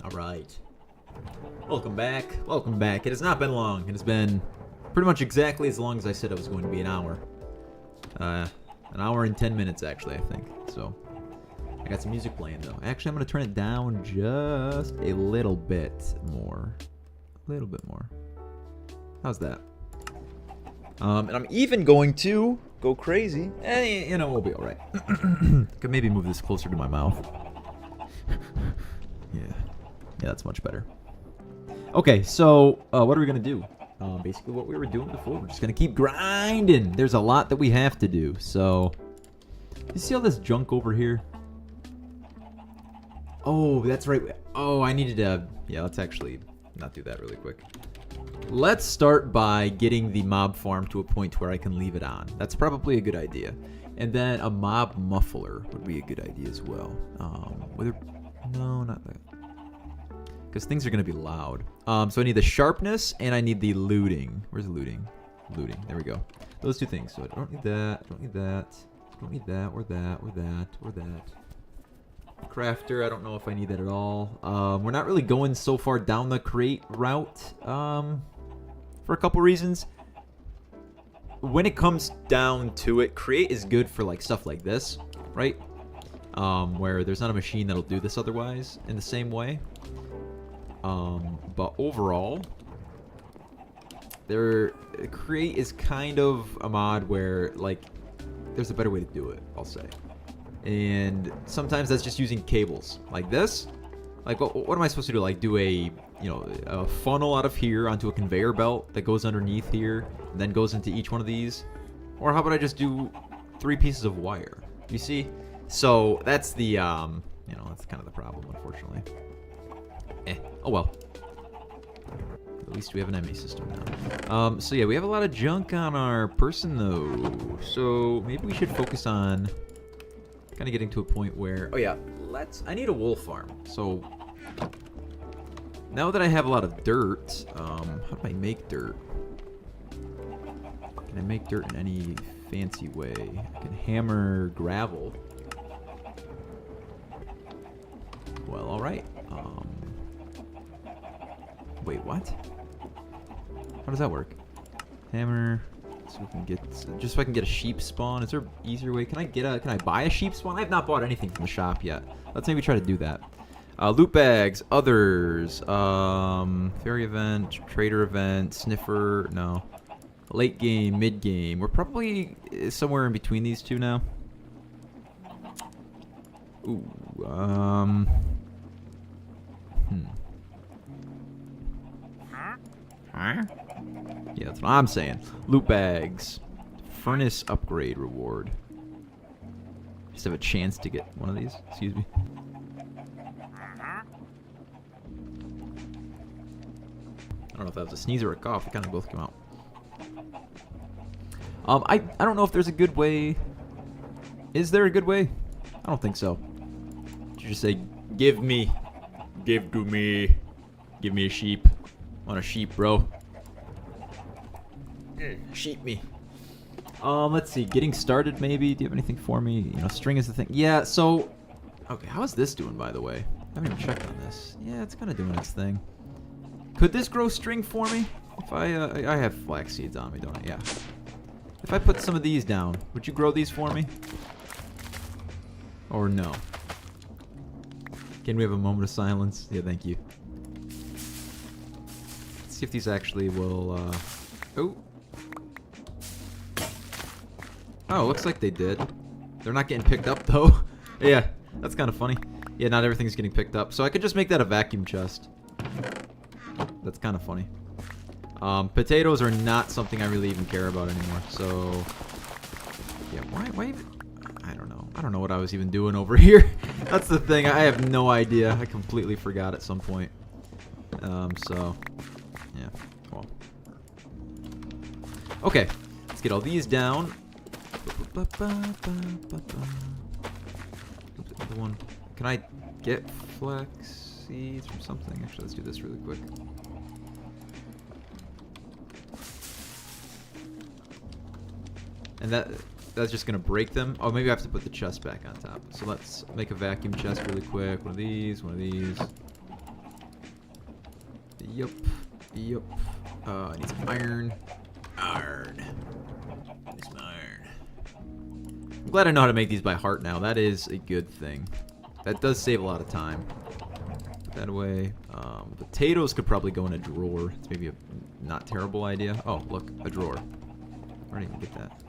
Alright. Welcome back. Welcome back. It has not been long. It has been pretty much exactly as long as I said it was going to be, an hour. An hour and 10 minutes, actually, I think. So, I got some music playing, though. Actually, I'm going to turn it down just a little bit more. A little bit more. How's that? And I'm even going to go crazy. You know, we'll be alright. Could maybe move this closer to my mouth. Yeah, that's much better. Okay, so what are we going to do? Basically what we were doing before. We're just going to keep grinding. There's a lot that we have to do. So, you see all this junk over here? Oh, that's right. Oh, I needed to... Yeah, let's actually not do that really quick. Let's start by getting the mob farm to a point where I can leave it on. That's probably a good idea. And then a mob muffler would be a good idea as well. No, not that. Because things are going to be loud. So I need the sharpness and I need the looting. Where's the looting? Looting. There we go. Those two things. So I don't need that. I don't need that. I don't need that or that or that or that. Crafter. I don't know if I need that at all. We're not really going so far down the crate route. For a couple reasons. When it comes down to it, create is good for like stuff like this, right? Where there's not a machine that'll do this otherwise in the same way. But overall, create is kind of a mod where, like, there's a better way to do it, I'll say. And sometimes that's just using cables. Like this. Like, what am I supposed to do? Like, do a funnel out of here onto a conveyor belt that goes underneath here, and then goes into each one of these? Or how about I just do 3 pieces of wire? You see? So, that's the, that's kind of the problem, unfortunately. Oh well. At least we have an ME system now. So yeah, we have a lot of junk on our person though. So maybe we should focus on kind of getting to a point where... Oh yeah, I need a wool farm. So now that I have a lot of dirt, how do I make dirt? Can I make dirt in any fancy way? I can hammer gravel. Well, alright. Wait, what? How does that work? Hammer, so we can get, just so I can get a sheep spawn. Is there an easier way? Can I buy a sheep spawn? I have not bought anything from the shop yet. Let's maybe try to do that. Loot bags, others, fairy event, trader event, sniffer, no. Late game, mid game. We're probably somewhere in between these two now. Ooh, Huh? Yeah, that's what I'm saying. Loot bags. Furnace upgrade reward. Just have a chance to get one of these. Excuse me. I don't know if that was a sneeze or a cough. They kind of both came out. I don't know if there's a good way. Is there a good way? I don't think so. You just say, give to me, give me a sheep. I want a sheep, bro. Sheep me. Let's see. Getting started, maybe. Do you have anything for me? String is the thing. Yeah, so... Okay, how is this doing, by the way? I haven't even checked on this. Yeah, it's kind of doing its thing. Could this grow string for me? If I have flax seeds on me, don't I? Yeah. If I put some of these down, would you grow these for me? Or no? Can we have a moment of silence? Yeah, thank you. See if these actually will, Oh, looks like they did. They're not getting picked up, though. Yeah, that's kind of funny. Yeah, not everything's getting picked up. So I could just make that a vacuum chest. That's kind of funny. Potatoes are not something I really even care about anymore, so... Yeah, why even... I don't know. I don't know what I was even doing over here. That's the thing. I have no idea. I completely forgot at some point. So... Yeah, well. Okay, let's get all these down. Another one. Can I get flax seeds from something? Actually, let's do this really quick. And that's just gonna break them. Oh, maybe I have to put the chest back on top. So let's make a vacuum chest really quick. One of these, one of these. Yup. Yup. I need some iron. Iron. Need some iron. I'm glad I know how to make these by heart now. That is a good thing. That does save a lot of time. Put that away. Potatoes could probably go in a drawer. It's maybe a not terrible idea. Oh, look, a drawer. I didn't even get that.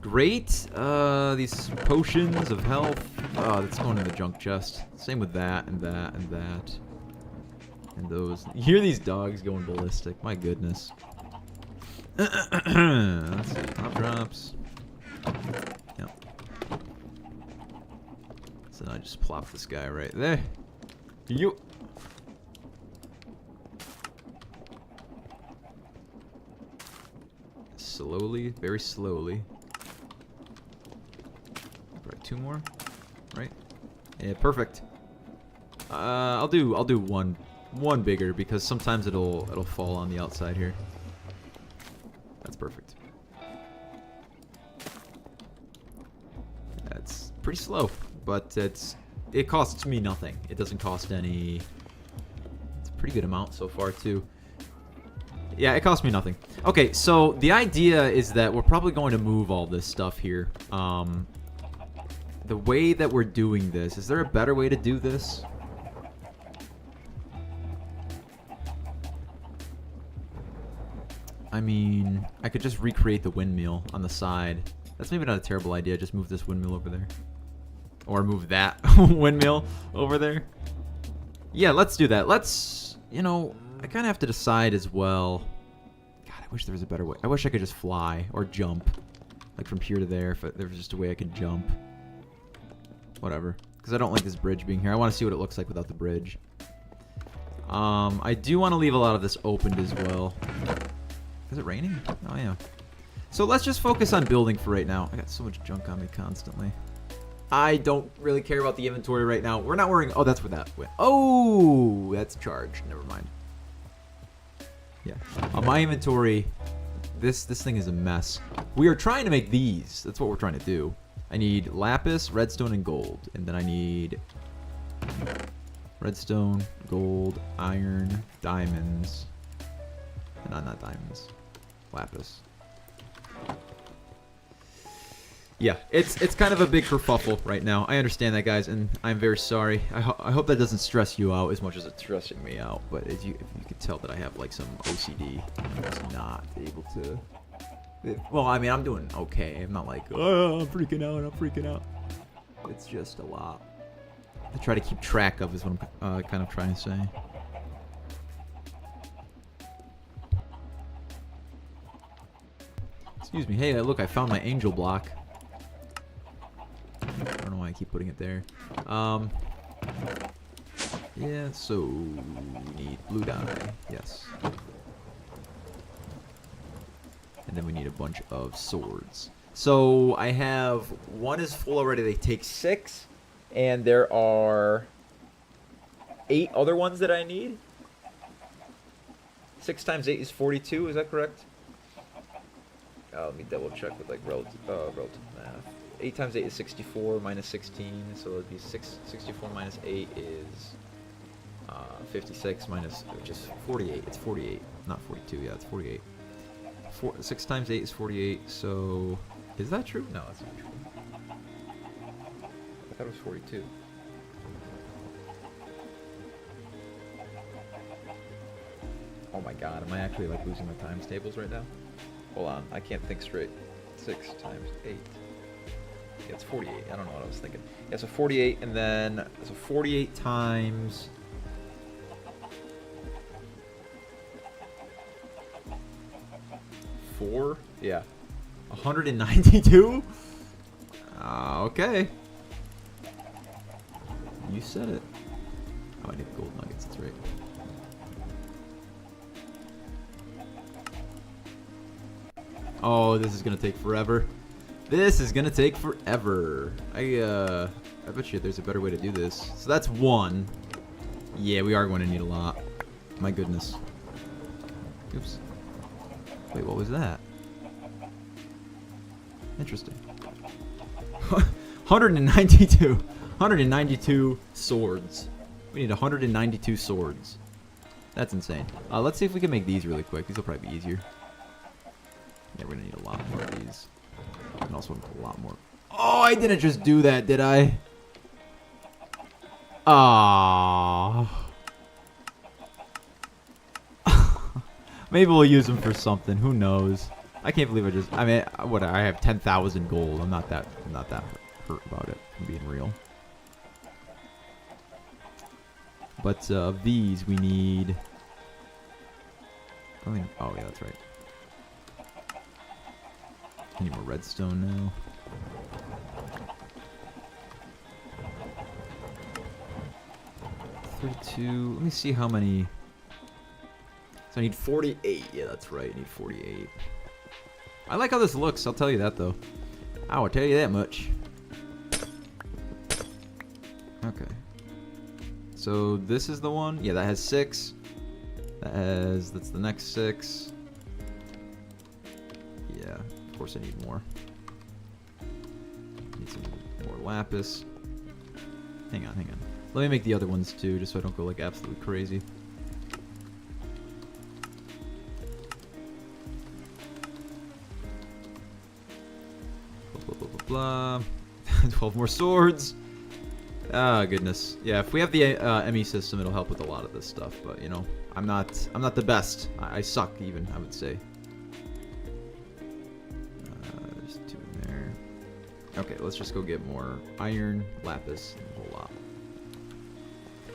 Great. These potions of health. Oh, that's going in the junk chest. Same with that and that and that. And those. You hear these dogs going ballistic. My goodness. Let's see. Pop drops. Yep. So I just plop this guy right there. You. Slowly, very slowly. Probably 2 more, right? Yeah, perfect. I'll do one bigger because sometimes it'll fall on the outside here. That's perfect. That's pretty slow, but it costs me nothing. It doesn't cost any. It's a pretty good amount so far too. Yeah, it cost me nothing. Okay, so the idea is that we're probably going to move all this stuff here. The way that we're doing this, is there a better way to do this? I mean, I could just recreate the windmill on the side. That's maybe not a terrible idea. Just move this windmill over there. Or move that windmill over there. Yeah, let's do that. Let's, you know, I kind of have to decide as well. God, I wish there was a better way. I wish I could just fly or jump. Like from here to there, if there was just a way I could jump. Whatever. Because I don't like this bridge being here. I want to see what it looks like without the bridge. I do want to leave a lot of this opened as well. Is it raining? Oh, yeah. So let's just focus on building for right now. I got so much junk on me constantly. I don't really care about the inventory right now. We're not worrying. Oh, that's where that went. Oh, that's charged. Never mind. Yeah. On my inventory, this thing is a mess. We are trying to make these. That's what we're trying to do. I need lapis, redstone, and gold. And then I need redstone, gold, iron, diamonds. No, not diamonds. Lapis. Yeah, it's kind of a big kerfuffle right now. I understand that, guys, and I'm very sorry. I hope that doesn't stress you out as much as it's stressing me out. But if you could tell that I have like some OCD, I'm just not able to. Well, I mean, I'm doing okay. I'm not like, oh, I'm freaking out. I'm freaking out. It's just a lot. I try to keep track of is what I'm kind of trying to say. Excuse me. Hey, look, I found my angel block. I don't know why I keep putting it there. Yeah, so we need blue dye. Yes. And then we need a bunch of swords. So I have one is full already. They take 6. And there are 8 other ones that I need. 6 times 8 is 42. Is that correct? Let me double check with like relative math. 8 times 8 is 64 minus 16. So it would be 64 minus 8 is 56 minus, which is 48. It's 48, not 42. Yeah, it's 48. 6 times 8 is 48. So is that true? No, that's not true. I thought it was 42. Oh my god, am I actually like losing my times tables right now? Hold on, I can't think straight. 6 times 8. Yeah, it's 48. I don't know what I was thinking. Yeah, so 48, and then so 48 times. Four? Yeah. 192? Okay. You said it. Oh, I need gold nuggets, that's right. Oh, this is gonna take forever. This is gonna take forever. I bet you there's a better way to do this. So that's 1. Yeah, we are going to need a lot. My goodness. Oops. Wait, what was that? Interesting. 192 swords. We need 192 swords. That's insane. Let's see if we can make these really quick. These will probably be easier. Yeah, we're gonna need a lot more of these. And also a lot more. Oh, I didn't just do that, did I? Ah. Maybe we'll use them for something. Who knows? I can't believe I mean, what? I have 10,000 gold. I'm not that hurt about it. I'm being real. But of these, we need. Oh yeah, that's right. I need more redstone now. Let me see how many. So I need 48. Yeah, that's right. I need 48. I like how this looks. I'll tell you that, though. I will tell you that much. Okay. So this is the one. Yeah, that has 6. That's the next 6. Yeah, of course I need more. Need some more lapis. Hang on. Let me make the other ones too, just so I don't go like absolutely crazy. Blah, blah, blah, blah, blah. 12 more swords. Ah, goodness. Yeah, if we have the ME system, it'll help with a lot of this stuff. But you know, I'm not the best. I suck even, I would say. There's 2 in there. Okay, let's just go get more iron, lapis, and a whole lot.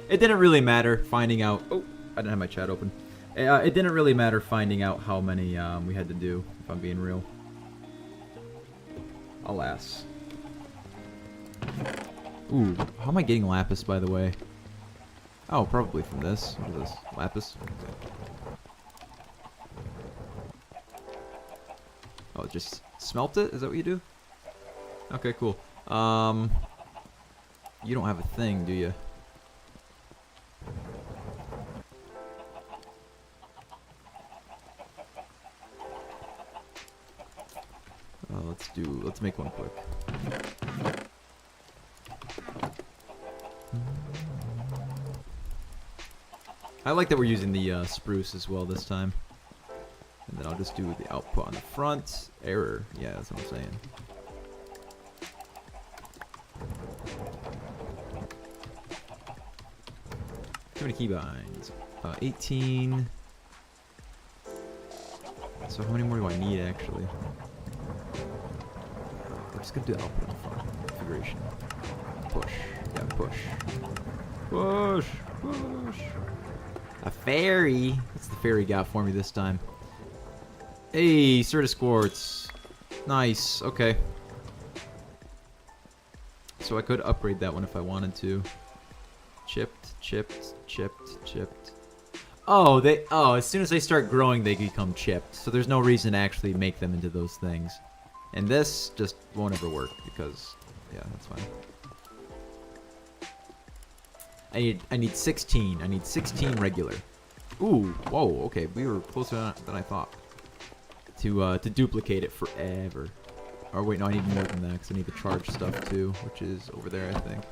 It didn't really matter finding out. Oh, I didn't have my chat open. It didn't really matter finding out how many we had to do, if I'm being real. Alas. Ooh, how am I getting lapis, by the way? Oh, probably from this. What is this? Lapis? Oh, just smelt it? Is that what you do? Okay, cool. You don't have a thing, do you? Let's make one quick. I like that we're using the spruce as well this time. And then I'll just do the output on the front. Error. Yeah, that's what I'm saying. Too many keybinds. 18. So how many more do I need actually? I'm just gonna do the output on the front. Configuration. Push. Yeah, push. Push. Push. A fairy. What's the fairy got for me this time? Hey, Certus Quartz. Nice. Okay. So I could upgrade that one if I wanted to. Chipped, chipped, chipped, chipped. Oh, as soon as they start growing, they become chipped. So there's no reason to actually make them into those things. And this just won't ever work because, yeah, that's fine. I need 16. I need 16 regular. Ooh, whoa, okay, we were closer than I thought. To duplicate it forever. Or wait, no, I need more than that because I need the charge stuff too, which is over there, I think.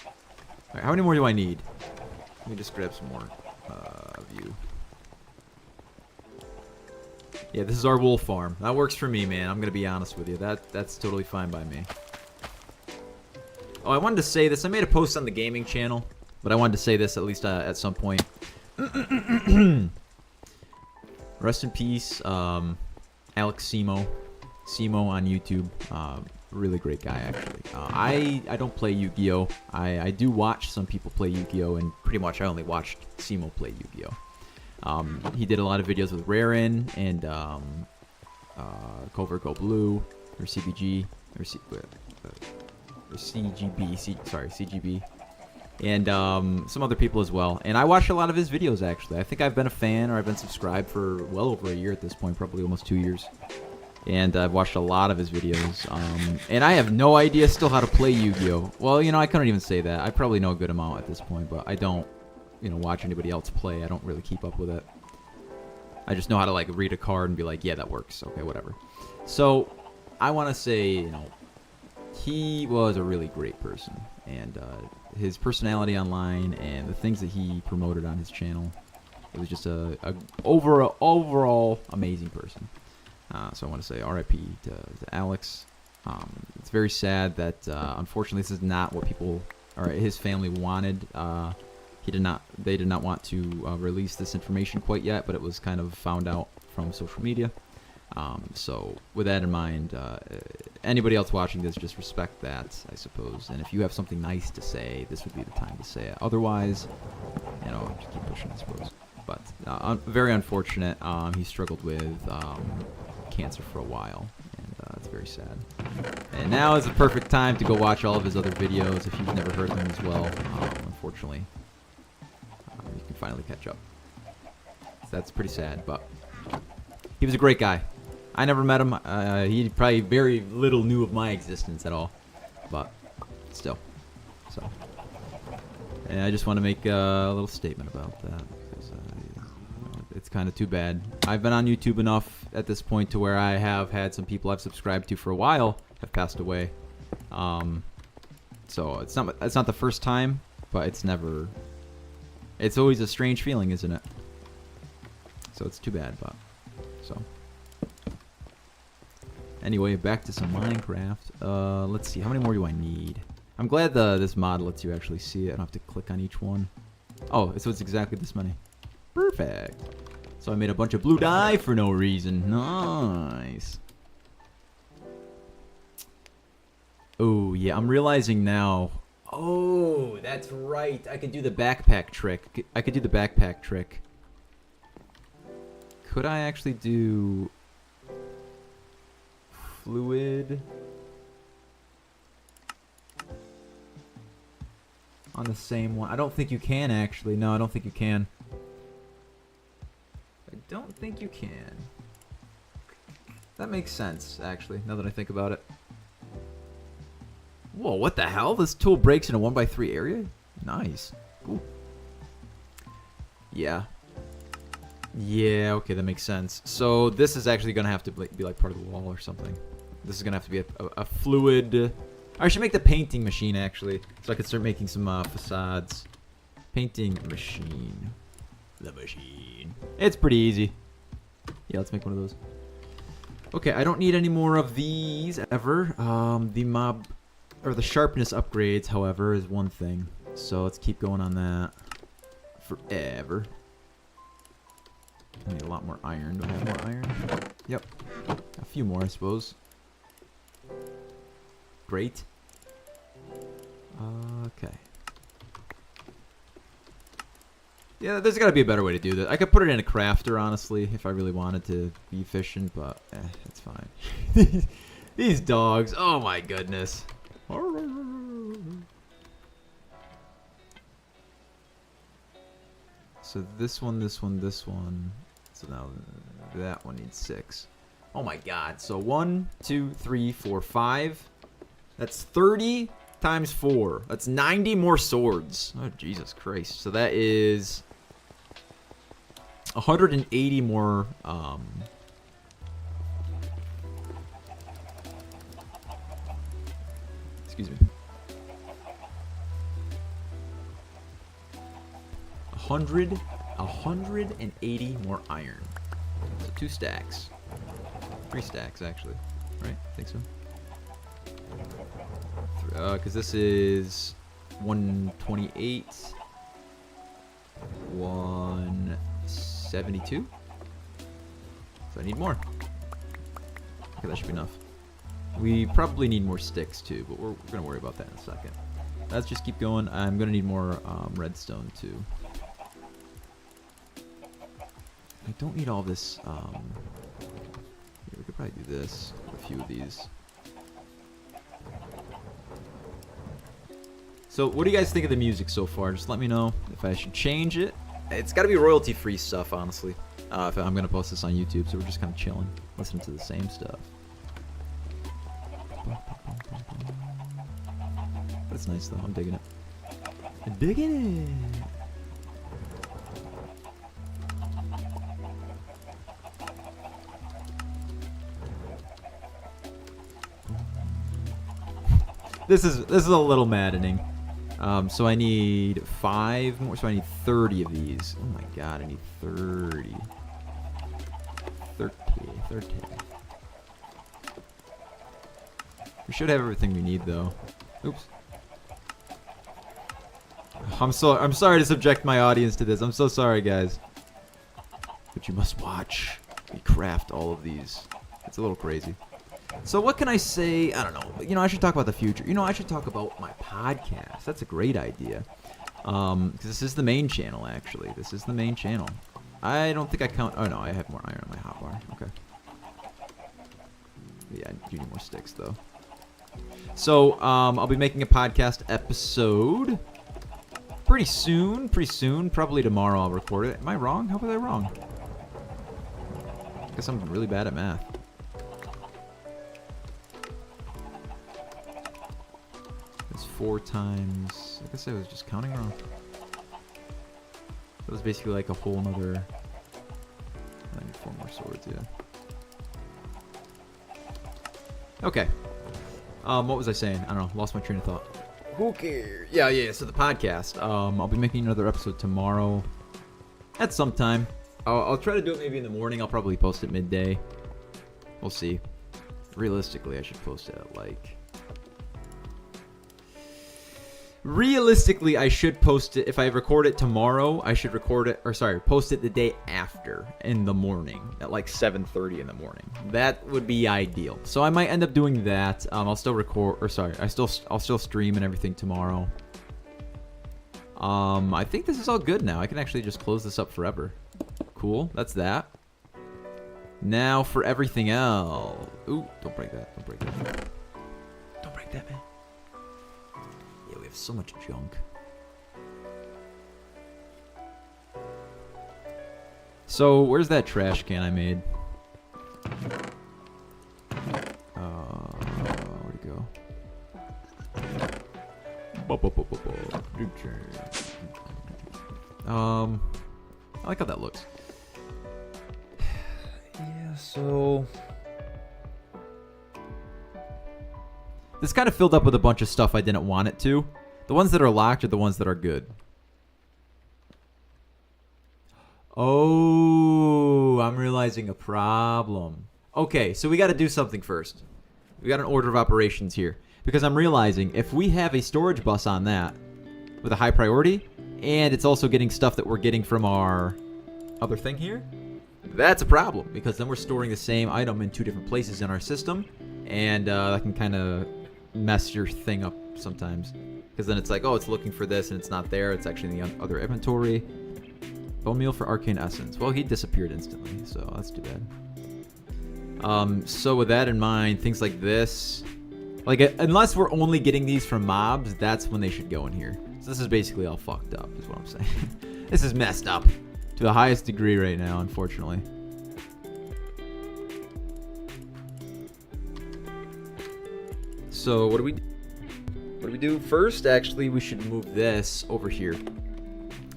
All right, how many more do I need? Let me just grab some more of you. Yeah, this is our wool farm. That works for me, man. I'm gonna be honest with you. That's totally fine by me. Oh, I wanted to say this. I made a post on the gaming channel, but I wanted to say this at least at some point. Rest in peace, Alex Simo. Simo on YouTube. Really great guy, actually. I don't play Yu-Gi-Oh! I do watch some people play Yu-Gi-Oh! And pretty much I only watched Simo play Yu-Gi-Oh! He did a lot of videos with Rarin and Covert Go Blue, or CBG, or CGB, sorry, CGB, and some other people as well. And I watched a lot of his videos, actually. I think I've been a fan, or I've been subscribed for well over a year at this point, probably almost 2 years. And I've watched a lot of his videos. And I have no idea still how to play Yu-Gi-Oh! Well, you know, I couldn't even say that. I probably know a good amount at this point, but I don't, you know, watch anybody else play. I don't really keep up with it. I just know how to, like, read a card and be like, yeah, that works. Okay, whatever. So, I want to say, you know, he was a really great person, and his personality online and the things that he promoted on his channel, it was just a overall amazing person. So I want to say R.I.P. to Alex. It's very sad that unfortunately this is not what people or his family wanted. They did not want to release this information quite yet, but it was kind of found out from social media. So with that in mind, anybody else watching this, just respect that, I suppose. And if you have something nice to say, this would be the time to say it. Otherwise, you know, just keep pushing, I suppose. But very unfortunate. He struggled with cancer for a while, and it's very sad. And now is the perfect time to go watch all of his other videos if you've never heard them as well. Unfortunately, you can finally catch up. So that's pretty sad, but he was a great guy. I never met him. He probably very little knew of my existence at all, but still. So, and I just want to make a little statement about that. It's kind of too bad. I've been on YouTube enough at this point to where I have had some people I've subscribed to for a while have passed away. So it's not the first time, but it's always a strange feeling, isn't it? So it's too bad, but so anyway, back to some Minecraft. Let's see, how many more do I need? I'm glad this mod lets you actually see it. I don't have to click on each one. Oh, so it's exactly this many. Perfect. So I made a bunch of blue dye for no reason. Nice. Oh, yeah, I'm realizing now. Oh, that's right. I could do the backpack trick. I could do the backpack trick. Could I actually do fluid on the same one? I don't think you can, actually. No, I don't think you can. I don't think you can. That makes sense, actually, now that I think about it. Whoa, what the hell? This tool breaks in a 1x3 area? Nice. Cool. Yeah. Yeah, okay, that makes sense. So this is actually going to have to be like part of the wall or something. This is going to have to be a fluid... I should make the painting machine, actually, so I can start making some facades. Painting machine. The machine. It's pretty easy. Yeah, let's make one of those. Okay, I don't need any more of these ever. The mob... or the sharpness upgrades, however, is one thing. So let's keep going on that forever. I need a lot more iron. Do I have more iron? Yep. A few more, I suppose. Great. Okay. Yeah, there's got to be a better way to do this. I could put it in a crafter, honestly, if I really wanted to be efficient, but it's fine. These dogs, oh my goodness. So this one, this one, this one. So now that one needs 6. Oh my god. So 1, 2, 3, 4, 5. That's 30 times 4. That's 90 more swords. Oh, Jesus Christ. So that is 180 more excuse me. 180 more iron. So 2 stacks. 3 stacks, actually. Right? I think so. Because this is 128. 172. So I need more. Okay, that should be enough. We probably need more sticks too, but we're going to worry about that in a second. Let's just keep going. I'm going to need more redstone too. I don't need all this. Yeah, we could probably do this. A few of these. So, what do you guys think of the music so far? Just let me know if I should change it. It's got to be royalty-free stuff, honestly. If I'm going to post this on YouTube, so we're just kind of chilling, listening to the same stuff. That's nice, though. I'm digging it. I'm digging it. This is a little maddening. So I need 5 more. So I need 30 of these. Oh my god, I need 30. 30. We should have everything we need though. Oops. I'm sorry to subject my audience to this. I'm so sorry, guys. But you must watch me craft all of these. It's a little crazy. So what can I say? I don't know. You know, I should talk about the future. You know, I should talk about my podcast. That's a great idea. Because this is the main channel, actually. This is the main channel. I don't think I count. Oh, no, I have more iron on my hotbar. Okay. Yeah, I do need more sticks, though. So, I'll be making a podcast episode pretty soon. Probably tomorrow I'll record it. Am I wrong? How was I wrong? I guess I'm really bad at math. It's 4 times... I guess I was just counting wrong. That was basically like a whole nother... I need 4 more swords, yeah. Okay. What was I saying? I don't know. Lost my train of thought. Who cares? Yeah. So the podcast. I'll be making another episode tomorrow. At some time. I'll try to do it maybe in the morning. I'll probably post it midday. We'll see. Realistically, I should post it at like... Realistically, I should post it. If I record it tomorrow, I should record it... Or sorry, post it the day after in the morning. At like 7:30 in the morning. That would be ideal. So I might end up doing that. I'll still record... Or sorry, I'll still stream and everything tomorrow. I think this is all good now. I can actually just close this up forever. Cool. That's that. Now for everything else. Ooh, don't break that. Don't break that. Don't break that, man. Yeah, we have so much junk. So, where's that trash can I made? Where'd it go? I like how that looks. Yeah, so... This kind of filled up with a bunch of stuff I didn't want it to. The ones that are locked are the ones that are good. Oh, I'm realizing a problem. Okay, so we got to do something first. We got an order of operations here. Because I'm realizing if we have a storage bus on that with a high priority, and it's also getting stuff that we're getting from our other thing here, that's a problem. Because then we're storing the same item in 2 different places in our system, and that can kind of mess your thing up sometimes. Because then it's like, oh, it's looking for this, and it's not there. It's actually in the other inventory. Bone meal for arcane essence. Well, he disappeared instantly, so that's too bad. So with that in mind, things like this... Like, unless we're only getting these from mobs, that's when they should go in here. So this is basically all fucked up, is what I'm saying. This is messed up to the highest degree right now, unfortunately. So, what do we do? First, actually, we should move this over here.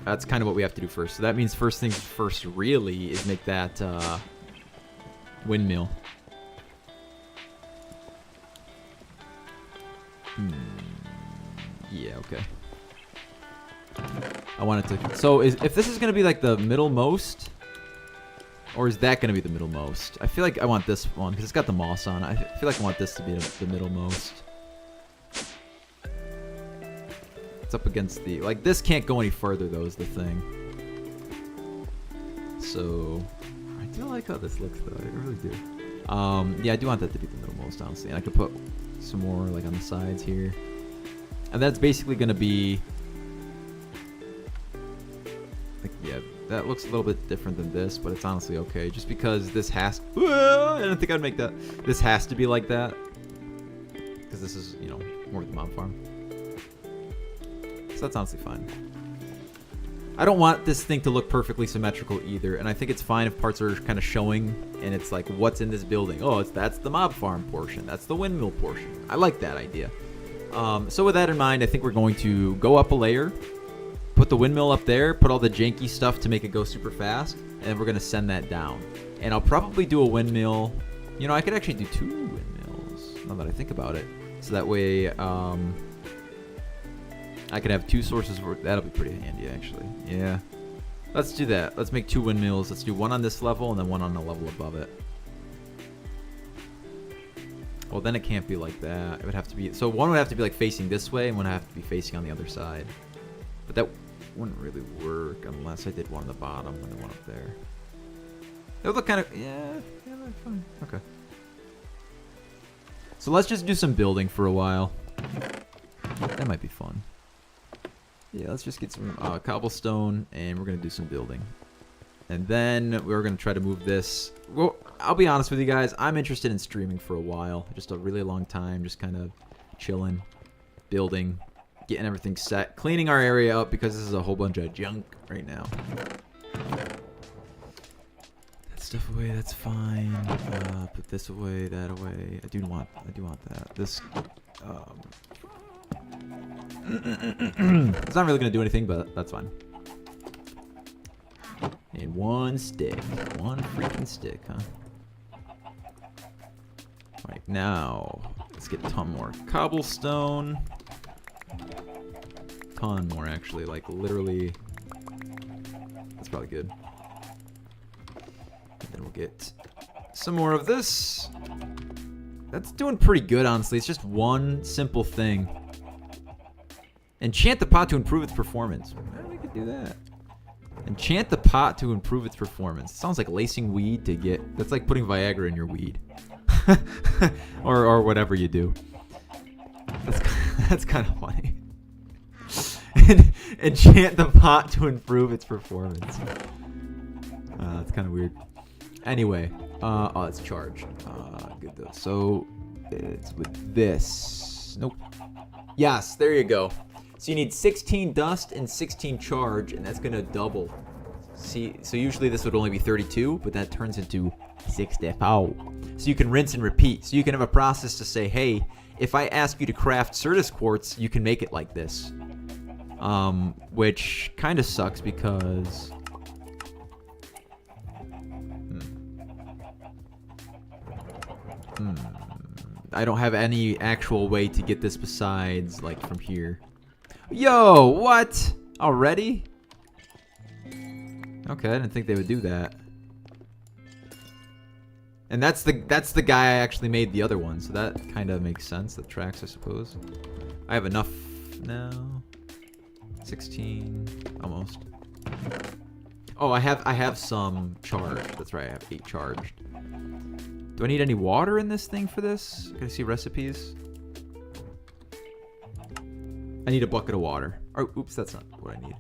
That's kind of what we have to do first. So that means first things first, really, is make that windmill. Yeah, okay. I want it to... So, if this is going to be like the middlemost, or is that going to be the middlemost? I feel like I want this one, because it's got the moss on it. I feel like I want this to be the middlemost. It's up against the... Like, this can't go any further, though, is the thing. So, I do like how this looks, though. I really do. Yeah, I do want that to be the middlemost, honestly. And I could put some more, like, on the sides here. And that's basically going to be... Like, yeah, that looks a little bit different than this, but it's honestly okay. Just because this has... I didn't think I'd make that. This has to be like that. Because this is, you know, more of the mob farm. So that's honestly fine. I don't want this thing to look perfectly symmetrical either, and I think it's fine if parts are kind of showing, and it's like, what's in this building? Oh, that's the mob farm portion. That's the windmill portion. I like that idea. So with that in mind, I think we're going to go up a layer, put the windmill up there, put all the janky stuff to make it go super fast, and we're going to send that down. And I'll probably do a windmill. You know, I could actually do 2 windmills, now that I think about it. So that way, I could have 2 sources of work. That'll be pretty handy, actually. Yeah. Let's do that. Let's make 2 windmills. Let's do one on this level and then one on the level above it. Well, then it can't be like that. It would have to be... So one would have to be like facing this way and one would have to be facing on the other side. But that wouldn't really work unless I did one on the bottom and then one up there. It would look kind of... Yeah, that's fine. Okay. So let's just do some building for a while. That might be fun. Yeah, let's just get some cobblestone and we're going to do some building. And then we're going to try to move this. Well, I'll be honest with you guys. I'm interested in streaming for a while. Just a really long time. Just kind of chilling, building, getting everything set. Cleaning our area up because this is a whole bunch of junk right now. That stuff away. That's fine. Put this away, that away. I do want that. This... it's not really going to do anything, but that's fine. And 1 stick. 1 freaking stick, huh? Alright, now let's get a ton more cobblestone. Ton more, actually. Like, literally. That's probably good. And then we'll get some more of this. That's doing pretty good, honestly. It's just one simple thing. Enchant the pot to improve its performance. Well, we could do that. Enchant the pot to improve its performance. It sounds like lacing weed to get... That's like putting Viagra in your weed. or whatever you do. That's kind of funny. Enchant the pot to improve its performance. That's kind of weird. Anyway. Oh, it's charged. Good though. So, it's with this. Nope. Yes, there you go. So you need 16 dust and 16 charge, and that's going to double. See, so usually this would only be 32, but that turns into 64. So you can rinse and repeat. So you can have a process to say, hey, if I ask you to craft Certus quartz, you can make it like this. Which kind of sucks because... I don't have any actual way to get this besides, like, from here. Yo, what? Already? Okay, I didn't think they would do that. And that's the guy I actually made the other one, so that kind of makes sense. The tracks, I suppose. I have enough now. 16, almost. Oh, I have some charged. That's right, I have 8 charged. Do I need any water in this thing for this? Can I see recipes? I need a bucket of water. Oh, oops, that's not what I need.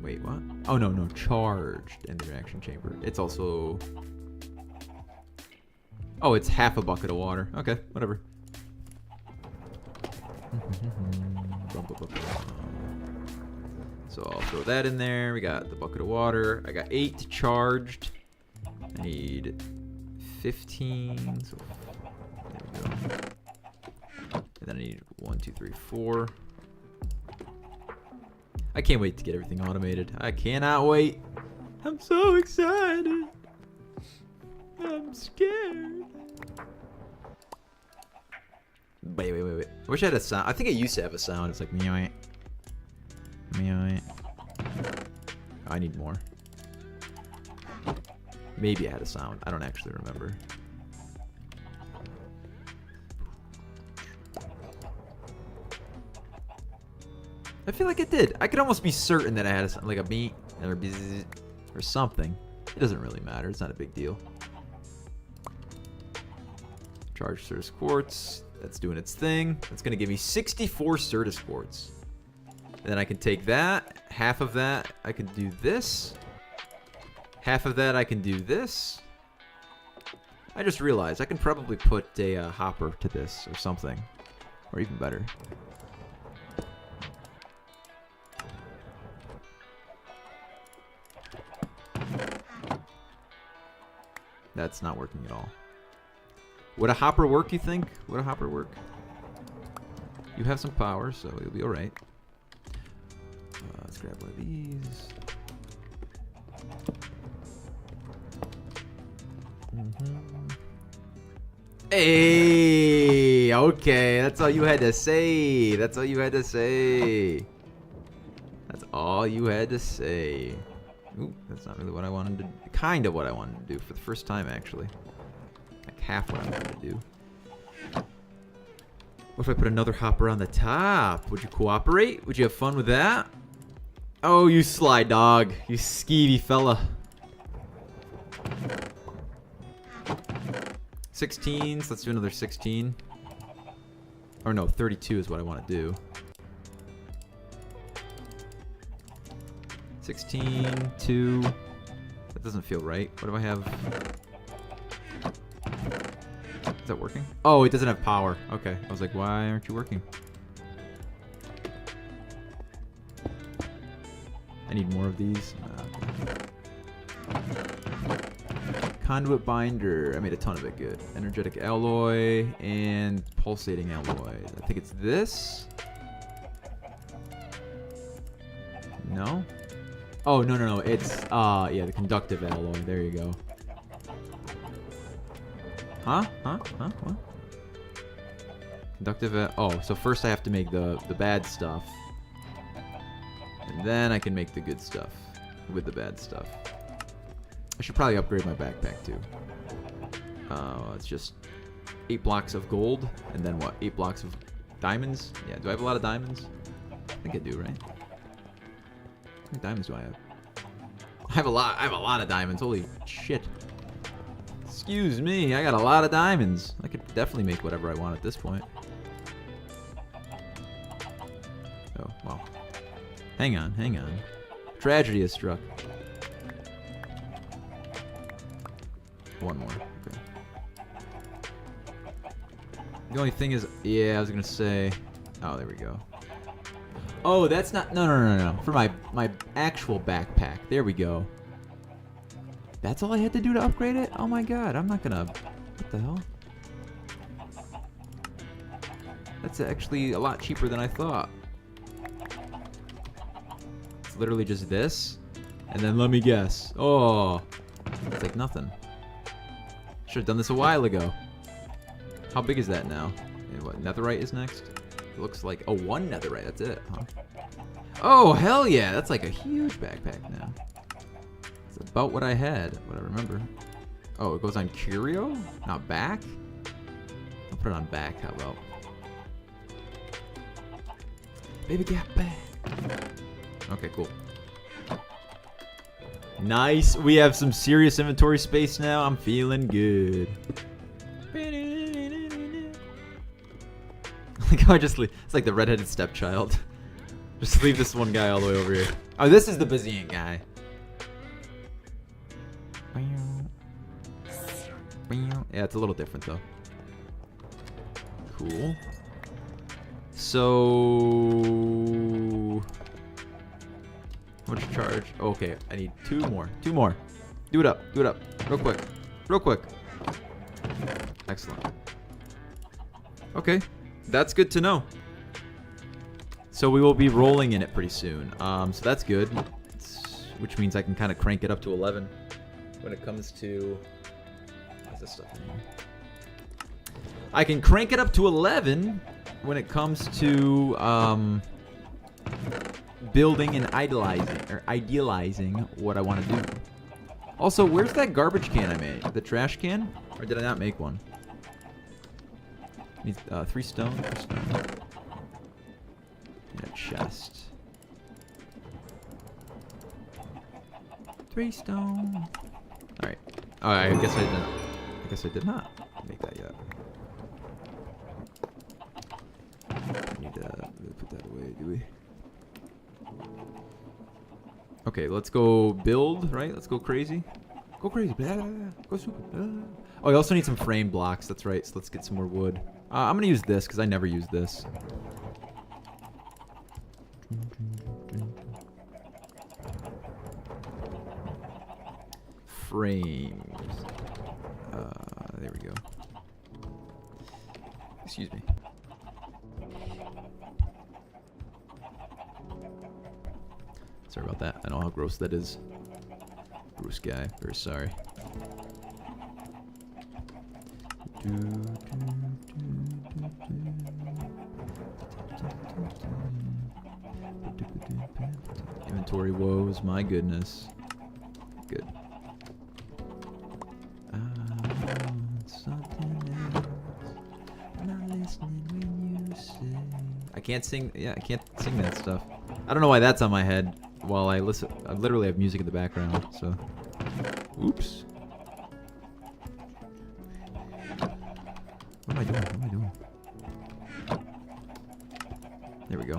Wait, what? Oh, no, charged in the reaction chamber. It's also... Oh, it's half a bucket of water. Okay, whatever. So I'll throw that in there. We got the bucket of water. I got 8 charged. I need 15. So there we go. And then I need 1, 2, 3, 4. I can't wait to get everything automated. I cannot wait. I'm so excited. I'm scared. Wait. I wish I had a sound. I think I used to have a sound. It's like meow. Meow. I need more. Maybe I had a sound. I don't actually remember. I feel like it did. I could almost be certain that I had like a beat or bzzz or something. It doesn't really matter. It's not a big deal. Charge Certus quartz. That's doing its thing. That's going to give me 64 Certus quartz. And then I can take that. Half of that, I can do this. Half of that, I can do this. I just realized I can probably put a hopper to this or something. Or even better. That's not working at all. Would a hopper work, you think? Would a hopper work? You have some power, so you'll be alright. Let's grab one of these. Hey, okay, that's all you had to say. That's all you had to say. That's all you had to say. Ooh, that's not really what I wanted to do. Kind of what I wanted to do for the first time, actually. Like half what I wanted to do. What if I put another hopper on the top? Would you cooperate? Would you have fun with that? Oh, you sly dog. You skeevy fella. 16s. Let's do another 16. Or no, 32 is what I want to do. 16, 2. That doesn't feel right. What do I have? Is that working? Oh, it doesn't have power. Okay. I was like, why aren't you working? I need more of these. Conduit binder. I made a ton of it. Good. Energetic alloy and pulsating alloy. I think it's this. No? Oh, no. It's, yeah, the conductive alloy. There you go. Huh? What? Conductive, oh, so first I have to make the bad stuff. And then I can make the good stuff with the bad stuff. I should probably upgrade my backpack too. It's just 8 blocks of gold, and then what? 8 blocks of diamonds? Yeah, do I have a lot of diamonds? I think I do, right? How many diamonds do I have? I have a lot of diamonds. Holy shit. Excuse me, I got a lot of diamonds. I could definitely make whatever I want at this point. Oh, wow. Hang on. Tragedy has struck. One more. Okay. The only thing is, yeah, I was gonna say. Oh, there we go. Oh, that's not. No. For my actual backpack. There we go. That's all I had to do to upgrade it? Oh my god, I'm not gonna. What the hell? That's actually a lot cheaper than I thought. It's literally just this. And then let me guess. Oh, it's like nothing. Should have done this a while ago. How big is that now? And what, netherite is next? It looks like, oh, 1 netherite, that's it, huh? Oh, hell yeah, that's like a huge backpack now. It's about what I had, what I remember. Oh, it goes on curio? Not back? I'll put it on back, how about? Baby got back. Okay, cool. Nice. We have some serious inventory space now. I'm feeling good. Like how I just leave. It's like the redheaded stepchild. Just leave this one guy all the way over here. Oh, this is the Bazine guy. Yeah, it's a little different though. Cool. So, how much charge? Oh, okay, I need 2 more. 2 more. Do it up. Do it up. Real quick. Excellent. Okay, that's good to know. So we will be rolling in it pretty soon. So that's good. Which means I can kind of crank it up to 11 when it comes to. What's this stuff in here? I can crank it up to 11 when it comes to building and idealizing what I want to do. Also, where's that garbage can I made? The trash can? Or did I not make one? Needs 3 stone. 3 stone. And a chest. 3 stone. Alright. Alright, I guess I did not make that yet. We need to put that away, do we? Okay, let's go build, right? Let's go crazy. Go crazy. Blah, blah, blah. Go super. Blah. Oh, I also need some frame blocks. That's right. So let's get some more wood. I'm going to use this because I never use this. Frames. There we go. Excuse me. Sorry about that. I know how gross that is. Gross guy. Very sorry. Inventory woes, my goodness. Good. Something else. Not listening when you say. I can't sing. Yeah, I can't sing that stuff. I don't know why that's on my head while I listen. I literally have music in the background. So, oops. What am I doing? What am I doing? There we go.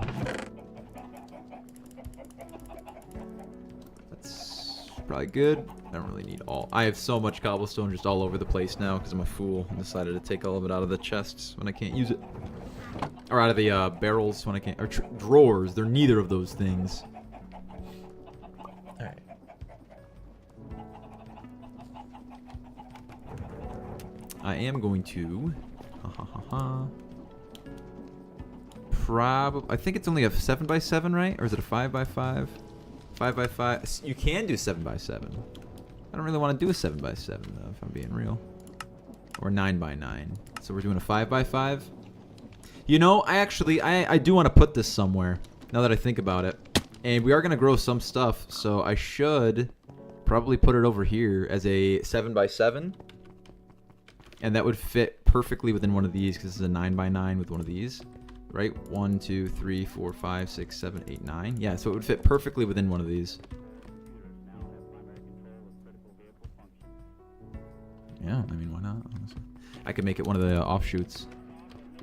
That's probably good. I don't really need all. I have so much cobblestone just all over the place now because I'm a fool and decided to take all of it out of the chests when I can't use it. Or out of the barrels when I can't. Or drawers. They're neither of those things. Alright. I am going to... Probably... I think it's only a 7x7, right? Or is it a 5x5? 5x5. You can do 7x7. I don't really want to do a 7x7 though, if I'm being real. Or 9x9. So we're doing a 5x5. You know, I do want to put this somewhere, now that I think about it. And we are going to grow some stuff, so I should probably put it over here as a 7x7. And that would fit perfectly within one of these, because this is a 9x9 with one of these. Right? 1, 2, 3, 4, 5, 6, 7, 8, 9. Yeah, so it would fit perfectly within one of these. Yeah, I mean, why not? Honestly. I could make it one of the offshoots.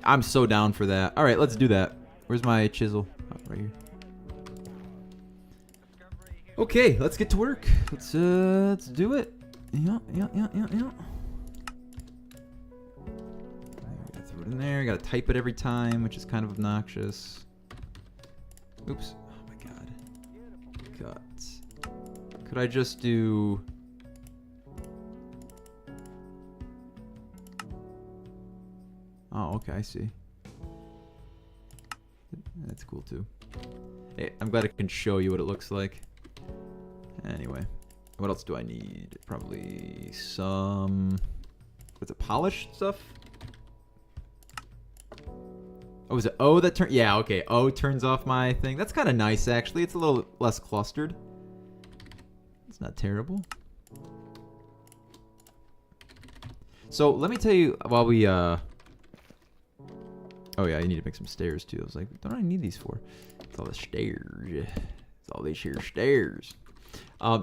I'm so down for that. All right, let's do that. Where's my chisel? Oh, right here. Okay, let's get to work. Let's do it. Yeah. Gotta throw it in there. Gotta type it every time, which is kind of obnoxious. Oops. Oh my god. Cut. Could I just do... Oh, okay, I see. That's cool too. Hey, I'm glad I can show you what it looks like. Anyway, what else do I need? Probably some... What's it, polished stuff? Oh, is it O that turns... Yeah, okay, O turns off my thing. That's kind of nice, actually. It's a little less clustered. It's not terrible. So, let me tell you, while we... Oh yeah, you need to make some stairs too. I was like, don't I need these for? It's all the stairs. It's all these here stairs.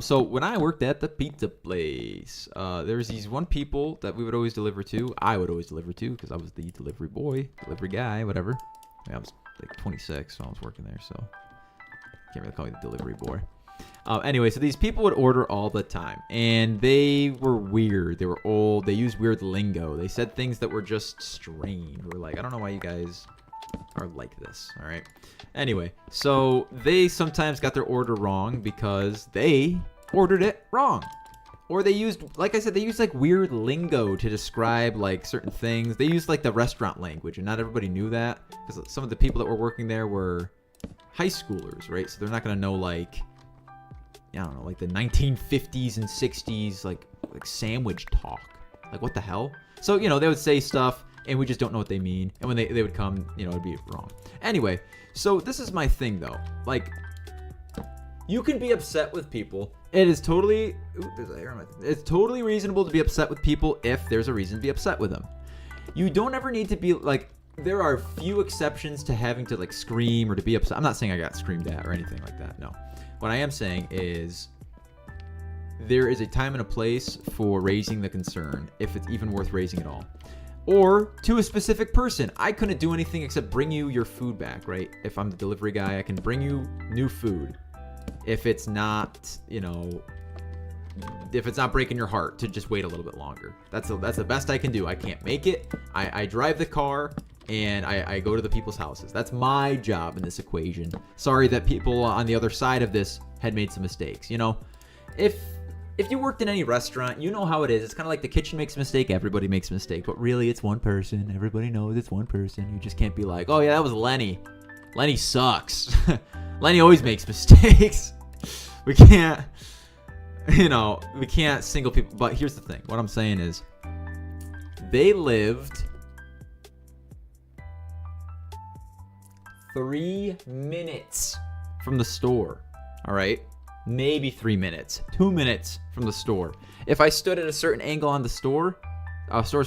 So when I worked at the pizza place, there was these one people that we would always deliver to. I would always deliver to because I was the delivery boy, delivery guy, whatever. I, mean, I was like 26 when I was working there, so can't really call me the delivery boy. Anyway, so these people would order all the time, and they were weird. They were old. They used weird lingo. They said things that were just strange. We're like, I don't know why you guys are like this, all right? Anyway, so they sometimes got their order wrong because they ordered it wrong. Or they used, like I said, they used like weird lingo to describe like certain things. They used like the restaurant language, and not everybody knew that because some of the people that were working there were high schoolers, right? So they're not going to know like... I don't know, like the 1950s and 60s, like sandwich talk. Like, what the hell? So, you know, they would say stuff, and we just don't know what they mean. And when they would come, you know, it'd be wrong. Anyway, so this is my thing, though. Like, you can be upset with people. It is totally... Ooh, there's a hair on my thing. It's totally reasonable to be upset with people if there's a reason to be upset with them. You don't ever need to be, like... There are few exceptions to having to, like, scream or to be upset. I'm not saying I got screamed at or anything like that, no. What I am saying is there is a time and a place for raising the concern, if it's even worth raising at all. Or to a specific person. I couldn't do anything except bring you your food back, right? If I'm the delivery guy, I can bring you new food. If it's not, you know, if it's not breaking your heart to just wait a little bit longer. That's the best I can do. I can't make it. I drive the car. And I go to the people's houses. That's my job in this equation. Sorry that people on the other side of this had made some mistakes. You know, if you worked in any restaurant, you know how it is. It's kind of like the kitchen makes a mistake, everybody makes a mistake. But really, it's one person. Everybody knows it's one person. You just can't be like, oh yeah, that was Lenny. Lenny sucks. Lenny always makes mistakes. We can't, you know, we can't single people. But here's the thing. What I'm saying is, they lived 3 minutes from the store. All right? Maybe 3 minutes. 2 minutes from the store. If I stood at a certain angle on the store's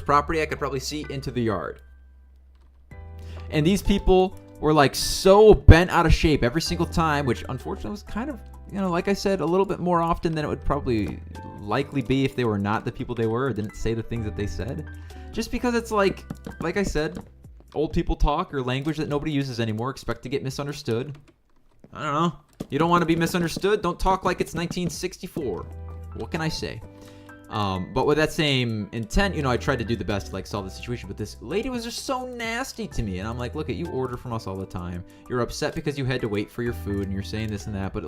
property, I could probably see into the yard. And these people were like so bent out of shape every single time, which unfortunately was kind of, like I said, a little bit more often than it would probably likely be if they were not the people they were or didn't say the things that they said. Just because it's like I said, old people talk or language that nobody uses anymore, expect to get misunderstood. I don't know. You don't want to be misunderstood? Don't talk like it's 1964. What can I say? But with that same intent, I tried to do the best to solve the situation. But this lady was just so nasty to me, and I'm like, look, you order from us all the time. You're upset because you had to wait for your food, and you're saying this and that. But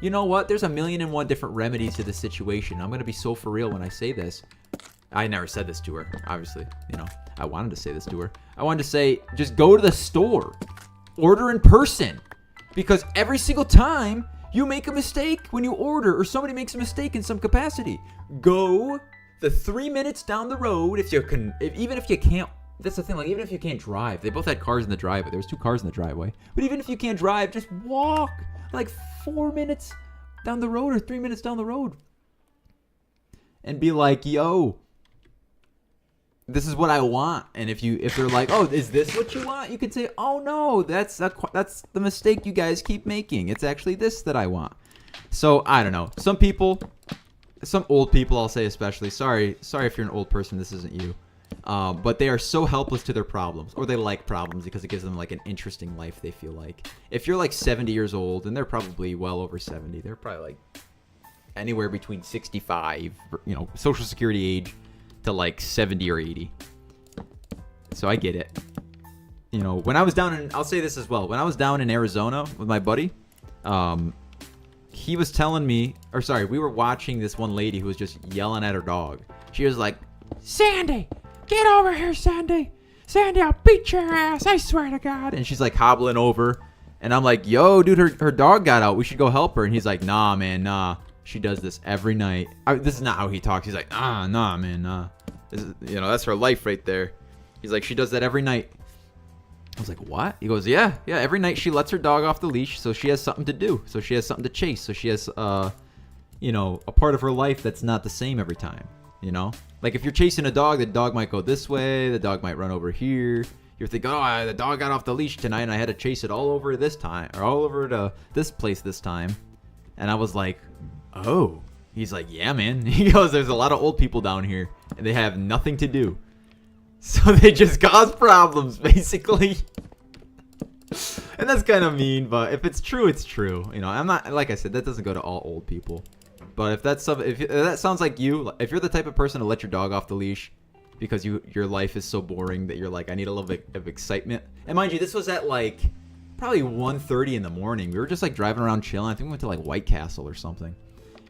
you know what? There's 1,000,001 different remedies to this situation. I'm gonna be so for real when I say this. I never said this to her, obviously. I wanted to say this to her. I wanted to say, just go to the store, order in person, because every single time you make a mistake when you order, or somebody makes a mistake in some capacity. Go the 3 minutes down the road if you can, even if you can't. That's the thing, even if you can't drive. They both had cars in the driveway. There was 2 cars in the driveway. But even if you can't drive, just walk 4 minutes down the road or 3 minutes down the road. And be like, yo, this is what I want. And if they're like, oh, is this what you want? You could say, oh no, that's the mistake you guys keep making. It's actually this that I want. So I don't know. Some people, some old people, I'll say especially. Sorry if you're an old person, this isn't you. But they are so helpless to their problems, or they like problems because it gives them an interesting life. They feel like if you're 70 years old, and they're probably well over 70, they're probably anywhere between 65, Social Security age, to 70 or 80. So I get it. When I was down in, I'll say this as well. When I was down in Arizona with my buddy, he was telling me, we were watching this one lady who was just yelling at her dog. She was like, Sandy, get over here, Sandy. Sandy, I'll beat your ass, I swear to God. And she's hobbling over. And I'm like, yo, dude, her dog got out. We should go help her. And he's like, nah, man, nah. She does this every night. This is not how he talks. He's like, nah, man, nah. This is, that's her life right there. He's like, she does that every night. I was like, what? He goes, yeah. Every night she lets her dog off the leash, so she has something to do. So she has something to chase. So she has, a part of her life that's not the same every time. If you're chasing a dog, the dog might go this way. The dog might run over here. You're thinking, oh, the dog got off the leash tonight, and I had to chase it all over this time, or all over to this place this time. And I was like, oh. He's like, yeah, man. He goes, there's a lot of old people down here, and they have nothing to do. So they just cause problems, basically. And that's kind of mean, but if it's true, it's true. I'm not, like I said, that doesn't go to all old people. But if that sounds like you, if you're the type of person to let your dog off the leash because your life is so boring that you're like, I need a little bit of excitement. And mind you, this was at probably 1:30 in the morning. We were just driving around chilling. I think we went to White Castle or something.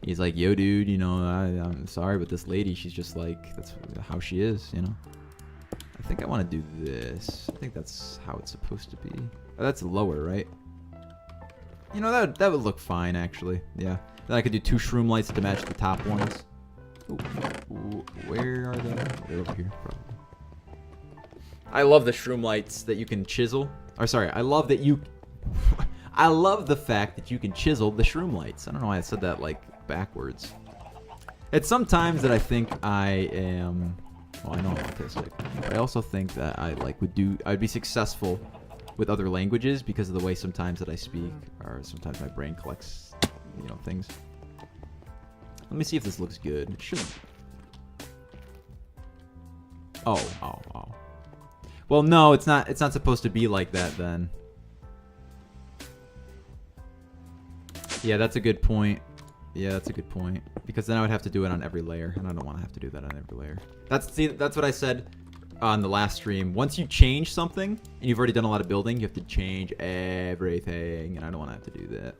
He's like, yo, dude, I'm sorry, but this lady, she's just that's how she is, I think I want to do this. I think that's how it's supposed to be. Oh, that's lower, right? That would look fine, actually. Yeah. Then I could do 2 shroom lights to match the top ones. Ooh, where are they? They're over here, probably. I love the shroom lights that you can chisel. I love that you... I love the fact that you can chisel the shroom lights. I don't know why I said that backwards. It's sometimes that I think I am, well, I know I'm autistic, but I also think that I'd be successful with other languages because of the way sometimes that I speak, or sometimes my brain collects, things. Let me see if this looks good. It should. Oh. Well, no, it's not supposed to be like that then. Yeah, that's a good point. Because then I would have to do it on every layer, and I don't want to have to do that on every layer. That's what I said on the last stream. Once you change something, and you've already done a lot of building, you have to change everything, and I don't want to have to do that.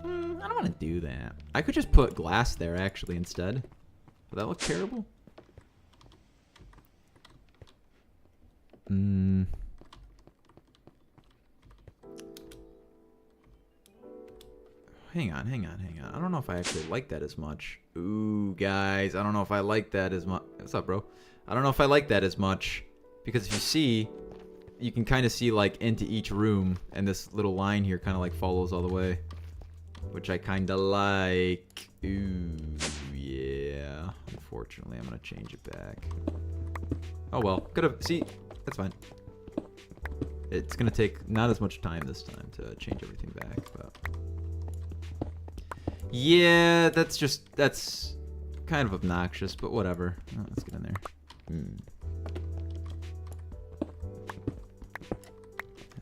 I don't want to do that. I could just put glass there, actually, instead. Would that look terrible? Hang on. I don't know if I actually like that as much. Ooh, guys, I don't know if I like that as much. What's up, bro? I don't know if I like that as much. Because if you see, you can kind of see like into each room, and this little line here kind of like follows all the way, which I kind of like. Ooh, yeah. Unfortunately, I'm gonna change it back. Oh well, could have. See, that's fine. It's gonna take not as much time this time to change everything back, but yeah, that's kind of obnoxious, but whatever. Oh, let's get in there.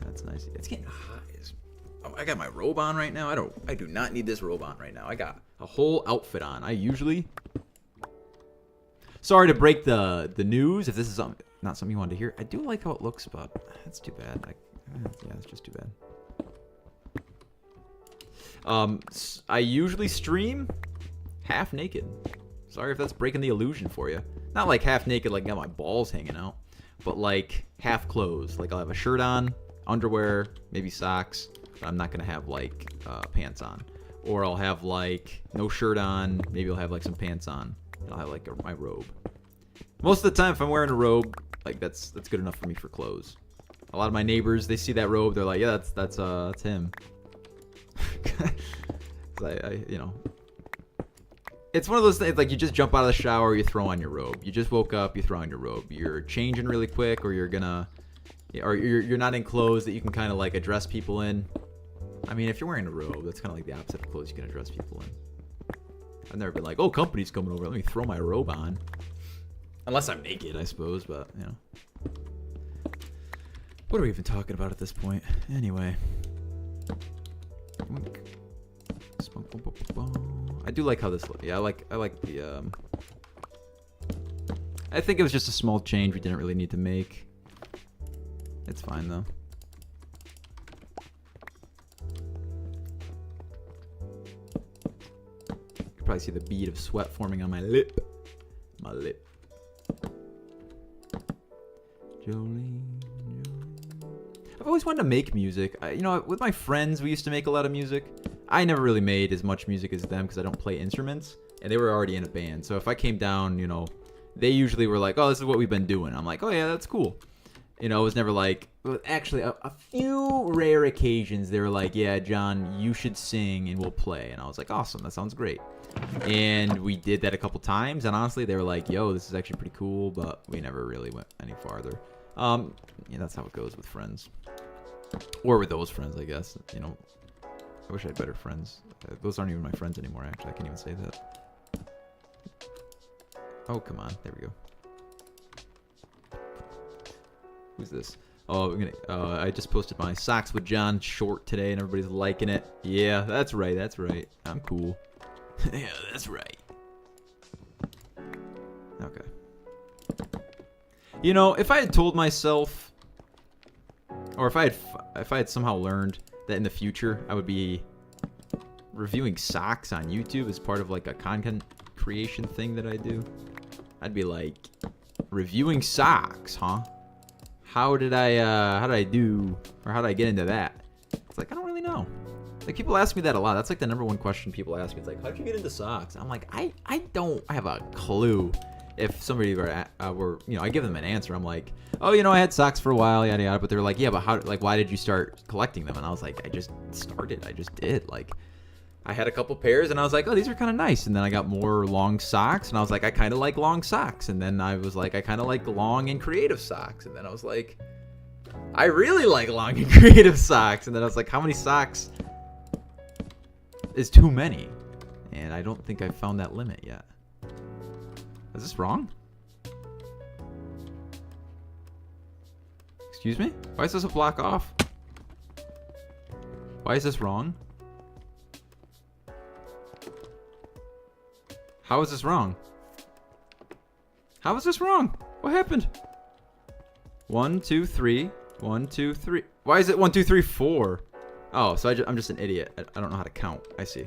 That's nice. It's getting hot. Oh, I got my robe on right now. I do not need this robe on right now. I got a whole outfit on. I usually. Sorry to break the news. If this is not something you wanted to hear, I do like how it looks, but that's too bad. Yeah, it's just too bad. I usually stream half naked. Sorry if that's breaking the illusion for you. Not like half naked, like got my balls hanging out, but like half clothes. Like I'll have a shirt on, underwear, maybe socks. But I'm not gonna have like pants on, or I'll have like no shirt on. Maybe I'll have like some pants on. And I'll have like my robe. Most of the time, if I'm wearing a robe, like that's good enough for me for clothes. A lot of my neighbors, they see that robe, they're like, yeah, that's him. You know, it's one of those things. Like you just jump out of the shower, you throw on your robe. You just woke up, you throw on your robe. You're changing really quick, or you're not in clothes that you can kind of like address people in. I mean, if you're wearing a robe, that's kind of like the opposite of clothes you can address people in. I've never been like, oh, company's coming over, let me throw my robe on. Unless I'm naked, I suppose, but, you know. What are we even talking about at this point? Anyway. I do like how this looks. Yeah, I like the, I think it was just a small change we didn't really need to make. It's fine, though. You can probably see the bead of sweat forming on my lip. My lip. Jolene. I've always wanted to make music. You know, with my friends, we used to make a lot of music. I never really made as much music as them because I don't play instruments, and they were already in a band. So if I came down, you know, they usually were like, oh, this is what we've been doing. I'm like, oh, yeah, that's cool. You know, it was never like, actually, a few rare occasions, they were like, yeah, John, you should sing and we'll play. And I was like, awesome, that sounds great. And we did that a couple times, and honestly, they were like, yo, this is actually pretty cool, but we never really went any farther. Yeah, that's how it goes with friends. Or with those friends, I guess. You know, I wish I had better friends. Those aren't even my friends anymore, actually. I can't even say that. Oh, come on. There we go. Who's this? Oh, I just posted my Socks with John short today, and everybody's liking it. Yeah, that's right. That's right. I'm cool. Yeah, that's right. Okay. You know, if I had told myself, or if I had somehow learned that in the future I would be reviewing socks on YouTube as part of like a content creation thing that I do, I'd be like, reviewing socks, huh? How did I do, or how did I get into that? It's like, I don't really know. Like, people ask me that a lot. That's like the #1 question people ask me. It's like, how'd you get into socks? I'm like, I don't have a clue. If somebody were, you know, I give them an answer. I'm like, oh, you know, I had socks for a while, yada yada. But they're like, yeah, but how? Like, why did you start collecting them? And I was like, I just started. I just did. Like, I had a couple pairs, and I was like, oh, these are kind of nice. And then I got more long socks, and I was like, I kind of like long socks. And then I was like, I kind of like long and creative socks. And then I was like, I really like long and creative socks. And then I was like, how many socks is too many? And I don't think I found that limit yet. Is this wrong? Excuse me? Why is this a block off? Why is this wrong? How is this wrong? How is this wrong? What happened? 1, 2, 3. 1, 2, 3. Why is it 1, 2, 3, 4? Oh, so I'm just an idiot. I don't know how to count. I see.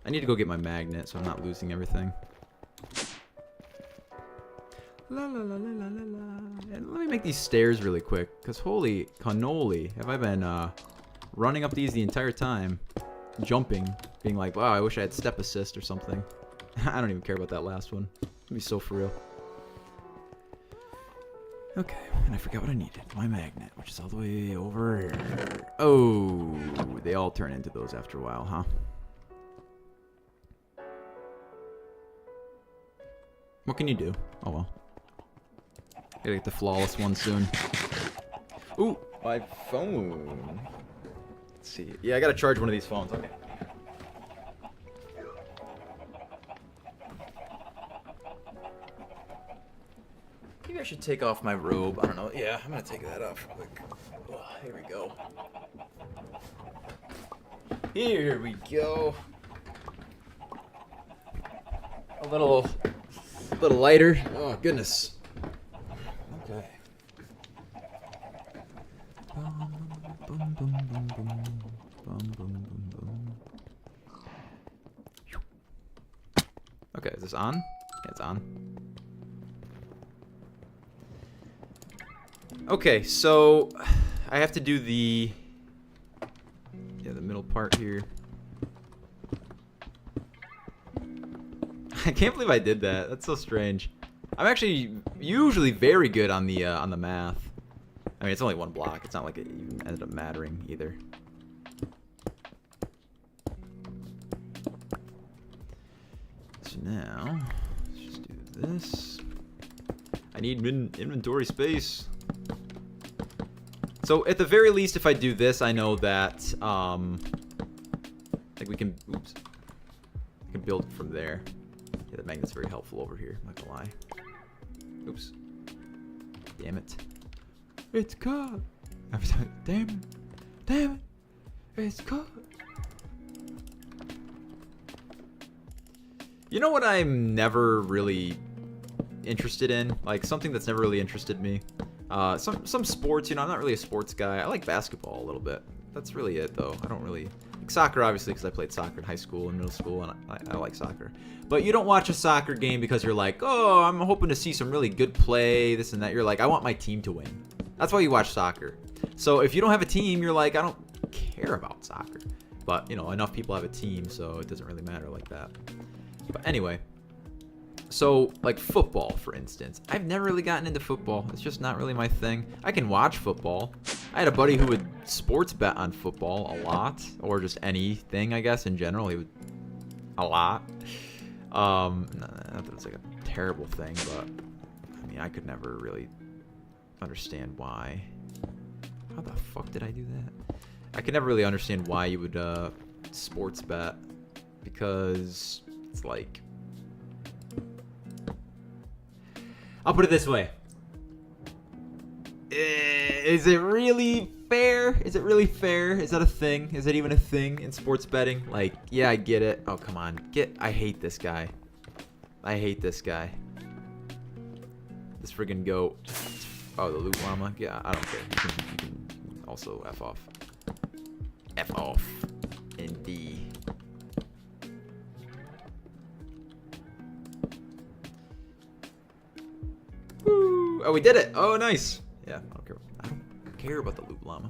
I need to go get my magnet so I'm not losing everything. La la la la la la la. And let me make these stairs really quick, because holy cannoli, have I been running up these the entire time, jumping, being like, wow, I wish I had step assist or something. I don't even care about that last one. It'd be so for real. Okay, and I forgot what I needed. My magnet, which is all the way over here. Oh, they all turn into those after a while, huh? What can you do? Oh well. Gotta get the flawless one soon. Ooh, my phone. Let's see. Yeah, I gotta charge one of these phones. Okay. Maybe I should take off my robe. I don't know. Yeah, I'm gonna take that off real quick. Oh, here we go. Here we go. A little lighter. Oh goodness. Okay. Okay, is this on? Yeah, it's on. Okay, so I have to do the middle part here. I can't believe I did that. That's so strange. I'm actually usually very good on the math. I mean, it's only one block. It's not like it even ended up mattering either. So now, let's just do this. I need inventory space. So at the very least, if I do this, I know that like we can, oops, I can build from there. Yeah, the magnet's very helpful over here. I'm not gonna lie. Oops. Damn it. It's caught. Damn it. Damn it. It's caught. You know what I'm never really interested in? Like something that's never really interested me. Some sports, you know, I'm not really a sports guy. I like basketball a little bit. That's really it, though. I don't really like soccer, obviously, because I played soccer in high school and middle school, and I like soccer. But you don't watch a soccer game because you're like, oh, I'm hoping to see some really good play, this and that. You're like, I want my team to win. That's why you watch soccer. So if you don't have a team, you're like, I don't care about soccer. But, you know, enough people have a team, so it doesn't really matter like that. But anyway. So, like football, for instance. I've never really gotten into football. It's just not really my thing. I can watch football. I had a buddy who would sports bet on football a lot. Or just anything, I guess, in general. He would... A lot. Not that it's like a terrible thing, but... I mean, I could never really understand why. How the fuck did I do that? I could never really understand why you would, sports bet. Because it's like... I'll put it this way. Is it really fair? Is it really fair? Is that a thing? Is it even a thing in sports betting? Like, yeah, I get it. Oh, come on. I hate this guy. I hate this guy. This friggin' goat. Oh, the loot llama? Yeah, I don't care. You can also F off. F off. Indeed. Oh, we did it! Oh, nice! Yeah, I don't care. I don't care about the loot llama.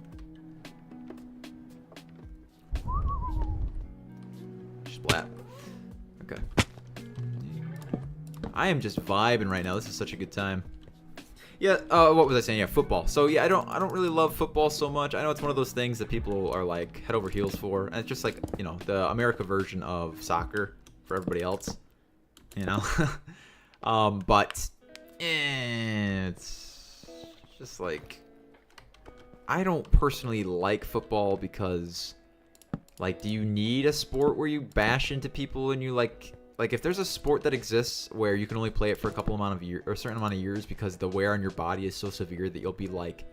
Splat. Okay. I am just vibing right now. This is such a good time. Yeah. What was I saying? Yeah, football. So yeah, I don't really love football so much. I know it's one of those things that people are like head over heels for, and it's just like, you know, the America version of soccer for everybody else. You know. But. It's just like, I don't personally like football because, like, do you need a sport where you bash into people and you like if there's a sport that exists where you can only play it for a certain amount of years because the wear on your body is so severe that you'll be like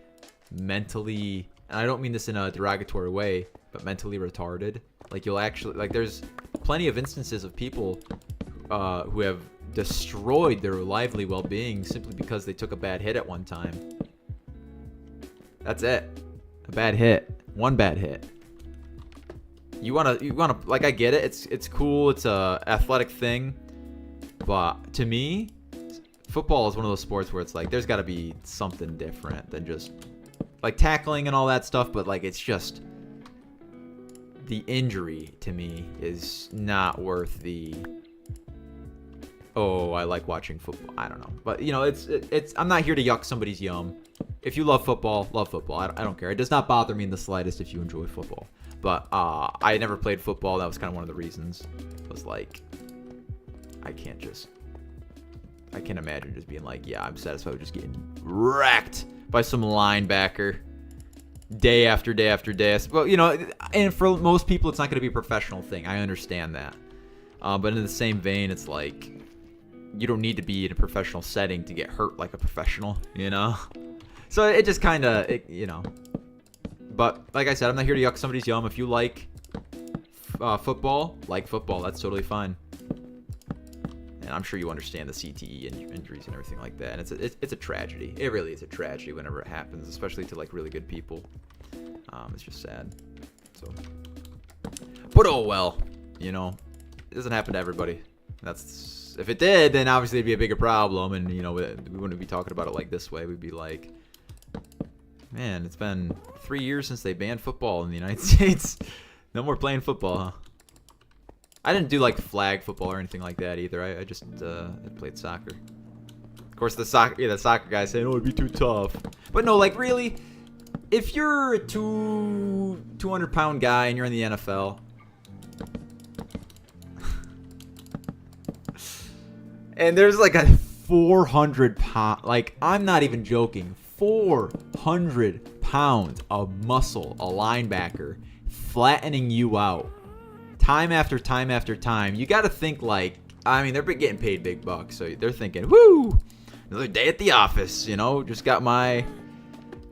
mentally, and I don't mean this in a derogatory way, but mentally retarded. Like you'll actually, like, there's plenty of instances of people who have destroyed their lively well-being simply because they took a bad hit at one time. That's it. A bad hit. One bad hit. You wanna like, I get it. It's cool. It's a athletic thing, but to me, football is one of those sports where it's like there's got to be something different than just like tackling and all that stuff. But like, it's just the injury to me is not worth the oh, I like watching football. I don't know. But, you know, it's I'm not here to yuck somebody's yum. If you love football, love football. I don't care. It does not bother me in the slightest if you enjoy football. But I never played football. That was kind of one of the reasons. It was like, I can't imagine just being like, yeah, I'm satisfied with just getting wrecked by some linebacker day after day after day. Well, you know, and for most people, it's not going to be a professional thing. I understand that. But in the same vein, it's like, you don't need to be in a professional setting to get hurt like a professional, you know? So it just kind of, you know. But like I said, I'm not here to yuck somebody's yum. If you like football, that's totally fine. And I'm sure you understand the CTE injuries and everything like that. And it's a tragedy. It really is a tragedy whenever it happens, especially to like really good people. It's just sad. So, but oh well, you know, it doesn't happen to everybody. If it did, then obviously it'd be a bigger problem, and you know, we wouldn't be talking about it like this way. We'd be like, man, it's been 3 years since they banned football in the United States. No more playing football, huh? I didn't do like flag football or anything like that either. I just I played soccer. Of course, the soccer guy saying, "Oh, it'd be too tough." But no, like really, if you're a 200-pound guy and you're in the NFL, and there's like a 400-pound, like I'm not even joking, 400 pounds of muscle, a linebacker, flattening you out. Time after time after time, you got to think like, I mean, they're getting paid big bucks, so they're thinking, whoo, another day at the office, you know, just got my,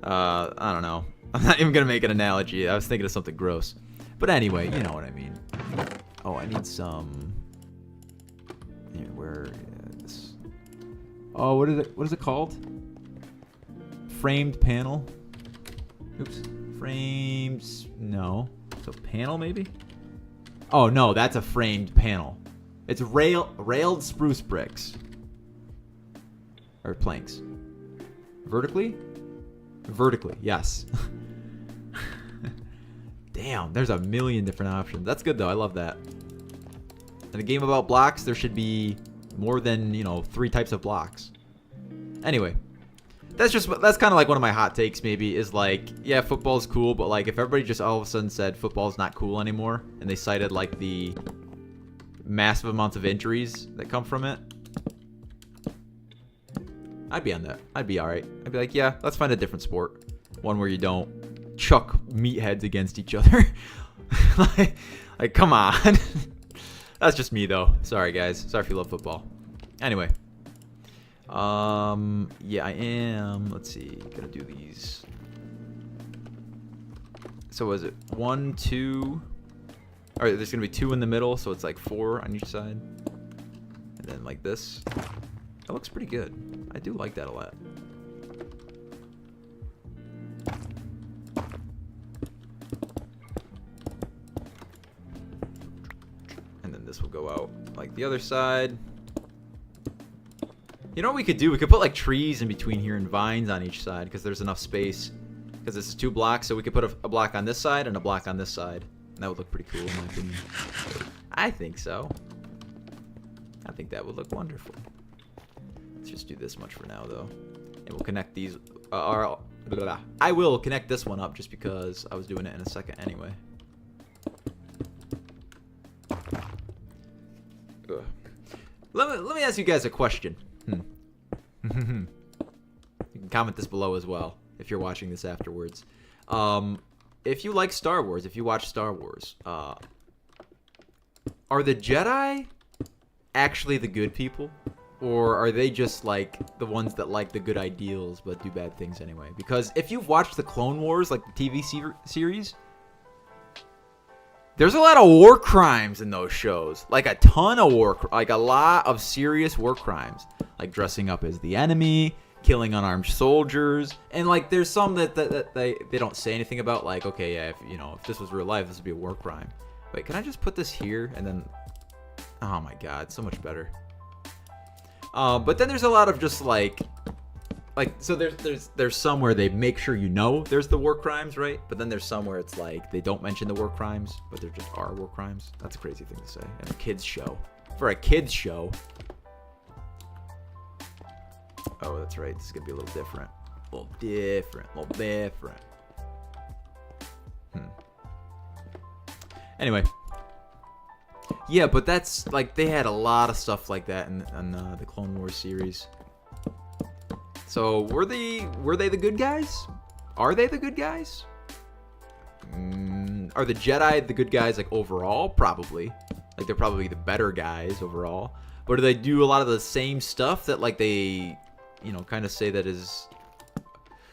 I don't know. I'm not even going to make an analogy. I was thinking of something gross. But anyway, you know what I mean. Oh, I need some, where is, oh, what is it called? Framed panel. Oops. Frames, no. So panel maybe? Oh, no, that's a framed panel. It's railed spruce bricks. Or planks. Vertically? Vertically, yes. Damn, there's a million different options. That's good, though. I love that. In a game about blocks, there should be more than, 3 types of blocks. Anyway. That's kind of like one of my hot takes maybe, is like, yeah, football's cool, but like if everybody just all of a sudden said football's not cool anymore, and they cited like the massive amounts of injuries that come from it, I'd be on that. I'd be alright. I'd be like, yeah, let's find a different sport. One where you don't chuck meatheads against each other. like, come on. That's just me though. Sorry guys. Sorry if you love football. Anyway. Yeah, I am. Let's see. Gonna do these. So was it 1, 2? All right, there's gonna be 2 in the middle, so it's like 4 on each side, and then like this. That looks pretty good. I do like that a lot. And then this will go out like the other side. You know what we could do? We could put like trees in between here and vines on each side because there's enough space. Because this is 2 blocks, so we could put a block on this side and a block on this side. That would look pretty cool in my opinion. I think so. I think that would look wonderful. Let's just do this much for now though. And we'll connect these. I will connect this one up just because I was doing it in a second anyway. Ugh. Let me ask you guys a question. You can comment this below as well if you're watching this afterwards. If you like Star Wars, if you watch Star Wars, are the Jedi actually the good people? Or are they just like the ones that like the good ideals but do bad things anyway? Because if you've watched the Clone Wars, like the TV series, there's a lot of war crimes in those shows. Like a ton of like a lot of serious war crimes. Like dressing up as the enemy, killing unarmed soldiers, and like there's some that they don't say anything about. Like, okay, yeah, if this was real life, this would be a war crime. Wait, can I just put this here and then? Oh my God, so much better. But then there's a lot of just like so there's some where they make sure there's the war crimes, right? But then there's some where it's like they don't mention the war crimes, but there just are war crimes. That's a crazy thing to say. And a kids show. For a kids show. Oh, that's right. This is gonna be a little different. A little different. A little different. Anyway. Yeah, but that's like they had a lot of stuff like that in the Clone Wars series. So were they the good guys? Are they the good guys? Are the Jedi the good guys like overall? Probably. Like they're probably the better guys overall. But do they do a lot of the same stuff that like they, you know, kind of say that is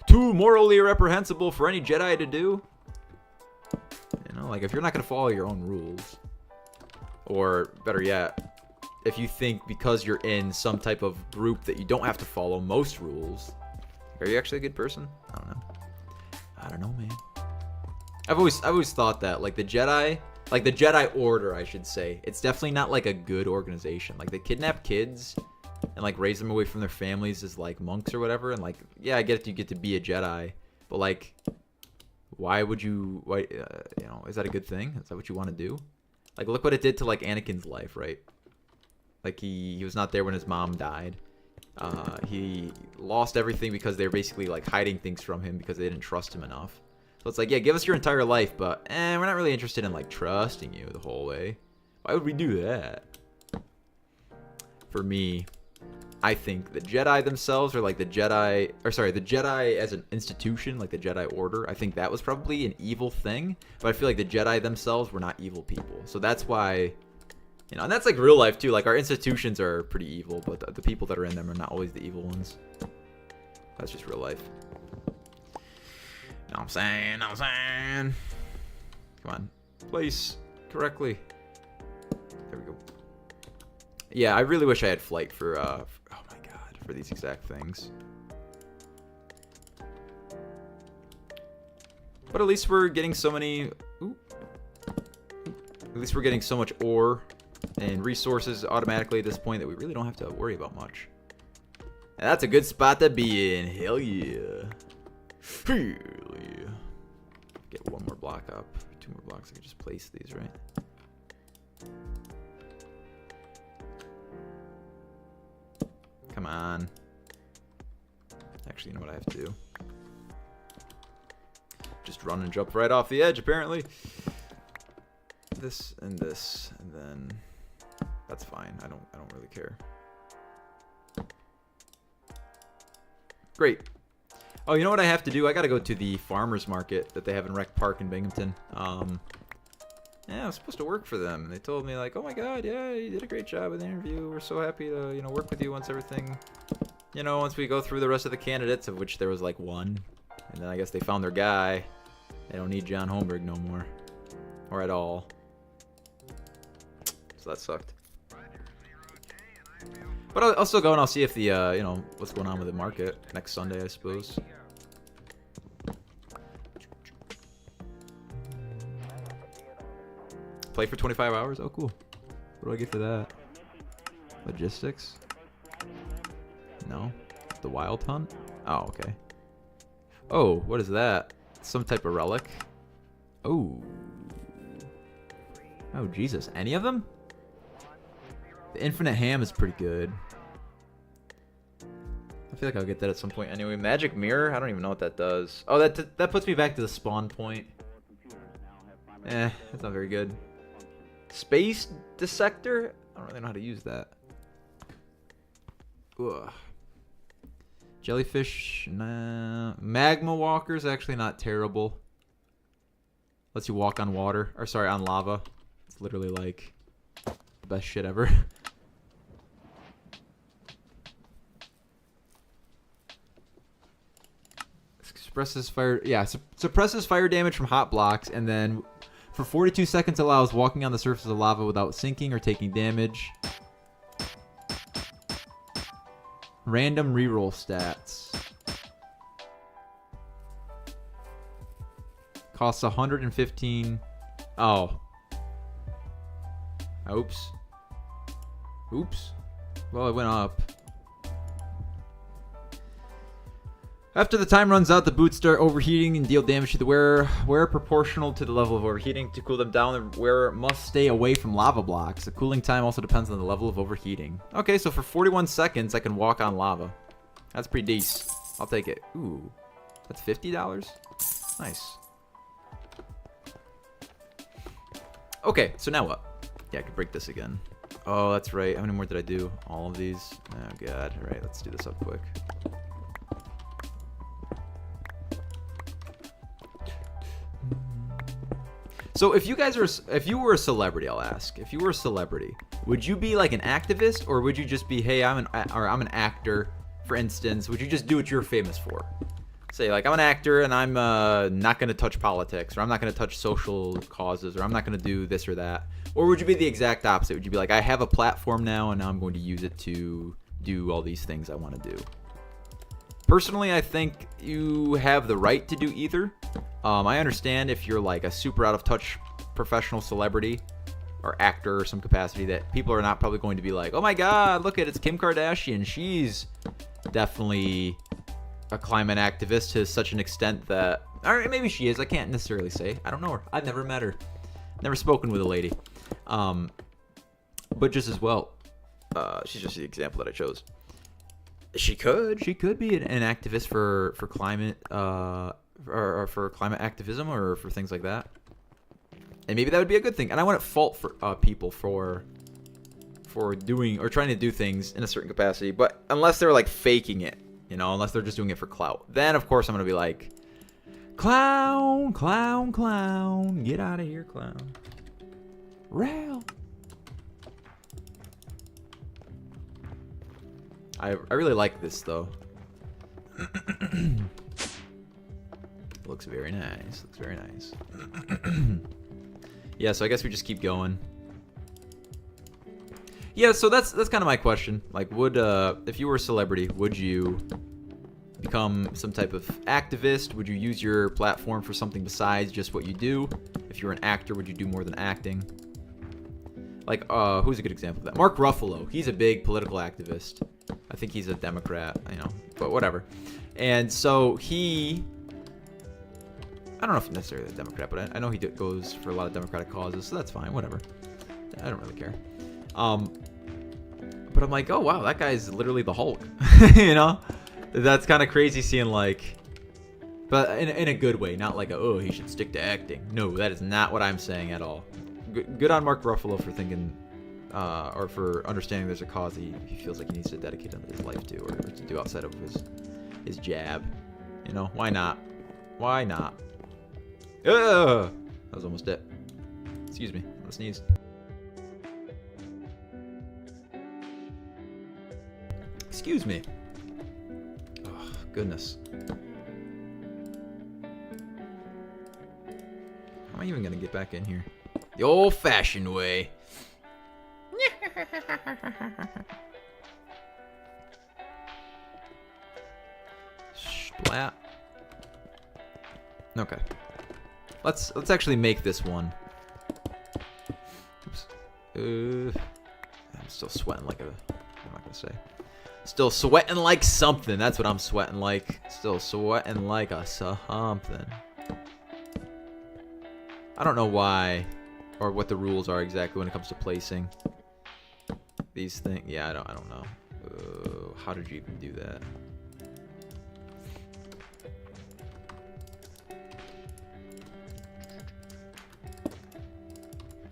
too morally reprehensible for any Jedi to do? You know, like if you're not going to follow your own rules, or better yet, if you think because you're in some type of group that you don't have to follow most rules, are you actually a good person? I don't know, man. I've always thought that like the Jedi Order, I should say, it's definitely not like a good organization. Like they kidnap kids and like raise them away from their families as like monks or whatever, and like yeah, I get it, you get to be a Jedi, but like why would you you know, is that a good thing? Is that what you want to do? Like look what it did to like Anakin's life, right? Like he was not there when his mom died. He lost everything because they were basically like hiding things from him because they didn't trust him enough. So it's like, yeah, give us your entire life, but we're not really interested in like trusting you the whole way. Why would we do that? For me, I think the Jedi themselves are like the Jedi as an institution, like the Jedi Order. I think that was probably an evil thing, but I feel like the Jedi themselves were not evil people. So that's why, you know, and that's like real life too. Like our institutions are pretty evil, but the people that are in them are not always the evil ones. That's just real life. Know what I'm saying? Come on. Place correctly. There we go. Yeah, I really wish I had flight for oh my god, for these exact things. But at least we're getting so many... At least we're getting so much ore and resources automatically at this point that we really don't have to worry about much. And that's a good spot to be in. Hell yeah. Hell yeah. Get one more block up. 2 more blocks. I can just place these, right? Come on. Actually, you know what I have to do? Just run and jump right off the edge, apparently. This, and then that's fine. I don't really care. Great. Oh, you know what I have to do? I gotta go to the farmer's market that they have in Rec Park in Binghamton. Yeah, I was supposed to work for them. They told me like, oh my god, yeah, you did a great job in the interview. We're so happy to, you know, work with you once everything, you know, once we go through the rest of the candidates, of which there was like 1. And then I guess they found their guy. They don't need John Holmberg no more. Or at all. So that sucked. But I'll still go and I'll see if the, you know, what's going on with the market next Sunday, I suppose. Play for 25 hours? Oh, cool. What do I get for that? Logistics? No. The Wild Hunt? Oh, okay. Oh, what is that? Some type of relic? Oh. Oh, Jesus. Any of them? The Infinite Ham is pretty good. I feel like I'll get that at some point anyway. Magic Mirror? I don't even know what that does. Oh, that puts me back to the spawn point. That's not very good. Space Dissector? I don't really know how to use that. Ugh. Jellyfish? Nah. Magma Walker's actually not terrible. Lets you walk on water. Or sorry, on lava. It's literally like the best shit ever. Suppresses fire. Yeah, suppresses fire damage from hot blocks, and then for 42 seconds allows walking on the surface of lava without sinking or taking damage. Random reroll stats. Costs 115. Oh. Oops. Oops. Well, it went up. After the time runs out, the boots start overheating and deal damage to the wearer. Wearer proportional to the level of overheating. To cool them down, the wearer must stay away from lava blocks. The cooling time also depends on the level of overheating. Okay, so for 41 seconds, I can walk on lava. That's pretty decent. I'll take it. Ooh, that's $50. Nice. Okay, so now what? Yeah, I could break this again. Oh, that's right. How many more did I do? All of these? Oh, God. All right, let's do this up quick. So if you were a celebrity, I'll ask. If you were a celebrity, would you be like an activist, or would you just be, hey, I'm an actor, for instance? Would you just do what you're famous for? Say, like, I'm an actor and I'm not going to touch politics, or I'm not going to touch social causes, or I'm not going to do this or that. Or would you be the exact opposite? Would you be like, I have a platform now and now I'm going to use it to do all these things I want to do? Personally, I think you have the right to do either. I understand if you're like a super out of touch professional celebrity or actor or some capacity that people are not probably going to be like, oh my God, look at it's Kim Kardashian. She's definitely a climate activist to such an extent that, or maybe she is. I can't necessarily say. I don't know her. I've never met her. Never spoken with a lady. But just as well, she's just the example that I chose. She could be an activist for climate, or for climate activism, or for things like that. And maybe that would be a good thing. And I wouldn't fault for people for doing or trying to do things in a certain capacity, but unless they're like faking it, you know, unless they're just doing it for clout, then of course I'm gonna be like, clown, clown, clown, get out of here, clown. Rail. I really like this though. Looks very nice. Looks very nice. Yeah, so I guess we just keep going. Yeah, so that's kind of my question. Like, would if you were a celebrity, would you become some type of activist? Would you use your platform for something besides just what you do? If you're an actor, would you do more than acting? Like, who's a good example of that? Mark Ruffalo. He's a big political activist. I think he's a Democrat, you know, but whatever. And so I don't know if he's necessarily a Democrat, but I know he goes for a lot of Democratic causes, so that's fine, whatever. I don't really care. But I'm like, oh wow, that guy's literally the Hulk. You know? That's kind of crazy seeing like, but in a good way, not like oh, he should stick to acting. No, that is not what I'm saying at all. Good on Mark Ruffalo for thinking, or for understanding there's a cause he feels like he needs to dedicate his life to, or to do outside of his jab. You know, why not? Why not? That was almost it. Excuse me, I'm gonna sneeze. Excuse me. Oh, goodness. How am I even gonna get back in here? The old-fashioned way. Splat. Okay. Let's actually make this one. Oops. I'm still sweating like I'm not gonna say. Still sweating like something. That's what I'm sweating like. Still sweating like a something. I don't know why or what the rules are exactly when it comes to placing these things. Yeah, I don't know. How did you even do that?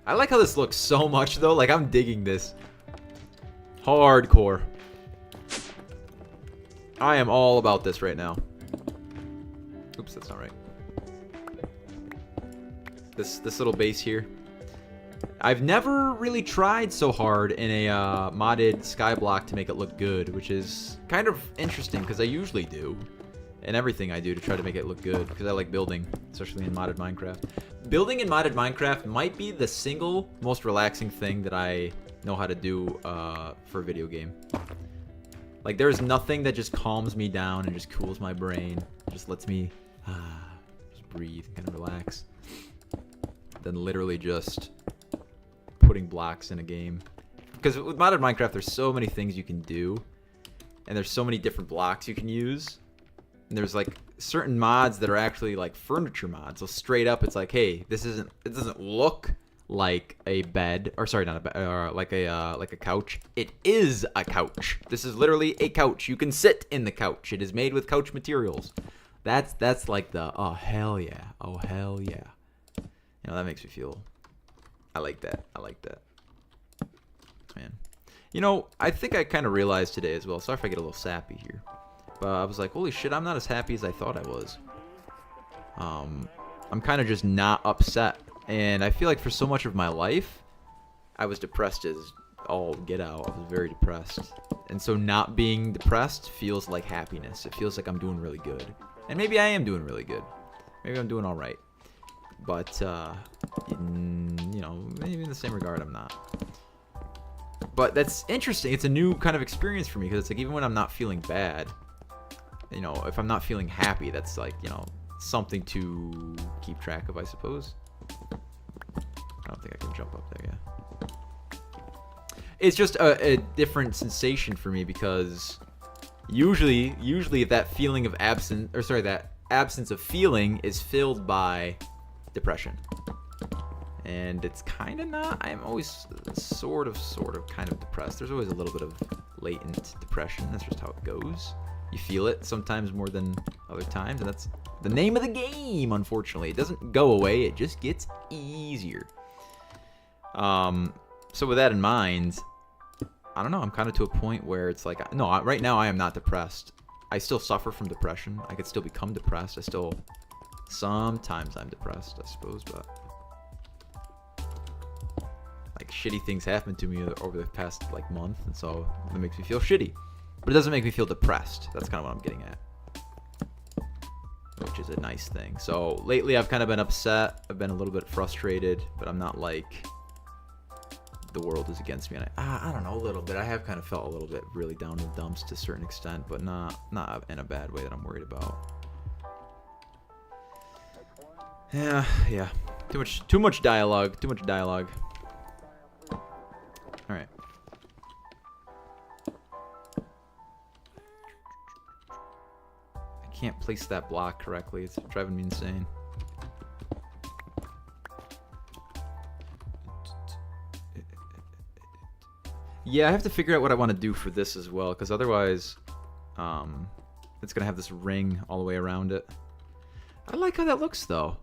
I like how this looks so much though. Like, I'm digging this. Hardcore. I am all about this right now. Oops, that's not right. This little base here. I've never really tried so hard in a modded Skyblock to make it look good, which is kind of interesting because I usually do. And everything I do to try to make it look good because I like building, especially in modded Minecraft. Building in modded Minecraft might be the single most relaxing thing that I know how to do for a video game. Like, there's nothing that just calms me down and just cools my brain. Just lets me just breathe and kind of relax. Than literally just putting blocks in a game. Because with modded Minecraft, there's so many things you can do. And there's so many different blocks you can use. And there's like certain mods that are actually like furniture mods. So straight up, it's like, hey, it doesn't look like a bed, or sorry, not a bed, like a couch. It is a couch. This is literally a couch. You can sit in the couch. It is made with couch materials. That's like the, oh hell yeah, oh hell yeah. You know, that makes me feel, I like that. I like that. Man. You know, I think I kind of realized today as well. Sorry if I get a little sappy here. But I was like, holy shit, I'm not as happy as I thought I was. I'm kind of just not upset. And I feel like for so much of my life, I was depressed as all get out. I was very depressed. And so not being depressed feels like happiness. It feels like I'm doing really good. And maybe I am doing really good. Maybe I'm doing all right. But, you know, maybe in the same regard, I'm not. But that's interesting. It's a new kind of experience for me because it's like even when I'm not feeling bad, you know, if I'm not feeling happy, that's like, you know, something to keep track of, I suppose. I don't think I can jump up there, yeah. It's just a different sensation for me because usually that feeling of absence, or sorry, that absence of feeling is filled by depression. And it's kind of not. I'm always sort of kind of depressed. There's always a little bit of latent depression. That's just how it goes. You feel it sometimes more than other times, and that's the name of the game, unfortunately. It doesn't go away. It just gets easier. So with that in mind, I don't know. I'm kind of to a point where it's like, no, right now I am not depressed. I still suffer from depression. I could still become depressed. Sometimes I'm depressed, I suppose, but like shitty things happen to me over the past like month, and so it makes me feel shitty. But it doesn't make me feel depressed. That's kind of what I'm getting at, which is a nice thing. So lately I've kind of been upset. I've been a little bit frustrated, but I'm not like the world is against me. And I don't know, a little bit. I have kind of felt a little bit really down in the dumps to a certain extent, but not in a bad way that I'm worried about. Yeah. Too much dialogue. All right. I can't place that block correctly. It's driving me insane. Yeah, I have to figure out what I want to do for this as well, because otherwise, it's gonna have this ring all the way around it. I like how that looks, though.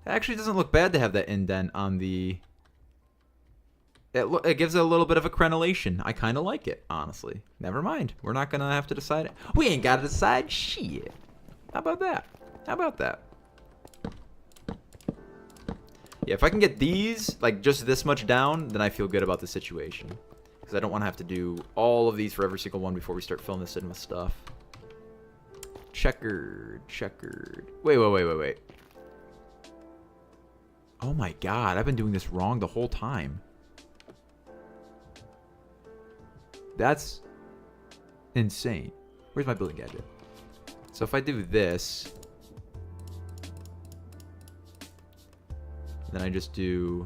It actually doesn't look bad to have that indent on the. It gives it a little bit of a crenellation. I kind of like it, honestly. Never mind. We're not going to have to decide it. We ain't got to decide shit. How about that? Yeah, if I can get these, like, just this much down, then I feel good about the situation. Because I don't want to have to do all of these for every single one before we start filling this in with stuff. Checkered. Wait. Oh my god, I've been doing this wrong the whole time. That's insane. Where's my building gadget? So if I do this, then I just do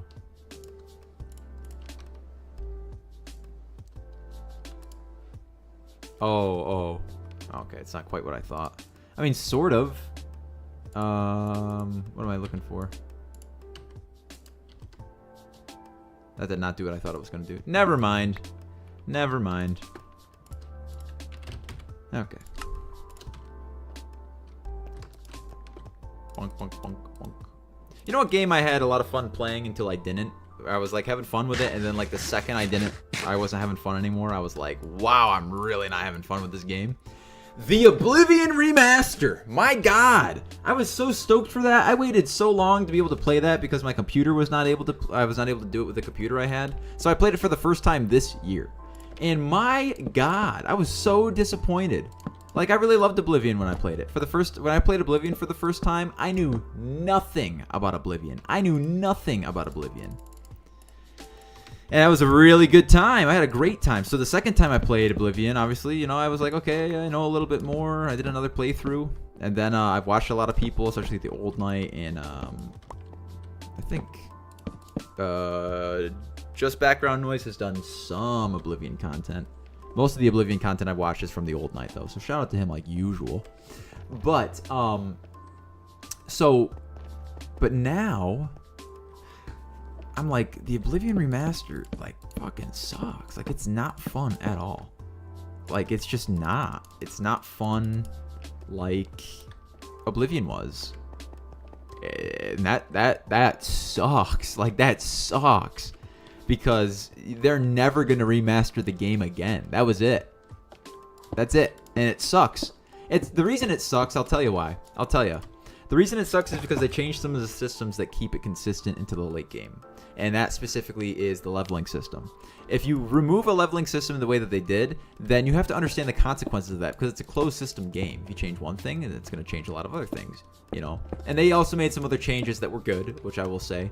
oh. Okay, it's not quite what I thought. I mean, sort of. What am I looking for? That did not do what I thought it was going to do. Never mind. Okay. Bonk. You know what game I had a lot of fun playing until I didn't? I was like having fun with it, and then like the second I wasn't having fun anymore, I was like, wow, I'm really not having fun with this game. The Oblivion Remaster! My god! I was so stoked for that. I waited so long to be able to play that because my computer was not able to. I was not able to do it with the computer I had. So I played it for the first time this year. And my god, I was so disappointed. Like, I really loved Oblivion when I played it. When I played Oblivion for the first time, I knew nothing about Oblivion. And that was a really good time. I had a great time. So the second time I played Oblivion, obviously, you know, I was like, okay, I know a little bit more. I did another playthrough. And then I've watched a lot of people, especially the Old Knight. And I think Just Background Noise has done some Oblivion content. Most of the Oblivion content I've watched is from the Old Knight, though. So shout out to him like usual. But, so But now, I'm like, the Oblivion remaster, like, fucking sucks. Like, it's not fun at all. Like, it's just not. It's not fun like Oblivion was. And that sucks. Like, that sucks. Because they're never going to remaster the game again. That was it. That's it. And it sucks. It's the reason it sucks, I'll tell you why. I'll tell you. The reason it sucks is because they changed some of the systems that keep it consistent into the late game. And that specifically is the leveling system. If you remove a leveling system the way that they did, then you have to understand the consequences of that, because it's a closed system game. If you change one thing, it's going to change a lot of other things, you know. And they also made some other changes that were good, which I will say.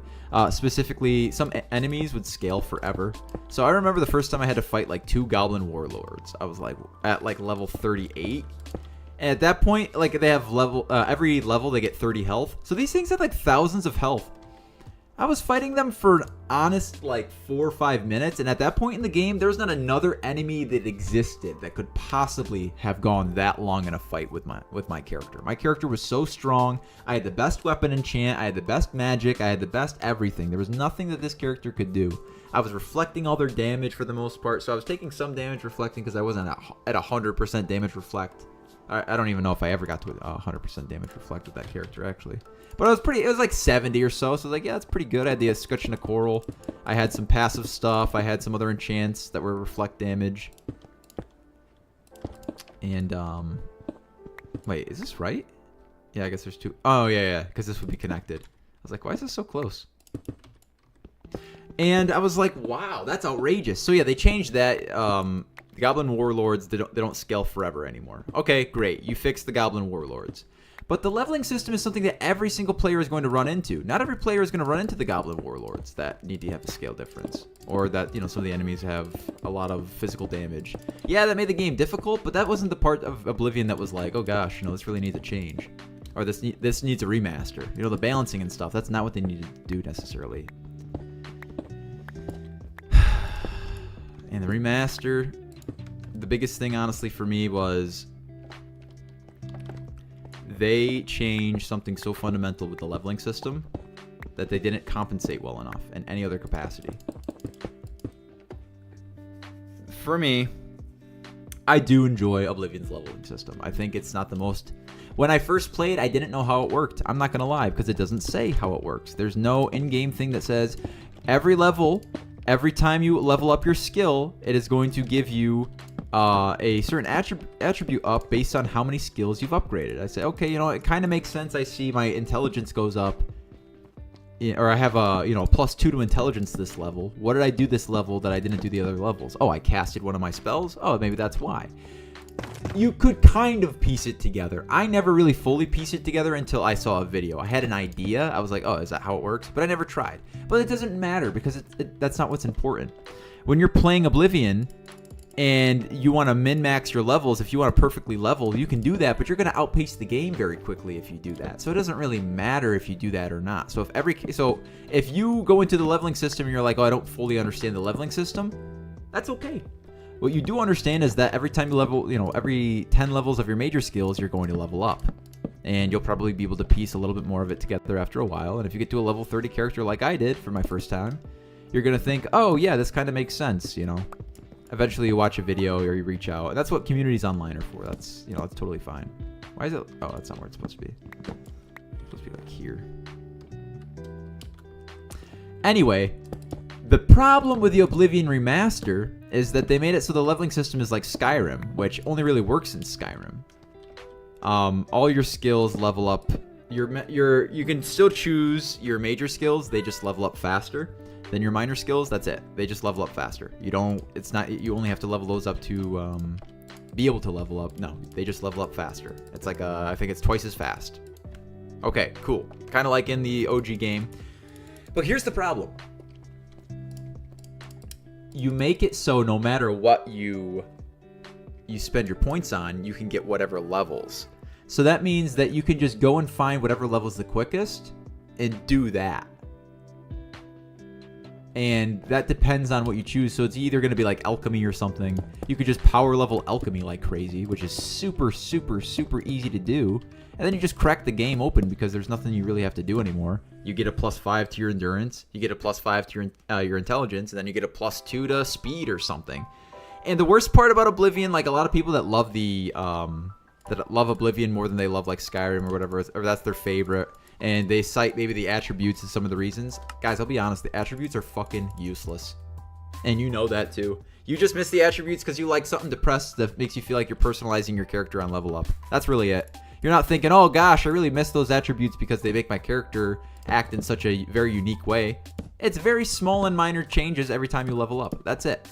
Specifically, some enemies would scale forever. So I remember the first time I had to fight like 2 goblin warlords. I was like at like level 38. And at that point, like, they have level, every level they get 30 health. So these things had like thousands of health. I was fighting them for an honest like 4 or 5 minutes, and at that point in the game, there was not another enemy that existed that could possibly have gone that long in a fight with my character. My character was so strong. I had the best weapon enchant. I had the best magic. I had the best everything. There was nothing that this character could do. I was reflecting all their damage for the most part, so I was taking some damage reflecting because I wasn't at 100% damage reflect. I don't even know if I ever got to 100% damage reflect with that character, actually. But it was like 70 or so, so I was like, yeah, that's pretty good. I had the Escutcheon of Coral. I had some passive stuff. I had some other enchants that were reflect damage. And, wait, is this right? Yeah, I guess there's 2. Oh, yeah, because this would be connected. I was like, why is this so close? And I was like, wow, that's outrageous. So, yeah, they changed that. The Goblin Warlords, they don't scale forever anymore. Okay, great. You fixed the Goblin Warlords. But the leveling system is something that every single player is going to run into. Not every player is going to run into the Goblin Warlords that need to have a scale difference. Or that, you know, some of the enemies have a lot of physical damage. Yeah, that made the game difficult, but that wasn't the part of Oblivion that was like, oh gosh, you know, this really needs a change. Or this needs a remaster. You know, the balancing and stuff, that's not what they need to do necessarily. And the remaster, the biggest thing, honestly, for me was they changed something so fundamental with the leveling system that they didn't compensate well enough in any other capacity. For me, I do enjoy Oblivion's leveling system. I think it's not the most... When I first played, I didn't know how it worked. I'm not going to lie, because it doesn't say how it works. There's no in-game thing that says every level, every time you level up your skill, it is going to give you a certain attribute up based on how many skills you've upgraded. I say, okay, you know, it kind of makes sense. I see my intelligence goes up, or I have a, you know, +2 to intelligence this level. What did I do this level that I didn't do the other levels? Oh, I casted one of my spells. Oh, maybe that's why. You could kind of piece it together. I never really fully pieced it together until I saw a video. I had an idea. I was like, oh, is that how it works? But I never tried. But it doesn't matter, because that's not what's important. When you're playing Oblivion and you want to min-max your levels, if you want to perfectly level, you can do that, but you're going to outpace the game very quickly if you do that. So it doesn't really matter if you do that or not. So if you go into the leveling system and you're like, oh, I don't fully understand the leveling system, that's okay. What you do understand is that every time you level, you know, every 10 levels of your major skills, you're going to level up. And you'll probably be able to piece a little bit more of it together after a while. And if you get to a level 30 character like I did for my first time, you're going to think, oh, yeah, this kind of makes sense, you know. Eventually you watch a video or you reach out. And that's what communities online are for. That's, you know, that's totally fine. Why is it? Oh, that's not where it's supposed to be. It's supposed to be like here. Anyway, the problem with the Oblivion remaster is that they made it so the leveling system is like Skyrim, which only really works in Skyrim. All your skills level up. You can still choose your major skills. They just level up faster than your minor skills. That's it. They just level up faster. You only have to level those up to be able to level up. No, they just level up faster. It's like I think it's twice as fast. Okay, cool. Kind of like in the OG game. But here's the problem. You make it so no matter what you spend your points on, you can get whatever levels. So that means that you can just go and find whatever level's the quickest and do that. And that depends on what you choose. So it's either going to be like alchemy or something. You could just power level alchemy like crazy, which is super, super, super easy to do. And then you just crack the game open because there's nothing you really have to do anymore. You get a +5 to your endurance. You get a +5 to your intelligence. And then you get a +2 to speed or something. And the worst part about Oblivion, like a lot of people that love Oblivion more than they love like Skyrim or whatever, or that's their favorite, and they cite maybe the attributes as some of the reasons. Guys, I'll be honest, the attributes are fucking useless. And you know that too. You just miss the attributes because you like something to press that makes you feel like you're personalizing your character on level up. That's really it. You're not thinking, oh gosh, I really miss those attributes because they make my character act in such a very unique way. It's very small and minor changes every time you level up. That's it.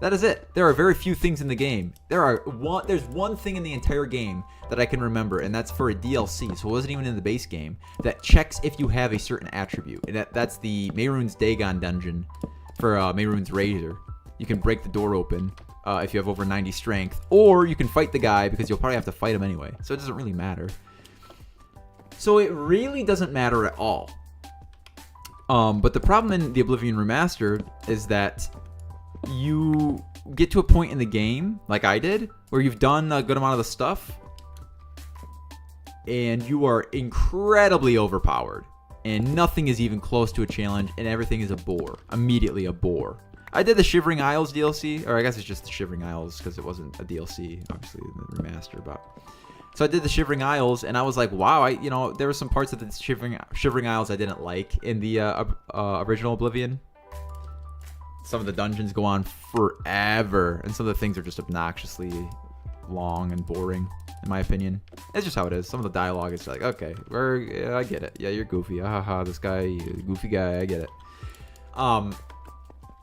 That is it. There are very few things in the game. There's one thing in the entire game that I can remember, and that's for a DLC, so it wasn't even in the base game, that checks if you have a certain attribute. And that's the Mehrunes Dagon dungeon for Mehrunes Razor. You can break the door open if you have over 90 strength, or you can fight the guy because you'll probably have to fight him anyway, so it doesn't really matter. So it really doesn't matter at all. But the problem in the Oblivion Remastered is that you get to a point in the game, like I did, where you've done a good amount of the stuff, and you are incredibly overpowered, and nothing is even close to a challenge, and everything is a bore. Immediately a bore. I did the Shivering Isles DLC, or I guess it's just the Shivering Isles, because it wasn't a DLC, obviously, the remaster, but... So I did the Shivering Isles, and I was like, wow, there were some parts of the Shivering Isles I didn't like in the original Oblivion. Some of the dungeons go on forever, and some of the things are just obnoxiously long and boring, in my opinion. It's just how it is. Some of the dialogue is like, okay, yeah, I get it. Yeah, you're goofy. Haha, this guy, goofy guy, I get it.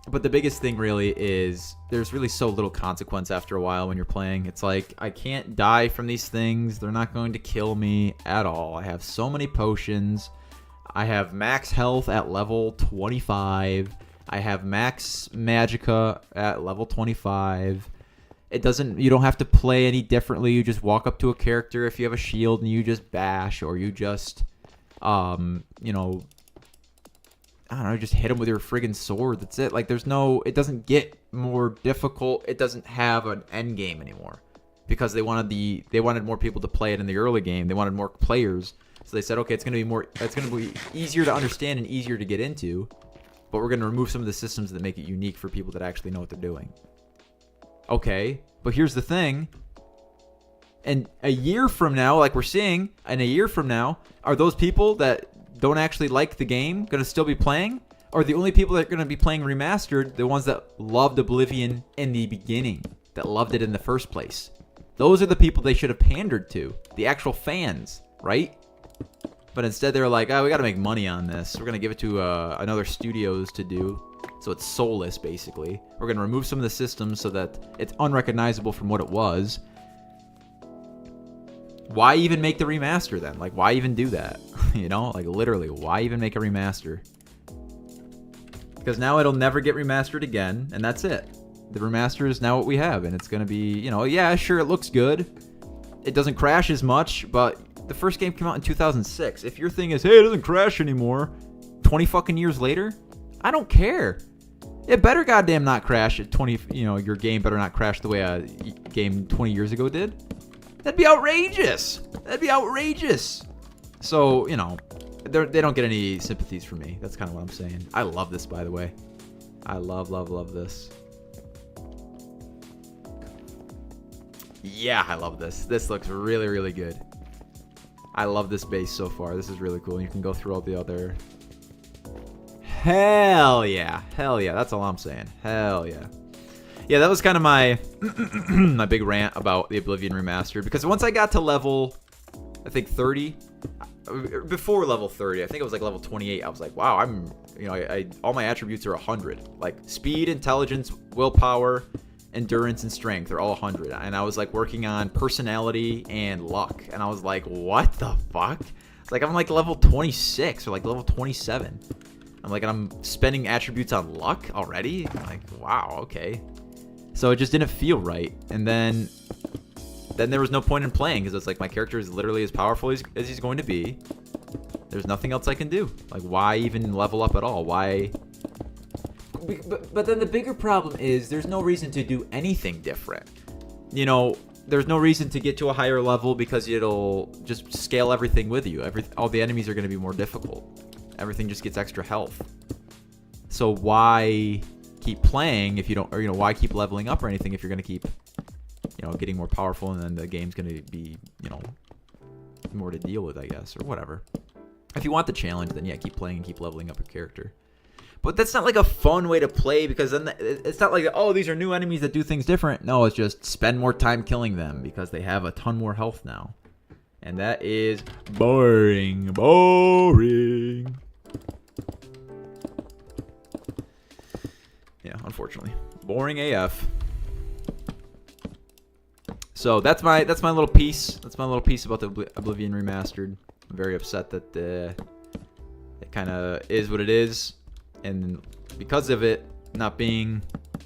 But the biggest thing really is there's really so little consequence after a while when you're playing. It's like, I can't die from these things. They're not going to kill me at all. I have so many potions. I have max health at level 25. I have max magicka at level 25. You don't have to play any differently. You just walk up to a character if you have a shield and you just bash, or you just, I don't know, just hit him with your friggin' sword. That's it. Like, it doesn't get more difficult. It doesn't have an end game anymore because they wanted more people to play it in the early game. They wanted more players. So they said, okay, it's going to be easier to understand and easier to get into. But we're going to remove some of the systems that make it unique for people that actually know what they're doing. Okay, but here's the thing. And a year from now, like we're seeing, and a year from now, are those people that don't actually like the game going to still be playing? Or the only people that are going to be playing Remastered, the ones that loved Oblivion in the beginning, that loved it in the first place? Those are the people they should have pandered to. The actual fans, right? But instead they were like, oh, we got to make money on this. We're going to give it to another studios to do. So it's soulless, basically. We're going to remove some of the systems so that it's unrecognizable from what it was. Why even make the remaster then? Like, why even do that? Like literally, why even make a remaster? Because now it'll never get remastered again, and that's it. The remaster is now what we have, and it's going to be, yeah, sure, it looks good. It doesn't crash as much, but the first game came out in 2006. If your thing is, hey, it doesn't crash anymore, 20 fucking years later, I don't care. It better goddamn not crash at 20, your game better not crash the way a game 20 years ago did. That'd be outrageous. That'd be outrageous. So, they don't get any sympathies from me. That's kind of what I'm saying. I love this, by the way. I love, love, love this. Yeah, I love this. This looks really, really good. I love this base so far. This is really cool. You can go through all the other... Hell yeah. Hell yeah. That's all I'm saying. Hell yeah. Yeah, that was kind of my my big rant about the Oblivion Remastered. Because once I got to level, I think 30, before level 30, I think it was like level 28, I was like, wow, I'm, all my attributes are 100. Like speed, intelligence, willpower, endurance, and strength are all 100. And I was like working on personality and luck. And I was like, what the fuck? It's like I'm like level 26 or like level 27. I'm spending attributes on luck already? I'm like, wow, okay. So it just didn't feel right. And then there was no point in playing because it's like my character is literally as powerful as he's going to be. There's nothing else I can do. Like, why even level up at all? Why but then the bigger problem is there's no reason to do anything different. You know, there's no reason to get to a higher level because it'll just scale everything with you. All the enemies are going to be more difficult. Everything just gets extra health. So why keep playing if you don't, or why keep leveling up or anything if you're going to keep, getting more powerful, and then the game's going to be, more to deal with, I guess, or whatever. If you want the challenge, then yeah, keep playing and keep leveling up your character. But that's not like a fun way to play, because then it's not like, oh, these are new enemies that do things different. No, it's just spend more time killing them because they have a ton more health now. And that is boring. Boring. Yeah, unfortunately. Boring AF. So that's my little piece. That's my little piece about the Oblivion Remastered. I'm very upset that it kind of is what it is. And because of it not being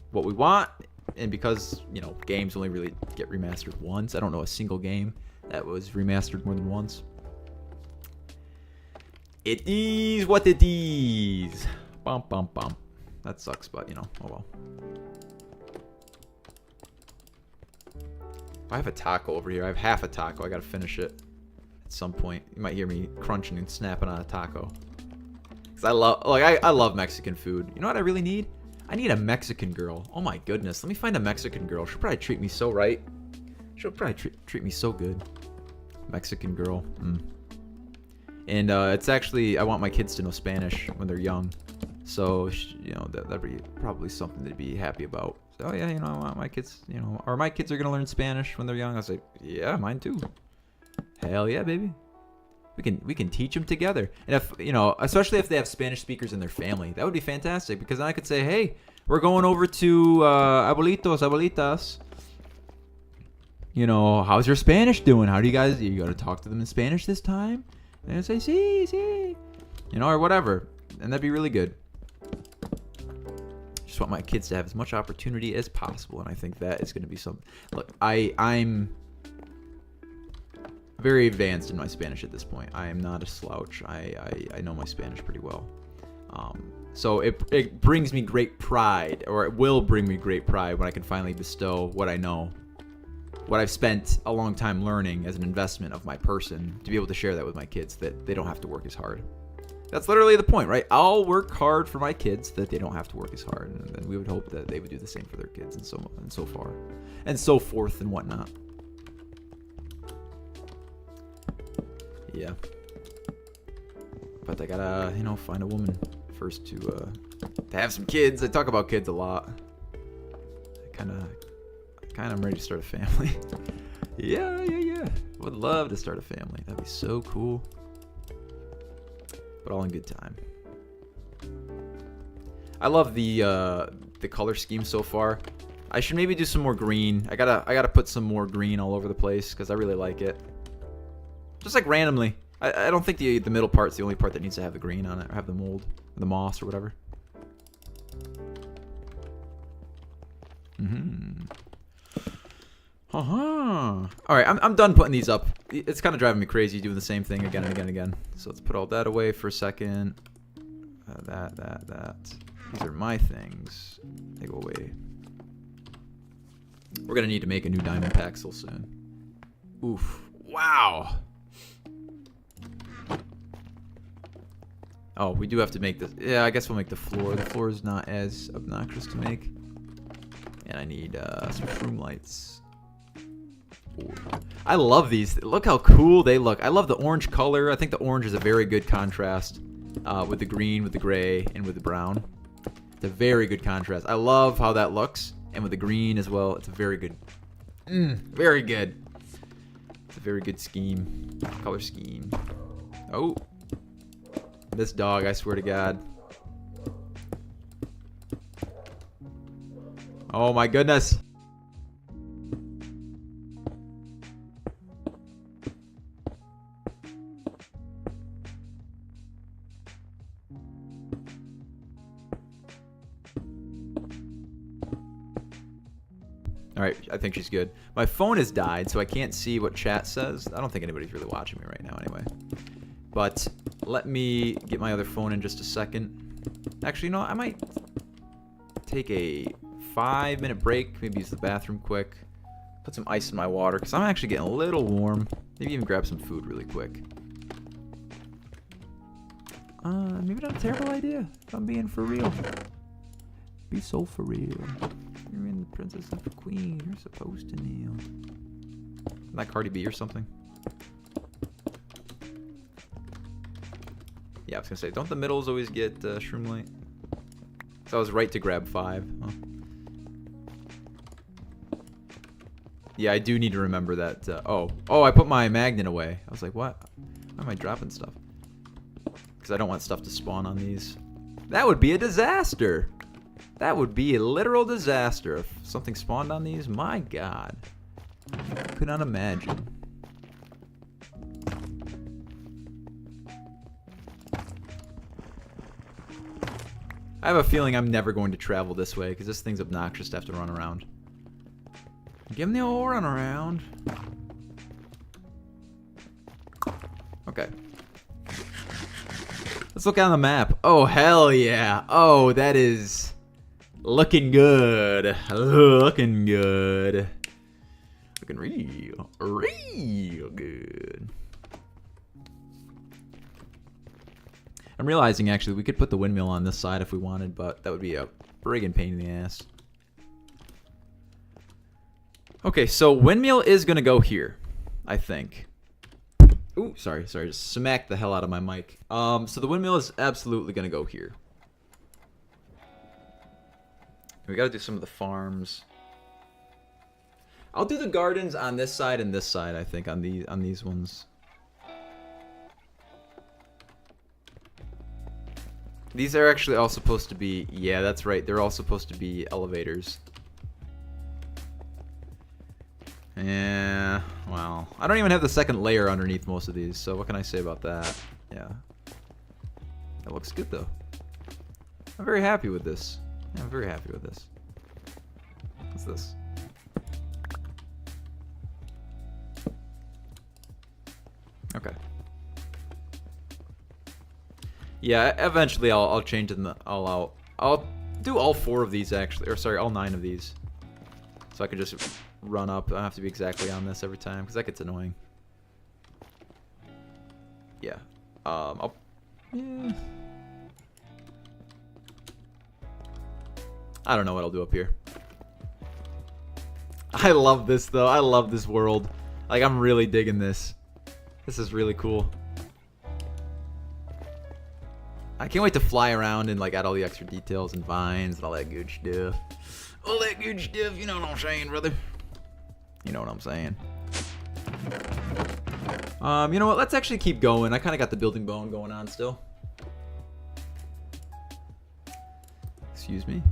what we want, and because, games only really get remastered once. I don't know a single game that was remastered more than once. It is what it is. Bum, bum, bum. That sucks, but, oh well. I have a taco over here. I have half a taco. I gotta finish it at some point. You might hear me crunching and snapping on a taco. I love Mexican food. You know what I really need? I need a Mexican girl. Oh my goodness. Let me find a Mexican girl. She'll probably treat me so right. She'll probably treat me so good. Mexican girl. And it's actually, I want my kids to know Spanish when they're young. So, that'd be probably something to be happy about. So, oh yeah, I want my kids, or my kids are going to learn Spanish when they're young. I was like, yeah, mine too. Hell yeah, baby. We can teach them together. And if, especially if they have Spanish speakers in their family, that would be fantastic, because then I could say, hey, we're going over to abuelitos, abuelitas. How's your Spanish doing? How do you got to talk to them in Spanish this time? And I'd say, sí, sí. Or whatever. And that'd be really good. Just want my kids to have as much opportunity as possible. And I think that is going to be something. Look, I'm very advanced in my Spanish at this point. I am not a slouch. I know my Spanish pretty well. So it brings me great pride, or it will bring me great pride when I can finally bestow what I know, what I've spent a long time learning as an investment of my person, to be able to share that with my kids, that they don't have to work as hard. That's literally the point, right? I'll work hard for my kids that they don't have to work as hard, and then we would hope that they would do the same for their kids, and so far, and so forth and whatnot. Yeah. But I gotta, find a woman first to have some kids. I talk about kids a lot. I kind of am ready to start a family. Yeah. Would love to start a family. That'd be so cool. But all in good time. I love the color scheme so far. I should maybe do some more green. I gotta put some more green all over the place, because I really like it. Just like randomly. I don't think the middle part's the only part that needs to have the green on it, or have the mold, or the moss, or whatever. Alright, I'm done putting these up. It's kind of driving me crazy doing the same thing again and again and again. So let's put all that away for a second. That. These are my things. They go away. We're going to need to make a new diamond paxel soon. Oof. Wow. Oh, we do have to make this. Yeah, I guess we'll make the floor. The floor is not as obnoxious to make. And I need some shroom lights. Ooh. I love these. Look how cool they look. I love the orange color. I think the orange is a very good contrast with the green, with the gray, and with the brown. It's a very good contrast. I love how that looks. And with the green as well, it's a very good. Very good. It's a very good scheme. Color scheme. Oh. This dog, I swear to God. Oh my goodness. Alright, I think she's good. My phone has died, so I can't see what chat says. I don't think anybody's really watching me right now anyway. But let me get my other phone in just a second. Actually, no, I might take a 5-minute break, maybe use the bathroom quick, put some ice in my water, because I'm actually getting a little warm. Maybe even grab some food really quick. Maybe not a terrible idea, if I'm being for real. Be so for real. You're in the Princess of the Queen, you're supposed to kneel. Isn't that Cardi B or something? Yeah, I was gonna say, don't the middles always get shroom light? So I was right to grab 5. Huh. Yeah, I do need to remember that. Oh, I put my magnet away. I was like, what? Why am I dropping stuff? Because I don't want stuff to spawn on these. That would be a disaster. That would be a literal disaster if something spawned on these. My God. Could not imagine. I have a feeling I'm never going to travel this way because this thing's obnoxious to have to run around. Give him the old run around. Okay. Let's look on the map. Oh, hell yeah. Oh, that is looking good. Looking good. Looking real good. I'm realizing, actually, we could put the windmill on this side if we wanted, but that would be a friggin' pain in the ass. Okay, so windmill is going to go here, I think. Ooh, sorry, just smacked the hell out of my mic. So the windmill is absolutely going to go here. We got to do some of the farms. I'll do the gardens on this side and this side, I think, on these ones. These are actually all supposed to be, yeah, that's right. They're all supposed to be elevators. Yeah, well, I don't even have the second layer underneath most of these, so what can I say about that? Yeah. That looks good, though. I'm very happy with this. Yeah, I'm very happy with this. What's this? Okay. Yeah, eventually I'll change them all out. I'll do all 4 of these, actually. Or, sorry, all 9 of these. So I can just run up. I don't have to be exactly on this every time, because that gets annoying. Yeah. Yeah. I don't know what I'll do up here. I love this, though. I love this world. Like, I'm really digging this. This is really cool. I can't wait to fly around and, like, add all the extra details and vines and all that good stuff. All that good stuff, you know what I'm saying, brother? You know what I'm saying. You know what? Let's actually keep going. I kind of got the building bone going on still. Excuse me.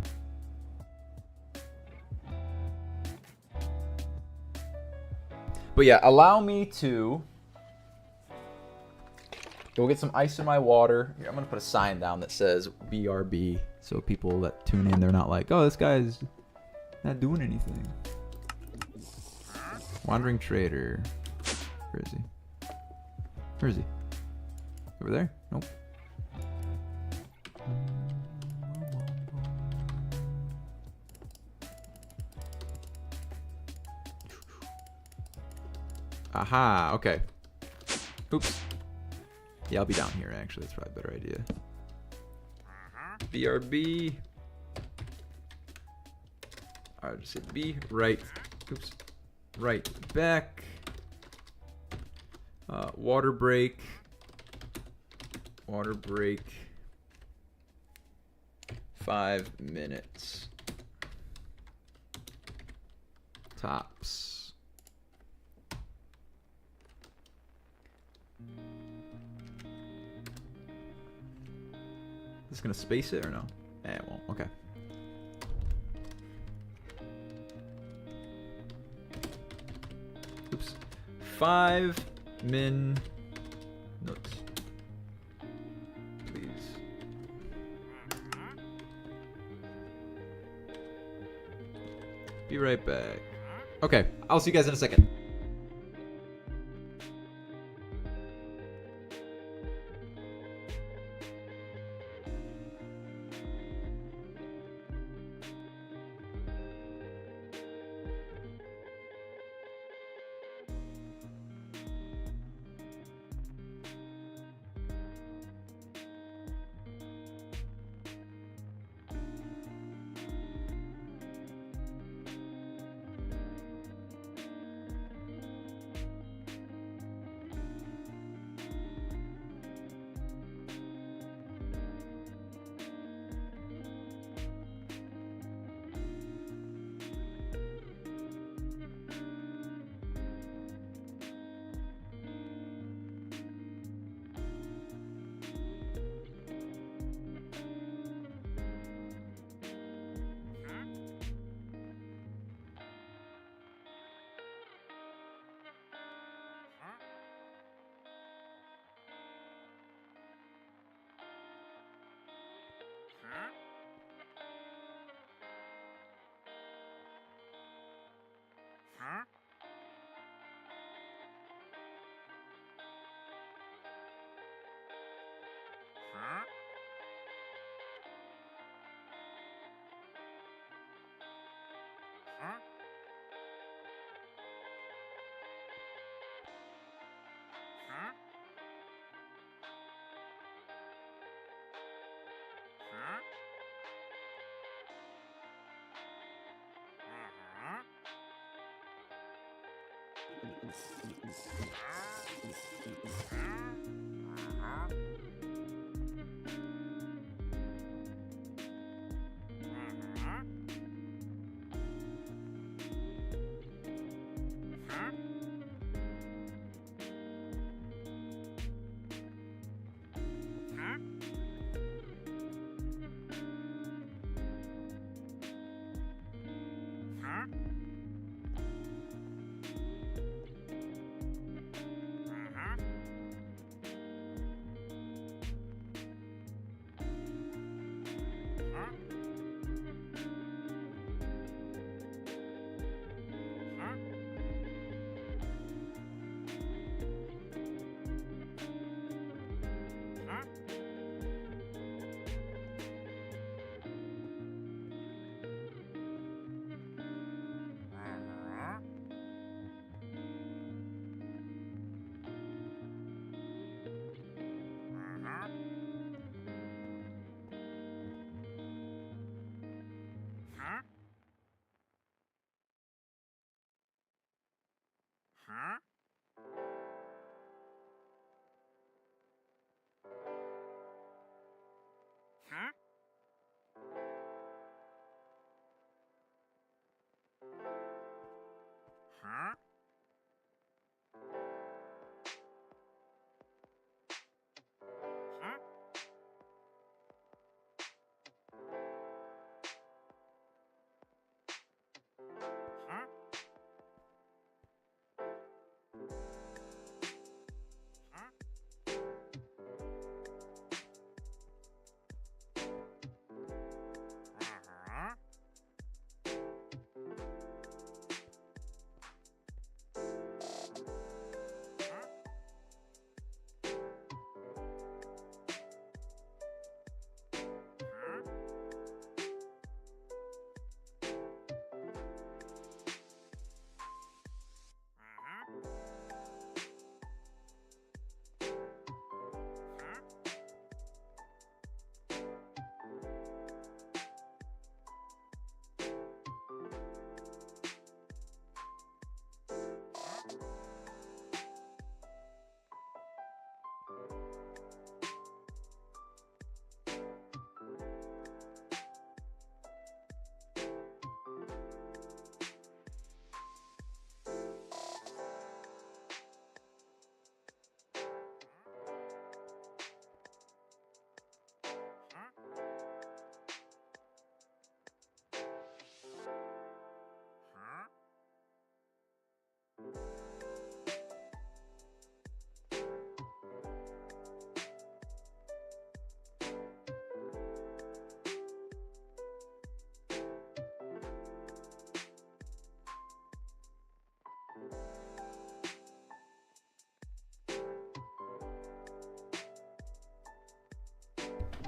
But yeah, allow me to go get some ice in my water. Here, I'm going to put a sign down that says BRB. So people that tune in, they're not like, oh, this guy's not doing anything. Wandering trader. Where is he? Where is he? Over there? Nope. Aha, okay. Oops. Yeah, I'll be down here, actually. That's probably a better idea. BRB. I'll just hit B, right. Oops. Right back. Water break. Water break. 5 minutes. Tops. Is this gonna space it or no? Eh, it won't. Okay. Oops. 5 min notes. Please. Be right back. Okay, I'll see you guys in a second.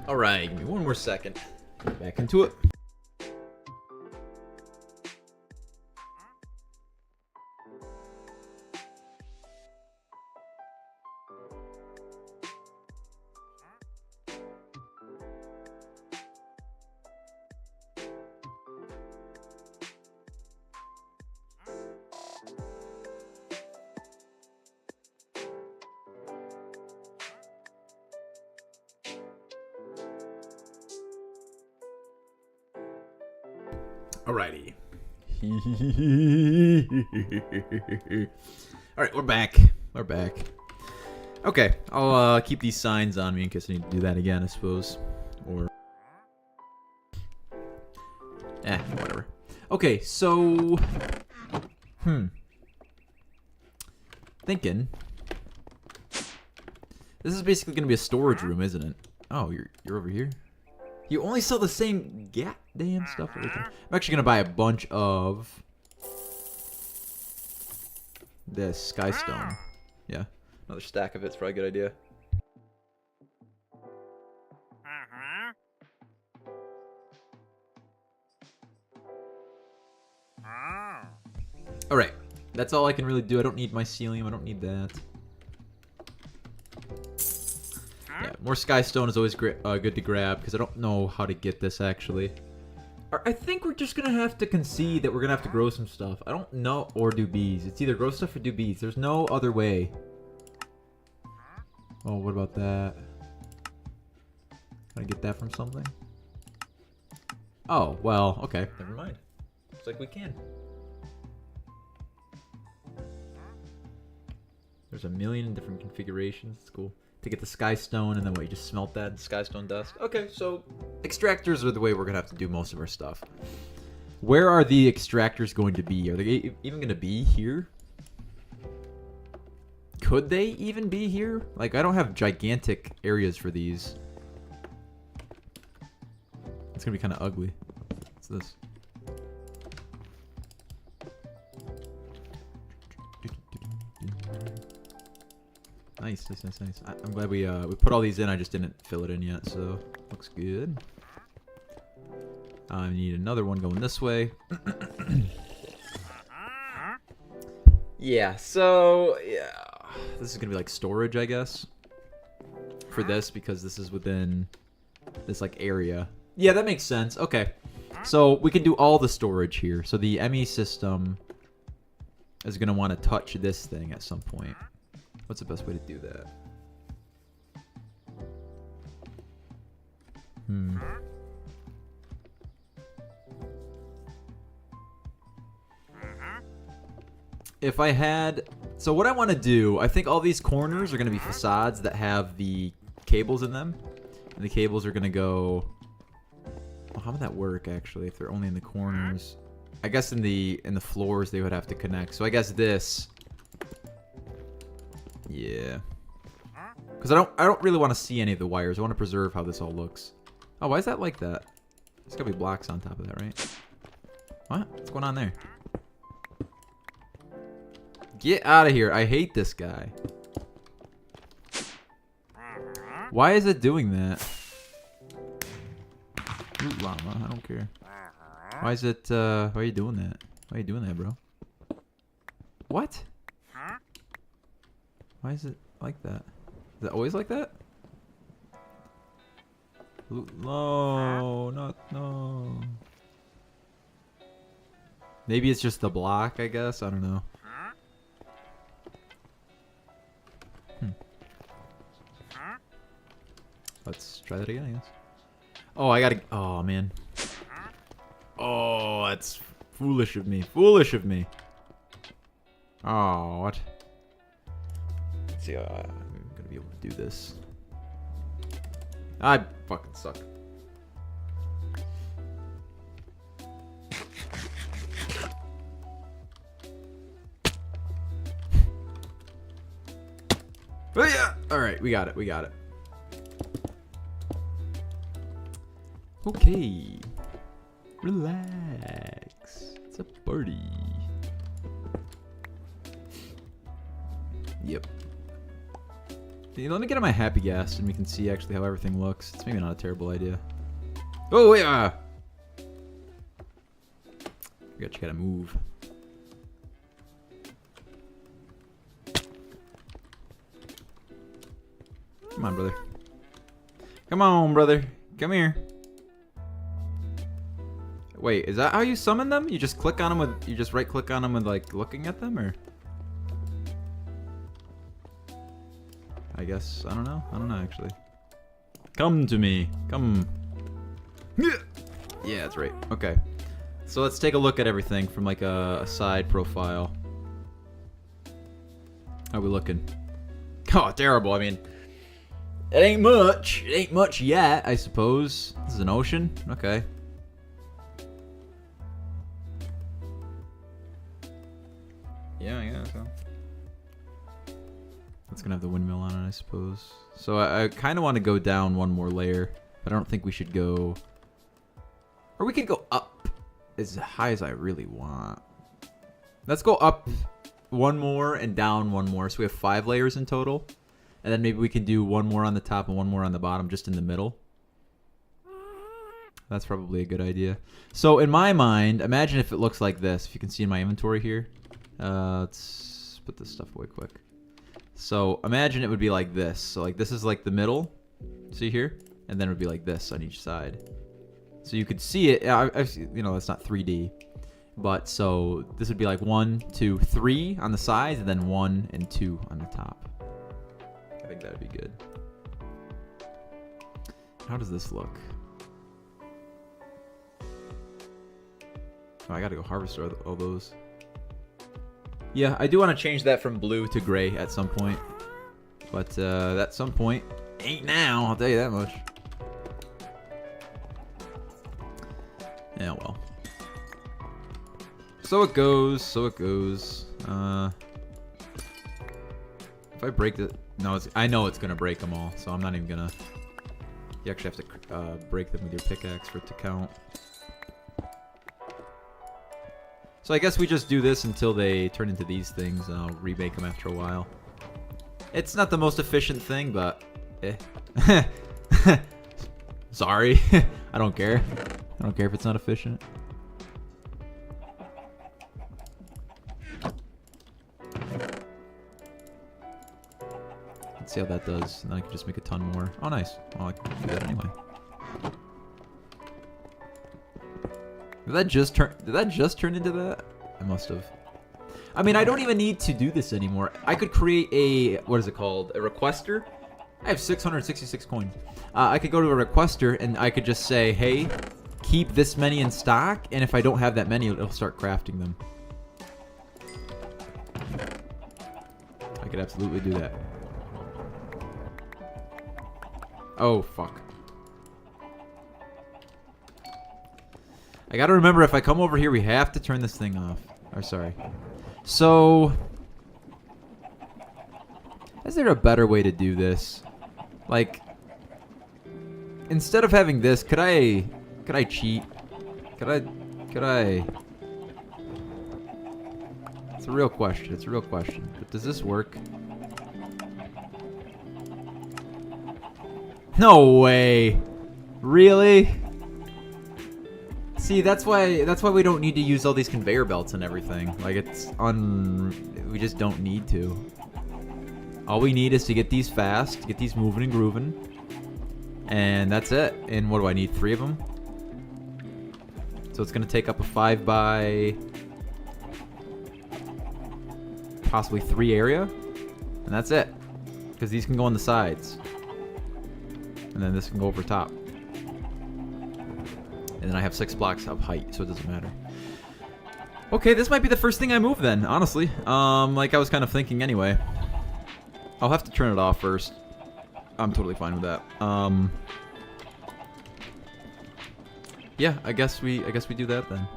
Alright, give me one more second. Back into it. Alrighty. Alright, we're back. We're back. Okay, I'll keep these signs on me in case I need to do that again, I suppose. Or... whatever. Okay, so... Thinking... This is basically going to be a storage room, isn't it? Oh, you're over here? You only sell the same goddamn stuff every time. I'm actually going to buy a bunch of... this Skystone. Yeah. Another stack of it's probably a good idea. Alright. That's all I can really do. I don't need mycelium. I don't need that. Yeah, more skystone is always good to grab, because I don't know how to get this, actually. I think we're just going to have to concede that we're going to have to grow some stuff. I don't know. Or do bees. It's either grow stuff or do bees. There's no other way. Oh, what about that? Can I get that from something? Oh, well, okay. Never mind. Looks like we can. There's a million different configurations. It's cool. To get the skystone, and then what, you just smelt that in skystone dust? Okay, so extractors are the way we're gonna have to do most of our stuff. Where are the extractors going to be? Are they even gonna be here? Could they even be here? Like, I don't have gigantic areas for these. It's gonna be kind of ugly. What's this? Nice, nice, nice, nice. I'm glad we put all these in. I just didn't fill it in yet, so looks good. I need another one going this way. Yeah, so yeah, this is gonna be like storage, I guess, for this, because this is within this like area. Yeah, that makes sense. Okay, so we can do all the storage here. So the ME system is gonna want to touch this thing at some point. What's the best way to do that? If I had... So what I want to do, I think all these corners are going to be facades that have the cables in them. And the cables are going to go... Well, how would that work, actually, if they're only in the corners? I guess in the floors they would have to connect. So I guess this... Yeah. Because I don't really want to see any of the wires. I want to preserve how this all looks. Oh, why is that like that? There's got to be blocks on top of that, right? What? What's going on there? Get out of here. I hate this guy. Why is it doing that? Ooh, llama. I don't care. Why is it, why are you doing that? Why are you doing that, bro? What? Why is it like that? Is it always like that? No, no. Maybe it's just the block, I guess. I don't know. Let's try that again, I guess. Oh, I gotta... Oh, man. Oh, that's foolish of me. Foolish of me. Oh, what? Let's see, I'm gonna be able to do this. I fucking suck. Oh, yeah! Alright, we got it, we got it. Okay. Relax. It's a party. Yep. Let me get on my happy gas and we can see actually how everything looks. It's maybe not a terrible idea. Oh, wait. You gotta move. Come on, brother. Come on, brother. Come here. Wait, is that how you summon them? You just click on them with... You just right-click on them with, like, looking at them, or... I guess... I don't know. I don't know, actually. Come to me. Come. Yeah, that's right. Okay. So let's take a look at everything from, like, a side profile. How are we looking? Oh, terrible. I mean... It ain't much. It ain't much yet, I suppose. This is an ocean? Okay. Yeah, I guess so. That's gonna have the windmill on it, I suppose. So I kind of want to go down one more layer, but I don't think we should go... Or we could go up as high as I really want. Let's go up one more and down one more, so we have 5 layers in total. And then maybe we can do one more on the top and one more on the bottom, just in the middle. That's probably a good idea. So in my mind, imagine if it looks like this. If you can see in my inventory here. Let's put this stuff away quick. So imagine it would be like this. So like this is like the middle. See here? And then it would be like this on each side. So you could see it. You know, that's not 3D. But so this would be like 1, 2, 3 on the sides, and then 1 and 2 on the top. I think that'd be good. How does this look? Oh, I gotta go harvest all those. Yeah, I do want to change that from blue to gray at some point. But at some point, ain't now, I'll tell you that much. Yeah, well. So it goes, so it goes. If I break the... No, I know it's going to break them all, so I'm not even going to... You actually have to break them with your pickaxe for it to count. So I guess we just do this until they turn into these things, and I'll remake them after a while. It's not the most efficient thing, but... eh. Sorry. I don't care. I don't care if it's not efficient. Let's see how that does, and then I can just make a ton more. Oh, nice. Well, I can do that anyway. Did that just turn into that? I must have. I mean, I don't even need to do this anymore. I could create a, what is it called? A requester? I have 666 coins. I could go to a requester and I could just say, hey, keep this many in stock, and if I don't have that many, it'll start crafting them. I could absolutely do that. Oh, fuck. I gotta remember, if I come over here, we have to turn this thing off. Or, sorry. So... is there a better way to do this? Like... instead of having this, could I cheat? Could I... It's a real question. It's a real question. But does this work? No way! Really? See, that's why we don't need to use all these conveyor belts and everything. Like, we just don't need to. All we need is to get these fast, get these moving and grooving, and that's it. And what do I need? 3 of them? So it's gonna take up a 5 by possibly 3 area, and that's it. Because these can go on the sides, and then this can go over top. And then I have 6 blocks of height, so it doesn't matter. Okay, this might be the first thing I move then, honestly. Like I was kind of thinking anyway. I'll have to turn it off first. I'm totally fine with that. Yeah, I guess we do that then.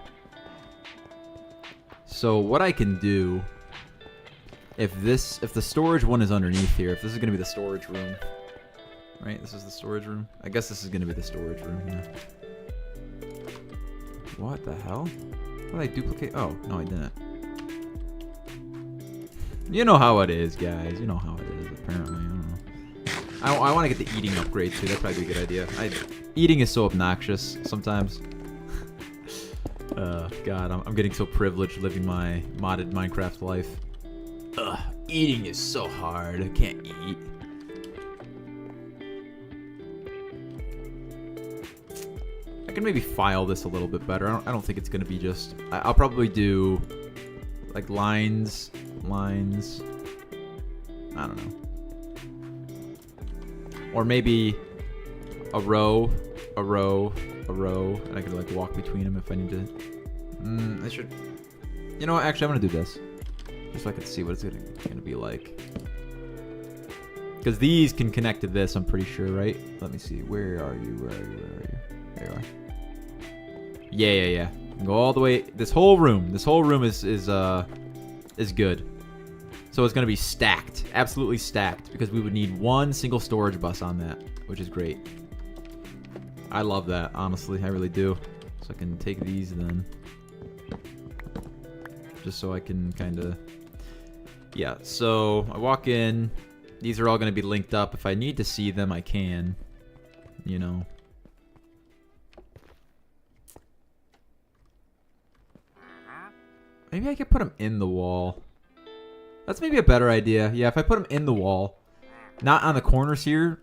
So what I can do, if the storage one is underneath here, if this is gonna be the storage room, right? This is the storage room. I guess this is gonna be the storage room. Yeah. What the hell? How did I duplicate? Oh, no, I didn't. You know how it is, guys. You know how it is, apparently. I don't know. I want to get the eating upgrade, too. That'd probably be a good idea. Eating is so obnoxious sometimes. God, I'm getting so privileged living my modded Minecraft life. Ugh, eating is so hard. I can't eat. I can maybe file this a little bit better. I don't think it's gonna be just... I'll probably do like lines. I don't know. Or maybe a row, and I could like walk between them if I need to. I should... You know what? Actually, I'm gonna do this. Just so I can see what it's gonna be like. Because these can connect to this, I'm pretty sure, right? Let me see. Where are you? There you are. Yeah. Go all the way. This whole room is good. So it's gonna be stacked, absolutely stacked, because we would need 1 single storage bus on that, which is great. I love that, honestly, I really do. So I can take these then, just so I can kind of, yeah. So I walk in. These are all gonna be linked up. If I need to see them, I can. You know. Maybe I could put them in the wall. That's maybe a better idea. Yeah, if I put them in the wall. Not on the corners here.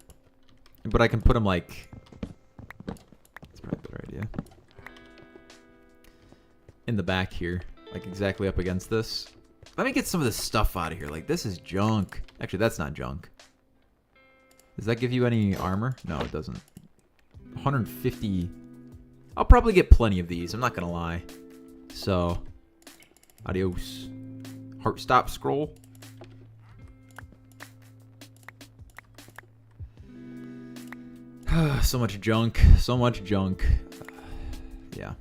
But I can put them like... That's probably a better idea. In the back here. Like exactly up against this. Let me get some of this stuff out of here. Like, this is junk. Actually, that's not junk. Does that give you any armor? No, it doesn't. 150. I'll probably get plenty of these. I'm not going to lie. So, adios. Heart stop scroll. So much junk. So much junk. Yeah.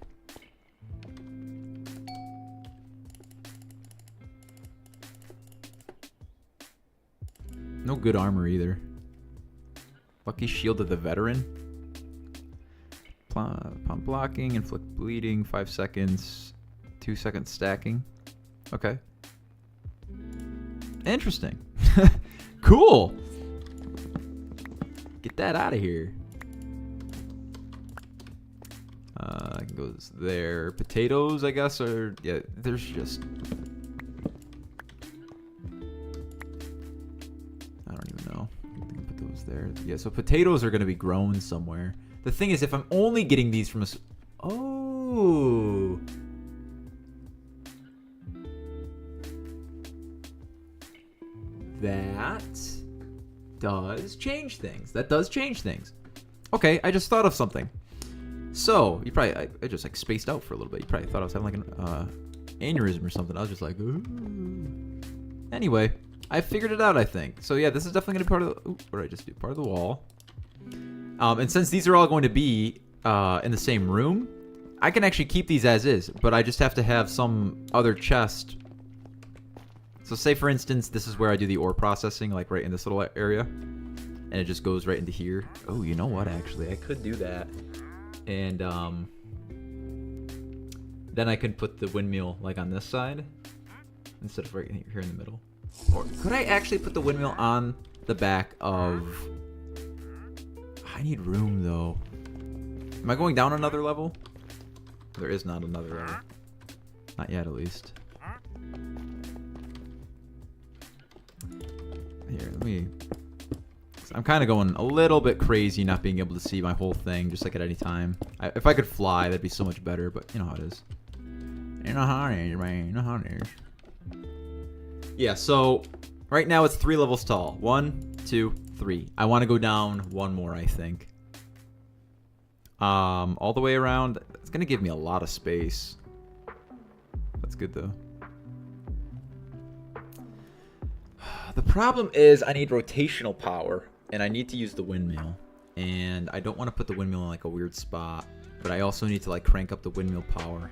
No good armor either. Lucky shield of the veteran. Pump blocking, inflict bleeding, 5 seconds, 2 seconds stacking. Okay. Interesting. Cool. Get that out of here. I can go there. Potatoes, I guess, are... Yeah, there's just... I don't even know. I can put those there. Yeah, so potatoes are going to be grown somewhere. The thing is, if I'm only getting these from a... Oh! That does change things. That does change things. Okay, I just thought of something. So, you probably... I just, like, spaced out for a little bit. You probably thought I was having, like, an aneurysm or something. I was just like... Ooh. Anyway, I figured it out, I think. So, yeah, this is definitely going to be part of the... Ooh, what did I just do? Part of the wall. And since these are all going to be in the same room, I can actually keep these as is, but I just have to have some other chest. So say, for instance, this is where I do the ore processing, like right in this little area. And it just goes right into here. Oh, you know what, actually? I could do that. And then I can put the windmill, like, on this side instead of right here in the middle. Or could I actually put the windmill on the back of... I need room, though. Am I going down another level? There is not another level. Not yet, at least. Here, let me... I'm kind of going a little bit crazy not being able to see my whole thing, just like at any time. If I could fly, that'd be so much better, but you know how it is. You know how it is, man. You know how it is. Yeah, so... Right now, it's 3 levels tall. 1, 2, 3. I want to go down 1 more, I think. All the way around. It's going to give me a lot of space. That's good, though. The problem is I need rotational power, and I need to use the windmill. And I don't want to put the windmill in, like, a weird spot. But I also need to, like, crank up the windmill power.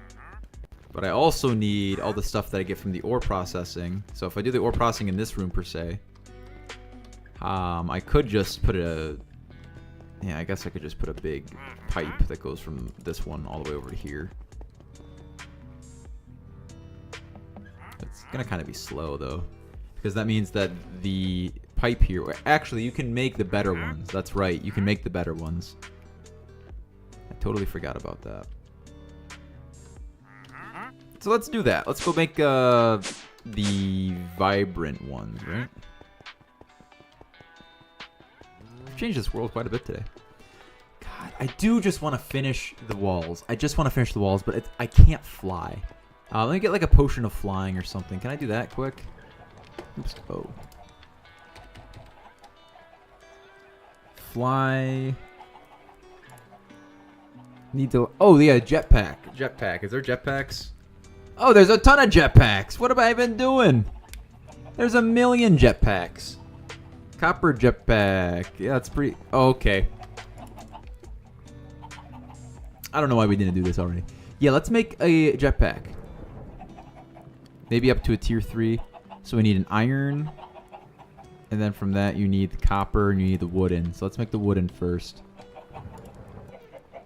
But I also need all the stuff that I get from the ore processing. So if I do the ore processing in this room, per se... I could just put a... Yeah, I guess I could just put a big pipe that goes from this one all the way over to here. It's gonna kind of be slow, though. Because that means that the pipe here... Actually, you can make the better ones. That's right, you can make the better ones. I totally forgot about that. So let's do that. Let's go make the vibrant ones, right? I've changed this world quite a bit today. God, I do just want to finish the walls. I just want to finish the walls, but I can't fly. Let me get like a potion of flying or something. Can I do that quick? Oops. Oh. Fly. Need to... Oh, yeah, jetpack. Jetpack. Is there jetpacks? Oh, there's a ton of jetpacks. What have I been doing? There's a million jetpacks. Copper jetpack. Yeah, that's pretty... Oh, okay. I don't know why we didn't do this already. Yeah, let's make a jetpack. Maybe up to a tier 3. So we need an iron. And then from that, you need the copper and you need the wooden. So let's make the wooden first.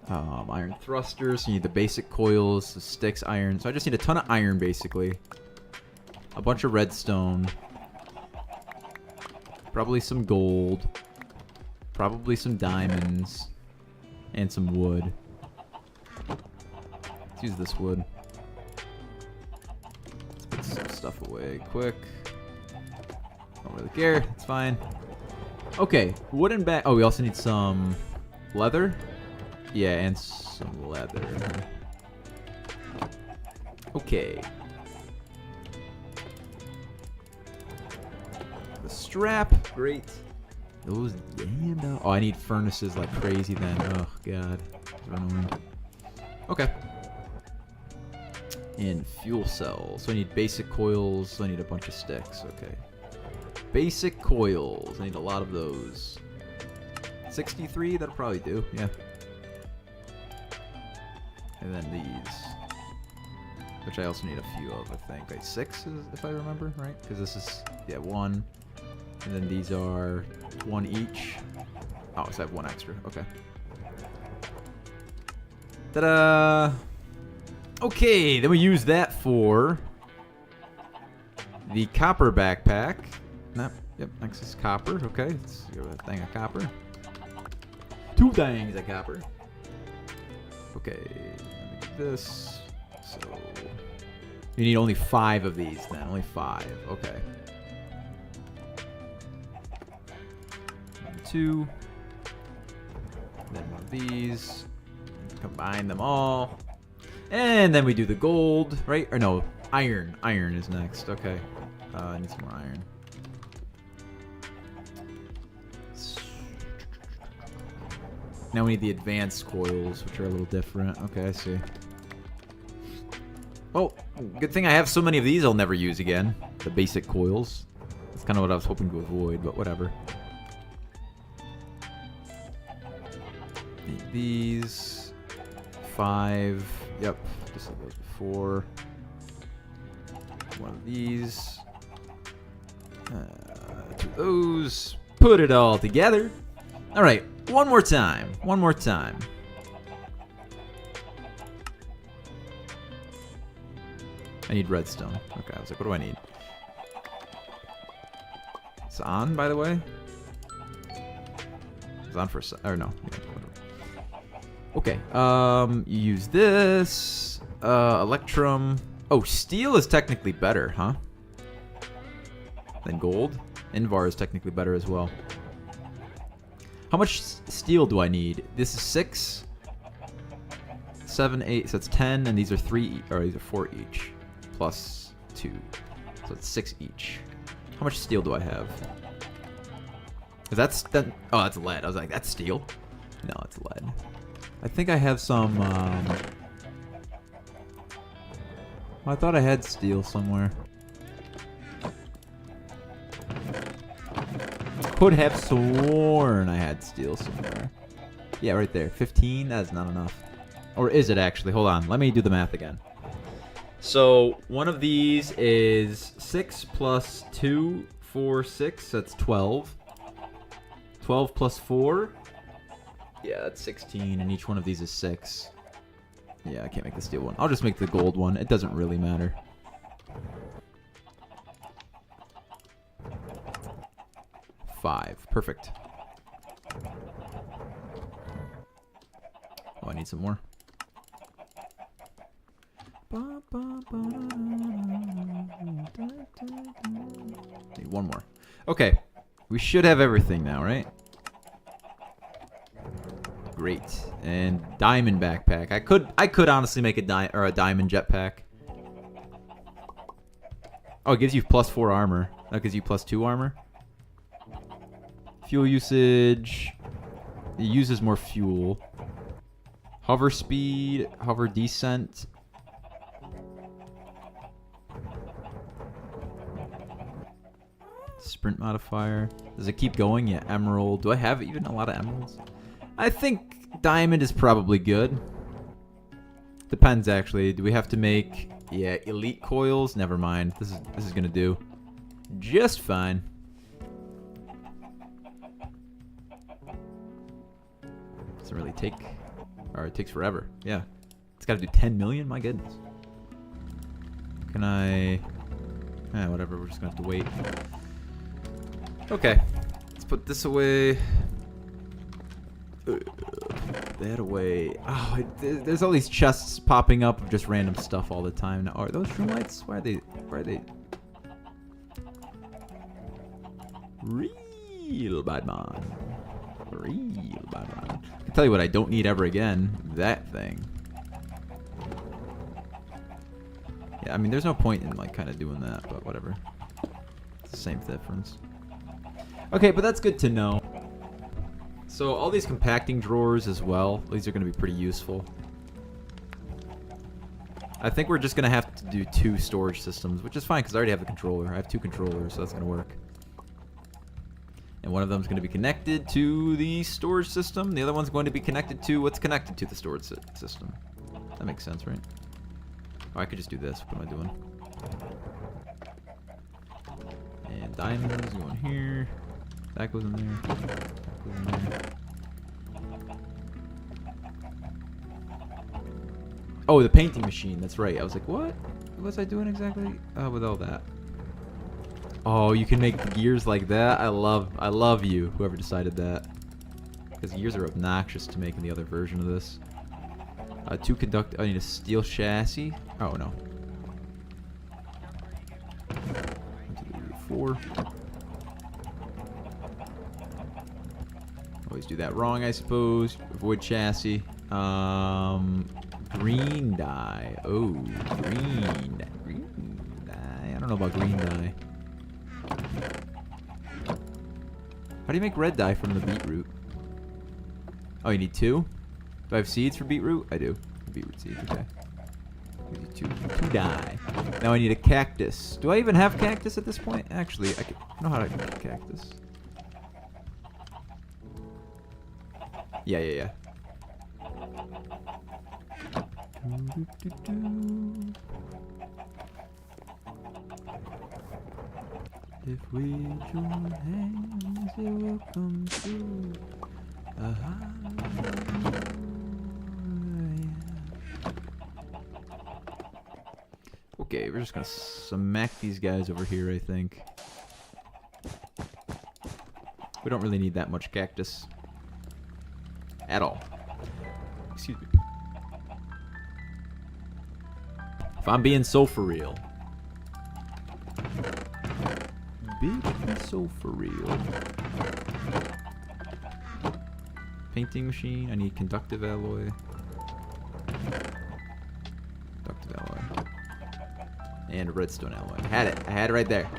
Iron thrusters. You need the basic coils, the sticks, iron. So I just need a ton of iron, basically. A bunch of redstone. Probably some gold. Probably some diamonds. And some wood. Let's use this wood. stuff away quick. Don't really care. It's fine. Okay, wooden back. Oh, we also need some leather. Yeah, and some leather. Okay. The strap, great. Those damn. Oh, I need furnaces like crazy then. Oh god. Okay. And fuel cells. So I need basic coils. So I need a bunch of sticks. Okay. Basic coils. I need a lot of those. 63, that'll probably do. Yeah. And then these. Which I also need a few of, I think. Like 6, if I remember, right? Because this is, yeah, 1. And then these are 1 each. Oh, so I have 1 extra. Okay. Ta-da! Okay, then we use that for the copper backpack. Nope. Yep, next is copper. Okay, let's go with a thing of copper. 2 things of copper. Okay, let me do this. So you need only 5 of these then. Only 5. Okay. 2. Then 1 of these. Combine them all. And then we do the gold, right? Or no, iron. Iron is next. Okay. I need some more iron. Now we need the advanced coils, which are a little different. Okay, I see. Well, good thing I have so many of these I'll never use again. The basic coils. That's kind of what I was hoping to avoid, but whatever. Need these. 5. Yep, just like those before. 1 of these. 2 of those. Put it all together. All right, one more time. One more time. I need redstone. Okay, I was like, what do I need? It's on, by the way. It's on for a or no. Yeah, whatever. Okay, you use this. Electrum. Oh, steel is technically better, huh? Than gold. Invar is technically better as well. How much steel do I need? This is 6, 7, 8. So it's 10, and these are 3, or these are 4 each, plus 2. So it's 6 each. How much steel do I have? Is that? Oh, that's lead. I was like, that's steel. No, it's lead. I think I have some. I thought I had steel somewhere. Could have sworn I had steel somewhere. Yeah, right there. 15? That is not enough. Or is it actually? Hold on. Let me do the math again. So, one of these is 6 plus 2, 4, 6. That's 12. 12 plus 4. Yeah, that's 16. And each one of these is 6. Yeah, I can't make the steel one. I'll just make the gold one. It doesn't really matter. Perfect. Oh, I need some more. Need one more. Okay. We should have everything now, right? Great. And diamond backpack. I could honestly make a diamond jetpack. Oh, it gives you plus 4 armor. That gives you plus 2 armor. Fuel usage. It uses more fuel. Hover speed. Hover descent. Sprint modifier. Does it keep going? Yeah, emerald. Do I have even a lot of emeralds? I think diamond is probably good. Depends, actually. Do we have to make... Yeah, elite coils? Never mind. This is gonna do just fine. Doesn't really take... Or it takes forever. Yeah. It's gotta do 10 million? My goodness. Can I... whatever. We're just gonna have to wait. Okay. Let's put this away. That away. Oh, there's all these chests popping up of just random stuff all the time now. Are those room lights? Why are they... Real bad man. Real bad man. I can tell you what I don't need ever again. That thing. Yeah, I mean, there's no point in, like, kind of doing that, but whatever. It's the same difference. Okay, but that's good to know. So, all these compacting drawers as well, these are going to be pretty useful. I think we're just going to have to do 2 storage systems, which is fine, because I already have a controller. I have 2 controllers, so that's going to work. And one of them is going to be connected to the storage system. The other one's going to be connected to what's connected to the storage system. That makes sense, right? Oh, I could just do this. What am I doing? And diamonds going here. That goes in there. That goes in there. Oh, the painting machine. That's right. I was like, what? What was I doing exactly? With all that. Oh, you can make gears like that. I love you, whoever decided that. Because gears are obnoxious to make in the other version of this. 2 conduct. I need a steel chassis. Oh no. 1, 2, 3, 4. Always do that wrong, I suppose. Avoid chassis. Green dye. Oh, green dye. I don't know about green dye. How do you make red dye from the beetroot? Oh, you need 2? Do I have seeds for beetroot? I do. Beetroot seeds, okay. We need 2 dye. Now I need a cactus. Do I even have cactus at this point? Actually, I know how to make a cactus. Yeah. If we join hands, it will come true. Okay, we're just gonna smack these guys over here, I think. We don't really need that much cactus. At all. Excuse me. If I'm being so for real. Being so for real. Painting machine. I need conductive alloy. Conductive alloy. And a redstone alloy. I had it. I had it right there.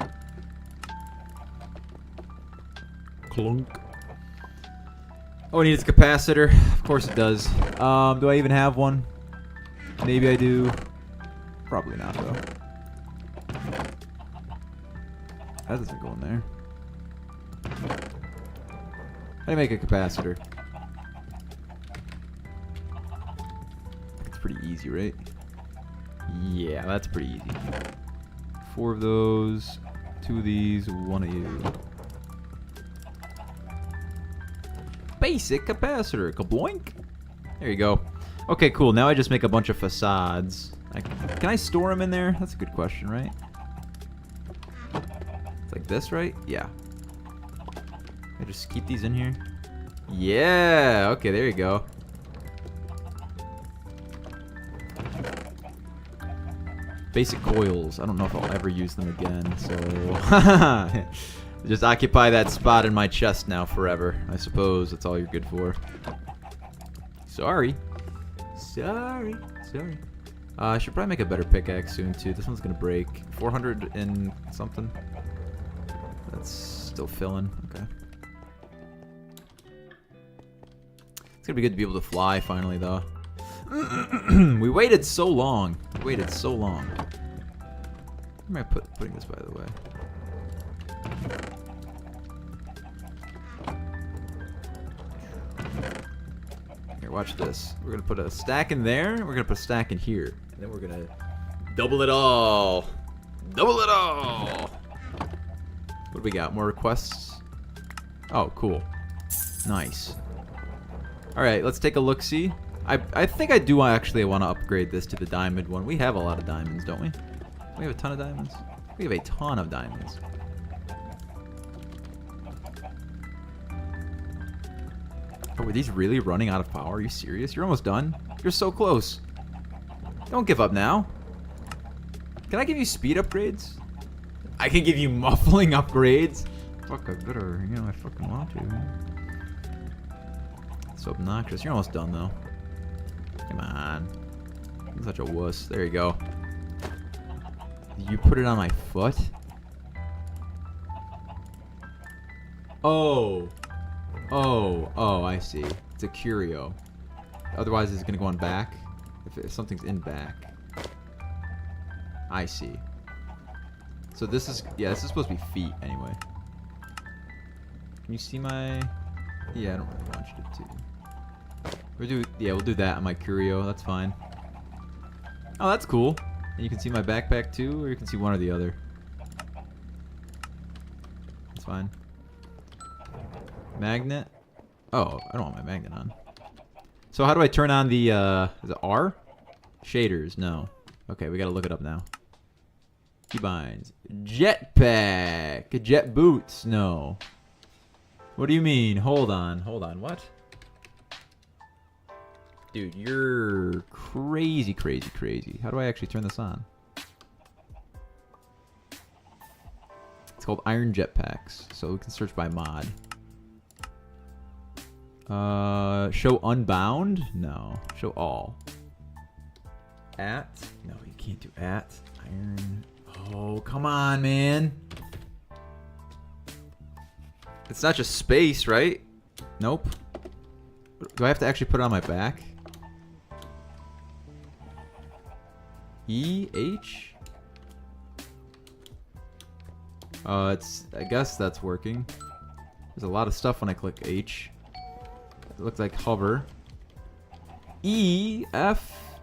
Clunk. Oh, it needs a capacitor. Of course it does. Do I even have one? Maybe I do. Probably not, though. That doesn't go in there. How do you make a capacitor? It's pretty easy, right? Yeah, that's pretty easy. 4 of those, 2 of these, 1 of you. Basic capacitor, kabloink. There you go. Okay, cool. Now I just make a bunch of facades. Can I store them in there? That's a good question, right? It's like this, right? Yeah. I just keep these in here. Yeah. Okay, there you go. Basic coils. I don't know if I'll ever use them again, so just occupy that spot in my chest now forever. I suppose that's all you're good for. Sorry. I should probably make a better pickaxe soon too. This one's gonna break. 400 and something. That's still filling. Okay. It's gonna be good to be able to fly finally, though. We waited so long. Where am I putting this, by the way? Here, watch this. We're gonna put a stack in there, and we're gonna put a stack in here. And then we're gonna double it all. Double it all! What do we got? More requests? Oh, cool. Nice. Alright, let's take a look-see. I think I do actually want to upgrade this to the diamond one. We have a lot of diamonds, don't we? We have a ton of diamonds. We have a ton of diamonds. Oh, were these really running out of power? Are you serious? You're almost done. You're so close. Don't give up now. Can I give you speed upgrades? I can give you muffling upgrades. Fuck, I better, you know, I fucking want to. It's so obnoxious. You're almost done, though. Come on. I'm such a wuss. There you go. You put it on my foot? Oh. Oh. Oh, I see. It's a curio. Otherwise, it's gonna go on back. If something's in back. I see. So this is... Yeah, this is supposed to be feet, anyway. Can you see my... Yeah, I don't really want you to. We'll do that on my curio. That's fine. Oh, that's cool. And you can see my backpack too, or you can see one or the other. That's fine. Magnet. Oh, I don't want my magnet on. So how do I turn on the, is it R? Shaders, no. Okay, we gotta look it up now. Keybinds. Jetpack. Jet boots, no. What do you mean? Hold on, what? Dude, you're crazy, crazy, crazy. How do I actually turn this on? It's called Iron Jetpacks, so we can search by mod. Show unbound? No. Show all. At? No, you can't do at. Iron. Oh, come on, man. It's not just space, right? Nope. Do I have to actually put it on my back? E? H? I guess that's working. There's a lot of stuff when I click H. It looks like hover. E, F,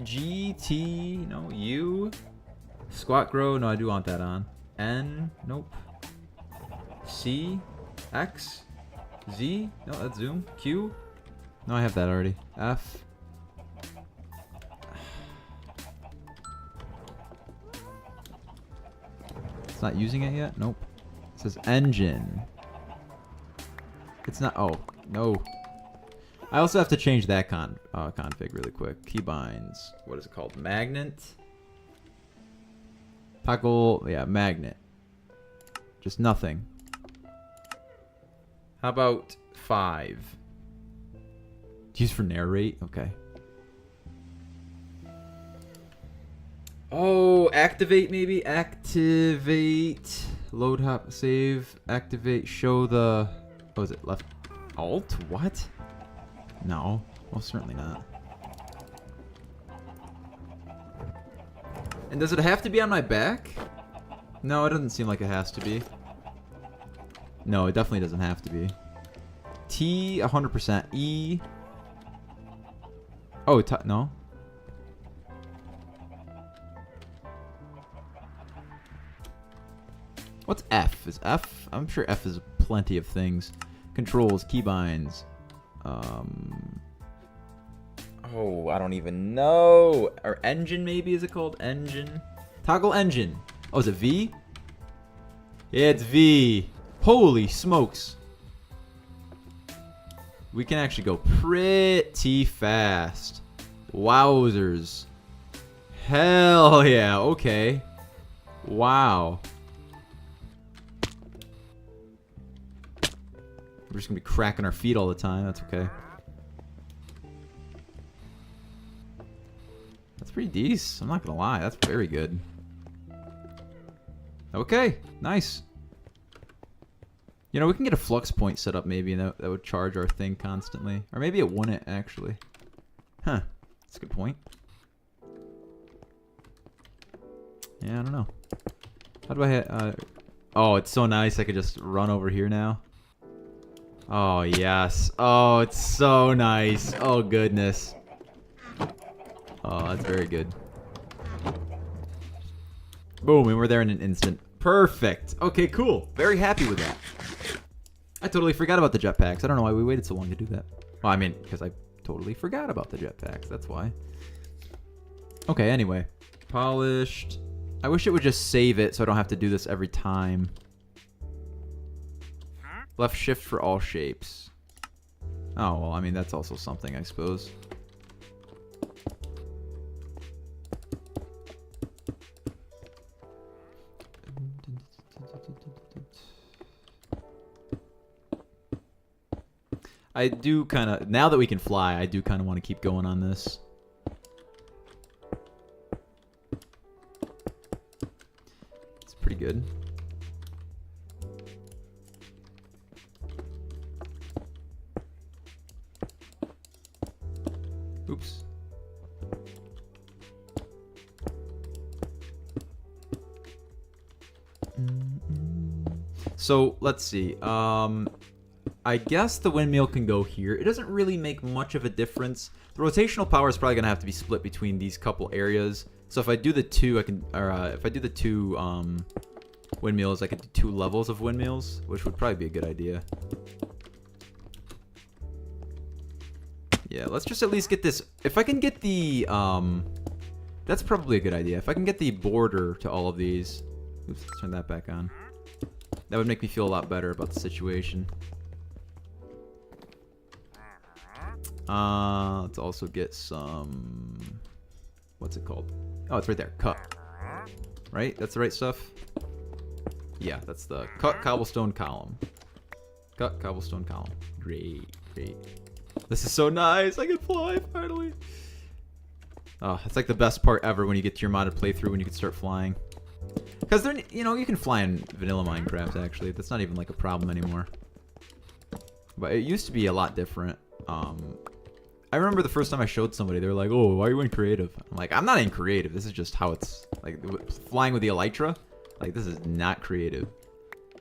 G, T, no, U. Squat grow, no, I do want that on. N, nope. C, X, Z, no, that's zoom. Q, no, I have that already. F. It's not using it yet? Nope. It says engine. It's not, oh, no. I also have to change that config really quick. Keybinds. What is it called? Magnet? Toggle, yeah, magnet. Just nothing. How about 5? Use for narrate? Okay. Oh, activate maybe? Activate. Load hop, save, activate, show the... What was it? Left alt? What? No, most certainly not. And does it have to be on my back? No, it doesn't seem like it has to be. No, it definitely doesn't have to be. T, 100%. E. Oh, no. What's F? Is F? I'm sure F is plenty of things. Controls, keybinds. Oh, I don't even know. Or engine, maybe? Is it called engine? Toggle engine. Oh, is it V? Yeah, it's V. Holy smokes. We can actually go pretty fast. Wowzers. Hell yeah. Okay. Wow. We're just gonna be cracking our feet all the time. That's okay. That's pretty decent. I'm not gonna lie. That's very good. Okay. Nice. You know, we can get a flux point set up maybe, and that would charge our thing constantly. Or maybe it wouldn't, actually. Huh. That's a good point. Yeah, I don't know. How do I... oh, it's so nice I could just run over here now. Oh, yes. Oh, it's so nice. Oh, goodness. Oh, that's very good. Boom, and we're there in an instant. Perfect. Okay, cool. Very happy with that. I totally forgot about the jetpacks. I don't know why we waited so long to do that. Well, I mean, because I totally forgot about the jetpacks. That's why. Okay, anyway. Polished. I wish it would just save it so I don't have to do this every time. Left shift for all shapes. Oh, well, I mean, that's also something, I suppose. I do kind of, now that we can fly, I do kind of want to keep going on this. It's pretty good. Oops. So let's see. I guess the windmill can go here. It doesn't really make much of a difference. The rotational power is probably gonna have to be split between these couple areas. So if I do the two, I can, or if I do the two windmills, I could do 2 levels of windmills, which would probably be a good idea. Yeah, let's just at least get this. If I can get the, that's probably a good idea. If I can get the border to all of these. Oops, let's turn that back on. That would make me feel a lot better about the situation. Let's also get some... What's it called? Oh, it's right there. Cut. Right? That's the right stuff? Yeah, that's the cut cobblestone column. Cut cobblestone column. Great, great. This is so nice. I can fly, finally. Oh, it's like the best part ever when you get to your modded playthrough when you can start flying. Because they're, you know, you can fly in vanilla Minecraft, actually. That's not even like a problem anymore. But it used to be a lot different. I remember the first time I showed somebody, they were like, "Oh, why are you in creative?" I'm like, "I'm not in creative. This is just how it's like flying with the elytra. Like, this is not creative."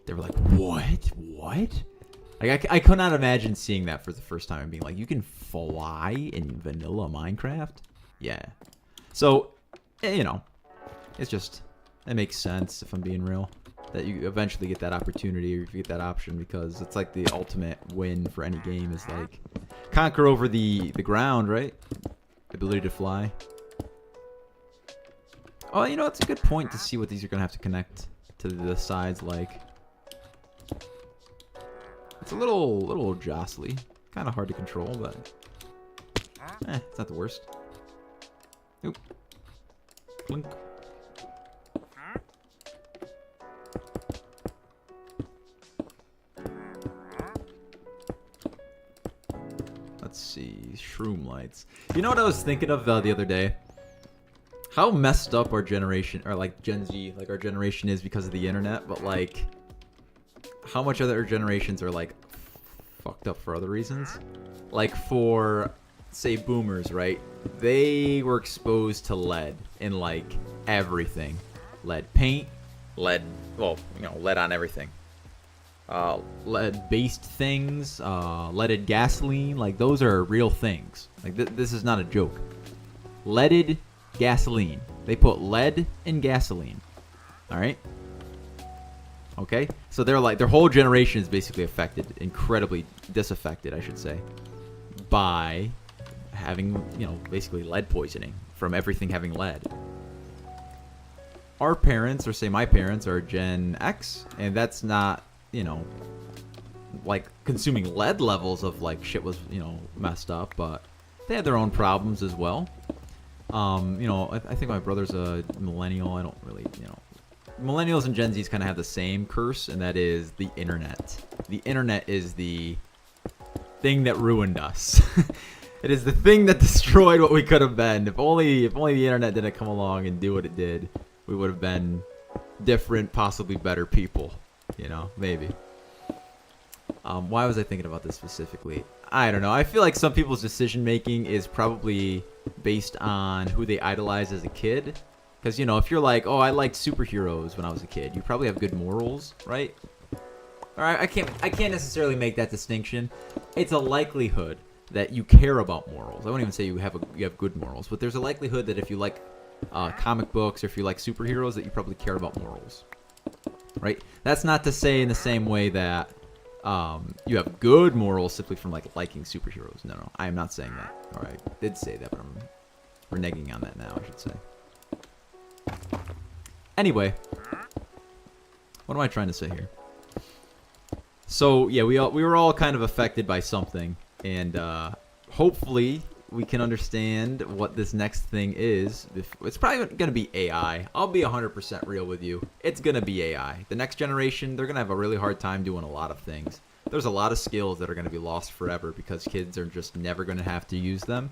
They were like, "What? What?" Like, I could not imagine seeing that for the first time and being like, "You can fly in vanilla Minecraft?" Yeah. So, you know, it's just, it makes sense if I'm being real. That you eventually get that opportunity or you get that option, because it's like the ultimate win for any game is like conquer over the ground, right? The ability to fly. Oh, you know, it's a good point to see what these are gonna have to connect to the sides like. It's a little jostly, kind of hard to control, but it's not the worst. Oop. Clink. Let's see, shroom lights. You know what I was thinking of the other day? How messed up our generation, or like Gen Z, like our generation is because of the internet, but like how much other generations are like fucked up for other reasons. Like for, say, boomers, right? They were exposed to lead in like everything. Lead paint, lead, well, you know, lead on everything. Lead-based things, leaded gasoline, like those are real things. Like this is not a joke. Leaded gasoline. They put lead in gasoline. All right. Okay. So they're like, their whole generation is basically affected, incredibly disaffected, I should say, by having, you know, basically lead poisoning from everything having lead. Our parents, or say my parents, are Gen X, and that's not, you know, like consuming lead levels of like shit was, you know, messed up, but they had their own problems as well. You know, I think my brother's a millennial. I don't really, you know, millennials and Gen Zs kind of have the same curse, and that is the internet. The internet is the thing that ruined us. It is the thing that destroyed what we could have been. If only the internet didn't come along and do what it did, we would have been different, possibly better people. You know, maybe. Why was I thinking about this specifically? I don't know. I feel like some people's decision making is probably based on who they idolize as a kid. Because, you know, if you're like, oh, I liked superheroes when I was a kid, you probably have good morals, right? All right, I can't necessarily make that distinction. It's a likelihood that you care about morals. I won't even say you have good morals, but there's a likelihood that if you like comic books or if you like superheroes, that you probably care about morals. Right? That's not to say in the same way that you have good morals simply from like liking superheroes. No, I am not saying that. Or I did say that, but I'm reneging on that now, I should say. Anyway, what am I trying to say here? So yeah, we were all kind of affected by something, and hopefully we can understand what this next thing is. It's probably going to be AI. I'll be 100% real with you. It's going to be AI. The next generation, they're going to have a really hard time doing a lot of things. there's a lot of skills that are going to be lost forever because kids are just never going to have to use them.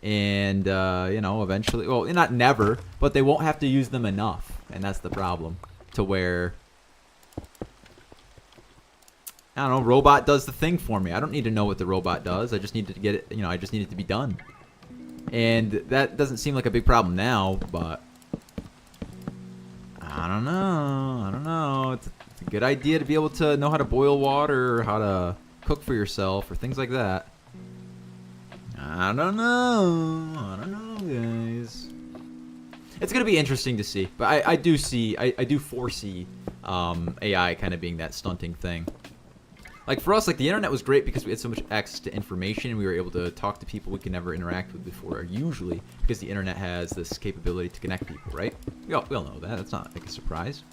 And, you know, eventually, well, not never, but they won't have to use them enough. And that's the problem. To where, I don't know, robot does the thing for me. I don't need to know what the robot does. I just need to get it, you know, I just need it to be done. And that doesn't seem like a big problem now, but I don't know. It's a good idea to be able to know how to boil water or how to cook for yourself or things like that. I don't know, guys. It's gonna be interesting to see, but I do foresee AI kind of being that stunting thing. Like for us, like the internet was great because we had so much access to information and we were able to talk to people we could never interact with before, usually because the internet has this capability to connect people, right? We all know that. That's not like a surprise.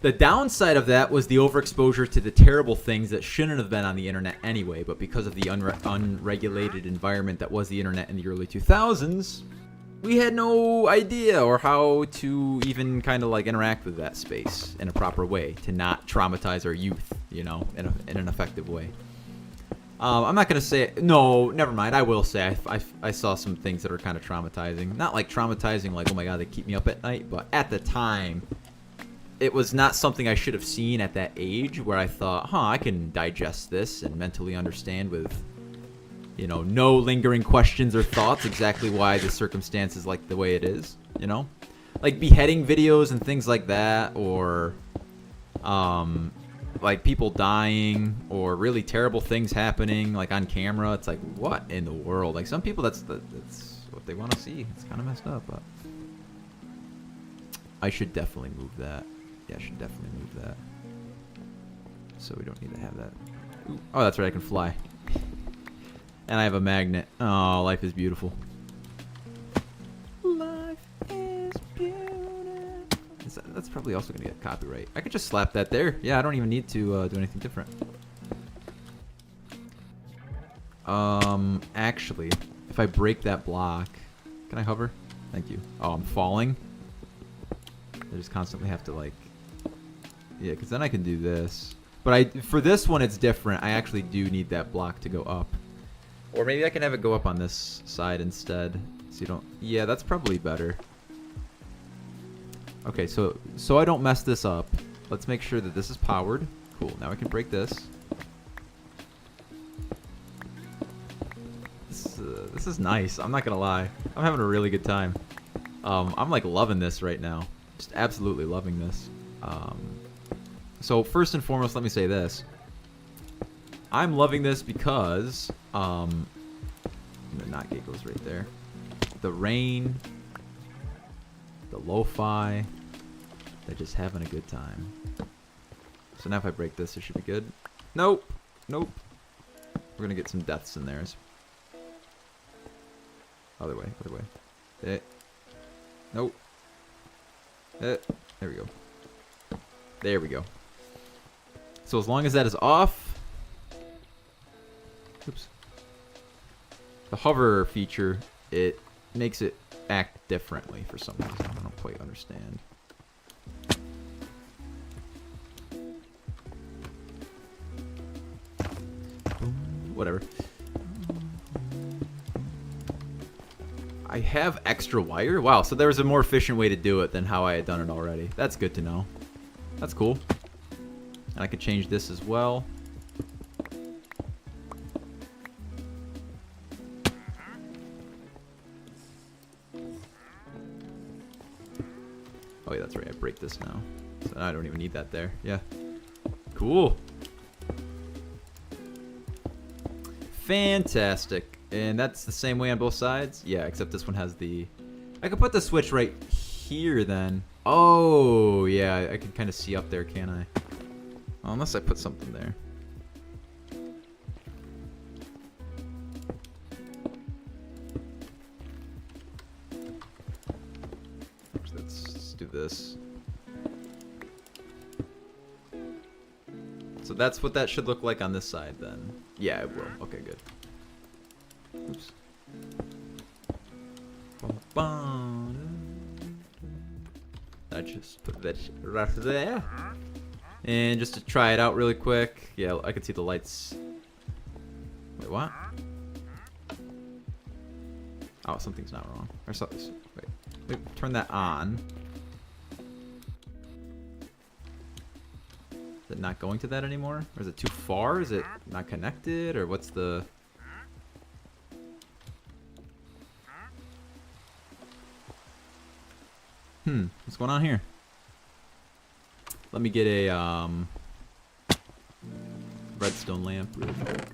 The downside of that was the overexposure to the terrible things that shouldn't have been on the internet anyway, but because of the unregulated environment that was the internet in the early 2000s, we had no idea or how to even kind of like interact with that space in a proper way to not traumatize our youth, you know, in an effective way. I'm not going to say, no, never mind. I will say I saw some things that are kind of traumatizing. Not like traumatizing, like, oh my God, they keep me up at night. But at the time, it was not something I should have seen at that age where I thought, I can digest this and mentally understand with, you know, no lingering questions or thoughts exactly why the circumstance is like the way it is, you know? Like beheading videos and things like that, or like people dying or really terrible things happening like on camera. It's like, what in the world? Like some people, that's what they want to see. It's kind of messed up, but I should definitely move that. Yeah, I should definitely move that. So we don't need to have that. Ooh. Oh, that's right, I can fly. And I have a magnet. Oh, life is beautiful. Life is beautiful. That's probably also going to get copyright. I could just slap that there. Yeah, I don't even need to do anything different. Actually, if I break that block... Can I hover? Thank you. Oh, I'm falling? I just constantly have to, like... Yeah, because then I can do this. But for this one, it's different. I actually do need that block to go up. Or maybe I can have it go up on this side instead. So you don't... Yeah, that's probably better. Okay, so I don't mess this up. Let's make sure that this is powered. Cool, now I can break this. This is nice. I'm not gonna lie. I'm having a really good time. I'm like loving this right now. Just absolutely loving this. So first and foremost, let me say this. I'm loving this because the knot gate goes right there. The rain, the lo-fi, they're just having a good time. So now if I break this, it should be good. Nope. Nope. We're gonna get some deaths in there. Other way. Other way. Nope. There we go. There we go. So as long as that is off... Oops. The hover feature, it makes it act differently for some reason. I don't quite understand. Whatever. I have extra wire? Wow, so there was a more efficient way to do it than how I had done it already. That's good to know. That's cool. And I could change this as well. Oh yeah, that's right. I break this now. So I don't even need that there. Yeah. Cool. Fantastic. And that's the same way on both sides? Yeah, except this one has the... I could put the switch right here then. Oh, yeah. I can kind of see up there, can't I? Well, unless I put something there. Let's do this. So that's what that should look like on this side then. Yeah, it will. Okay, good. Oops. I just put that right there. And just to try it out really quick. Yeah, I can see the lights. Wait, what? Oh, something's not wrong. Or something. Wait, turn that on. Is it not going to that anymore? Or is it too far? Is it not connected? Or what's the... What's going on here? Let me get a redstone lamp real quick.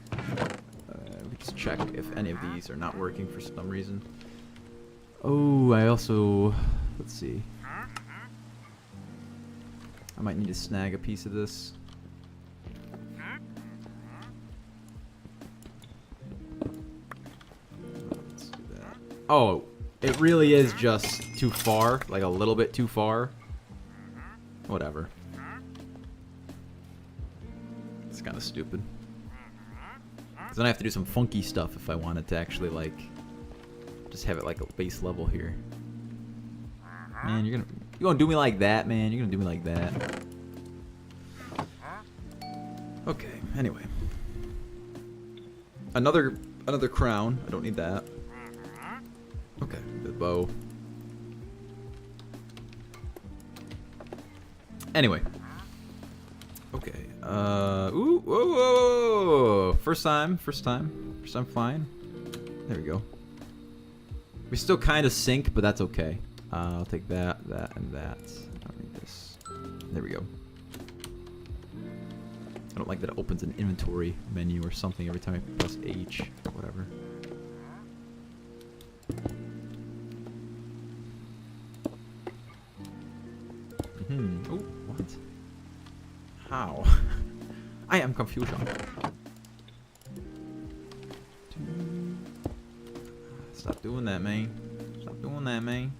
We can just check if any of these are not working for some reason. Oh, I also... Let's see. I might need to snag a piece of this. Let's do that. Oh, it really is just too far. Like a little bit too far. Whatever. It's kind of stupid. Because then I have to do some funky stuff if I wanted to actually, like, just have it like a base level here. Man, you're gonna do me like that, man. You're gonna do me like that. Okay, anyway. Another crown. I don't need that. Okay, the bow. Anyway. Okay. Ooh, whoa, whoa. First time flying. There we go. We still kind of sink, but that's okay. I'll take that, and that. I don't need this. There we go. I don't like that it opens an inventory menu or something every time I press H or whatever. Oh, what? How? I am confused. Stop doing that, man. Stop doing that, man.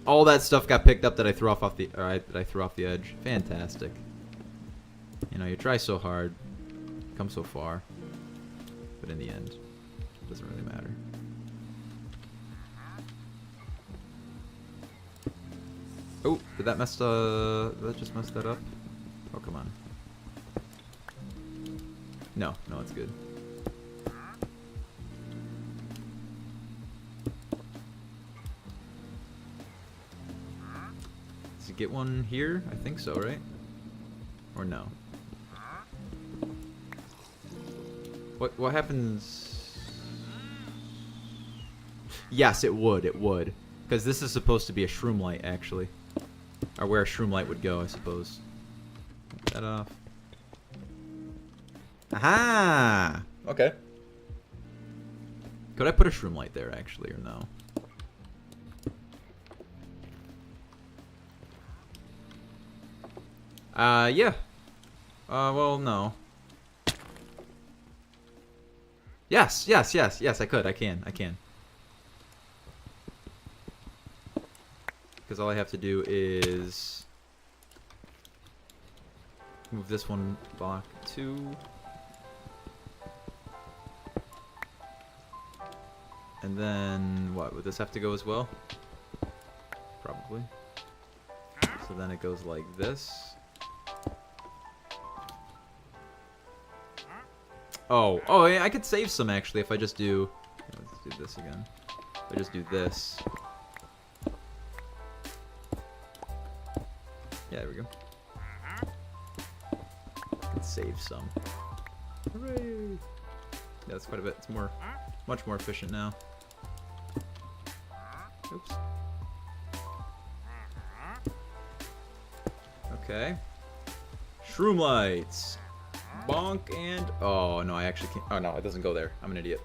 All that stuff got picked up that I threw off the that I threw off the edge. Fantastic. You know, you try so hard, come so far, but in the end, it doesn't really matter. Oh, did that mess? Did that just mess that up? Oh, come on. No, it's good. Does it get one here? I think so, right? Or no? What happens? Yes, it would. It would, because this is supposed to be a shroom light, actually, or where a shroom light would go, I suppose. Get that off. Aha! Okay. Could I put a shroom light there, actually, or no? Yeah. Well, no. Yes, I could. I can. Because all I have to do is move this one block 2. And then, what, would this have to go as well? Probably. So then it goes like this. Oh yeah, I could save some actually if I just do... Let's do this again. If I just do this. Yeah, there we go. I could save some. Hooray! Yeah, that's quite a bit. It's much more efficient now. Oops. Okay. Shroom lights. Bonk and... Oh, no, I actually can't... Oh, no, it doesn't go there. I'm an idiot.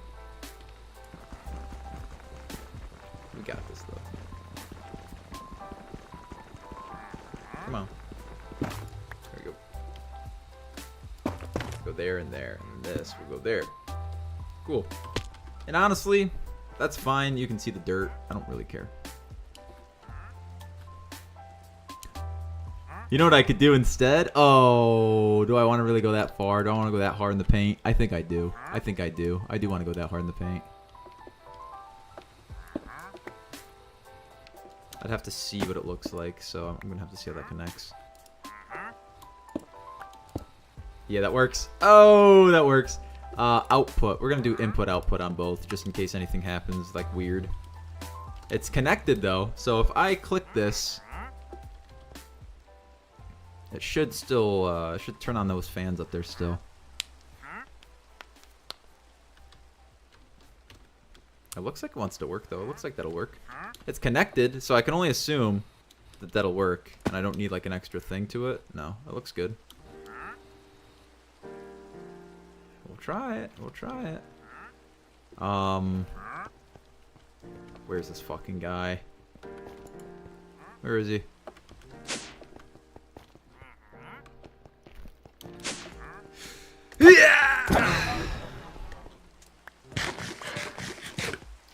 We got this, though. Come on. There we go. Go there and there. And this will go there. Cool. And honestly, that's fine. You can see the dirt. I don't really care. You know what I could do instead? Oh, do I want to really go that far? Do I want to go that hard in the paint? I think I do. I do want to go that hard in the paint. I'd have to see what it looks like, so I'm going to have to see how that connects. Yeah, that works. Oh, that works. Output. We're gonna do input output on both, just in case anything happens like weird. It's connected though, so if I click this, it should still should turn on those fans up there still. It looks like it wants to work though. It looks like that'll work. It's connected, so I can only assume that that'll work, and I don't need like an extra thing to it. No, it looks good. We'll try it. We'll try it. Where's this fucking guy? Where is he? Yeah!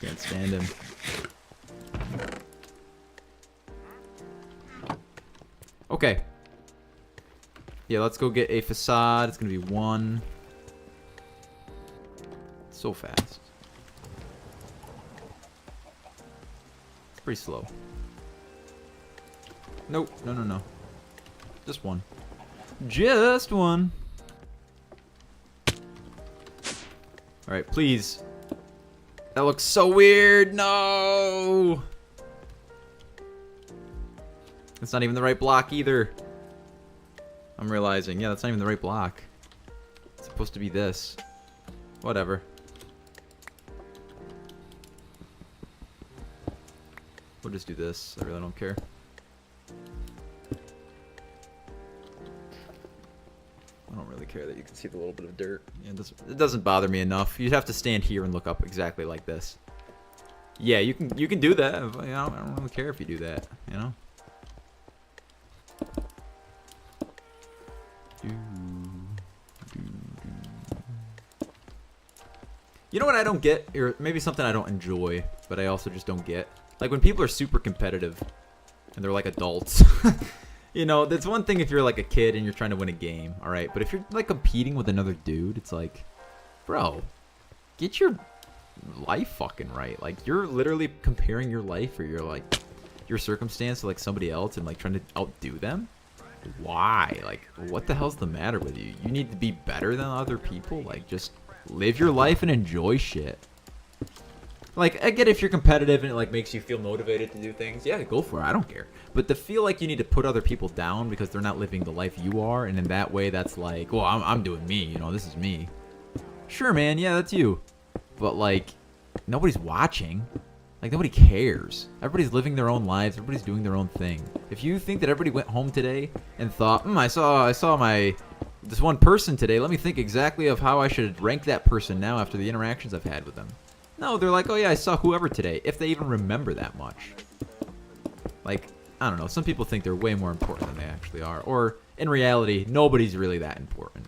Can't stand him. Okay. Yeah, let's go get a facade. It's gonna be 1. So fast. It's pretty slow. Nope. No, no, no. Just 1. Just 1. Alright, please. That looks so weird. No! It's not even the right block either. I'm realizing. Yeah, that's not even the right block. It's supposed to be this. Whatever. We'll just do this. I really don't care. I don't really care that you can see the little bit of dirt. Yeah, it doesn't bother me enough. You'd have to stand here and look up exactly like this. Yeah, you can do that. You know, I don't really care if you do that. You know. You know what I don't get, or maybe something I don't enjoy, but I also just don't get. Like when people are super competitive, and they're like adults. You know, that's one thing if you're like a kid and you're trying to win a game, all right. But if you're like competing with another dude, it's like, bro, get your life fucking right. Like you're literally comparing your life or your circumstance to like somebody else and like trying to outdo them. Why? Like, what the hell's the matter with you? You need to be better than other people. Like, just live your life and enjoy shit. Like, I get if you're competitive and it like makes you feel motivated to do things. Yeah, go for it. I don't care. But to feel like you need to put other people down because they're not living the life you are, and in that way, that's like, well, I'm doing me. You know, this is me. Sure, man. Yeah, that's you. But like, nobody's watching. Like, nobody cares. Everybody's living their own lives. Everybody's doing their own thing. If you think that everybody went home today and thought, I saw this one person today. Let me think exactly of how I should rank that person now after the interactions I've had with them. No, they're like, oh yeah, I saw whoever today. If they even remember that much. Like, I don't know. Some people think they're way more important than they actually are. Or, in reality, nobody's really that important.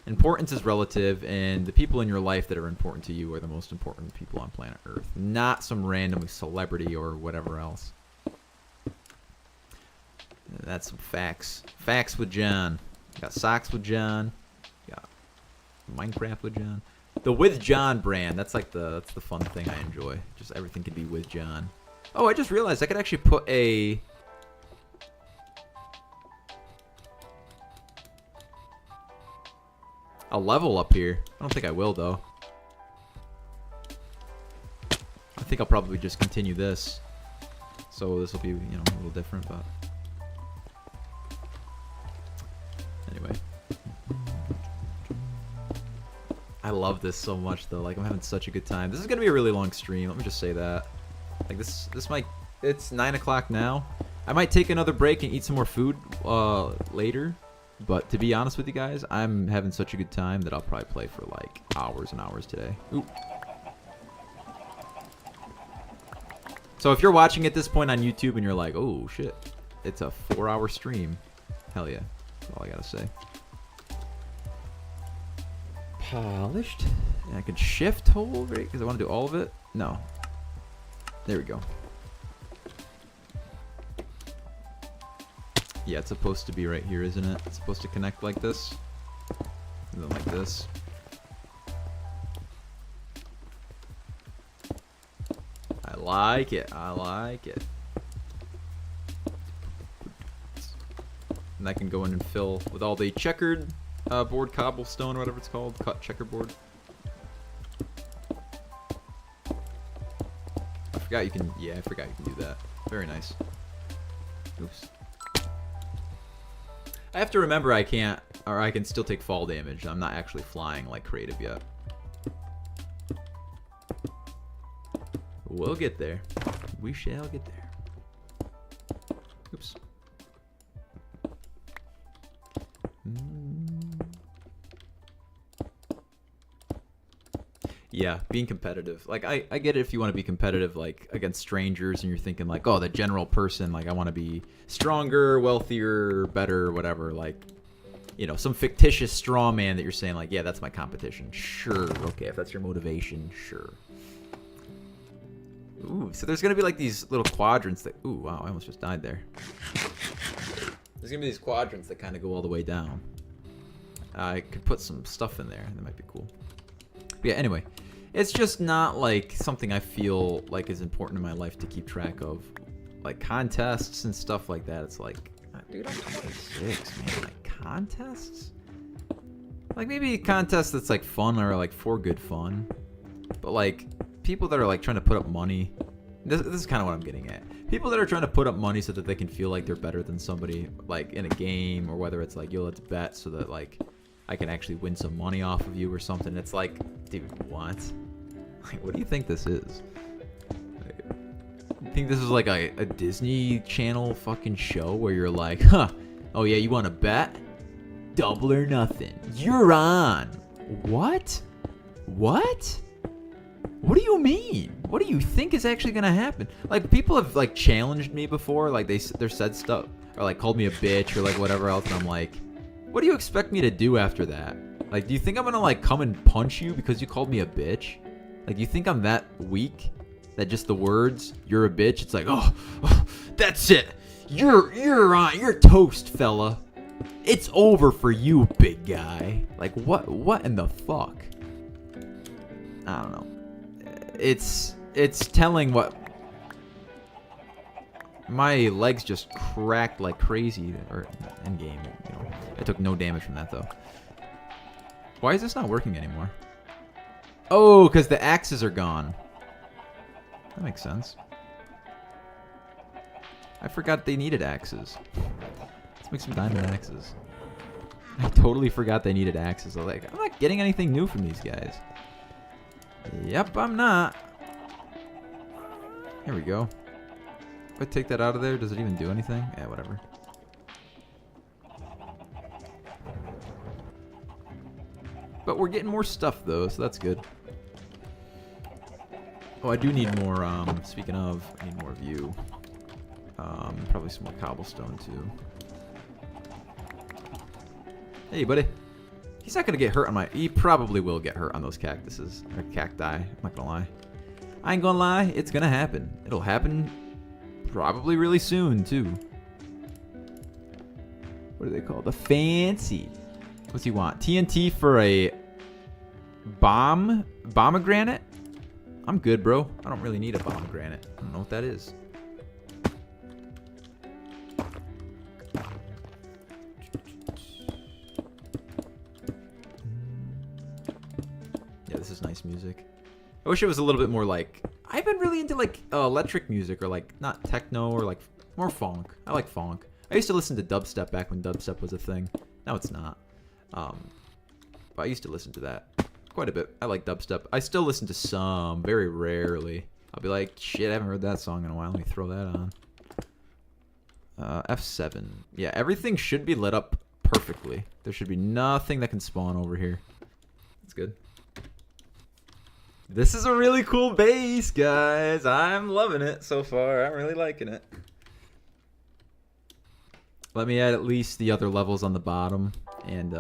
Importance is relative, and the people in your life that are important to you are the most important people on planet Earth. Not some random celebrity or whatever else. That's some facts. Facts with John. Got socks with John. Got Minecraft with John. The With John brand, that's like that's the fun thing I enjoy. Just everything can be with John. Oh, I just realized I could actually put a level up here. I don't think I will though. I think I'll probably just continue this. So this will be, you know, a little different, but anyway. I love this so much though. Like, I'm having such a good time. This is gonna be a really long stream. Let me just say that. Like this might. It's 9 o'clock now. I might take another break and eat some more food later. But to be honest with you guys, I'm having such a good time that I'll probably play for like hours and hours today. Ooh. So if you're watching at this point on YouTube and you're like, oh shit, it's a 4-hour stream. Hell yeah. That's all I gotta say. Polished. And I can shift hold, right? Because I want to do all of it. No. There we go. Yeah, it's supposed to be right here, isn't it? It's supposed to connect like this. And then like this. I like it. I like it. And I can go in and fill with all the checkered board, cobblestone, or whatever it's called, cut checkerboard. I forgot you can. Yeah, I forgot you can do that. Very nice. Oops. I have to remember I can't, or I can still take fall damage. I'm not actually flying like creative yet. We'll get there. We shall get there. Oops. Yeah, being competitive. Like, I get it if you want to be competitive, like, against strangers, and you're thinking, like, oh, the general person, like, I want to be stronger, wealthier, better, whatever. Like, you know, some fictitious straw man that you're saying, like, yeah, that's my competition. Sure, okay, if that's your motivation, sure. Ooh, so there's going to be, like, these little quadrants that... Ooh, wow, I almost just died there. There's going to be these quadrants that kind of go all the way down. I could put some stuff in there. That might be cool. But yeah, anyway. It's just not, like, something I feel like is important in my life to keep track of. Like, contests and stuff like that. It's like, dude, I'm 26, man. Like, contests? Like, maybe a contest that's, like, fun or, like, for good fun. But, like, people that are, like, trying to put up money. This is kind of what I'm getting at. People that are trying to put up money so that they can feel like they're better than somebody, like, in a game. Or whether it's, like, yo, let's bet so that, like, I can actually win some money off of you or something. It's like, dude, what? Like, what do you think this is? Like, you think this is like a Disney Channel fucking show where you're like, huh, oh yeah, you want to bet? Double or nothing. You're on. What? What? What do you mean? What do you think is actually going to happen? Like, people have, like, challenged me before. Like, they're said stuff, or, like, called me a bitch or, like, whatever else. And I'm like, what do you expect me to do after that? Like, do you think I'm gonna, like, come and punch you because you called me a bitch? Like, do you think I'm that weak? That just the words, you're a bitch, it's like, oh that's it. You're toast, fella. It's over for you, big guy. Like, what in the fuck? I don't know. It's telling what... My legs just cracked like crazy, or end game, you know. I took no damage from that, though. Why is this not working anymore? Oh, because the axes are gone. That makes sense. I forgot they needed axes. Let's make some diamond axes. I totally forgot they needed axes. I was like, I'm not getting anything new from these guys. Yep, I'm not. Here we go. If I take that out of there, does it even do anything? Yeah, whatever. But we're getting more stuff, though, so that's good. Oh, I do need more, speaking of, I need more view. Probably some more cobblestone, too. Hey, buddy. He's not gonna get hurt on my... He probably will get hurt on those cactuses. Or cacti. I'm not gonna lie. I ain't gonna lie. It's gonna happen. It'll happen probably really soon, too. What do they call it? The fancy. What's he want? TNT for a bomb? Pomegranate? I'm good, bro. I don't really need a pomegranate. I don't know what that is. Yeah, this is nice music. I wish it was a little bit more like... I've been really into like electric music, or like not techno, or like more funk. I like funk. I used to listen to dubstep back when dubstep was a thing. Now it's not. But I used to listen to that quite a bit. I like dubstep. I still listen to some, very rarely. I'll be like, shit, I haven't heard that song in a while. Let me throw that on. F7. Yeah, everything should be lit up perfectly. There should be nothing that can spawn over here. That's good. This is a really cool base, guys. I'm loving it so far. I'm really liking it. Let me add at least the other levels on the bottom. And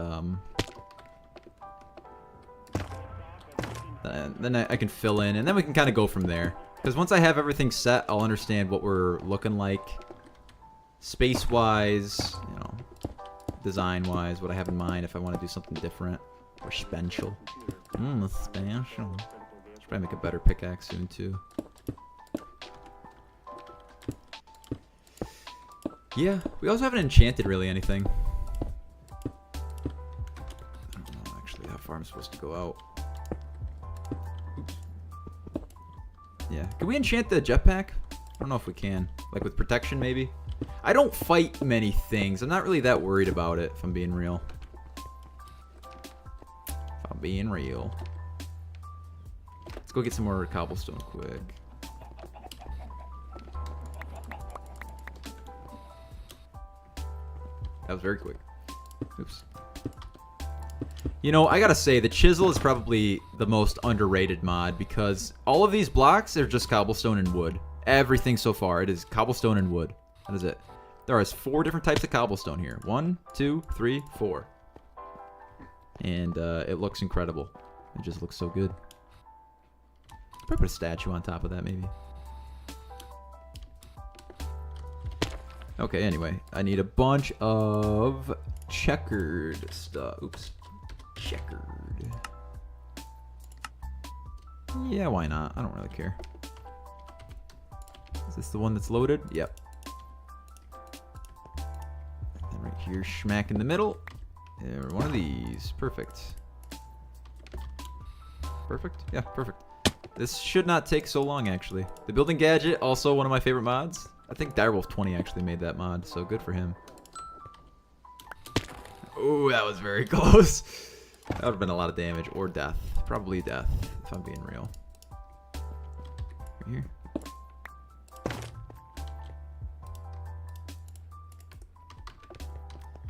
then I can fill in. And then we can kind of go from there. Because once I have everything set, I'll understand what we're looking like. Space-wise, you know, design-wise, what I have in mind if I want to do something different. Or special. Special. Should probably make a better pickaxe soon, too. Yeah, we also haven't enchanted really anything. I'm supposed to go out. Oops. Yeah. Can we enchant the jetpack? I don't know if we can. Like with protection, maybe? I don't fight many things. I'm not really that worried about it, if I'm being real. If I'm being real. Let's go get some more cobblestone quick. That was very quick. Oops. You know, I gotta say, the chisel is probably the most underrated mod because all of these blocks are just cobblestone and wood. Everything so far, it is cobblestone and wood. That is it. There is 4 different types of cobblestone here. 1, 2, 3, 4. And it looks incredible. It just looks so good. Probably put a statue on top of that, maybe. Okay, anyway. I need a bunch of checkered stuff. Oops. Checkered. Yeah, why not? I don't really care. Is this the one that's loaded? Yep. And right here, smack in the middle. There, one of these. Perfect. Perfect? Yeah, perfect. This should not take so long, actually. The building gadget, also one of my favorite mods. I think Direwolf20 actually made that mod, so good for him. Ooh, that was very close. That would have been a lot of damage, or death. Probably death, if I'm being real. Right here.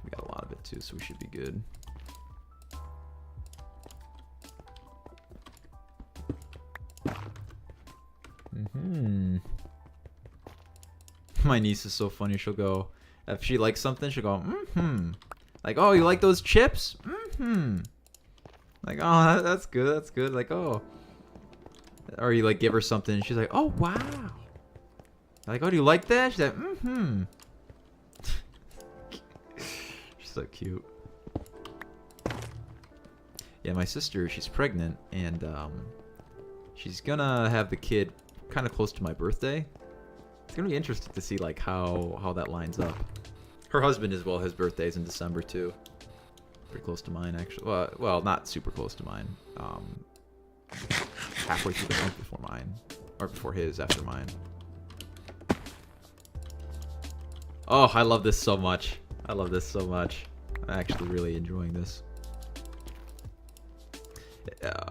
We got a lot of it too, so we should be good. My niece is so funny. She'll go, if she likes something, she'll go, like, oh, you like those chips? Like, oh, that's good, that's good. Like, oh. Or you, like, give her something, and she's like, oh, wow. Like, oh, do you like that? She's like, She's so cute. Yeah, my sister, she's pregnant, and, she's gonna have the kid kind of close to my birthday. It's gonna be interesting to see, like, how that lines up. Her husband as well, his birthday's in December, too. Pretty close to mine, actually. Well, not super close to mine. Halfway through the month before mine. Or before his, after mine. Oh, I love this so much. I love this so much. I'm actually really enjoying this.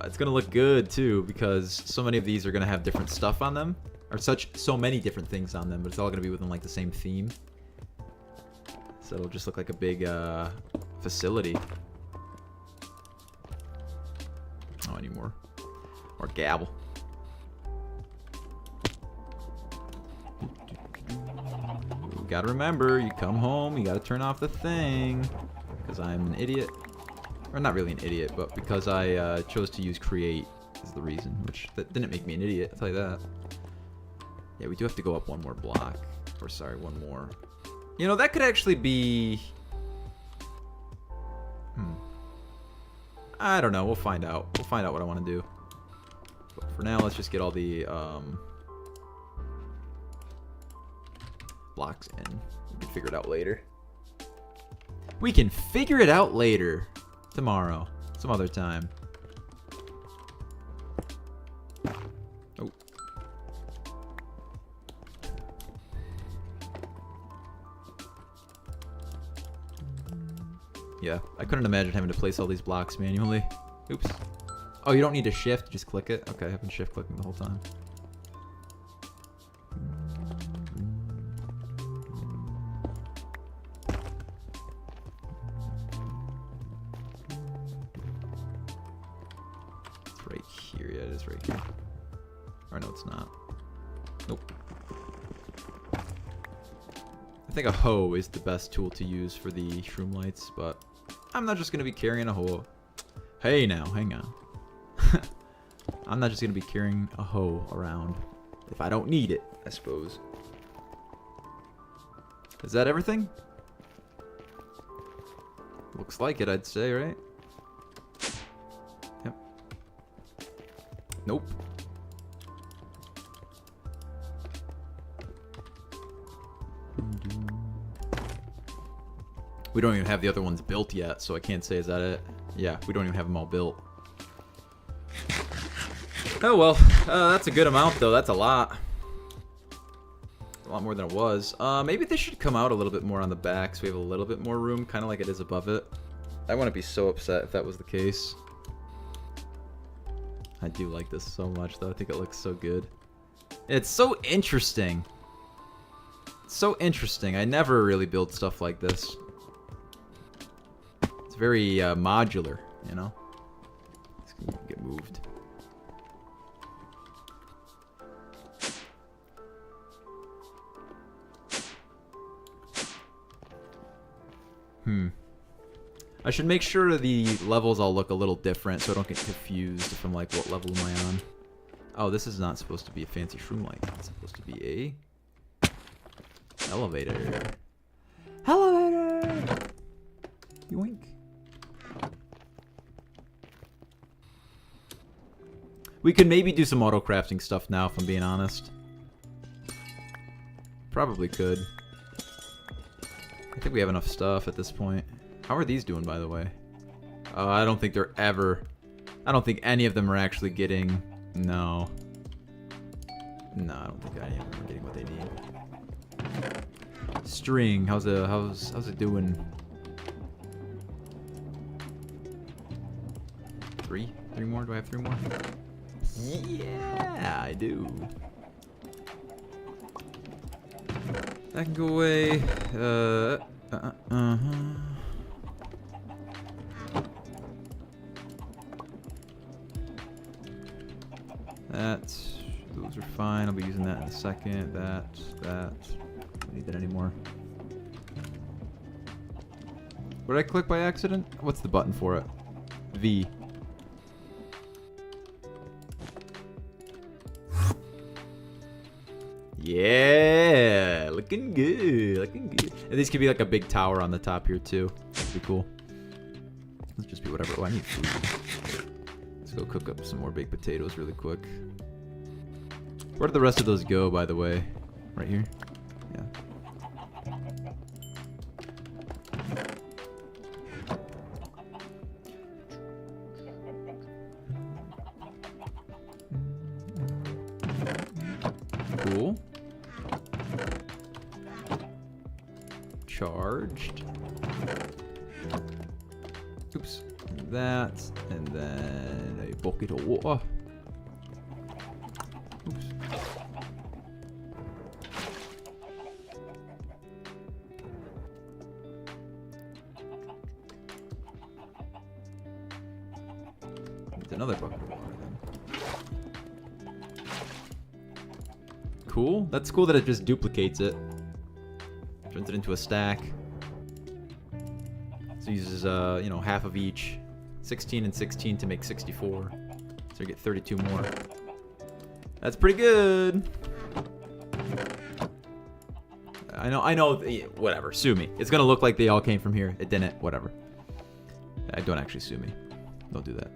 It's gonna look good, too, because so many of these are gonna have different stuff on them. Or so many different things on them, but it's all gonna be within, like, the same theme. So it'll just look like a big, facility. Oh, I need more. More gavel. You gotta remember, you come home, you gotta turn off the thing. Because I'm an idiot. Or not really an idiot, but because I chose to use create is the reason. Which, that didn't make me an idiot, I'll tell you that. Yeah, we do have to go up one more block. Or sorry, one more. You know, that could actually be... I don't know. We'll find out. We'll find out what I want to do. But for now, let's just get all the blocks in. We can figure it out later. We can figure it out later. Tomorrow. Some other time. Oh. Yeah, I couldn't imagine having to place all these blocks manually. Oops. Oh, you don't need to shift, just click it? Okay, I've been shift clicking the whole time. It's right here, yeah, it is right here. Or no, it's not. Nope. I think a hoe is the best tool to use for the shroom lights, but I'm not just going to be carrying a hoe. Hey now, hang on. I'm not just going to be carrying a hoe around if I don't need it, I suppose. Is that everything? Looks like it, I'd say, right? Yep. Nope. We don't even have the other ones built yet, so I can't say, is that it? Yeah, we don't even have them all built. Oh well, that's a good amount though. That's a lot. A lot more than it was. Maybe they should come out a little bit more on the back so we have a little bit more room, kind of like it is above it. I wouldn't be so upset if that was the case. I do like this so much though. I think it looks so good. It's so interesting. It's so interesting. I never really build stuff like this. It's very modular, you know? It's gonna get moved. I should make sure the levels all look a little different so I don't get confused if I'm like, what level am I on? Oh, this is not supposed to be a fancy shroom light. It's supposed to be a elevator. Elevator! Yoink. We could maybe do some auto crafting stuff now, if I'm being honest. Probably could. I think we have enough stuff at this point. How are these doing, by the way? I don't think they're ever... I don't think any of them are actually getting... No. No, I don't think any of them are getting what they need. String, how's it doing? 3? 3 more? Do I have 3 more? Yeah, I do. That can go away. Those are fine. I'll be using that in a second. That. Don't need that anymore. What did I click by accident? What's the button for it? V. Yeah, looking good, looking good. And these could be like a big tower on the top here too. That'd be cool. Let's just be whatever. Oh, I need food. Let's go cook up some more baked potatoes really quick. Where did the rest of those go, by the way? Right here? Yeah. Cool. Charged. Oops. That, and then a bucket of water. Oops. There's another bucket of water then. Cool. That's cool that it just duplicates it. Turns it into a stack. So it uses, you know, half of each. 16 and 16 to make 64. So you get 32 more. That's pretty good. I know, whatever. Sue me. It's gonna look like they all came from here. It didn't. Whatever. Don't actually sue me. Don't do that.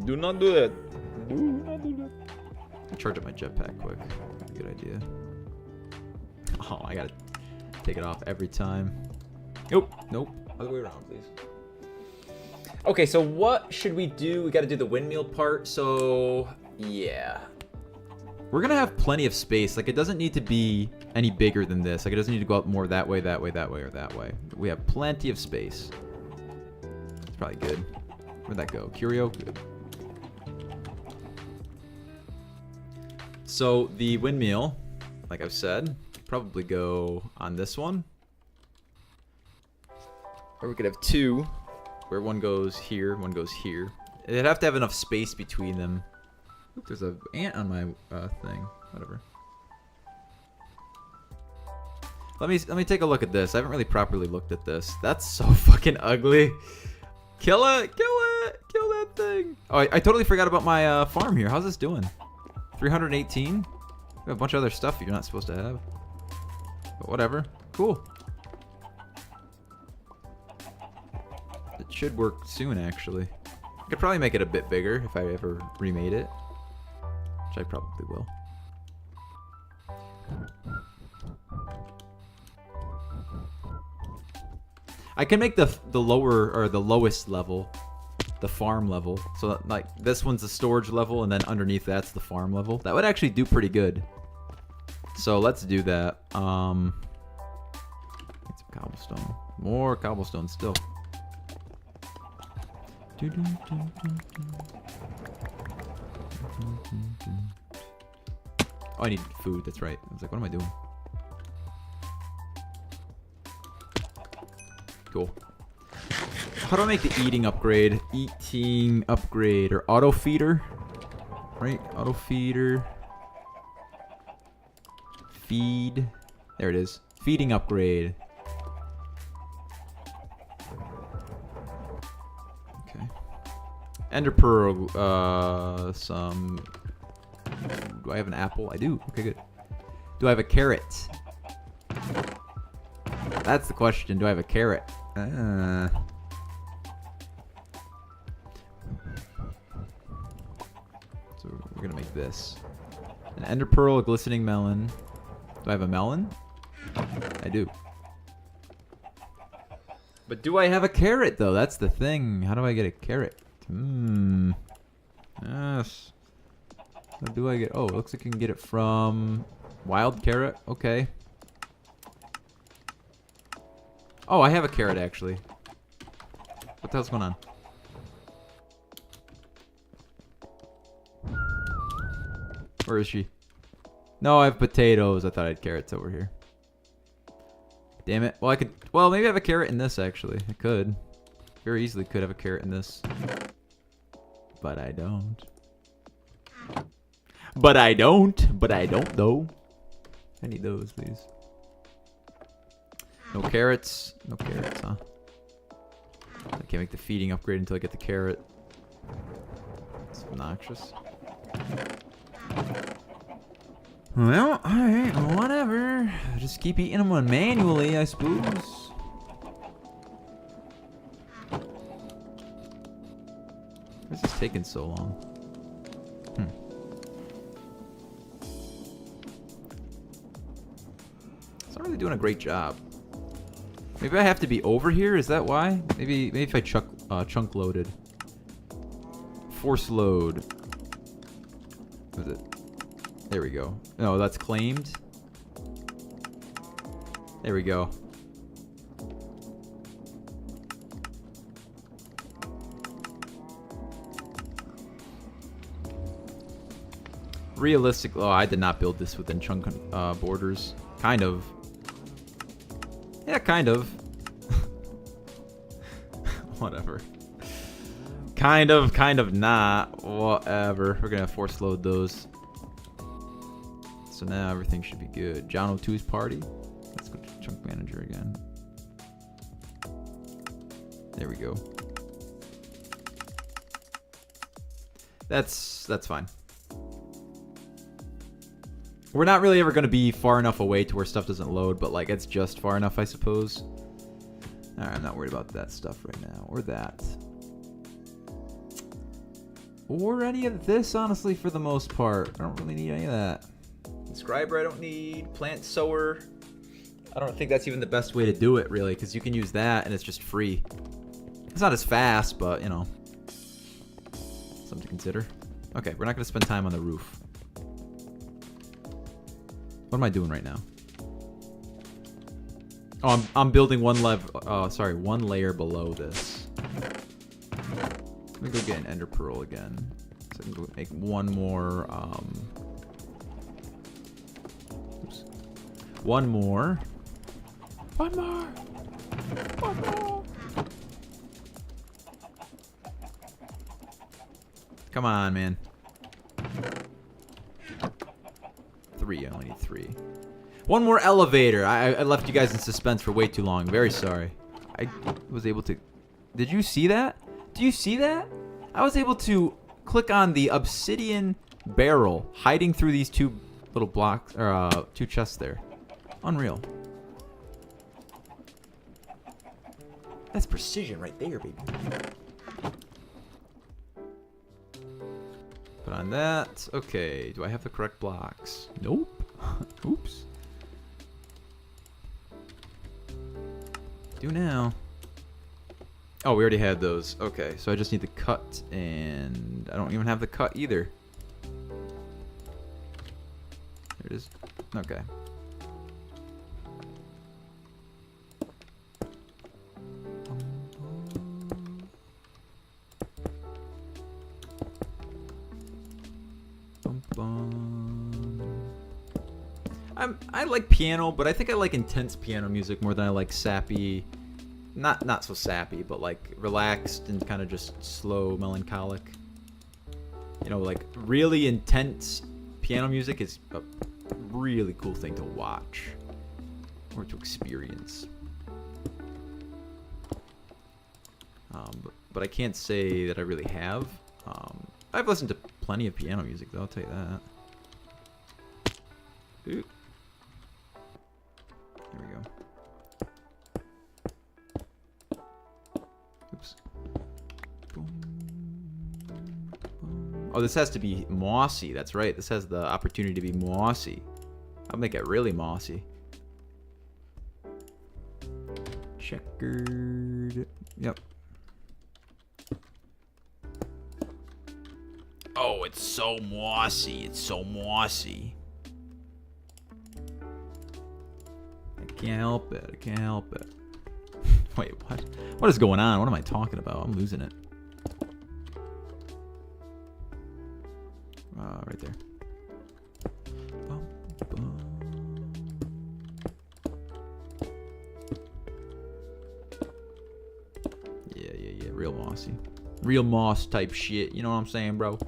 Do not do that. Do not do that. I'll charge up my jetpack quick. Good idea. Oh, I gotta take it off every time. Nope. Nope. Other way around, please. Okay, so what should we do? We gotta do the windmill part, so... yeah. We're gonna have plenty of space. Like, it doesn't need to be any bigger than this. Like, it doesn't need to go up more that way, that way, that way, or that way. We have plenty of space. It's probably good. Where'd that go? Curio? Good. So, the windmill, like I've said, probably go on this one. Or we could have two, where one goes here, one goes here. It'd have to have enough space between them. Oop, there's an ant on my thing. Whatever. Let me take a look at this. I haven't really properly looked at this. That's so fucking ugly. Kill it! Kill it! Kill that thing! Oh, I totally forgot about my farm here. How's this doing? 318? We have a bunch of other stuff you're not supposed to have. But whatever. Cool. It should work soon, actually. I could probably make it a bit bigger if I ever remade it. Which I probably will. I can make the lower, or the lowest level the farm level. So that, like this one's the storage level, and then underneath that's the farm level. That would actually do pretty good. So let's do that. Get some cobblestone. More cobblestone still. Oh, I need food. That's right. I was like, what am I doing? Cool. How do I make the eating upgrade? Eating upgrade or auto feeder? Right? Auto feeder. Feed. There it is. Feeding upgrade. Okay. Ender pearl. Some. Do I have an apple? I do. Okay, good. Do I have a carrot? That's the question. Do I have a carrot? So we're gonna make this. An ender pearl, a glistening melon. Do I have a melon? I do. But do I have a carrot though? That's the thing. How do I get a carrot? Yes. How do I get? Oh, it looks like you can get it from wild carrot. Okay. Oh, I have a carrot actually. What the hell's going on? Where is she? No, I have potatoes. I thought I had carrots over here. Damn it. Well, I could... Well, maybe I have a carrot in this, actually. I could. Very easily could have a carrot in this. But I don't. But I don't. But I don't, though. I need those, please. No carrots. No carrots, huh? I can't make the feeding upgrade until I get the carrot. It's obnoxious. Well, alright, whatever. Just keep eating them manually, I suppose. This is taking so long. It's not really doing a great job. Maybe I have to be over here, is that why? Maybe if I chunk loaded. Force load. What is it? There we go. No, that's claimed. There we go. Realistic. Oh, I did not build this within chunk borders. Kind of. Yeah, kind of. Whatever. Kind of not. Whatever. We're gonna force load those. So now everything should be good. John O2's party. Let's go to chunk manager again. There we go. That's fine. We're not really ever going to be far enough away to where stuff doesn't load, but like it's just far enough, I suppose. Alright, I'm not worried about that stuff right now. Or that. Or any of this, honestly, for the most part. I don't really need any of that. Inscriber I don't need. Plant sower. I don't think that's even the best way to do it, really, because you can use that and it's just free. It's not as fast, but, you know. Something to consider. Okay, we're not going to spend time on the roof. What am I doing right now? Oh, I'm building one layer below this. Let me go get an ender pearl again. So I can go make one more, oops. One more. Come on, man. 3. I only need 3. One more elevator. I left you guys in suspense for way too long. Very sorry. I was able to... Did you see that? Do you see that? I was able to click on the obsidian barrel hiding through these 2 little blocks, or 2 chests there. Unreal. That's precision right there, baby. Put on that. Okay, do I have the correct blocks? Nope. Oops. Do now. Oh, we already had those. Okay, so I just need the cut, and I don't even have the cut either. There it is. Okay. I like piano, but I think I like intense piano music more than I like sappy, not so sappy, but like relaxed and kind of just slow, melancholic. You know, like really intense piano music is a really cool thing to watch or to experience. But I can't say that I really have. I've listened to plenty of piano music, though, I'll tell you that. Ooh. There we go. Oops. Oh, this has to be mossy. That's right. This has the opportunity to be mossy. I'll make it really mossy. Checkered. Yep. Oh, it's so mossy. It's so mossy. I can't help it. I can't help it. Wait, what? What is going on? What am I talking about? I'm losing it. Right there. Yeah. Real mossy. Real moss type shit. You know what I'm saying, bro?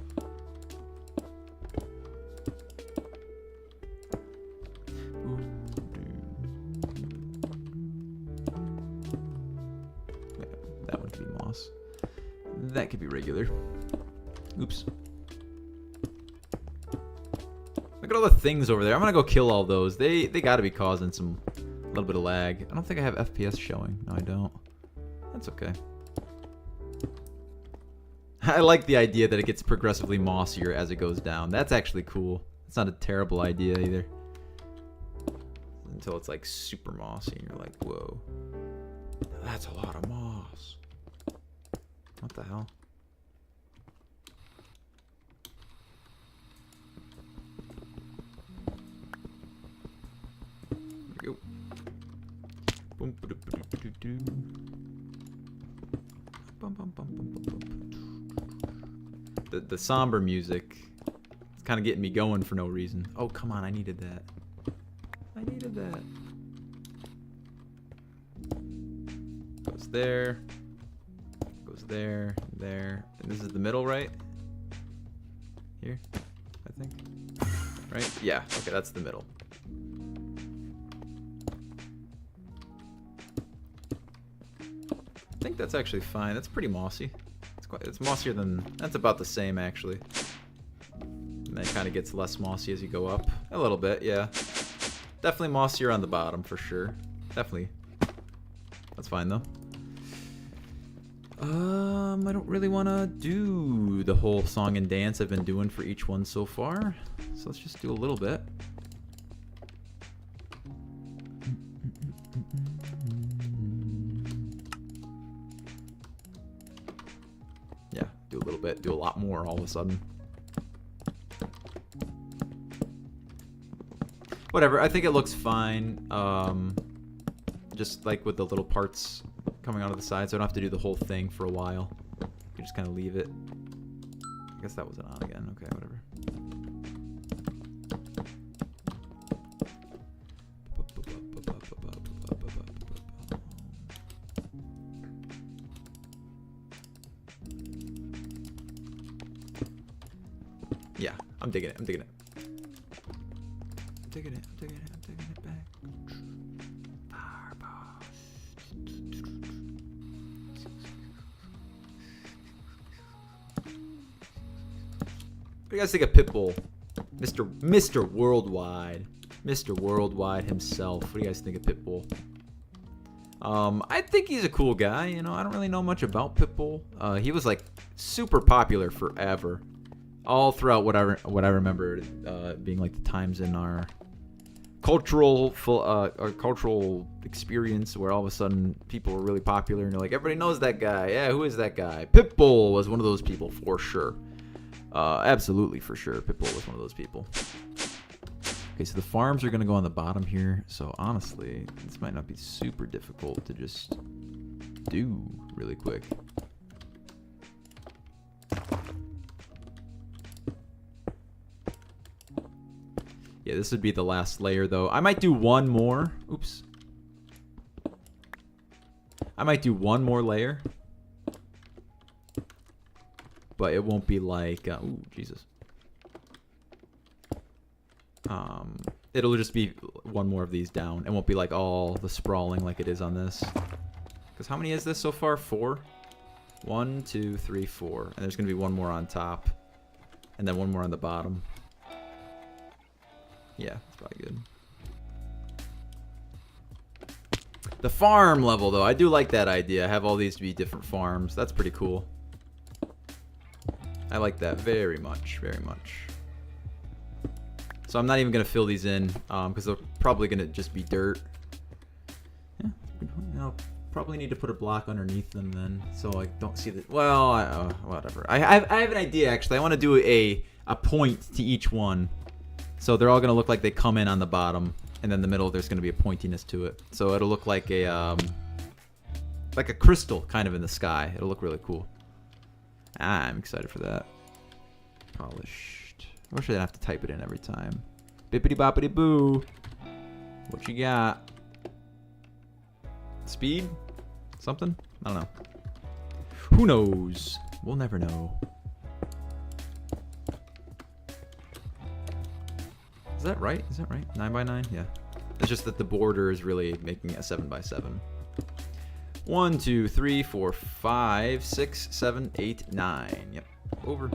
That one could be moss. That could be regular. Oops. Look at all the things over there. I'm gonna go kill all those. They gotta be causing a little bit of lag. I don't think I have FPS showing. No, I don't. That's okay. I like the idea that it gets progressively mossier as it goes down. That's actually cool. It's not a terrible idea either. Until it's like super mossy and you're like, whoa. That's a lot of moss. What the hell? There we go. Boom, ba-do-ba-do-ba-do-do. Bum, bum, bum, bum, bum, bum. The somber music is kind of getting me going for no reason. Oh, come on. I needed that. I needed that. Goes there. Goes there. There. And this is the middle, right? Here, I think. Right? Yeah. Okay, that's the middle. I think that's actually fine. That's pretty mossy. It's mossier than... That's about the same, actually. And then it kind of gets less mossy as you go up. A little bit, yeah. Definitely mossier on the bottom, for sure. Definitely. That's fine, though. I don't really want to do the whole song and dance I've been doing for each one so far. So let's just do a little bit. Yeah, do a little bit. Do a lot more all of a sudden. Whatever, I think it looks fine. Just like with the little parts coming out of the side, so I don't have to do the whole thing for a while. You just kind of leave it. I guess that wasn't on again. Okay, whatever. Yeah, I'm digging it. I'm digging it. I'm digging it. I'm digging it. I'm digging it back. What do you guys think of Pitbull? Mr. Worldwide. Mr. Worldwide himself. What do you guys think of Pitbull? I think he's a cool guy. You know, I don't really know much about Pitbull. He was like super popular forever. All throughout what I remember being like the times in our cultural experience where all of a sudden people were really popular and you're like, everybody knows that guy. Yeah, who is that guy? Pitbull was one of those people for sure. Absolutely for sure. Pitbull was one of those people. Okay, so the farms are going to go on the bottom here. So honestly, this might not be super difficult to just do really quick. Yeah, this would be the last layer, though. I might do one more. Oops. I might do one more layer. But it won't be like... ooh, Jesus. It'll just be one more of these down. It won't be like all the sprawling like it is on this. Because how many is this so far? 4? 1, 2, 3, 4. And there's going to be one more on top. And then one more on the bottom. Yeah, that's probably good. The farm level, though. I do like that idea. Have all these to be different farms. That's pretty cool. I like that very much, very much. So I'm not even going to fill these in because they're probably going to just be dirt. Yeah, I'll probably need to put a block underneath them then so I don't see the... Well, whatever. I have an idea, actually. I want to do a point to each one. So they're all going to look like they come in on the bottom. And then the middle, there's going to be a pointiness to it. So it'll look like a crystal kind of in the sky. It'll look really cool. I'm excited for that. Polished. I wish I didn't have to type it in every time. Bippity boppity boo. What you got? Speed? Something? I don't know. Who knows? We'll never know. Is that right? Is that right? 9 by 9? Yeah. It's just that the border is really making it a 7 by 7. 1, 2, 3, 4, 5, 6, 7, 8, 9. Yep. Over.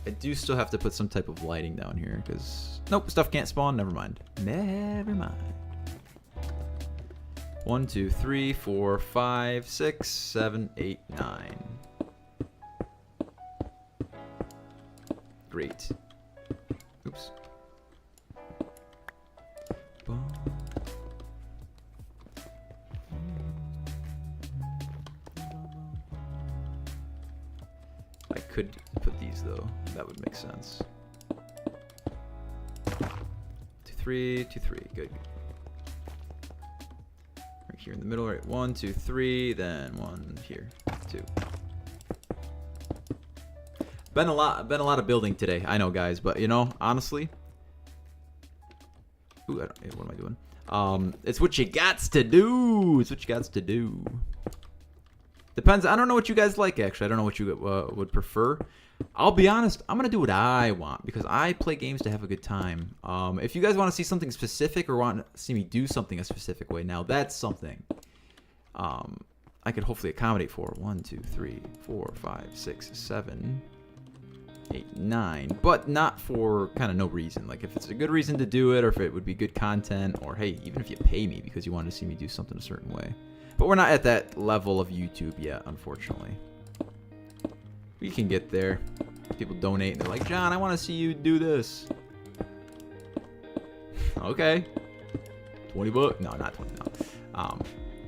I do still have to put some type of lighting down here because... Nope, stuff can't spawn. Never mind. Never mind. 1, 2, 3, 4, 5, 6, 7, 8, 9. Great. Oops. I could put these though. That would make sense. 2, 3, 2, 3. Good. Right here in the middle. Right. 1, 2, 3. Then 1 here. 2. Been a lot of building today. I know, guys, but you know, honestly. Ooh, what am I doing? It's what you gots to do. It's what you gots to do. Depends. I don't know what you guys like, actually. I don't know what you would prefer. I'll be honest. I'm going to do what I want because I play games to have a good time. If you guys want to see something specific or want to see me do something a specific way, now that's something I could hopefully accommodate for. 1, 2, 3, 4, 5, 6, 7, 8, 9. But not for kind of no reason. Like if it's a good reason to do it or if it would be good content or, hey, even if you pay me because you want to see me do something a certain way. But we're not at that level of YouTube yet, unfortunately. We can get there. People donate and they're like, John, I want to see you do this. Okay. 20 bucks? No, not 20. No.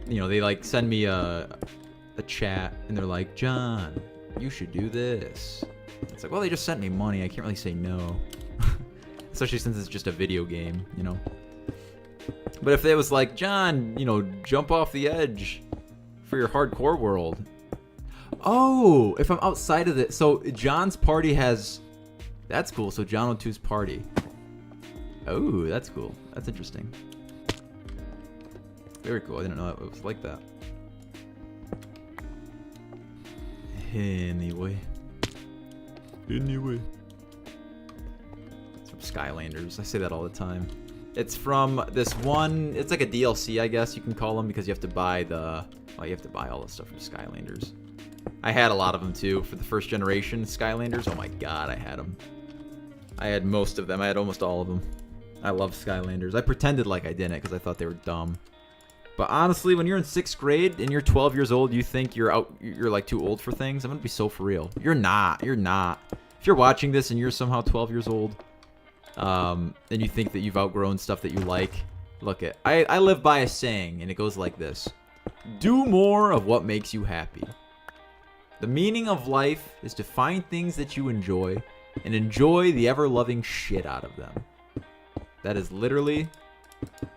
You know, they like send me a chat and they're like, John, you should do this. It's like, well, they just sent me money. I can't really say no. Especially since it's just a video game, you know. But if it was like, John, you know, jump off the edge for your hardcore world. Oh, if I'm outside of it. So John's party has... That's cool. So John O2's party. Oh, that's cool. That's interesting. Very cool. I didn't know it was like that. Anyway. It's from Skylanders. I say that all the time. It's from this one... It's like a DLC, I guess you can call them, because you have to buy the... Well, you have to buy all the stuff from Skylanders. I had a lot of them, too, for the first generation Skylanders. Oh my god, I had them. I had most of them. I had almost all of them. I love Skylanders. I pretended like I didn't, because I thought they were dumb. But honestly, when you're in 6th grade and you're 12 years old, you think you're like too old for things. I'm gonna be so for real. You're not. You're not. If you're watching this and you're somehow 12 years old, and you think that you've outgrown stuff that you like, look it. I live by a saying, and it goes like this: do more of what makes you happy. The meaning of life is to find things that you enjoy and enjoy the ever-loving shit out of them. That is literally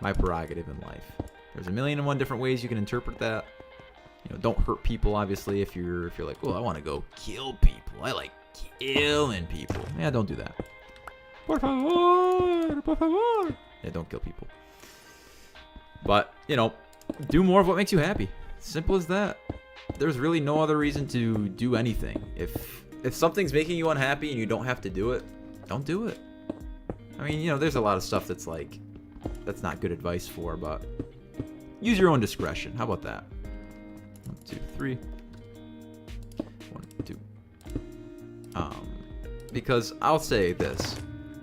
my prerogative in life. There's a million and one different ways you can interpret that. You know, don't hurt people, obviously, if you're like, well, I want to go kill people. I like killing people. Yeah, don't do that. Por favor, por favor. Yeah, don't kill people. But, you know, do more of what makes you happy. Simple as that. There's really no other reason to do anything. If something's making you unhappy and you don't have to do it, don't do it. I mean, you know, there's a lot of stuff that's like, that's not good advice for, but use your own discretion. How about that? 1, 2, 3. 1, 2. Because I'll say this.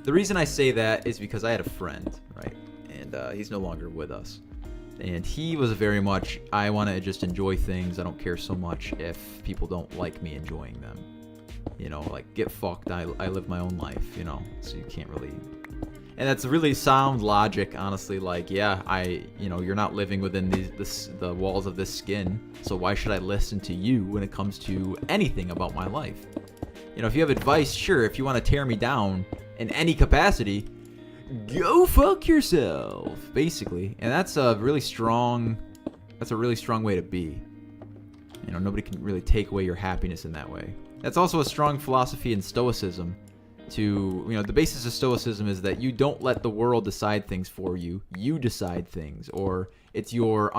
The reason I say that is because I had a friend, right? And he's no longer with us. And he was very much, I want to just enjoy things. I don't care so much if people don't like me enjoying them. You know, like, get fucked. I live my own life, you know, so you can't really... And that's really sound logic, honestly. Like, yeah, you know, you're not living within the walls of this skin, so why should I listen to you when it comes to anything about my life? You know, if you have advice, sure. If you want to tear me down in any capacity, go fuck yourself, basically. And that's a really strong way to be. You know, nobody can really take away your happiness in that way. That's also a strong philosophy in Stoicism. You know, the basis of Stoicism is that you don't let the world decide things for you. You decide things, or it's your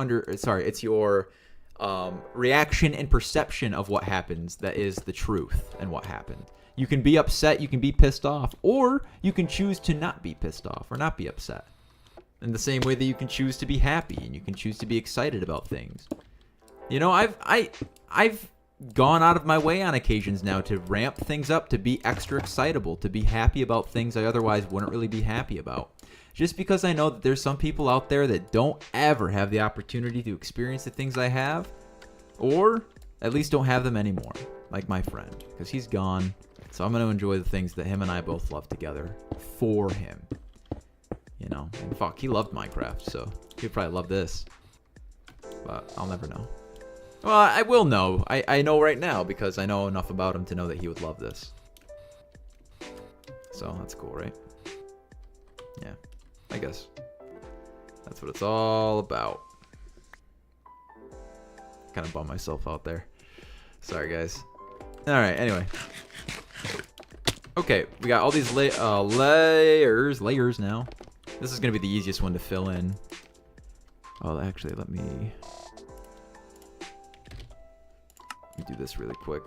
reaction and perception of what happens that is the truth and what happened. You can be upset, you can be pissed off, or you can choose to not be pissed off or not be upset. In the same way that you can choose to be happy and you can choose to be excited about things. You know, I've gone out of my way on occasions now to ramp things up, to be extra excitable, to be happy about things I otherwise wouldn't really be happy about. Just because I know that there's some people out there that don't ever have the opportunity to experience the things I have, or at least don't have them anymore, like my friend, because he's gone. So I'm going to enjoy the things that him and I both love together for him. You know, and fuck, he loved Minecraft, so he'd probably love this. But I'll never know. Well, I will know. I know right now because I know enough about him to know that he would love this. So that's cool, right? Yeah, I guess. That's what it's all about. Kind of bummed myself out there. Sorry, guys. Alright, anyway. Okay, we got all these layers now. This is going to be the easiest one to fill in. Oh, actually, let me do this really quick.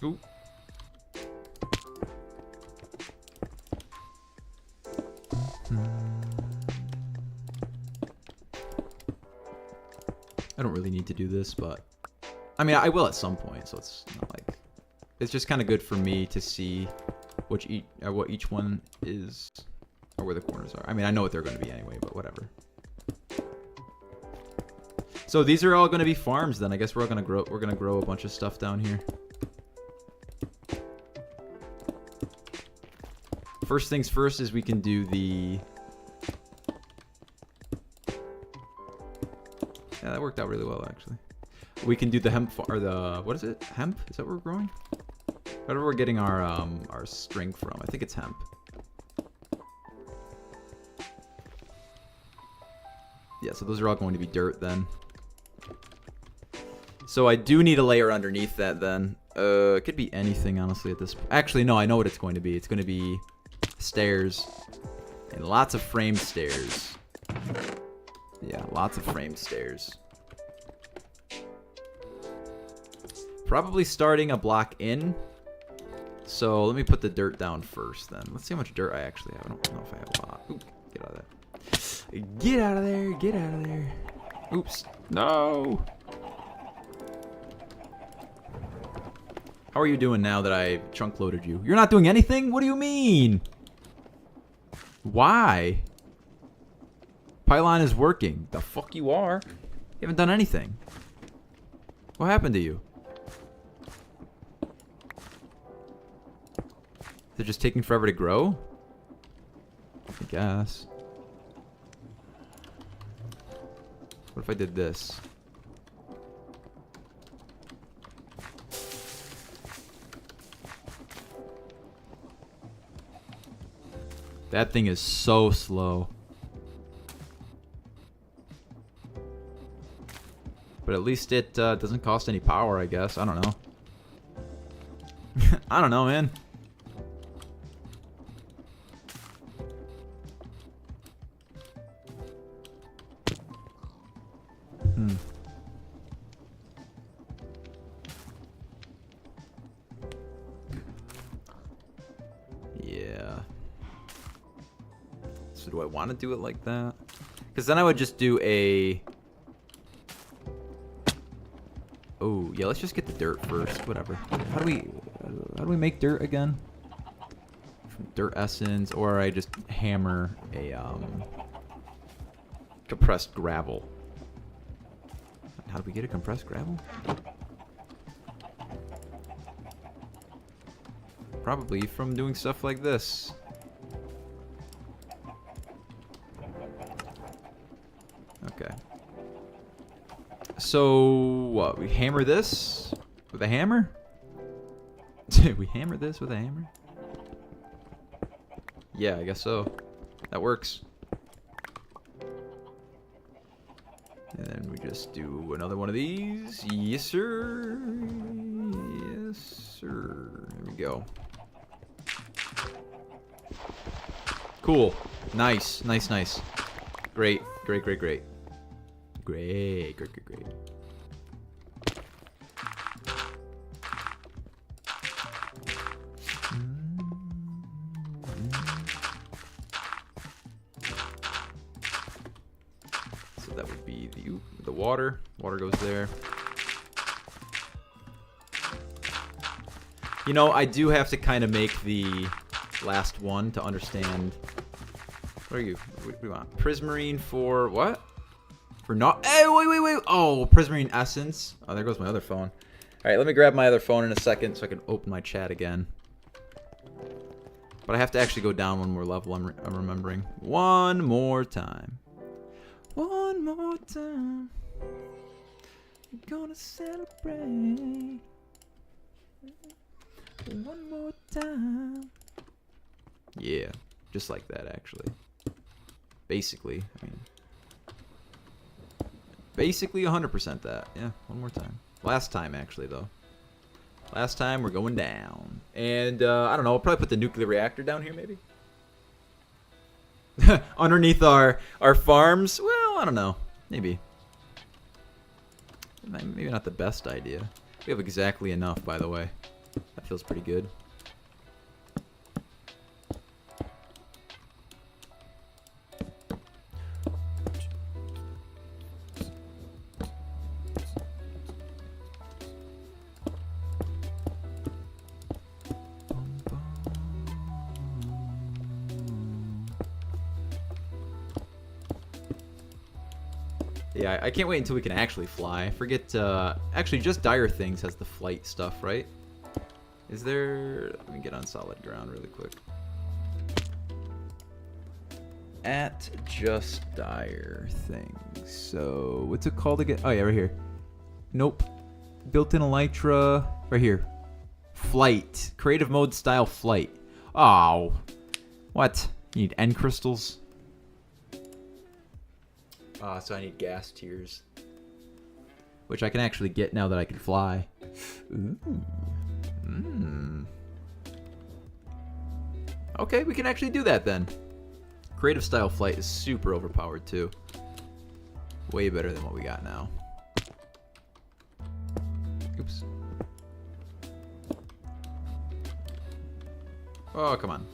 Ooh. I don't really need to do this, but I mean, I will at some point, so it's not like, it's just kind of good for me to see what each one is, or where the corners are. I mean, I know what they're going to be anyway, but whatever. So these are all going to be farms then. I guess we're going to grow a bunch of stuff down here. First things first is we can do the... Yeah, that worked out really well, actually. We can do the hemp, or the, what is it? Hemp? Is that what we're growing? Whatever we're getting our string from. I think it's hemp. Yeah, so those are all going to be dirt then. So I do need a layer underneath that then. It could be anything, honestly, at this point. Actually, no, I know what it's going to be. It's going to be stairs. And lots of framed stairs. Yeah, lots of framed stairs. Probably starting a block in. So let me put the dirt down first then. Let's see how much dirt I actually have. I don't know if I have a lot. Ooh, get out of there. Get out of there. Get out of there. Oops. No. How are you doing now that I chunk loaded you? You're not doing anything? What do you mean? Why? Pylon is working. The fuck you are? You haven't done anything. What happened to you? They're just taking forever to grow? I guess. What if I did this? That thing is so slow. But at least it doesn't cost any power, I guess. I don't know. I don't know, man. Yeah. So do I want to do it like that? Because then I would just do a... Oh, yeah, let's just get the dirt first. Whatever. How do we make dirt again? From dirt essence, or I just hammer a compressed gravel. How do we get a compressed gravel? Probably from doing stuff like this. Okay. So, what? We hammer this with a hammer? We hammer this with a hammer? Yeah, I guess so. That works. And then we just do another one of these. Yes, sir. Yes, sir. There we go. Cool. Nice. Nice, nice. Great. Great, great, great. Great, great, great, great. So that would be the water. Water goes there. You know, I do have to kind of make the last one to understand. What are you? What do you want? Prismarine for what? For not. Hey, wait. Oh, Prismarine Essence. Oh, there goes my other phone. All right, let me grab my other phone in a second so I can open my chat again. But I have to actually go down one more level. I'm remembering. One more time. One more time. We're gonna celebrate. One more time. Yeah, just like that, actually. Basically, I mean. Basically 100% that. Yeah, one more time. Last time, actually, though. Last time, we're going down. And, I don't know, I'll probably put the nuclear reactor down here, maybe? Underneath our farms? Well, I don't know. Maybe. Maybe not the best idea. We have exactly enough, by the way. That feels pretty good. Yeah, I can't wait until we can actually fly. I forget, actually, just Dire Things has the flight stuff, right? Is there... Let me get on solid ground really quick. At just Dire Things. So, what's it called again? Oh, yeah, right here. Nope. Built-in Elytra. Right here. Flight. Creative mode style flight. Oh. What? You need end crystals? So I need gas tiers. Which I can actually get now that I can fly. Ooh. Okay, we can actually do that then. Creative style flight is super overpowered too. Way better than what we got now. Oops. Oh, come on.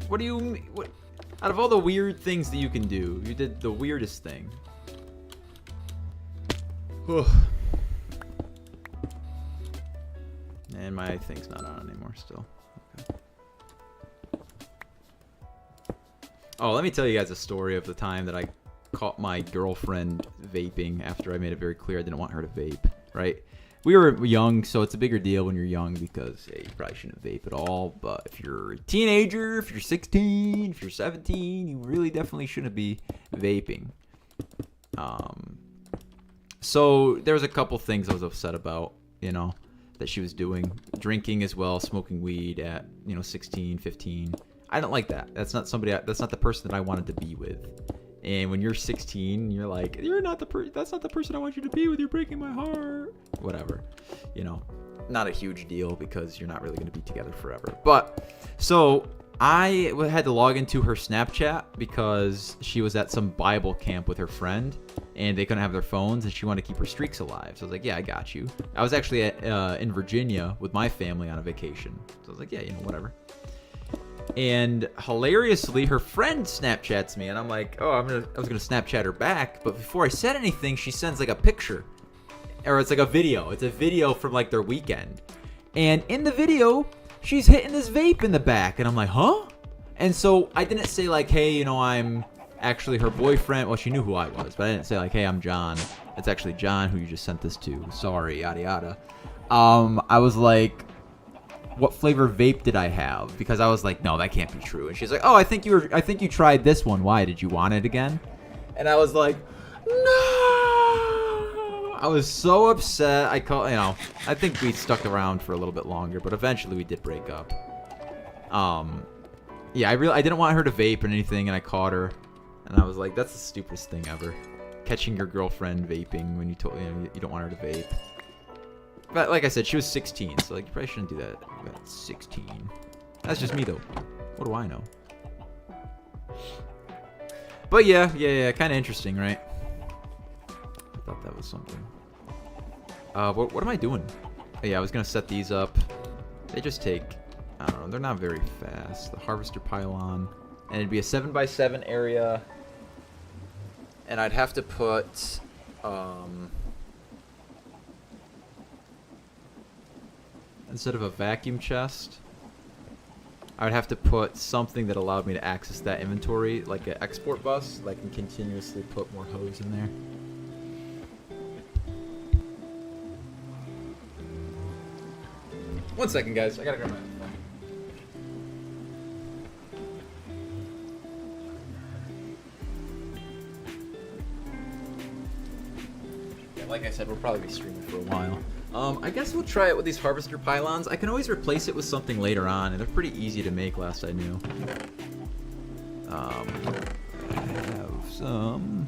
What do you mean? What? Out of all the weird things that you can do, you did the weirdest thing. my thing's not on anymore still. Okay. Oh, let me tell you guys a story of the time that I caught my girlfriend vaping after I made it very clear I didn't want her to vape, right? We were young, so it's a bigger deal when you're young because hey, you probably shouldn't vape at all. But if you're a teenager, if you're 16, if you're 17, you really definitely shouldn't be vaping. So there was a couple things I was upset about, you know, that she was doing. Drinking as well, smoking weed at, 16, 15. I don't like that. That's not the person that I wanted to be with. And when you're 16, you're like, that's not the person I want you to be with. You're breaking my heart. Whatever. Not a huge deal because you're not really going to be together forever. But so I had to log into her Snapchat because she was at some Bible camp with her friend and they couldn't have their phones and she wanted to keep her streaks alive. So I was like, yeah, I got you. I was actually in Virginia with my family on a vacation. So I was like, yeah, whatever. And hilariously, her friend Snapchats me, and I'm like, oh, I was gonna Snapchat her back, but before I said anything, she sends like a picture, or it's like a video. It's a video from like their weekend, and in the video, she's hitting this vape in the back, and I'm like, huh? And so I didn't say like, hey, I'm actually her boyfriend. Well, she knew who I was, but I didn't say like, hey, I'm John. It's actually John who you just sent this to. Sorry, yada yada. I was like, what flavor vape did I have? Because I was like, no, that can't be true. And she's like, oh, I think you tried this one. Why? Did you want it again? And I was like, no. I was so upset. I think we stuck around for a little bit longer, but eventually we did break up. Yeah, I didn't want her to vape or anything, and I caught her, and I was like, that's the stupidest thing ever. Catching your girlfriend vaping when you don't want her to vape. But like I said, she was 16, so like you probably shouldn't do that at 16. That's just me though. What do I know? But yeah, kind of interesting, right? I thought that was something. What am I doing? Oh, yeah, I was gonna set these up. They just take, I don't know, they're not very fast. The harvester pylon, and it'd be a 7x7 area, and I'd have to put, instead of a vacuum chest, I would have to put something that allowed me to access that inventory, like an export bus, that I can continuously put more hose in there. One second, guys. I gotta grab my phone. Yeah, like I said, we'll probably be streaming for a while. I guess we'll try it with these harvester pylons. I can always replace it with something later on, and they're pretty easy to make, last I knew. I have some.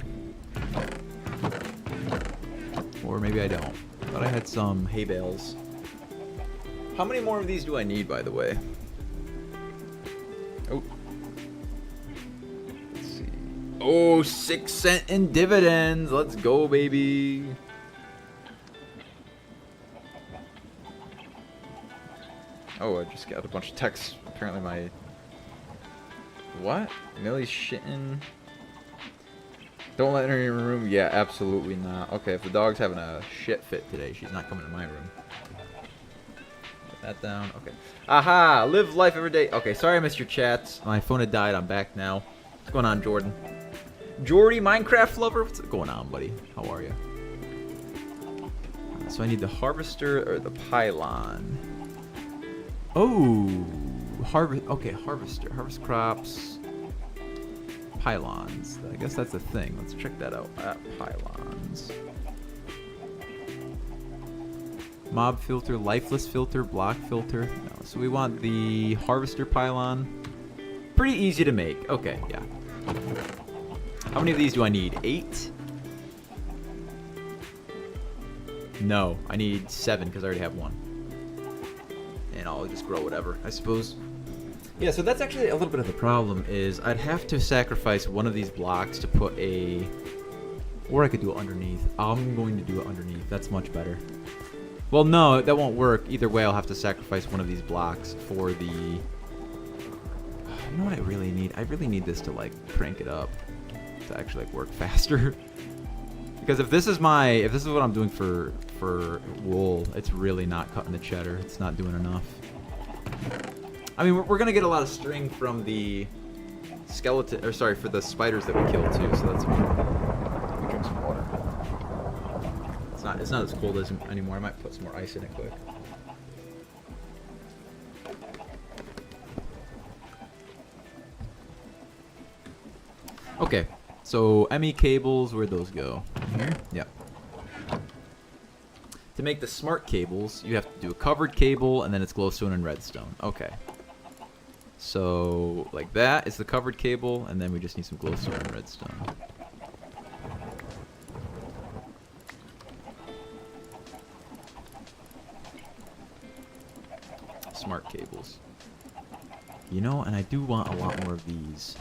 Or maybe I don't. But I had some hay bales. How many more of these do I need, by the way? Oh. Let's see. Oh, 6 cents in dividends. Let's go, baby. Oh, I just got a bunch of texts. Apparently my... What? Millie's shitting. Don't let her in your room. Yeah, absolutely not. Okay, if the dog's having a shit fit today, she's not coming to my room. Put that down. Okay. Aha! Live life every day. Okay, sorry I missed your chats. My phone had died. I'm back now. What's going on, Jordan? Jordy, Minecraft lover? What's going on, buddy? How are you? So I need the harvester or the pylon. Oh, harvest. Okay, harvester, harvest crops, pylons. I guess that's a thing. Let's check that out. Pylons. Mob filter, lifeless filter, block filter. No, so we want the harvester pylon. Pretty easy to make. Okay, yeah. How many of these do I need? 8? No, I need 7 because I already have 1. And I'll just grow whatever, I suppose. Yeah, so that's actually a little bit of the problem, is I'd have to sacrifice one of these blocks to put a... Or I could do it underneath. I'm going to do it underneath. That's much better. Well, no, that won't work. Either way, I'll have to sacrifice one of these blocks for the... You know what I really need? I really need this to, like, crank it up. To actually, like, work faster. Because if this is what I'm doing for for wool. It's really not cutting the cheddar. It's not doing enough. I mean, we're gonna get a lot of string from the skeleton, or sorry, for the spiders that we killed too. So that's okay. Let me drink some water. It's not as cold as anymore. I might put some more ice in it quick. Okay, so ME cables, where'd those go? Here? Yep. To make the smart cables, you have to do a covered cable, and then it's glowstone and redstone. Okay. So, like that is the covered cable, and then we just need some glowstone and redstone. Smart cables. You know, and I do want a lot more of these.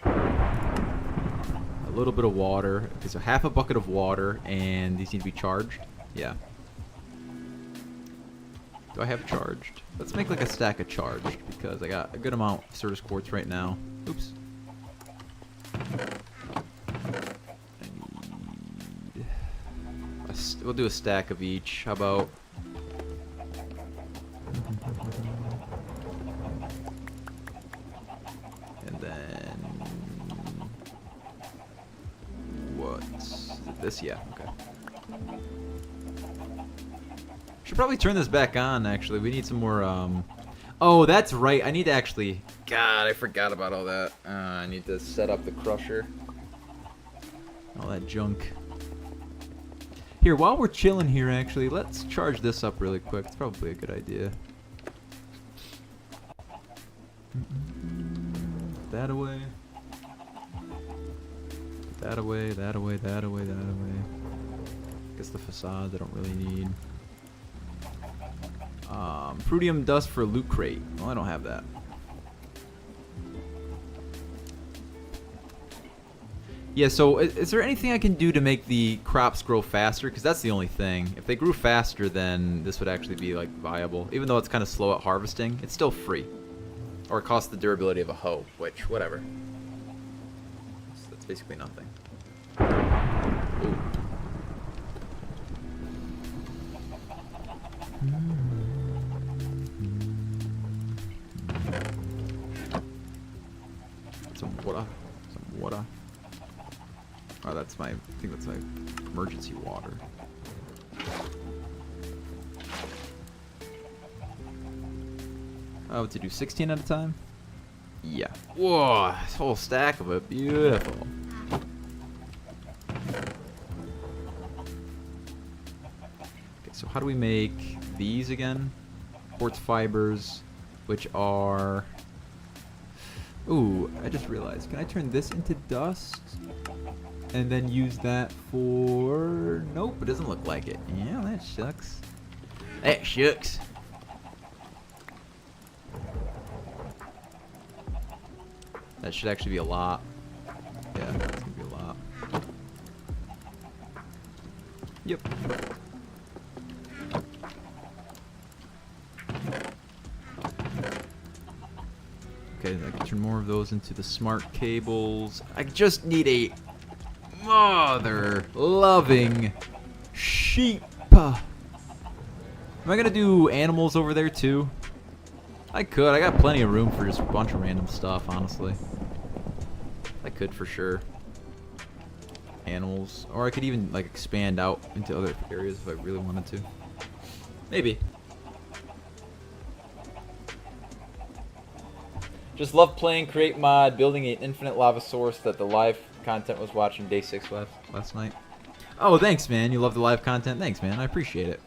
A little bit of water. Okay, so half a bucket of water, and these need to be charged. Yeah. Do I have charged? Let's make like a stack of charged, because I got a good amount of Certus quartz right now. Oops. We'll do a stack of each. How about... And then... What's this? Yeah, okay. Should probably turn this back on, actually. We need some more, Oh, that's right. I need to actually... God, I forgot about all that. I need to set up the crusher. All that junk. Here, while we're chilling here, actually, let's charge this up really quick. It's probably a good idea. That away. That away, that away, that away, that away. Guess the facades I don't really need. Prudium dust for a loot crate. Well, I don't have that. Yeah, so is there anything I can do to make the crops grow faster? Because that's the only thing. If they grew faster, then this would actually be like viable. Even though it's kind of slow at harvesting, it's still free. Or it costs the durability of a hoe, which, whatever. So that's basically nothing. Ooh. Some water. Some water. Oh, that's my... I think that's my emergency water. Oh, to do 16 at a time? Yeah. Whoa, this whole stack of it. Beautiful. Okay, so how do we make these again? Quartz fibers, which are... Ooh, I just realized. Can I turn this into dust? And then use that for... Nope, it doesn't look like it. Yeah, that shucks. That shucks. That should actually be a lot. Yeah, that's gonna be a lot. Yep. Okay, I can turn more of those into the smart cables. I just need a mother-loving sheep. Am I gonna do animals over there too? I could. I got plenty of room for just a bunch of random stuff, honestly. I could for sure. Animals. Or I could even like expand out into other areas if I really wanted to. Maybe. Just love playing Create Mod, building an infinite lava source that the live content was watching day 6 last night. Oh, thanks, man. You love the live content? Thanks, man. I appreciate it.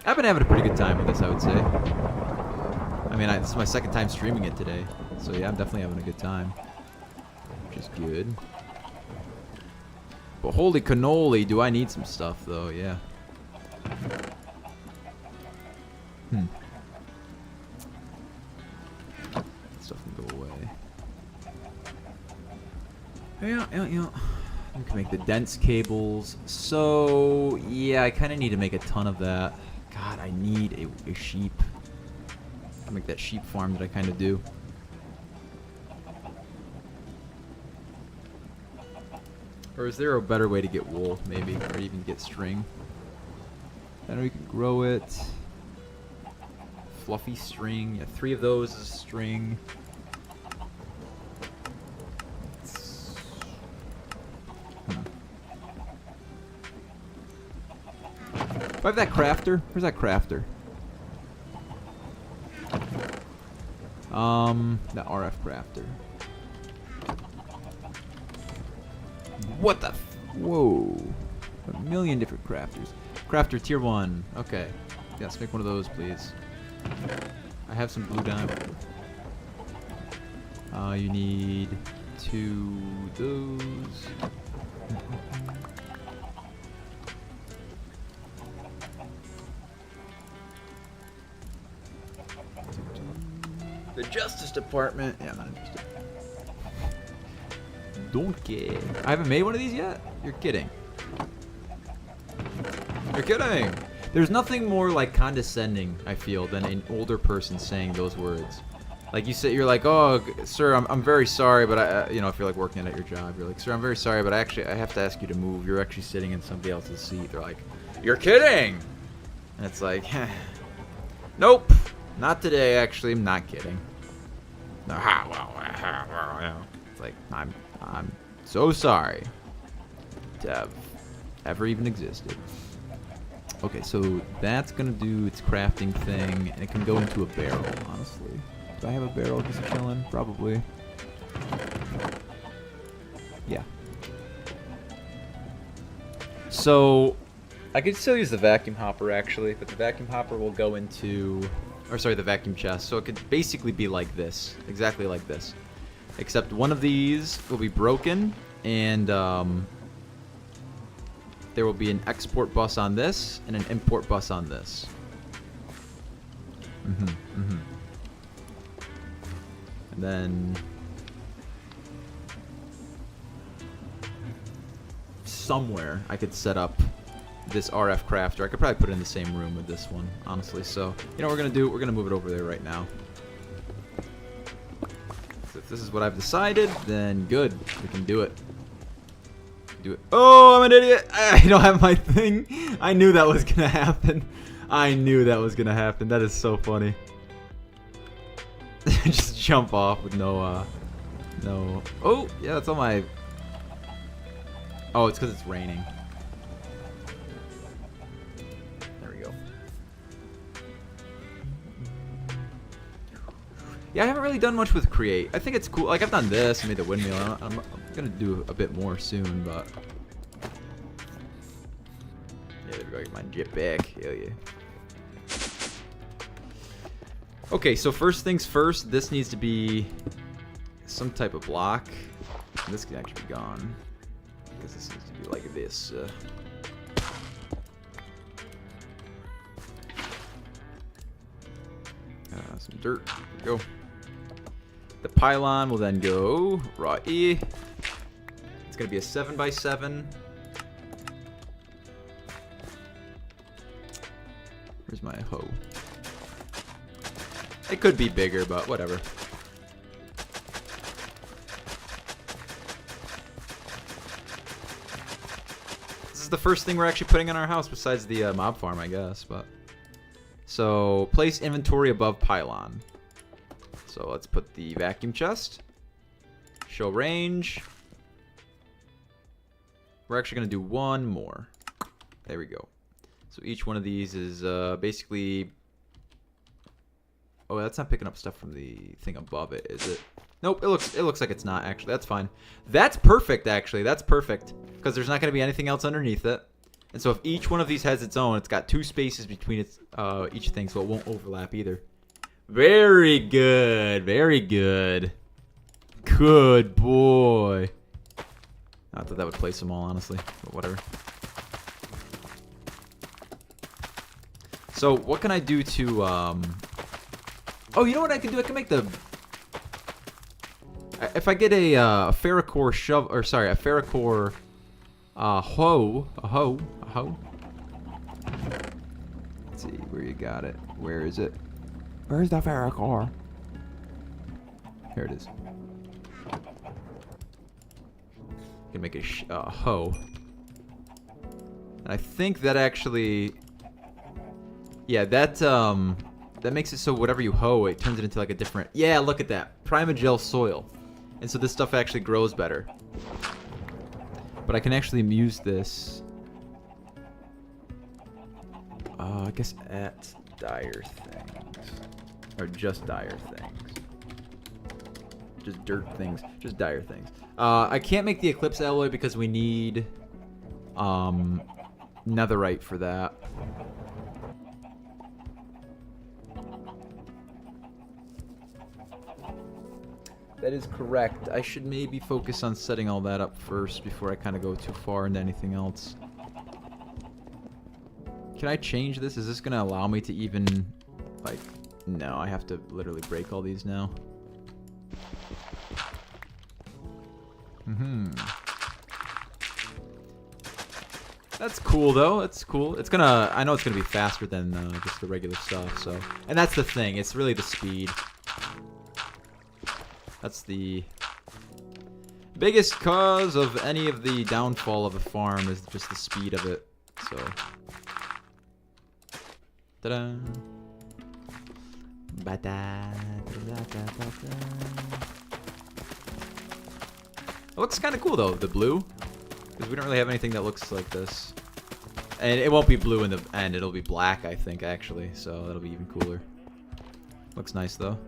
I've been having a pretty good time with this, I would say. I mean, this is my second time streaming it today. So, yeah, I'm definitely having a good time. Which is good. But holy cannoli, do I need some stuff, though. Yeah. Stuff can go away. Yeah. We can make the dense cables. So, yeah, I kind of need to make a ton of that. God, I need a sheep. Make that sheep farm that I kind of do. Or is there a better way to get wool, maybe? Or even get string? Then we can grow it. Fluffy string. Yeah, 3 of those is string. Do I have that crafter? Where's that crafter? The RF crafter. What the whoa. A million different crafters. Crafter tier 1. Okay. Yes, make one of those, please. I have some blue diamond. You need 2 those. The Justice Department. Yeah, I'm not interested. Don't care. I haven't made one of these yet? You're kidding. You're kidding. There's nothing more like condescending, I feel, than an older person saying those words. Like you say, you're like, oh, sir, I'm very sorry, but I, you know, if you're like working at your job, you're like, sir, I'm very sorry, but I have to ask you to move. You're actually sitting in somebody else's seat. They're like, you're kidding. And it's like, nope, not today. Actually, I'm not kidding. No, it's like I'm so sorry to have ever even existed. Okay, so that's gonna do its crafting thing, and it can go into a barrel, honestly. Do I have a barrel just chilling? Probably. Yeah. So, I could still use the vacuum hopper, actually, but the vacuum hopper will go into... Or, sorry, the vacuum chest. So it could basically be like this. Exactly like this. Except one of these will be broken, and, there will be an export bus on this, and an import bus on this. And then... somewhere I could set up this RF crafter. I could probably put it in the same room with this one, honestly. So, you know what we're going to do? We're going to move it over there right now. So if this is what I've decided, then good. We can do it. Do it. Oh, I'm an idiot. I don't have my thing. I knew that was gonna happen. I knew that was gonna happen. That is so funny. Just jump off with no no. Oh, yeah, that's on my... Oh, it's because it's raining. There we go. Yeah, I haven't really done much with create. I think it's cool. Like, I've done this, made the windmill. I'm gonna do a bit more soon, but... Yeah, there we go. Get my jetpack. Hell yeah. Okay, so first things first, this needs to be some type of block. This can actually be gone, because this needs to be like this. Some dirt. There we go. The pylon will then go right here. It's going to be a 7x7. Where's my hoe? It could be bigger, but whatever. This is the first thing we're actually putting in our house besides the mob farm, I guess. But so place inventory above pylon. So let's put the vacuum chest. Show range. We're actually going to do one more. There we go. So each one of these is basically... Oh, that's not picking up stuff from the thing above it, is it? Nope, it looks like it's not, actually. That's fine. That's perfect, actually. That's perfect. Because there's not going to be anything else underneath it. And so if each one of these has its own, it's got 2 spaces between its, each thing, so it won't overlap either. Very good. Very good. Good boy. Not that that would place them all, honestly. But whatever. So, what can I do to, Oh, you know what I can do? I can make the... If I get a ferrocore shove... Or, sorry, a ferrocore... hoe. A hoe. Let's see where you got it. Where is it? Where's the ferrocore? Here it is. Can make a hoe. And I think that actually, yeah, that makes it so whatever you hoe, it turns it into like a different. Yeah, look at that, primogel soil, and so this stuff actually grows better. But I can actually use this. I guess at dire things, or just dire things, just dirt things, just dire things. I can't make the Eclipse alloy because we need netherite for that. That is correct. I should maybe focus on setting all that up first before I kind of go too far into anything else. Can I change this? Is this going to allow me to even, like, no, I have to literally break all these now. That's cool, though. That's cool. It's gonna, I know it's gonna be faster than just the regular stuff, so. And that's the thing. It's really the speed. That's the biggest cause of any of the downfall of a farm is just the speed of it, so. Ta-da. It looks kind of cool though, the blue, because we don't really have anything that looks like this. And it won't be blue in the end, it'll be black, I think, actually, so that'll be even cooler. Looks nice though.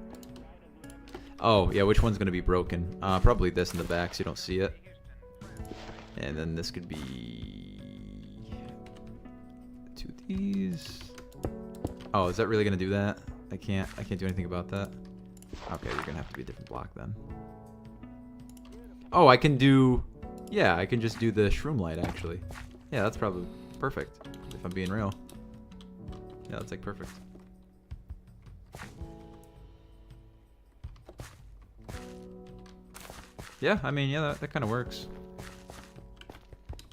Oh, yeah, which one's going to be broken? Probably this in the back so you don't see it. And then this could be 2 of these. Oh, is that really going to do that? I can't do anything about that. Okay, you're going to have to be a different block then. Oh, I can do, yeah, I can just do the shroom light actually. Yeah, that's probably perfect if I'm being real. Yeah, that's like perfect. Yeah, I mean, yeah, that kind of works.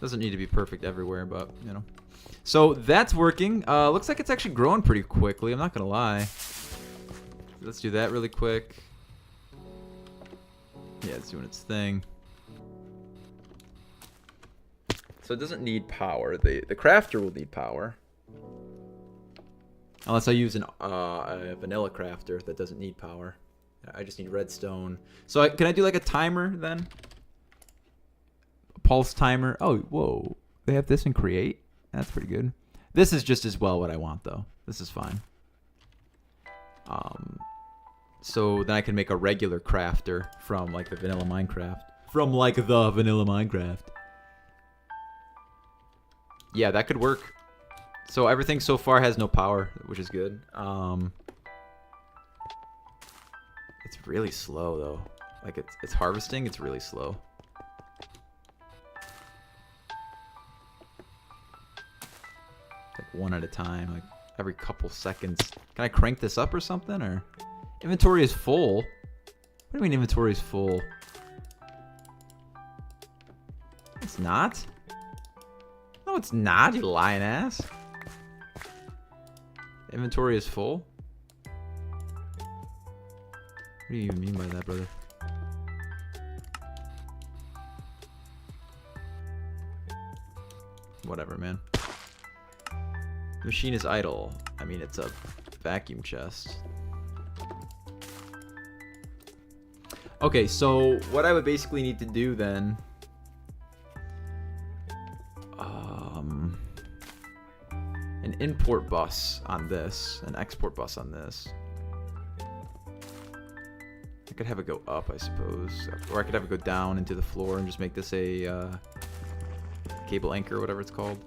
Doesn't need to be perfect everywhere, but, you know. So, that's working. Looks like it's actually growing pretty quickly, I'm not gonna lie. Let's do that really quick. Yeah, it's doing its thing. So it doesn't need power. The crafter will need power. Unless I use a vanilla crafter that doesn't need power. I just need redstone. So can I do like a timer then? A pulse timer. Oh, whoa. They have this in create? That's pretty good. This is just as well what I want though. This is fine. So then I can make a regular crafter from like the vanilla Minecraft. From like the vanilla Minecraft. Yeah, that could work. So everything so far has no power, which is good. It's really slow though. Like it's harvesting, it's really slow. Like one at a time, like every couple seconds. Can I crank this up or something? Or inventory is full. What do you mean inventory is full? It's not. No, it's not, you lying ass. Inventory is full. What do you even mean by that, brother? Whatever, man. The machine is idle. I mean, it's a vacuum chest. Okay, so what I would basically need to do then... an import bus on this, an export bus on this. I could have it go up, I suppose. Or I could have it go down into the floor and just make this a cable anchor, or whatever it's called.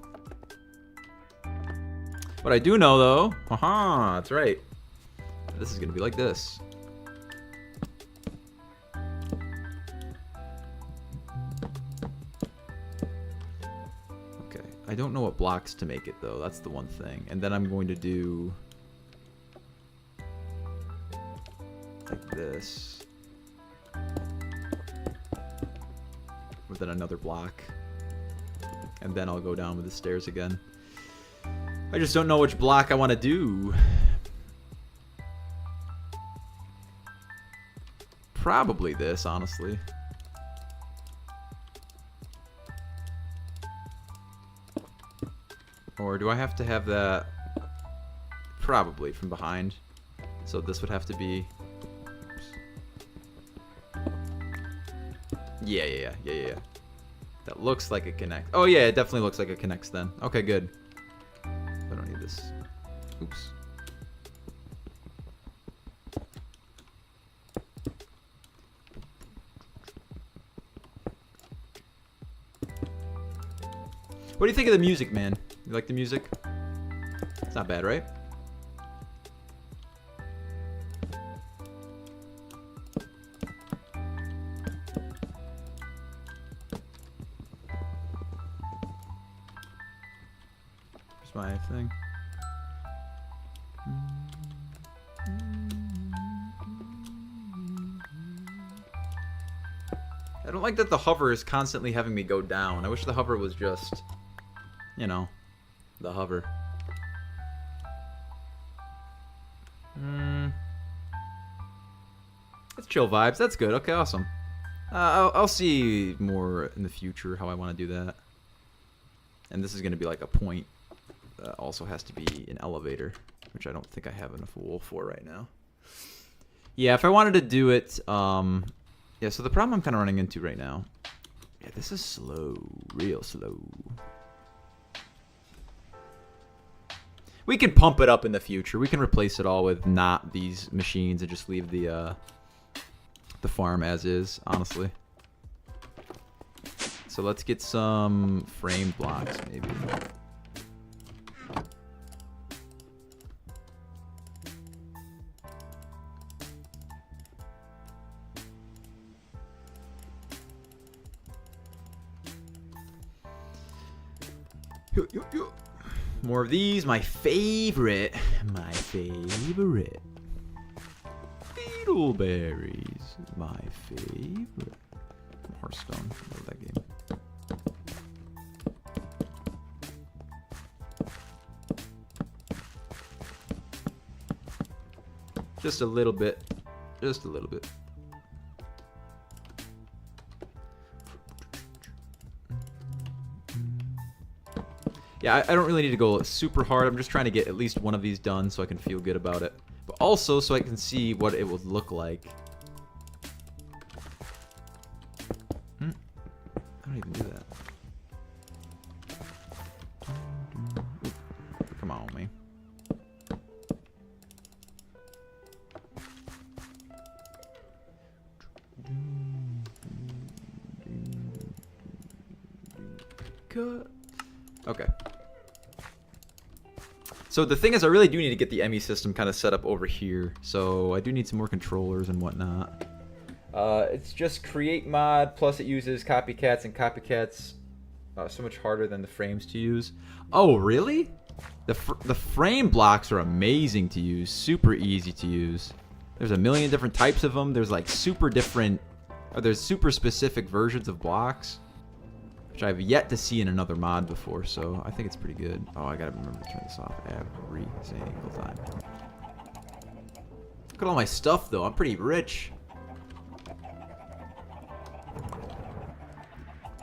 What I do know, though... Haha, that's right. This is going to be like this. Okay, I don't know what blocks to make it, though. That's the one thing. And then I'm going to do... like this. With then another block. And then I'll go down with the stairs again. I just don't know which block I want to do. Probably this, honestly. Or do I have to have that probably from behind? So this would have to be... Yeah. That looks like it connects. Oh yeah, it definitely looks like it connects then. Okay, good. I don't need this. Oops. What do you think of the music, man? You like the music? It's not bad, right? Here's my thing. I don't like that the hover is constantly having me go down. I wish the hover was just, you know, the hover. It's chill vibes. That's good. Okay, awesome. I'll see more in the future how I want to do that. And this is going to be like a point that also has to be an elevator, which I don't think I have enough wool for right now. Yeah, if I wanted to do it, yeah, so the problem I'm kind of running into right now, yeah, this is slow, real slow. We can pump it up in the future. We can replace it all with not these machines and just leave the farm as is, honestly. So let's get some frame blocks, maybe. More of these, my favorite. Beetleberries, my favorite. Hearthstone, love that game. Just a little bit. Just a little bit. Yeah, I don't really need to go super hard. I'm just trying to get at least one of these done so I can feel good about it. But also so I can see what it would look like. I don't even do that. Come on, man. Cut. Okay. So the thing is, I really do need to get the ME system kind of set up over here. So I do need some more controllers and whatnot. It's just create mod, plus it uses copycats, and copycats so much harder than the frames to use. Oh, really? The frame blocks are amazing to use, super easy to use. There's a million different types of them. There's like super different, or there's super specific versions of blocks, which I've yet to see in another mod before, so I think it's pretty good. Oh, I gotta remember to turn this off every single time. Look at all my stuff, though. I'm pretty rich.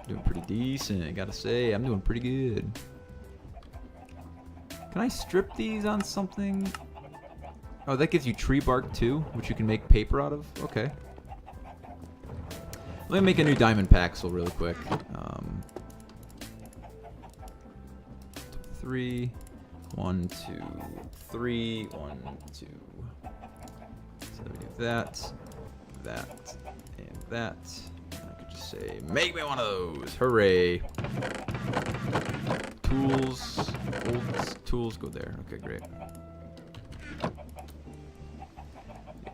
Doing pretty decent, I gotta say. I'm doing pretty good. Can I strip these on something? Oh, that gives you tree bark, too, which you can make paper out of? Okay. Let me make a new diamond paxel real quick. 3, 1, 2, 3, 1, 2. So we do that, and that. I could just say, make me one of those! Hooray! Tools, old tools go there. Okay, great.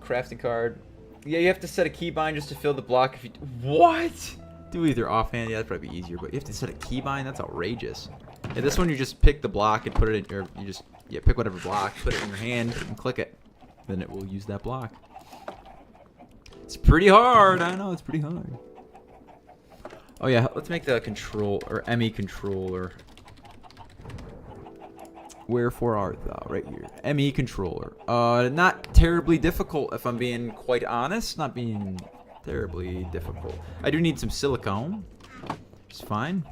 Crafting card. Yeah, you have to set a keybind just to fill the block. If you what? Do either offhand. Yeah, that'd probably be easier. But you have to set a keybind. That's outrageous. Yeah, this one you just pick the block and put it in, or you just pick whatever block, put it in your hand, and click it. Then it will use that block. It's pretty hard. I know it's pretty hard. Oh yeah, let's make the control or ME controller. Wherefore art thou? Right here. ME controller. Not terribly difficult, if I'm being quite honest. Not being terribly difficult. I do need some silicone. It's fine.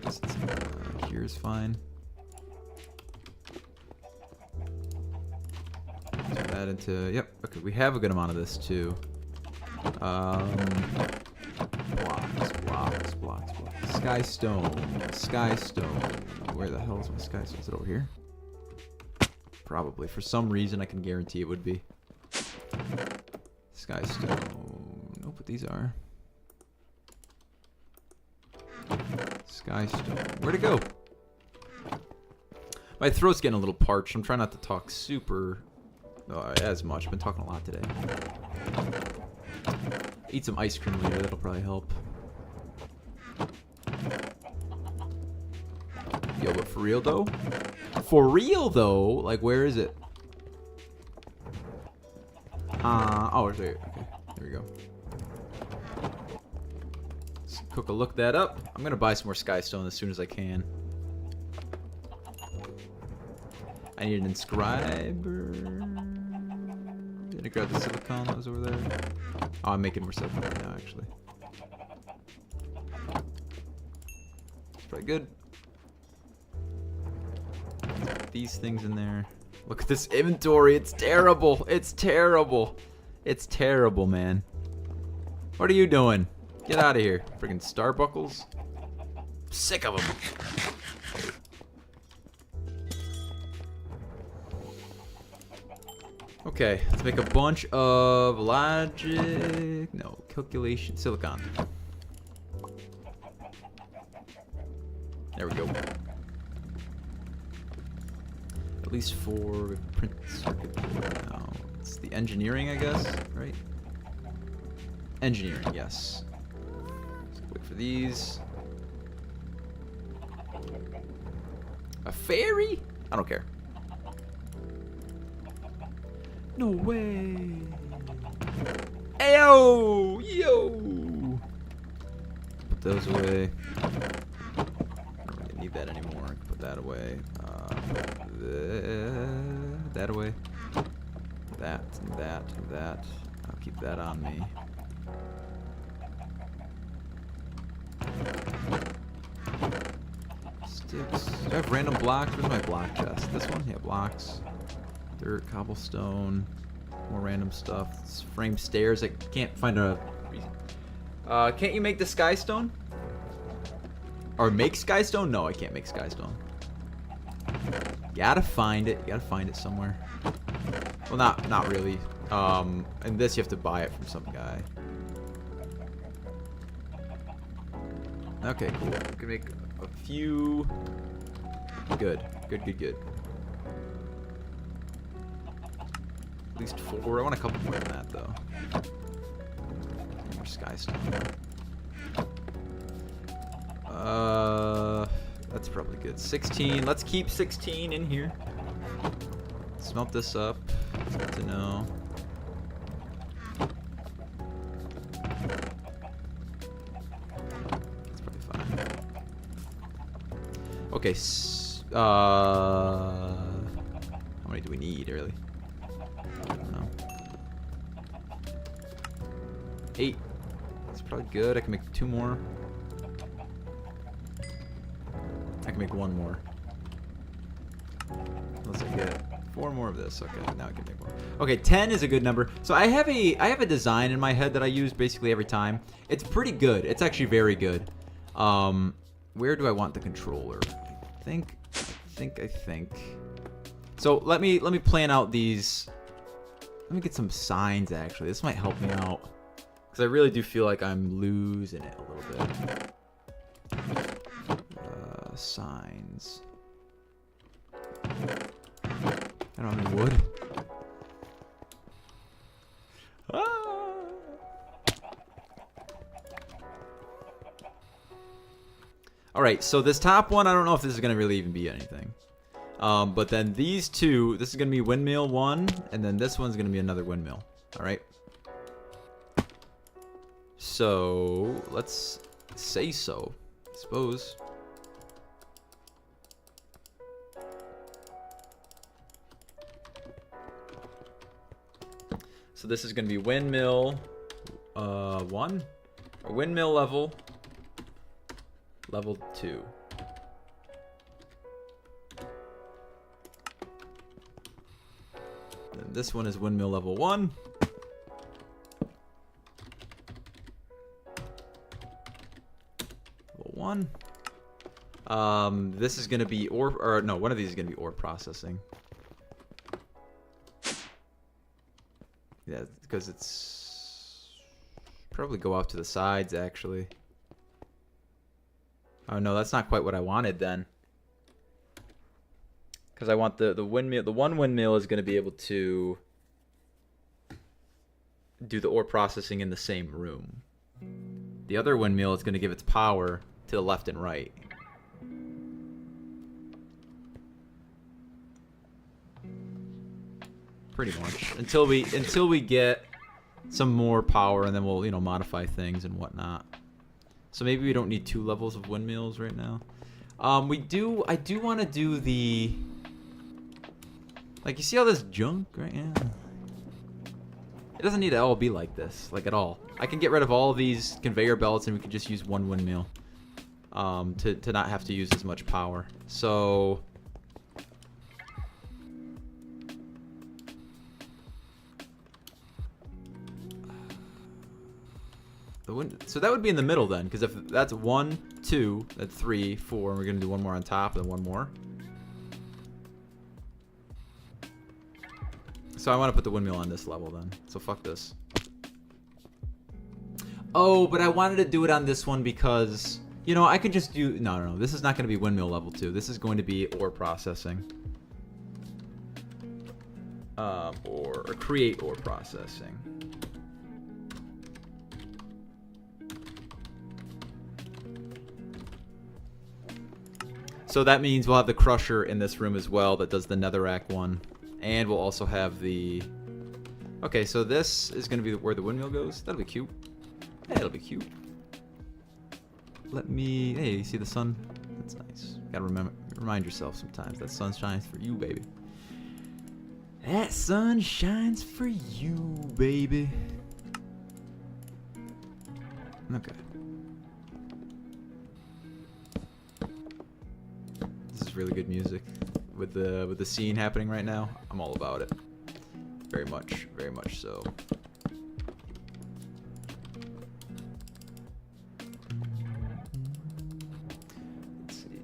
guess here's fine. Turn that into, yep, okay, we have a good amount of this too. Blocks. Skystone. Where the hell is my skystone? Is it over here? Probably. For some reason, I can guarantee it would be. Skystone. Nope, but these are. Skystone. Where'd it go? My throat's getting a little parched. I'm trying not to talk super as much. I've been talking a lot today. Eat some ice cream later. That'll probably help. Yo, but for real though? For real though? Like, where is it? Oh, it's there. Okay, there we go. Let's look that up. I'm gonna buy some more Skystone as soon as I can. I need an inscriber. Did I grab the silicon that was over there? Oh, I'm making more silicon right now, actually. Pretty good. These things in there. Look at this inventory. It's terrible. It's terrible. It's terrible, man. What are you doing? Get out of here. Friggin' star buckles. Sick of them. Okay, let's make a bunch of logic. No, calculation. Silicon. There we go. At least 4 print circuit board now. It's the engineering, I guess, right? Engineering, yes. Let's wait for these. A fairy? I don't care. No way. Ayo! Yo! Put those away. I don't really need that anymore. Put that away. That away. That. I'll keep that on me. Sticks. Do I have random blocks? Where's my block chest? This one? Yeah, blocks. Dirt, cobblestone, more random stuff. Frame stairs. I can't find a reason. Can't you make the Skystone? Or make Skystone? No, I can't make Skystone. Gotta find it. You gotta find it somewhere. Well, not really. And this you have to buy it from some guy. Okay, cool. We can make a few. Good. At least 4. I want a couple more than that, though. More Skystone. That's probably good. 16. Let's keep 16 in here. Smelt this up. It's good to know. That's probably fine. Okay. How many do we need, really? I don't know. 8. That's probably good. I can make 2 more. I can make 1 more. Unless I get 4 more of this. Okay, now I can make 1. Okay, 10 is a good number. So I have a design in my head that I use basically every time. It's pretty good. It's actually very good. Where do I want the controller? I think. So let me plan out these. Let me get some signs, actually. This might help me out. Because I really do feel like I'm losing it a little bit. Signs. I don't have any wood. Alright, so this top one, I don't know if this is going to really even be anything. But then these two, this is going to be windmill 1, and then this one's going to be another windmill. Alright? So, let's say so, I suppose. So this is going to be windmill 1, or windmill level 2. And this one is windmill level 1. Level 1. This is gonna be no, one of these is gonna be ore processing. Yeah, because it's probably go off to the sides actually. Oh no, that's not quite what I wanted then. Because I want the windmill. The one windmill is going to be able to do the ore processing in the same room. The other windmill is going to give its power to the left and right. Pretty much until we get some more power, and then we'll modify things and whatnot. So maybe we don't need 2 levels of windmills right now. I do want to do the. Like, you see all this junk right now? It doesn't need to all be like this, like at all. I can get rid of all these conveyor belts and we can just use one windmill to not have to use as much power. So so that would be in the middle then, because if that's 1, 2, that's 3, 4, and we're gonna do one more on top and then one more. So I want to put the windmill on this level then. So fuck this. Oh, but I wanted to do it on this one because, I could just do... No. This is not going to be windmill level 2. This is going to be ore processing. Or create ore processing. So that means we'll have the crusher in this room as well that does the netherrack one. And we'll also have the... Okay, so this is going to be where the windmill goes. That'll be cute. Yeah, it'll be cute. Let me... Hey, you see the sun? That's nice. Gotta remind yourself sometimes that sun shines for you, baby. That sun shines for you, baby. Okay. This is really good music. With the scene happening right now, I'm all about it. Very much so. Let's see.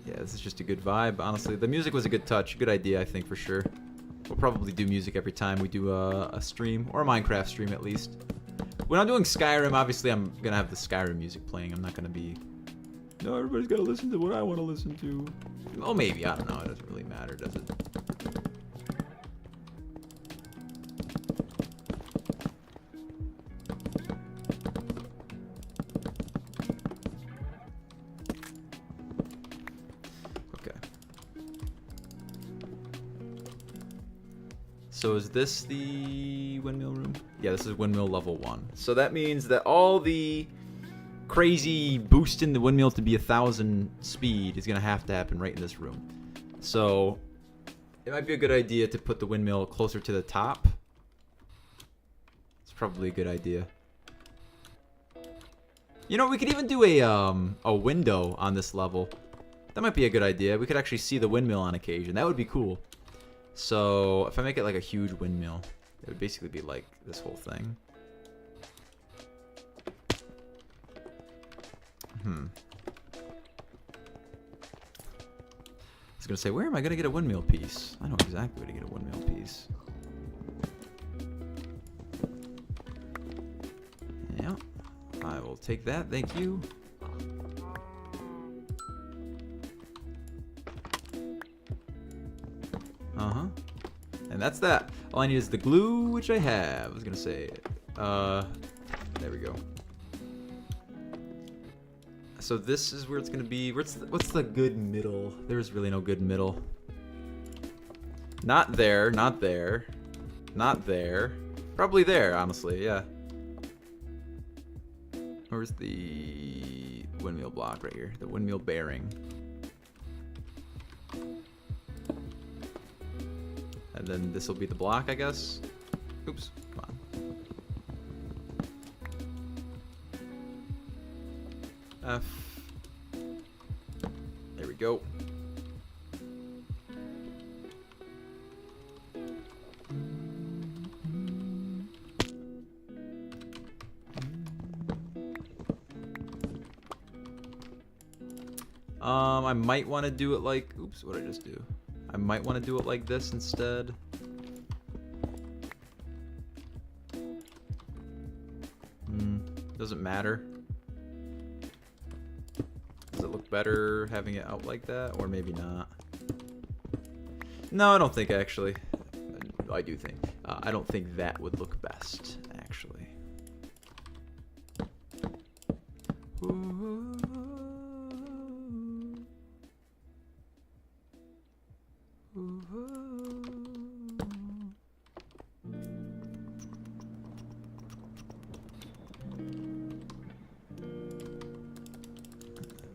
Yeah, this is just a good vibe. Honestly, the music was a good touch, good idea, I think for sure. We'll probably do music every time we do a stream or a Minecraft stream at least. When I'm doing Skyrim, obviously I'm gonna have the Skyrim music playing. I'm not gonna be. No, everybody's gotta listen to what I want to listen to. Well, maybe. I don't know. It doesn't really matter, does it? Okay. So is this the windmill room? Yeah, this is windmill level 1. So that means that all the crazy boosting the windmill to be 1,000 speed is going to happen right in this room. So it might be a good idea to put the windmill closer to the top. It's probably a good idea. We could even do a window on this level. That might be a good idea. We could actually see the windmill on occasion. That would be cool. So if I make it like a huge windmill, it would basically be like this whole thing. I was gonna say, where am I gonna get a windmill piece? I know exactly where to get a windmill piece. Yeah, I will take that, thank you. And that's that. All I need is the glue, which I have. I was gonna say, there we go. So this is where it's gonna be. What's the good middle? There's really no good middle. Not there, not there, not there. Probably there, honestly, yeah. Where's the windmill block right here? The windmill bearing. And then this will be the block, I guess. Oops, come on. F. There we go. I might want to do it like, oops, what did I just do? I might want to do it like this instead. Doesn't matter. Does it look better having it out like that, or maybe not? No, I don't think actually. I do think. I don't think that would look best, actually. Ooh.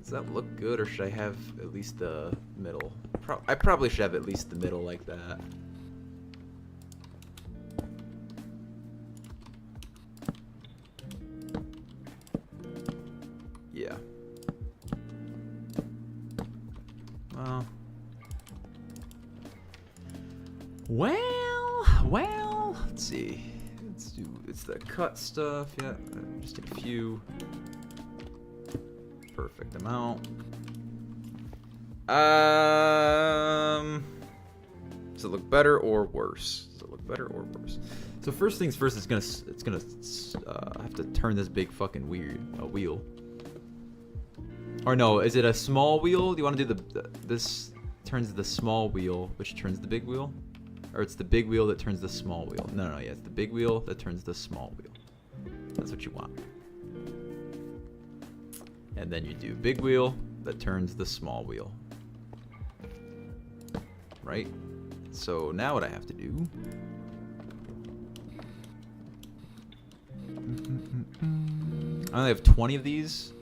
Does that look good, or should I have at least the middle? I probably should have at least the middle like that. Yeah. Well, let's see. It's the cut stuff. Yeah, just a few. Perfect amount. Does it look better or worse? Does it look better or worse? So first things first, it's gonna have to turn this big fucking wheel. Or no, is it a small wheel? Do you want to do this turns the small wheel, which turns the big wheel? Or it's the big wheel that turns the small wheel? No, yeah, it's the big wheel that turns the small wheel. That's what you want. And then you do big wheel that turns the small wheel. Right? So now what I have to do... I only have 20 of these.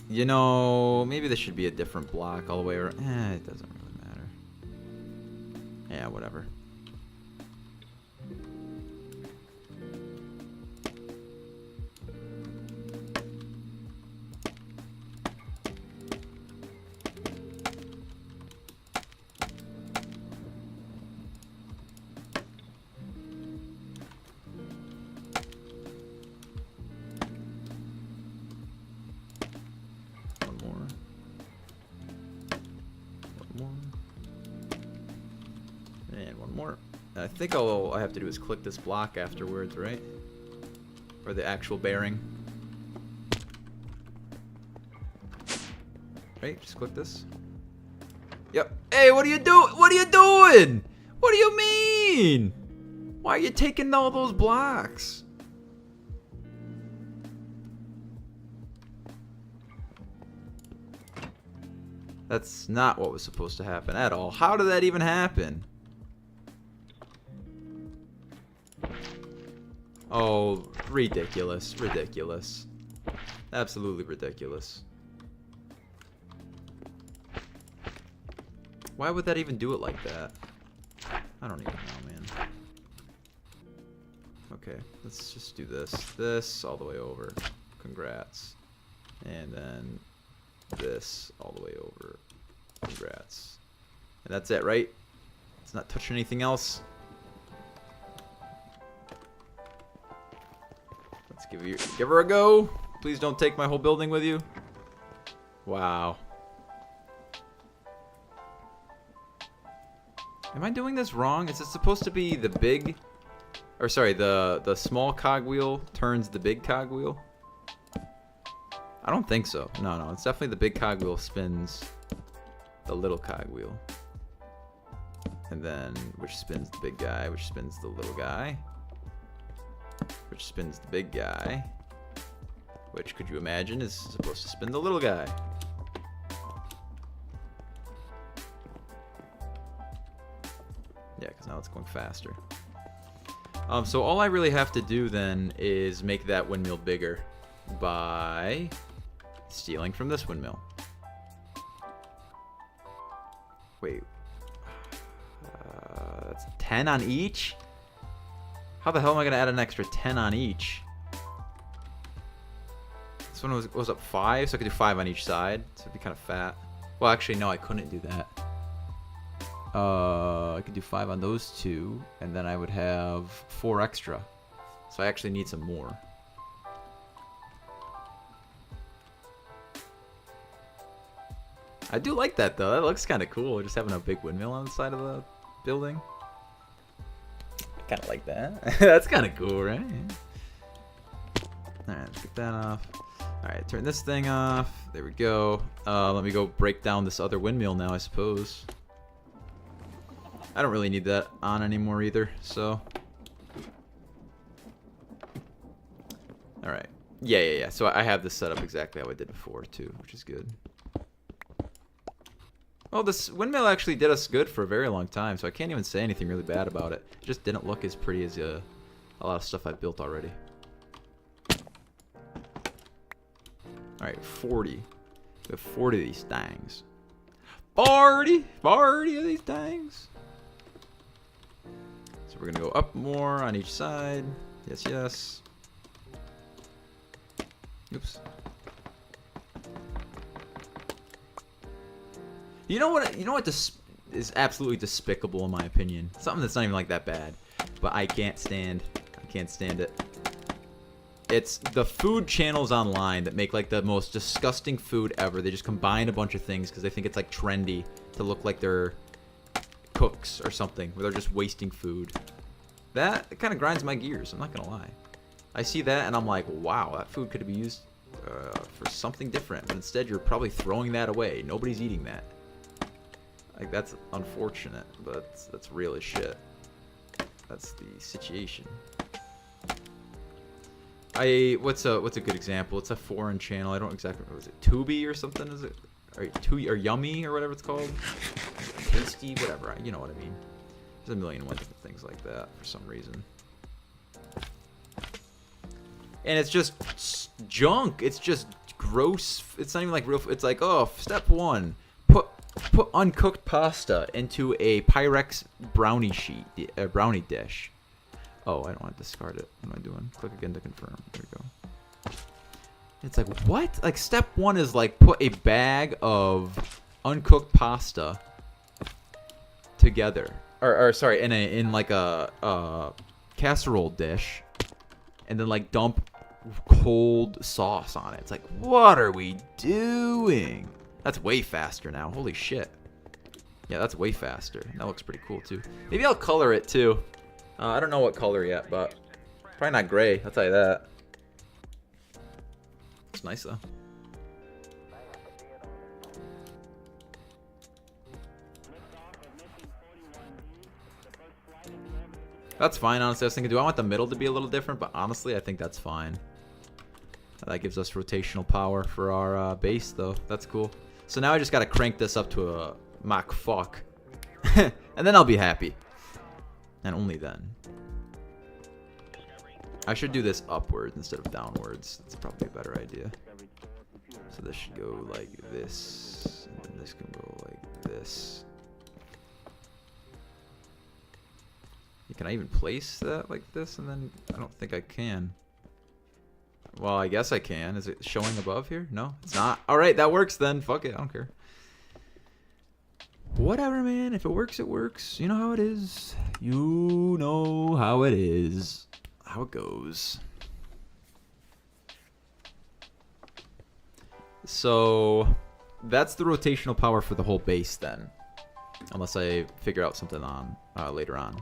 You know, maybe this should be a different block all the way around. It doesn't really matter. Yeah, whatever. And one more. I think all I have to do is click this block afterwards, right? Or the actual bearing. Right? Just click this. Yep. Hey, what are you doing? What are you doing? What do you mean? Why are you taking all those blocks? That's not what was supposed to happen at all. How did that even happen? Oh, ridiculous. Ridiculous. Absolutely ridiculous. Why would that even do it like that? I don't even know, man. Okay, let's just do this. This all the way over. Congrats. And then this all the way over. Congrats. And that's it, right? It's not touching anything else. Let's give her a go. Please don't take my whole building with you. Wow. Am I doing this wrong? Is it supposed to be the big, or sorry, the small cogwheel turns the big cogwheel? I don't think so. No, it's definitely the big cogwheel spins the little cogwheel. And then, which spins the big guy, which spins the little guy. Which spins the big guy. Which, could you imagine, is supposed to spin the little guy. Yeah, because now it's going faster. So all I really have to do then is make that windmill bigger by stealing from this windmill. Wait. That's 10 on each? How the hell am I going to add an extra 10 on each? This one was up 5, so I could do 5 on each side. So it'd be kind of fat. Well, actually, no, I couldn't do that. I could do 5 on those two, and then I would have 4 extra. So I actually need some more. I do like that though. That looks kind of cool. Just having a big windmill on the side of the building. I kind of like that. That's kind of cool, right? Alright, let's get that off. Alright, turn this thing off. There we go. Let me go break down this other windmill now, I suppose. I don't really need that on anymore either, so. Alright. Yeah. So I have this set up exactly how I did before, too, which is good. Well, this windmill actually did us good for a very long time, so I can't even say anything really bad about it. It just didn't look as pretty as a lot of stuff I've built already. Alright, 40. We have 40 of these things. 40 of these things. So we're going to go up more on each side. Yes. Oops. You know what this is absolutely despicable in my opinion. Something that's not even like that bad, but I can't stand it. It's the food channels online that make like the most disgusting food ever. They just combine a bunch of things because they think it's like trendy to look like they're cooks or something, where they're just wasting food. That kind of grinds my gears, I'm not gonna lie. I see that and I'm like, wow, that food could be used for something different, but instead you're probably throwing that away. Nobody's eating that. Like, that's unfortunate, but that's real as shit. That's the situation. What's a good example? It's a foreign channel. I don't exactly know. Was it Tubi or something? Is it or Yummy or whatever it's called? Tasty, whatever. You know what I mean. There's a million and one different things like that for some reason. And it's just junk. It's just gross. It's not even like real. It's like, oh, step 1, put uncooked pasta into a Pyrex brownie dish. Oh, I don't want to discard it. What am I doing? Click again to confirm. There we go. It's like, what? Like, step 1 is like put a bag of uncooked pasta together, or sorry, in like a casserole dish, and then like dump cold sauce on it. It's like, what are we doing? That's way faster now. Holy shit. Yeah, that's way faster. That looks pretty cool too. Maybe I'll color it too. I don't know what color yet, but probably not gray, I'll tell you that. It's nice though. That's fine, honestly. I was thinking, do I want the middle to be a little different? But honestly, I think that's fine. That gives us rotational power for our base, though. That's cool. So now I just got to crank this up to a Mach fuck. And then I'll be happy. And only then. I should do this upwards instead of downwards. That's probably a better idea. So this should go like this. And then this can go like this. Can I even place that like this? And then I don't think I can. Well, I guess I can. Is it showing above here? No, it's not. All right, that works then. Fuck it, I don't care. Whatever, man. If it works, it works. You know how it is. You know how it is. How it goes. So that's the rotational power for the whole base then. Unless I figure out something on later on.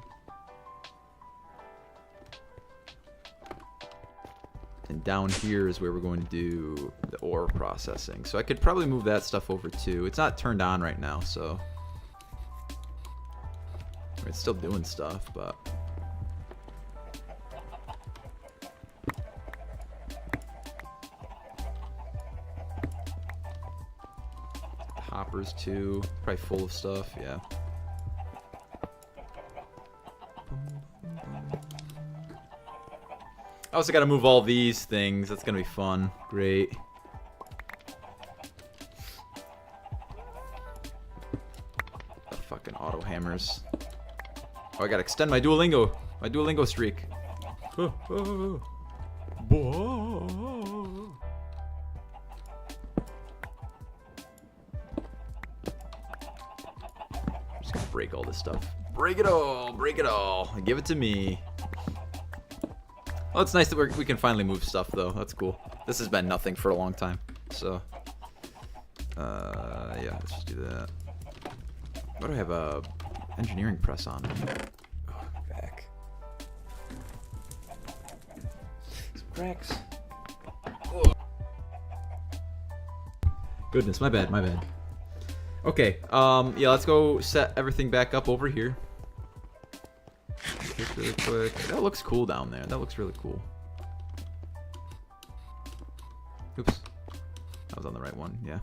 And down here is where we're going to do the ore processing. So I could probably move that stuff over too. It's not turned on right now, so it's still doing stuff, but hoppers too, probably full of stuff, yeah. I also got to move all these things. That's going to be fun. Great. The fucking auto hammers. Oh, I got to extend my Duolingo. My Duolingo streak. Just going to break all this stuff. Break it all. Break it all. Give it to me. Well, it's nice that we can finally move stuff, though. That's cool. This has been nothing for a long time, so Yeah, let's just do that. Why do I have a engineering press on? Oh, back. Some cracks. Ugh. Goodness, my bad, my bad. Okay, yeah, let's go set everything back up over here. Just really quick. That looks cool down there. That looks really cool. Oops. I was on the right one, yeah.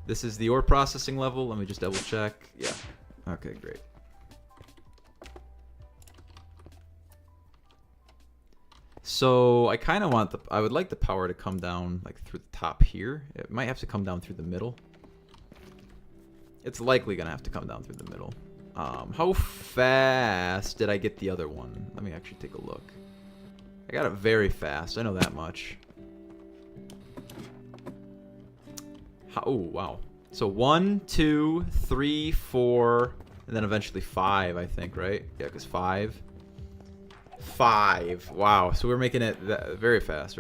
This is the ore processing level. Let me just double check. Yeah. Okay, great. So I kind of want I would like the power to come down like through the top here. It might have to come down through the middle. It's likely gonna have to come down through the middle. How fast did I get the other one? Let me actually take a look. I got it very fast. I know that much. Oh, wow. So 1, 2, 3, 4, and then eventually 5, I think, right? Yeah, because 5. 5. Wow. So we're making it very fast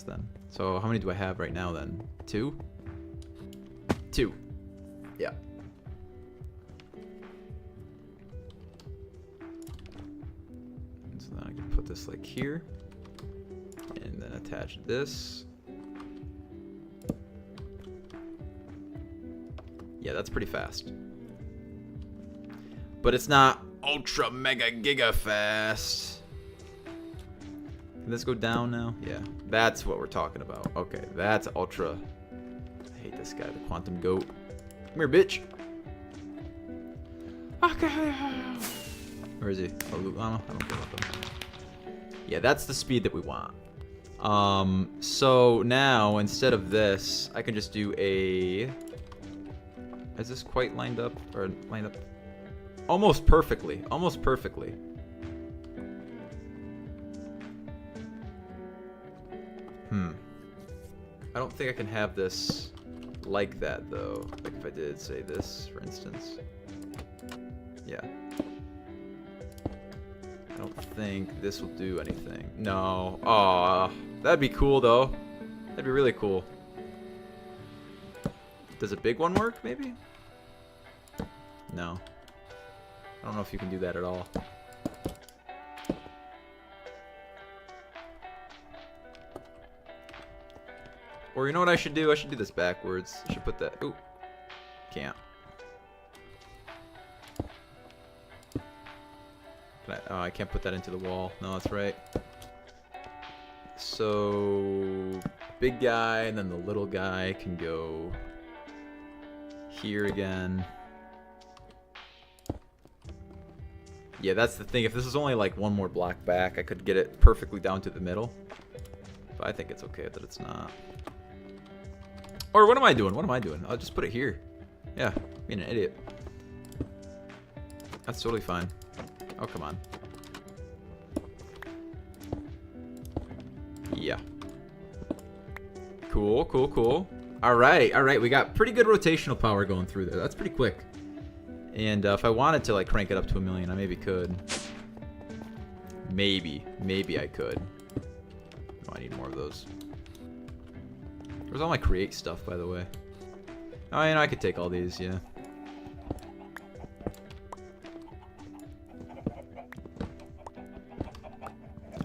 then. So how many do I have right now then? 2? 2. Yeah. And so then I can put this like here. And then attach this. Yeah, that's pretty fast. But it's not ultra mega giga fast. Can this go down now? Yeah, that's what we're talking about. Okay, that's ultra. I hate this guy, the quantum goat. Come here, bitch. Okay. Where is he? Oh, Lulama? I don't care about them. Yeah, that's the speed that we want. So now instead of this, I can just do a. Is this quite lined up? Or lined up? Almost perfectly. Almost perfectly. I don't think I can have this like that, though. Like if I did, say, this, for instance. Yeah. I don't think this will do anything. No. Aw. That'd be cool, though. That'd be really cool. Does a big one work, maybe? No. I don't know if you can do that at all. Or you know what I should do? I should do this backwards. I should put that... Ooh. Can't. Oh, I can't put that into the wall. No, that's right. So... Big guy, and then the little guy can go... here again. Yeah, that's the thing. If this is only like one more block back, I could get it perfectly down to the middle. But I think it's okay that it's not. Or what am I doing? What am I doing? I'll just put it here. Yeah, being an idiot. That's totally fine. Oh, come on. Yeah. Cool, cool, cool. Alright, alright. We got pretty good rotational power going through there. That's pretty quick. And if I wanted to like crank it up to 1 million, I maybe could. Maybe I could. Oh, I need more of those. Where's all my create stuff, by the way? Oh, you know, I could take all these, yeah.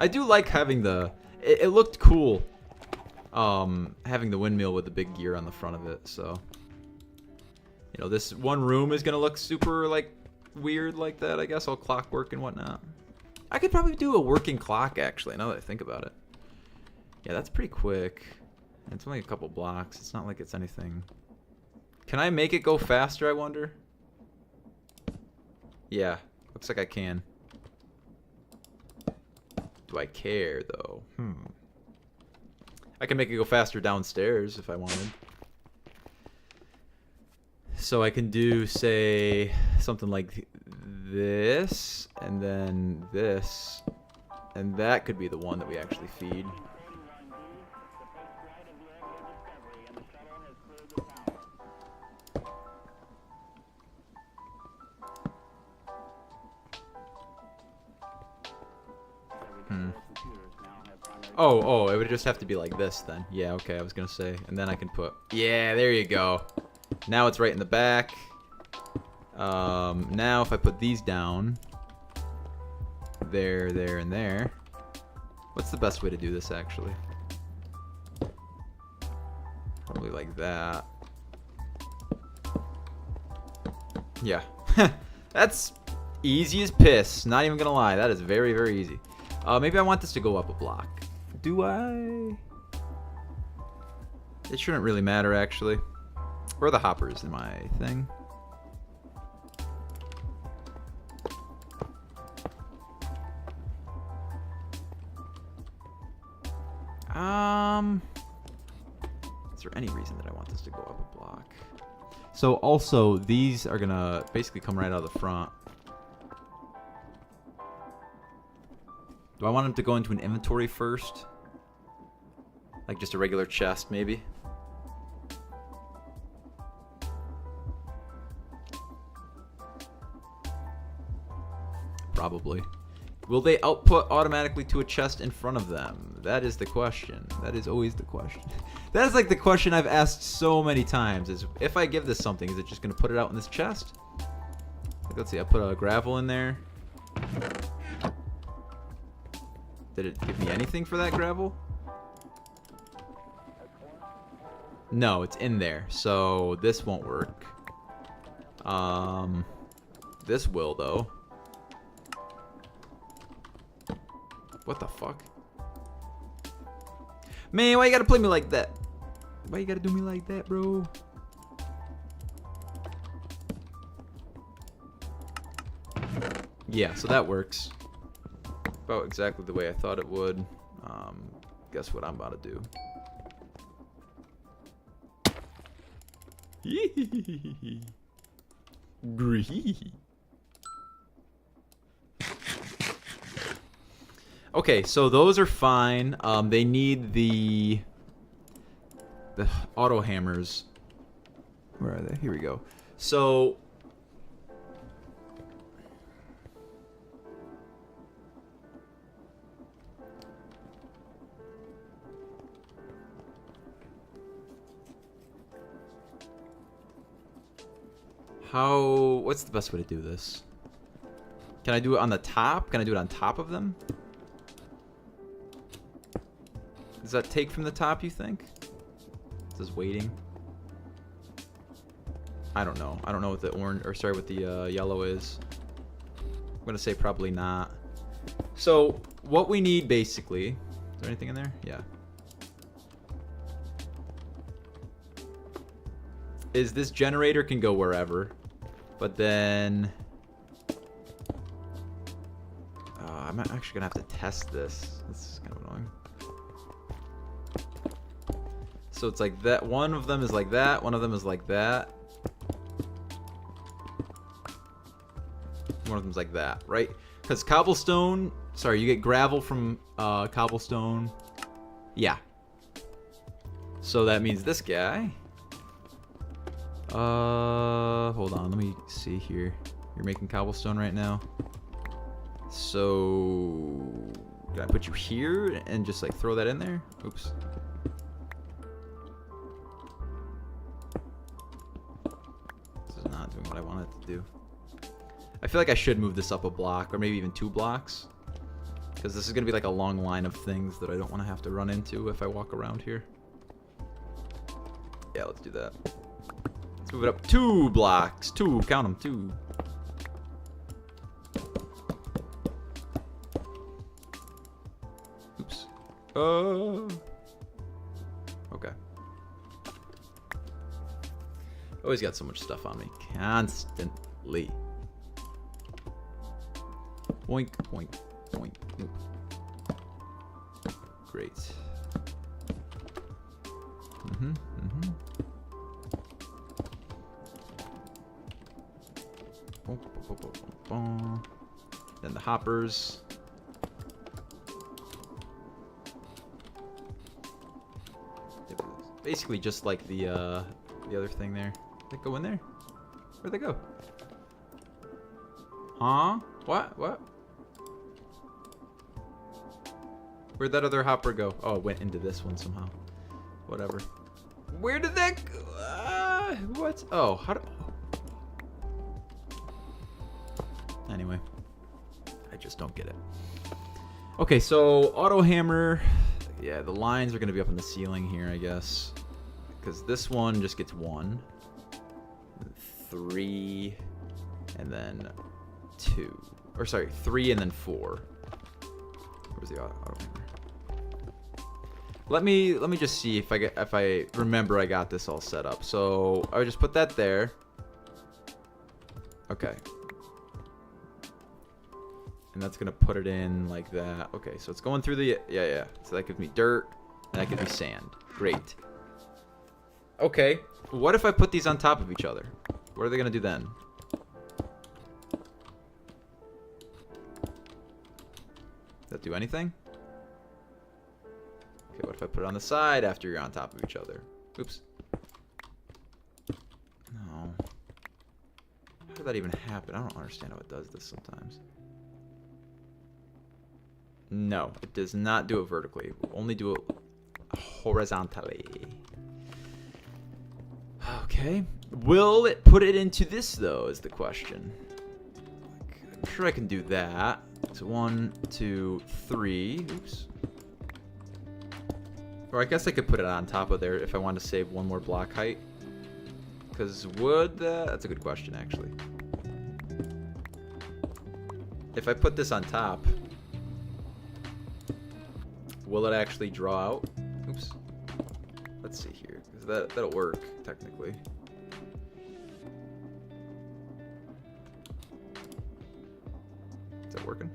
I do like having the... It looked cool. Having the windmill with the big gear on the front of it, so... You know, this one room is gonna look super, like, weird like that, I guess, all clockwork and whatnot. I could probably do a working clock, actually, now that I think about it. Yeah, that's pretty quick. It's only a couple blocks. It's not like it's anything. Can I make it go faster, I wonder? Yeah, looks like I can. Do I care, though? I can make it go faster downstairs if I wanted. So I can do, say, something like this, and then this, and that could be the one that we actually feed. Oh, it would just have to be like this then. Yeah, okay, I was gonna say. And then I can put... Yeah, there you go. Now it's right in the back. Now if I put these down, there, there, and there. What's the best way to do this, actually? Probably like that. Yeah. That's easy as piss. Not even gonna lie. That is very, very easy. Maybe I want this to go up a block. Do I? It shouldn't really matter, actually. Where are the hoppers in my thing? Is there any reason that I want this to go up a block? So also, these are gonna basically come right out of the front. Do I want them to go into an inventory first? Like just a regular chest, maybe? Probably. Will they output automatically to a chest in front of them? That is the question. That is always the question. That is like the question I've asked so many times, is if I give this something, is it just going to put it out in this chest? Like, let's see, I put a gravel in there. Did it give me anything for that gravel? No, it's in there, so this won't work. This will, though. What the fuck? Man, why you gotta play me like that? Why you gotta do me like that, bro? Yeah, so that works. About exactly the way I thought it would. Guess what I'm about to do. Gree. Okay, so those are fine. They need the auto hammers. Where are they? Here we go. So what's the best way to do this? Can I do it on the top? Can I do it on top of them? Does that take from the top, you think? This is waiting. I don't know. I don't know what the orange, or sorry, what the yellow is. I'm gonna say probably not. So what we need basically, is there anything in there? Yeah. Is this generator can go wherever, but then I'm actually gonna have to test this. This is kind of annoying. So it's like that. One of them is like that. One of them is like that. One of them's like that, right? Because cobblestone. Sorry, you get gravel from cobblestone. Yeah. So that means this guy. Hold on. Let me see here. You're making cobblestone right now. So can I put you here and just like throw that in there? Oops. Not doing what I wanted to do. I feel like I should move this up a block, or maybe even 2 blocks, because this is gonna be like a long line of things that I don't want to have to run into if I walk around here. Yeah, let's do that. Let's move it up 2 blocks. 2, count them, 2. Oops. Okay. Always got so much stuff on me. Constantly. Boink, boink, boink. Oop. Great. Then the hoppers. Basically just like the other thing there. Did they go in there? Where'd they go? Huh? What? Where'd that other hopper go? Oh, it went into this one somehow. Whatever. Where did that go? What? Oh, how do... Anyway. I just don't get it. Okay, so auto hammer. Yeah, the lines are going to be up on the ceiling here, I guess. Because this one just gets 1. 3. And then 2. Or sorry, 3 and then 4. Where's the auto hammer? Let me just see if I remember I got this all set up. So I would just put that there. Okay. And that's gonna put it in like that. Okay, so it's going through the yeah. So that gives me dirt, and that gives me sand. Great. Okay. What if I put these on top of each other? What are they gonna do then? Does that do anything? Okay, what if I put it on the side after you're on top of each other? Oops. No. How did that even happen? I don't understand how it does this sometimes. No, it does not do it vertically. It will only do it horizontally. Okay. Will it put it into this, though, is the question. I'm sure I can do that. So 1, 2, 3. Oops. Or I guess I could put it on top of there if I want to save 1 more block height. Because would that... That's a good question, actually. If I put this on top... Will it actually draw out? Oops. Let's see here. That'll work, technically. Is that working?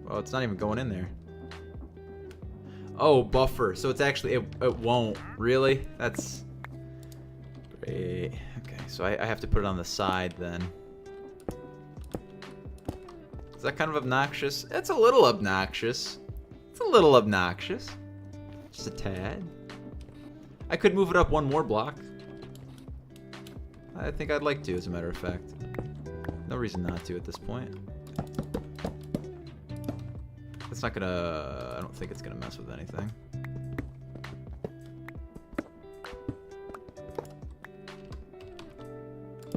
Well, it's not even going in there. Oh, buffer. So it's actually... It won't. Really? That's... Great. Okay, so I have to put it on the side then. Is that kind of obnoxious? It's a little obnoxious. It's a little obnoxious. Just a tad. I could move it up 1 more block. I think I'd like to, as a matter of fact. No reason not to at this point. It's not gonna... I don't think it's gonna mess with anything.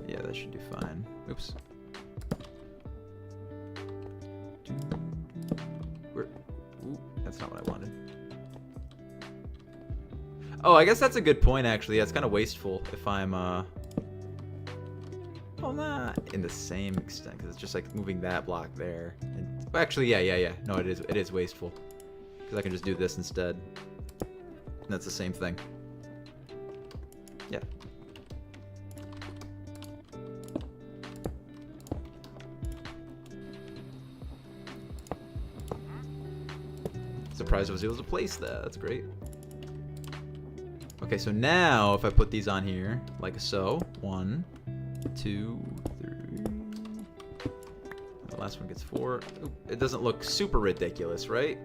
Yeah, that should do fine. Oops. Ooh, that's not what I wanted. Oh, I guess that's a good point, actually. Yeah, it's kind of wasteful if I'm, well, not in the same extent, because it's just like moving that block there. And, well, actually, yeah. No, it is wasteful. Because I can just do this instead. And that's the same thing. Yeah. Surprised I was able to place that. That's great. Okay, so now if I put these on here, like so, 1, 2, 3. The last one gets 4. Ooh, it doesn't look super ridiculous, right?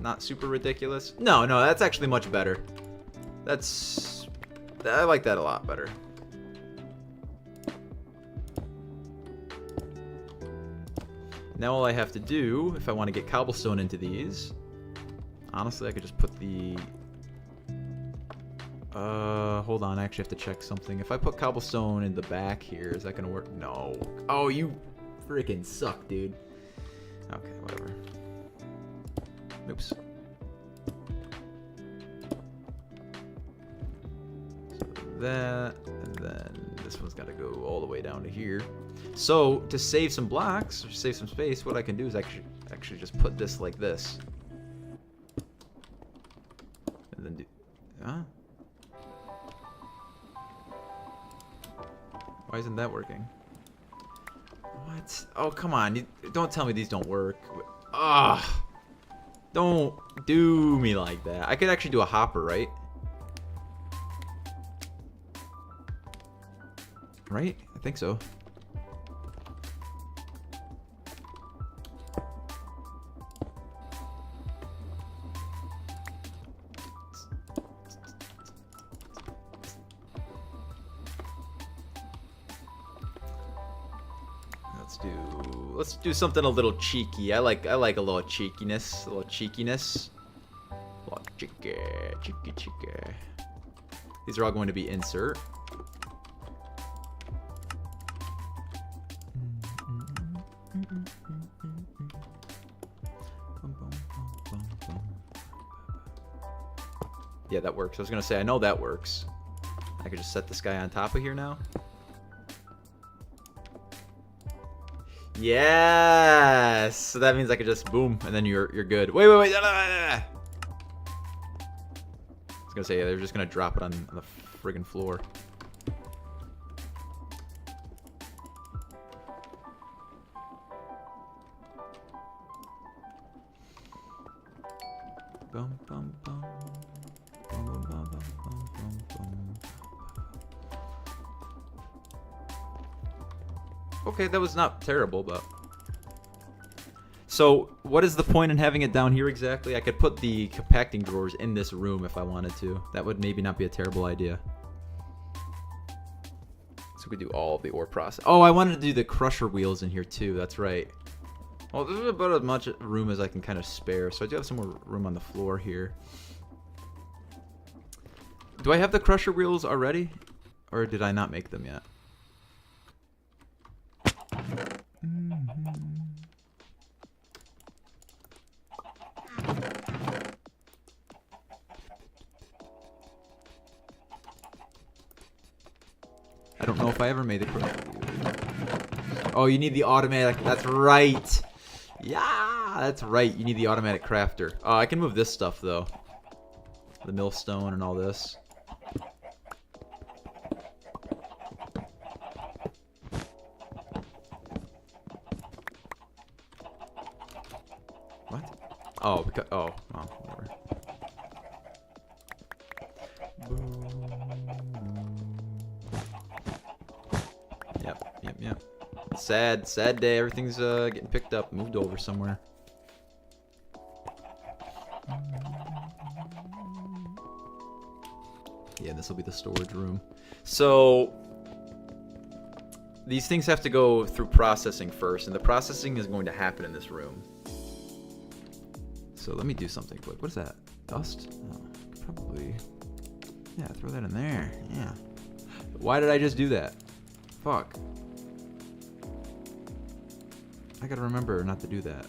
Not super ridiculous. No, that's actually much better. I like that a lot better. Now all I have to do, if I want to get cobblestone into these, honestly, I could just put the... hold on, I actually have to check something. If I put cobblestone in the back here, is that gonna work? No. Oh, you freaking suck, dude. Okay, whatever. Oops. So that, and then this one's gotta go all the way down to here. So, to save some blocks, or save some space, what I can do is actually just put this like this. And then do... Huh? Why isn't that working? What? Oh, come on. Don't tell me these don't work. Ugh. Don't do me like that. I could actually do a hopper, right? Right? I think so. Let's do something a little cheeky. I like a little cheekiness. A little cheekiness. A little cheeky. These are all going to be insert. Yeah, that works. I was gonna say, I know that works. I could just set this guy on top of here now. Yes! So that means I could just boom, and then you're good. Wait. I was gonna say, yeah, they're just gonna drop it on the friggin' floor. Bum, bum, bum. Okay, that was not terrible, but... So, what is the point in having it down here exactly? I could put the compacting drawers in this room if I wanted to. That would maybe not be a terrible idea. So we could do all of the ore process. Oh, I wanted to do the crusher wheels in here too, that's right. Well, this is about as much room as I can kind of spare, so I do have some more room on the floor here. Do I have the crusher wheels already? Or did I not make them yet? I don't know if I ever made the crusher wheels. Oh, you need the automatic. That's right. Yeah, that's right. You need the automatic crafter. I can move this stuff, though. The millstone and all this. What? Oh, because... Oh, well, whatever. Yep. Sad day. Everything's getting picked up, moved over somewhere. Yeah, this will be the storage room. So these things have to go through processing first, and the processing is going to happen in this room. So let me do something quick. What is that? Dust? Oh, probably. Yeah, throw that in there. Yeah. Why did I just do that? Fuck. I gotta remember not to do that.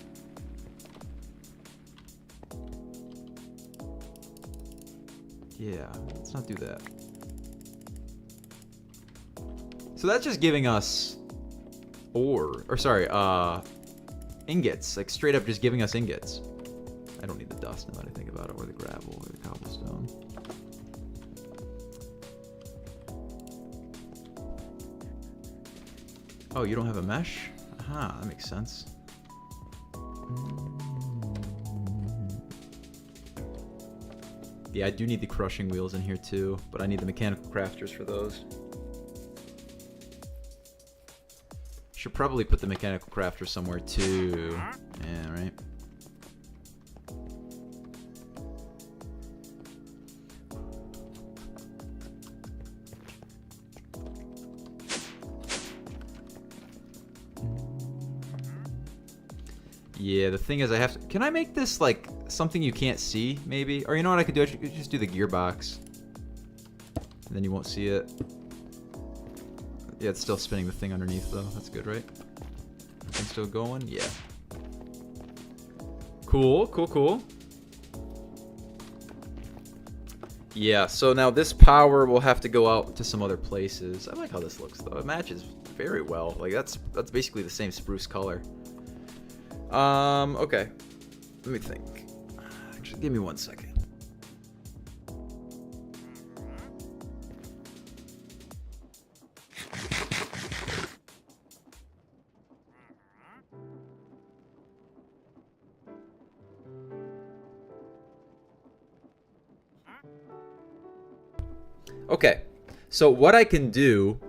Yeah, let's not do that. So that's just giving us ore, or sorry, ingots. Like straight up just giving us ingots. I don't need the dust now that I think about it, or the gravel, or the cobblestone. Oh, you don't have a mesh? Aha, that makes sense. Yeah, I do need the crushing wheels in here too, but I need the mechanical crafters for those. Should probably put the mechanical crafter somewhere too. Yeah, right. Yeah, the thing is I have to... Can I make this, like, something you can't see, maybe? Or you know what I could do? I should just do the gearbox. And then you won't see it. Yeah, it's still spinning the thing underneath, though. That's good, right? Thing's still going? Yeah. Cool. Yeah, so now this power will have to go out to some other places. I like how this looks, though. It matches very well. Like, that's basically the same spruce color. Okay. Let me think. Actually, give me 1 second. Okay. So what I can do,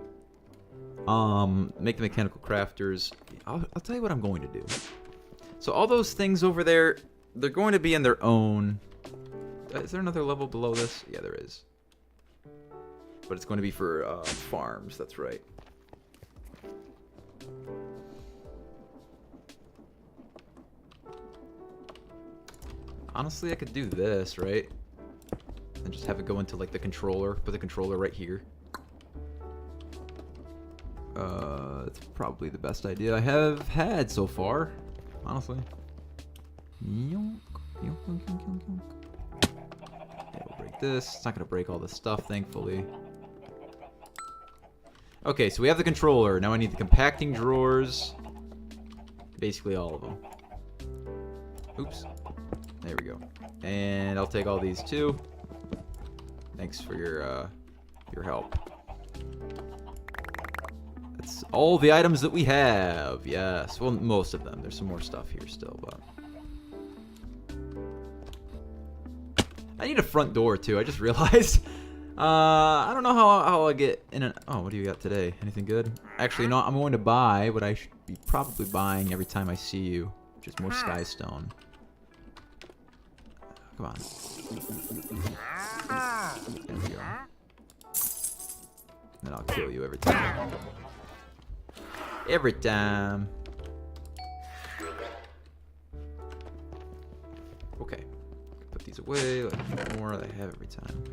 make the mechanical crafters. I'll tell you what I'm going to do. So all those things over there, they're going to be in their own... Is there another level below this? Yeah, there is. But it's going to be for farms, that's right. Honestly, I could do this, right? And just have it go into like the controller. Put the controller right here. It's probably the best idea I have had so far, honestly. Yonk, yonk, yonk, yonk, yonk, yonk. Yeah, we'll break this. It's not gonna break all this stuff, thankfully. Okay, so we have the controller. Now I need the compacting drawers. Basically all of them. Oops. There we go. And I'll take all these too. Thanks for your help. That's all the items that we have. Yes. Well, most of them. There's some more stuff here still, but I need a front door too. I just realized. I don't know how I get in an... Oh, what do you got today? Anything good? Actually, no, I'm going to buy what I should be probably buying every time I see you, which is more Skystone. Come on. There we go. Then I'll kill you every time. Every time. Okay. Put these away. Like more that I have every time.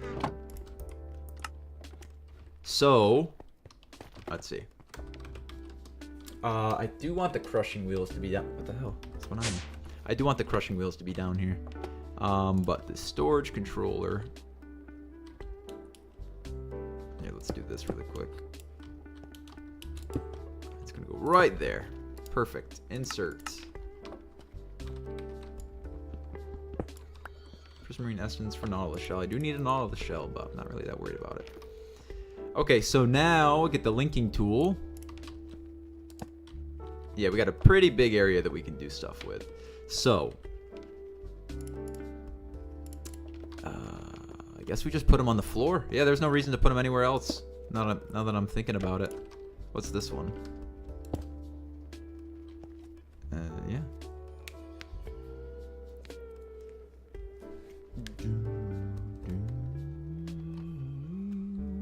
So, let's see. I do want the crushing wheels to be down. What the hell? What's going on? I do want the crushing wheels to be down here. But the storage controller. Yeah, let's do this really quick. It's gonna go right there. Perfect. Insert. Prismarine essence for Nautilus shell. I do need a Nautilus shell, but I'm not really that worried about it. Okay, so now get the linking tool. Yeah, we got a pretty big area that we can do stuff with. So, I guess we just put them on the floor. Yeah, there's no reason to put them anywhere else. Now that I'm thinking about it. What's this one? Yeah.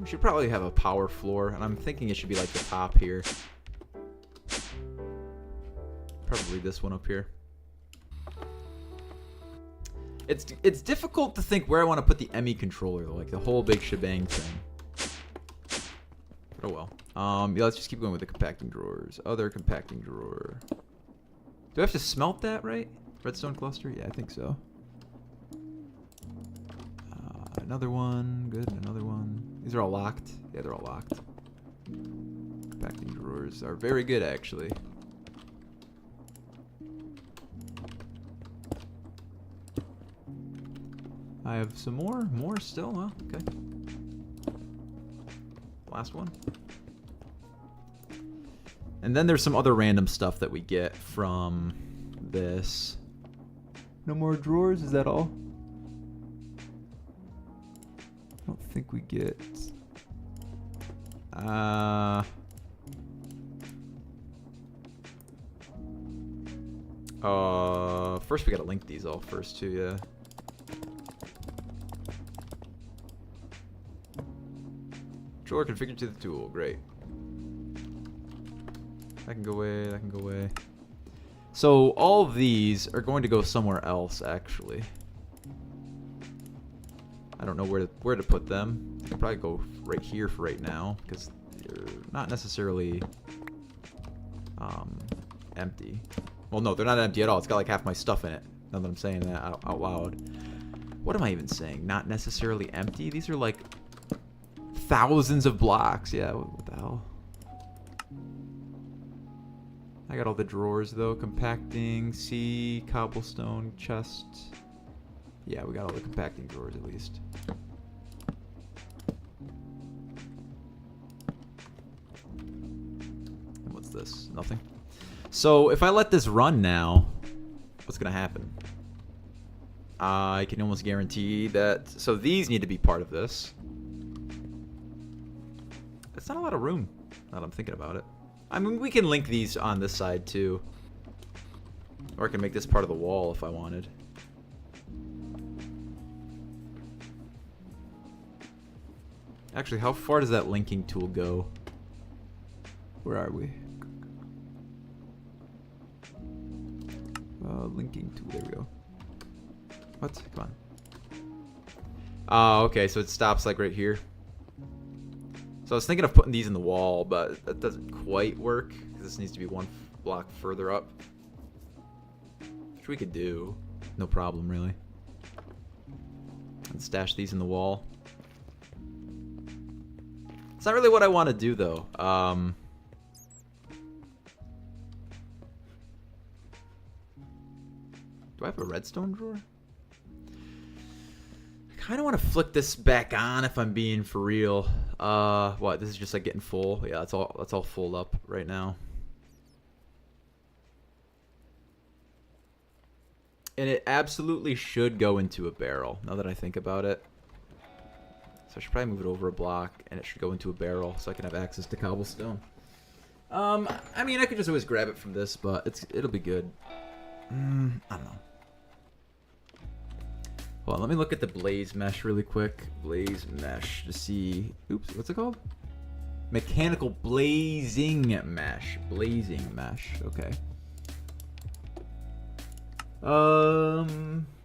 We should probably have a power floor, and I'm thinking it should be like the top here. Probably this one up here. It's difficult to think where I want to put the ME controller, though, like the whole big shebang thing. But oh well. Yeah, let's just keep going with the compacting drawers. Other compacting drawer. Do I have to smelt that, right? Redstone cluster? Yeah, I think so. Another one. Good. Another one. These are all locked. Yeah, they're all locked. Compacting drawers are very good, actually. I have some more. More still. Well, okay. Last one. And then there's some other random stuff that we get from this. No more drawers? Is that all? I don't think we get... First we gotta link these all first too, yeah. Drawer configured to the tool, great. That can go away, that can go away. So all of these are going to go somewhere else, actually. I don't know where to put them. I can probably go right here for right now, because they're not necessarily empty. Well, no, they're not empty at all. It's got like half my stuff in it. Now that I'm saying that out loud. What am I even saying? Not necessarily empty? These are like thousands of blocks. Yeah, what the hell? I got all the drawers though. Compacting, C, cobblestone, chest. Yeah, we got all the compacting drawers at least. And what's this? Nothing. So if I let this run now, what's gonna happen? I can almost guarantee that. So these need to be part of this. That's not a lot of room. Now that I'm thinking about it. I mean, we can link these on this side too, or I can make this part of the wall if I wanted. Actually, how far does that linking tool go? Where are we? Linking tool, there we go. What? Come on. Oh, okay, so it stops like right here. So I was thinking of putting these in the wall, but that doesn't quite work, because this needs to be one block further up. Which we could do. No problem, really. And stash these in the wall. It's not really what I want to do, though. Do I have a redstone drawer? I kind of want to flick this back on if I'm being for real. What? This is just like getting full. Yeah, that's all full up right now. And it absolutely should go into a barrel, now that I think about it. So I should probably move it over a block, and it should go into a barrel, so I can have access to cobblestone. I mean, I could just always grab it from this, but it'll be good. I don't know. Well, let me look at the blaze mesh really quick. Blaze mesh to see... Oops, what's it called? Mechanical blazing mesh. Blazing mesh, okay.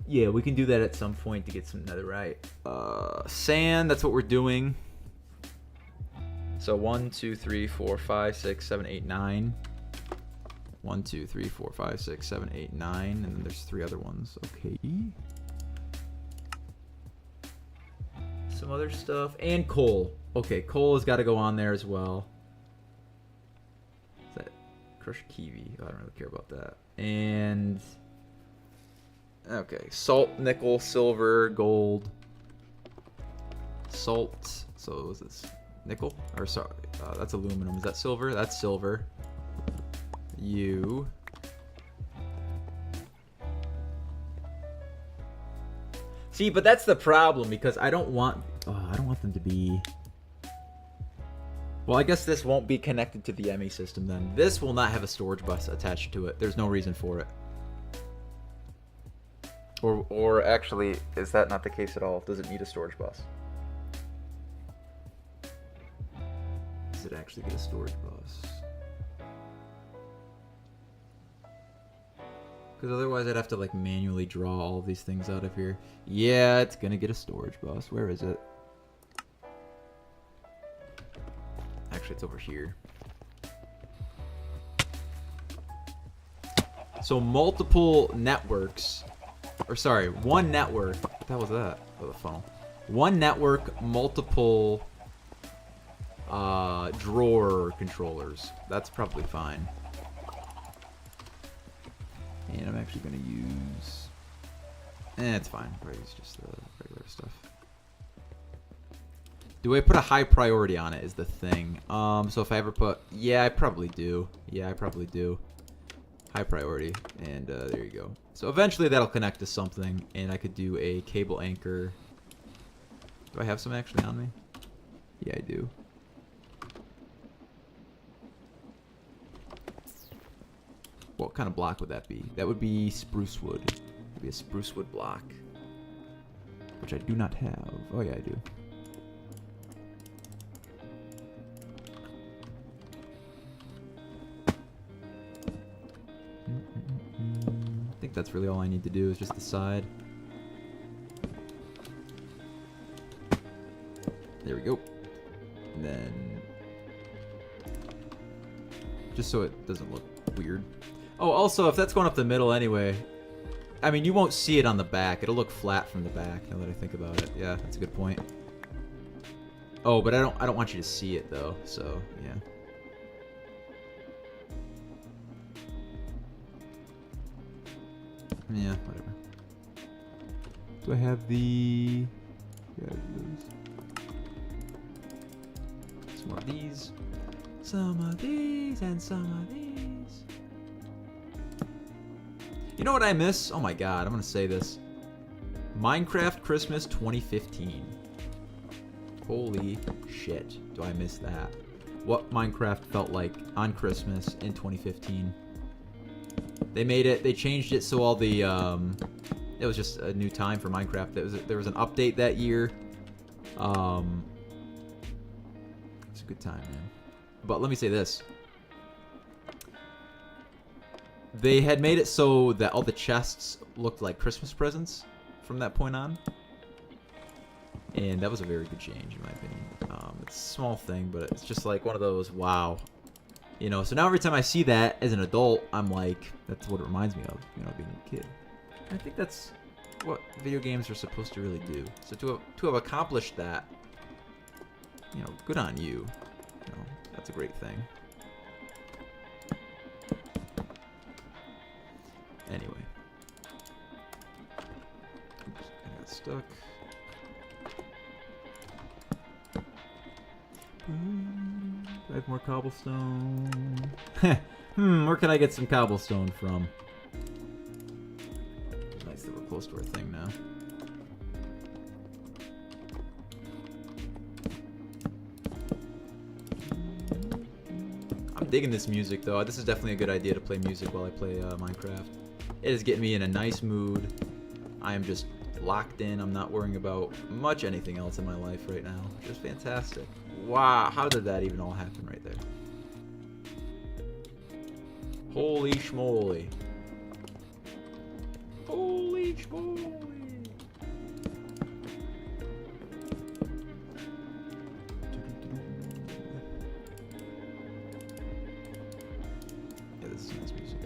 Yeah, we can do that at some point to get some netherite. Sand, that's what we're doing. So 1, 2, 3, 4, 5, 6, 7, 8, 9. 1, 2, 3, 4, 5, 6, 7, 8, 9. And then there's 3 other ones. Okay. Some other stuff. And coal. Okay, coal has got to go on there as well. Is that crushed kiwi? Oh, I don't really care about that. And... okay, salt, nickel, silver, gold. Salt. So is this nickel? Or sorry, that's aluminum. Is that silver? That's silver. You. See, but that's the problem because I don't want them to be. Well, I guess this won't be connected to the ME system then. This will not have a storage bus attached to it. There's no reason for it. Or actually, is that not the case at all? Does it need a storage bus? Does it actually get a storage bus? Because otherwise I'd have to like manually draw all of these things out of here. Yeah, it's gonna get a storage bus. Where is it? Actually, it's over here. So multiple networks... or sorry, one network. What the hell was that? Oh, the funnel. One network, multiple drawer controllers. That's probably fine. And I'm actually going to use... it's fine. Probably use just the regular stuff. Do I put a high priority on it is the thing. So if I ever put... yeah, I probably do. Yeah, I probably do. High priority, and there you go. So eventually that'll connect to something, and I could do a cable anchor. Do I have some actually on me? Yeah, I do. What kind of block would that be? That would be spruce wood. It would be a spruce wood block, which I do not have. Oh yeah, I do. I think that's really all I need to do is just the side. There we go. And then just so it doesn't look weird. Oh, also, if that's going up the middle anyway, I mean, you won't see it on the back. It'll look flat from the back, now that I think about it. Yeah, that's a good point. Oh, but I don't want you to see it though, so yeah. Yeah, whatever. Do I have the... yeah, some more of these. Some of these and some of these. You know what I miss? Oh my god, I'm gonna say this. Minecraft Christmas 2015. Holy shit, do I miss that. What Minecraft felt like on Christmas in 2015. They made it, they changed it so all the, it was just a new time for Minecraft. There was an update that year. It's a good time, man. But let me say this. They had made it so that all the chests looked like Christmas presents from that point on. And that was a very good change, in my opinion. It's a small thing, but it's just like one of those, wow. You know, so now every time I see that as an adult, I'm like, that's what it reminds me of, you know, being a kid. I think that's what video games are supposed to really do. So to have accomplished that, you know, good on you. You know, that's a great thing. Anyway. Oops, I got stuck. I have more cobblestone. Where can I get some cobblestone from? Nice that we're close to our thing now. I'm digging this music though. This is definitely a good idea to play music while I play Minecraft. It is getting me in a nice mood. I am just locked in. I'm not worrying about much anything else in my life right now. Just fantastic. Wow, how did that even all happen right there? Holy schmoly. Holy schmoly. Yeah, this is nice music.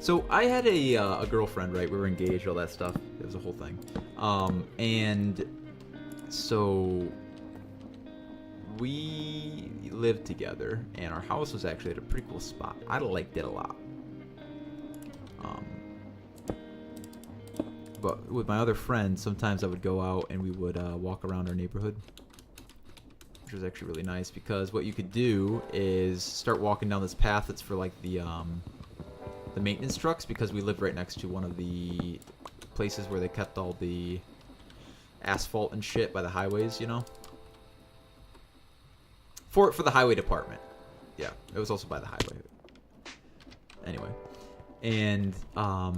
So I had a girlfriend, right? We were engaged, all that stuff. It was a whole thing. And so we lived together, and our house was actually at a pretty cool spot. I liked it a lot. But with my other friends, sometimes I would go out and we would walk around our neighborhood, which was actually really nice because what you could do is start walking down this path that's for like the maintenance trucks, because we lived right next to one of the places where they kept all the asphalt and shit by the highways, you know? For the highway department. Yeah, it was also by the highway. Anyway. And I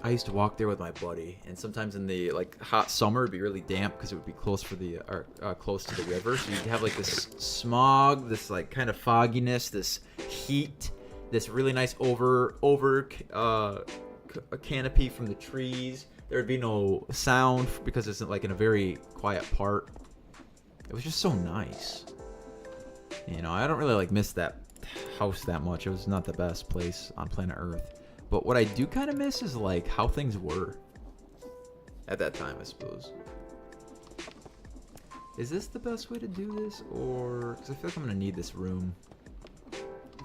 used to walk there with my buddy, and sometimes in the like hot summer it'd be really damp because it would be close for the close to the river, so you'd have like this smog, this like kind of fogginess, this heat, this really nice over a canopy from the trees. There would be no sound because it's like in a very quiet part. It was just so nice. You know, I don't really like miss that house that much. It was not the best place on planet Earth. But what I do kind of miss is like how things were at that time, I suppose. Is this the best way to do this? Or, because I feel like I'm going to need this room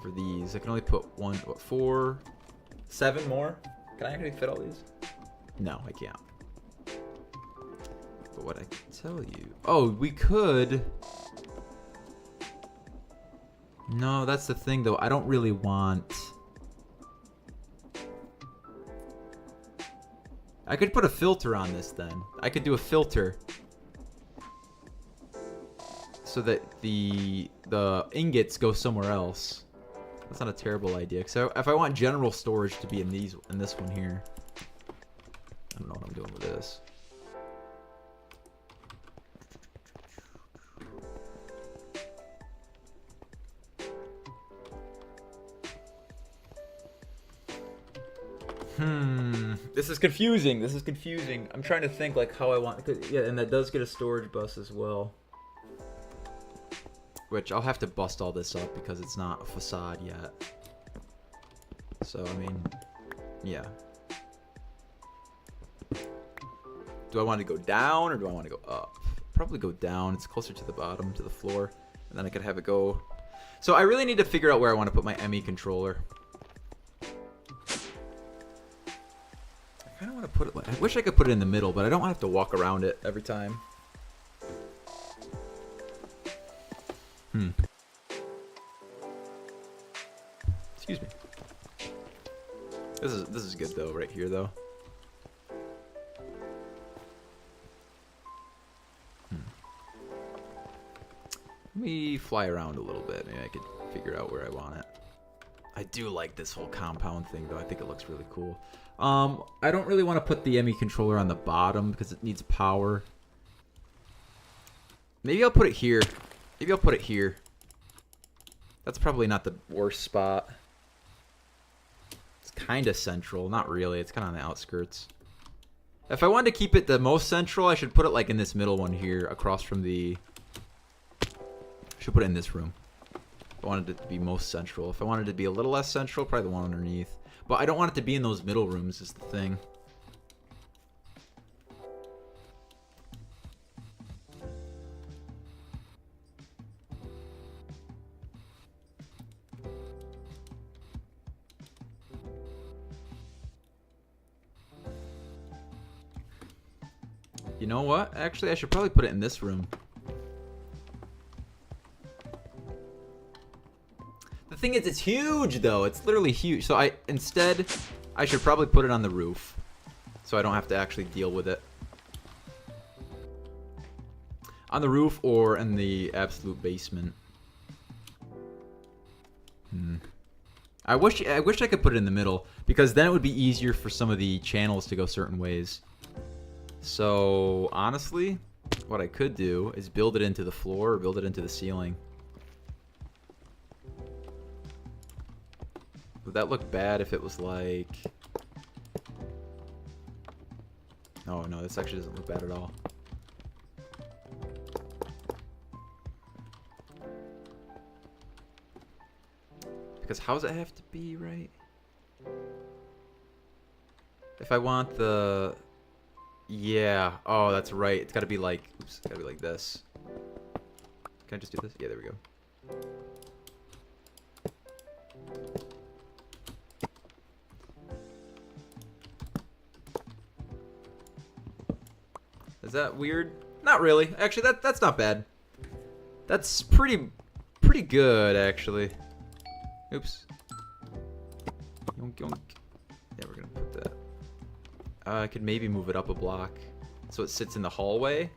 for these. I can only put 7 more? Can I actually fit all these? No, I can't. But what I can tell you... Oh, we could... No, that's the thing, though. I don't really want... I could put a filter on this, then. I could do a filter. So that the ingots go somewhere else. That's not a terrible idea. So if I want general storage to be in this one here... I don't know what I'm doing with this. This is confusing. This is confusing. I'm trying to think like how I want. Yeah, and that does get a storage bus as well. Which I'll have to bust all this up because it's not a facade yet. So I mean, yeah. Do I want to go down or do I want to go up? Probably go down. It's closer to the bottom, to the floor. And then I could have it go... So I really need to figure out where I want to put my ME controller. I kind of want to put it... I wish I could put it in the middle, but I don't want to have to walk around it every time. Excuse me. This is good though, right here though. Let me fly around a little bit. Maybe I could figure out where I want it. I do like this whole compound thing, though. I think it looks really cool. I don't really want to put the ME controller on the bottom because it needs power. Maybe I'll put it here. Maybe I'll put it here. That's probably not the worst spot. It's kind of central. Not really. It's kind of on the outskirts. If I wanted to keep it the most central, I should put it like in this middle one here, across from the... I should put it in this room. If I wanted it to be most central. If I wanted it to be a little less central, probably the one underneath. But I don't want it to be in those middle rooms is the thing. You know what? Actually, I should probably put it in this room. The thing is, it's huge, though. It's literally huge. So instead, I should probably put it on the roof, so I don't have to actually deal with it. On the roof or in the absolute basement. I wish I could put it in the middle, because then it would be easier for some of the channels to go certain ways. So, honestly, what I could do is build it into the floor or build it into the ceiling. Would that look bad if it was like... Oh, no, this actually doesn't look bad at all. Because how does it have to be, right? If I want the... Yeah. Oh, that's right. It's got to be like... Oops. It's got to be like this. Can I just do this? Yeah, there we go. Is that weird? Not really. Actually, that's not bad. That's pretty good, actually. Oops. Yonk, yonk. Yeah, we're gonna put that. I could maybe move it up a block so it sits in the hallway.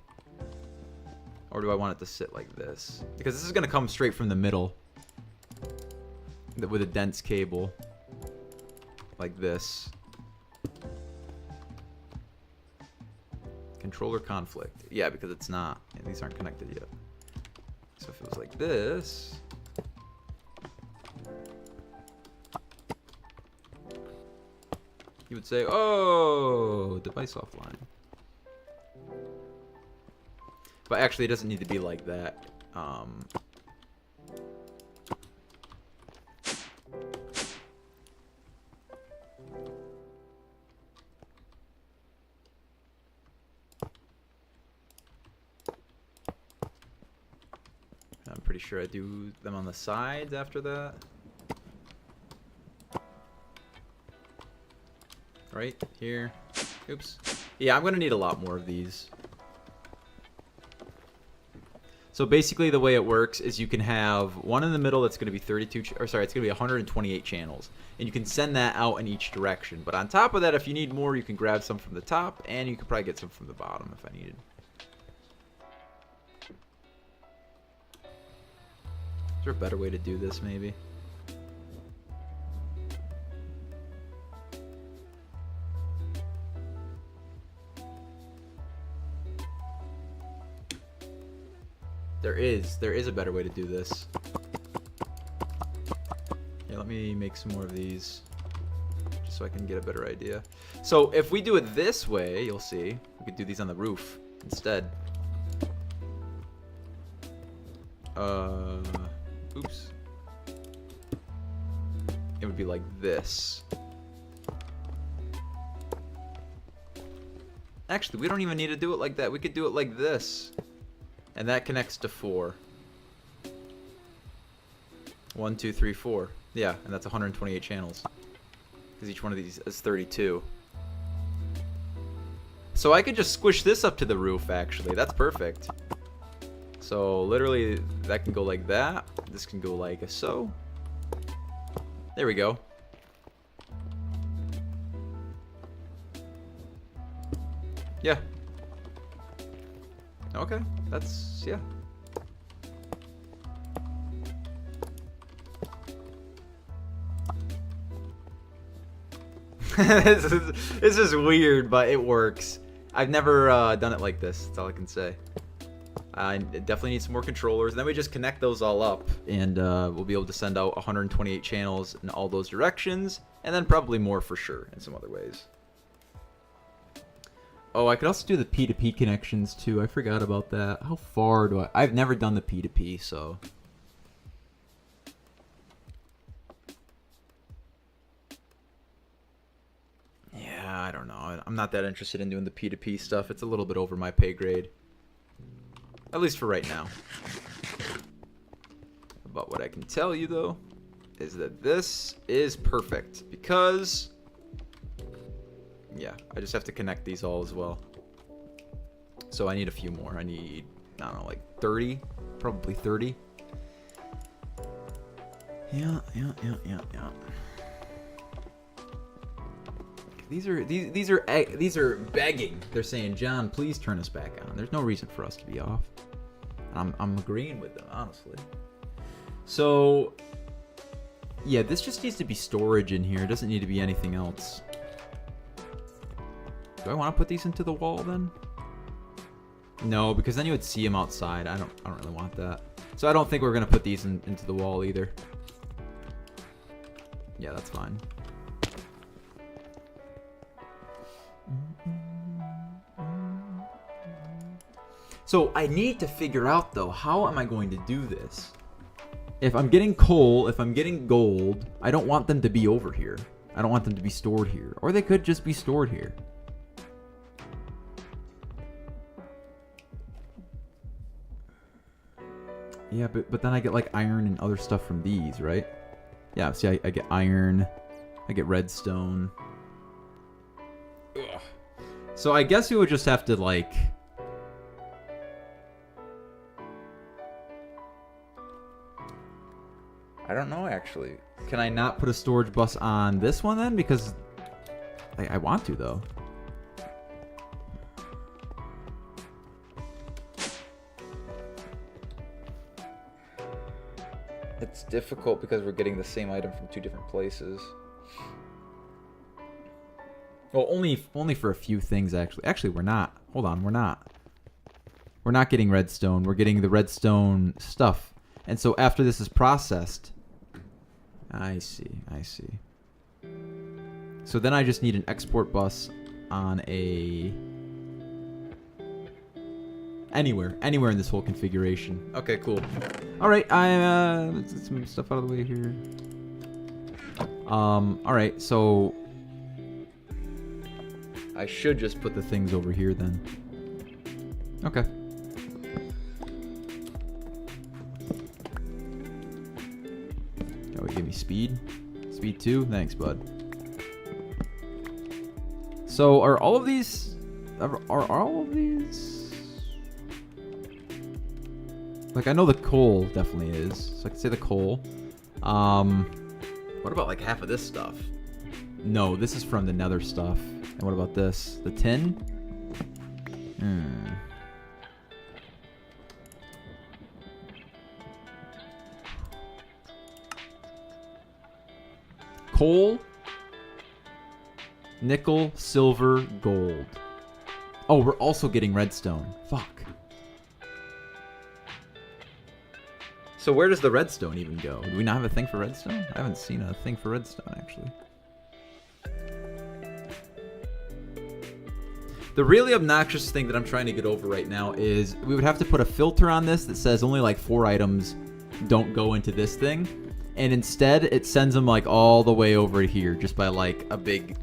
Or do I want it to sit like this? Because this is gonna come straight from the middle with a dense cable. Like this. Controller conflict. Yeah, because it's not. Yeah, these aren't connected yet. So if it was like this... You would say, oh, device offline. But actually, it doesn't need to be like that. I'm pretty sure I do them on the sides after that. Right here. Oops. Yeah, I'm gonna need a lot more of these. So basically the way it works is you can have one in the middle that's gonna be 32, or sorry, it's gonna be 128 channels. And you can send that out in each direction. But on top of that, if you need more, you can grab some from the top, and you can probably get some from the bottom if I needed. Is there a better way to do this, maybe? There is a better way to do this. Yeah, let me make some more of these, just so I can get a better idea. So if we do it this way, you'll see, we could do these on the roof instead. Oops. It would be like this. Actually, we don't even need to do it like that. We could do it like this. And that connects to 4. 1, 2, 3, 4. Yeah, and that's 128 channels. Because each one of these is 32. So I could just squish this up to the roof, actually. That's perfect. So literally, that can go like that. This can go like so. There we go. Yeah. Okay, that's, yeah. This is weird, but it works. I've never done it like this. That's all I can say. I definitely need some more controllers. And then we just connect those all up, and we'll be able to send out 128 channels in all those directions, and then probably more for sure in some other ways. Oh, I could also do the P2P connections too. I forgot about that. How far do I've never done the P2P, so. Yeah, I don't know. I'm not that interested in doing the P2P stuff. It's a little bit over my pay grade. At least for right now. But what I can tell you, though, is that this is perfect. Because, yeah, I just have to connect these all as well. So I need a few more. I need, I don't know, like 30? Probably 30. Yeah. These are begging. They're saying, John, please turn us back on. There's no reason for us to be off. I'm agreeing with them, honestly. So, yeah, this just needs to be storage in here. It doesn't need to be anything else. Do I want to put these into the wall then? No, because then you would see them outside. I don't really want that. So I don't think we're gonna put these into the wall either. Yeah, that's fine. So I need to figure out, though, how am I going to do this? If I'm getting coal, if I'm getting gold, I don't want them to be over here. I don't want them to be stored here. Or they could just be stored here. Yeah, but then I get, like, iron and other stuff from these, right? Yeah, see, I get iron. I get redstone. Ugh. So I guess we would just have to, like... I don't know, actually. Can I not put a storage bus on this one, then? Because I want to, though. It's difficult because we're getting the same item from two different places. Well, only for a few things, actually. Actually, we're not. Hold on, we're not. We're not getting redstone. We're getting the redstone stuff. And so after this is processed... I see. So then I just need an export bus on a... Anywhere in this whole configuration. Okay, cool. Alright, let's get some stuff out of the way here. Alright, so... I should just put the things over here then. Okay. Oh, give me speed. Speed 2? Thanks, bud. So, are all of these... Are all of these... Like, I know the coal definitely is. So I can say the coal. What about, like, half of this stuff? No, this is from the nether stuff. And what about this? The tin? Coal, nickel, silver, gold. Oh, we're also getting redstone. Fuck. So where does the redstone even go? Do we not have a thing for redstone? I haven't seen a thing for redstone, actually. The really obnoxious thing that I'm trying to get over right now is we would have to put a filter on this that says only like 4 items don't go into this thing. And instead, it sends them like all the way over here just by like a big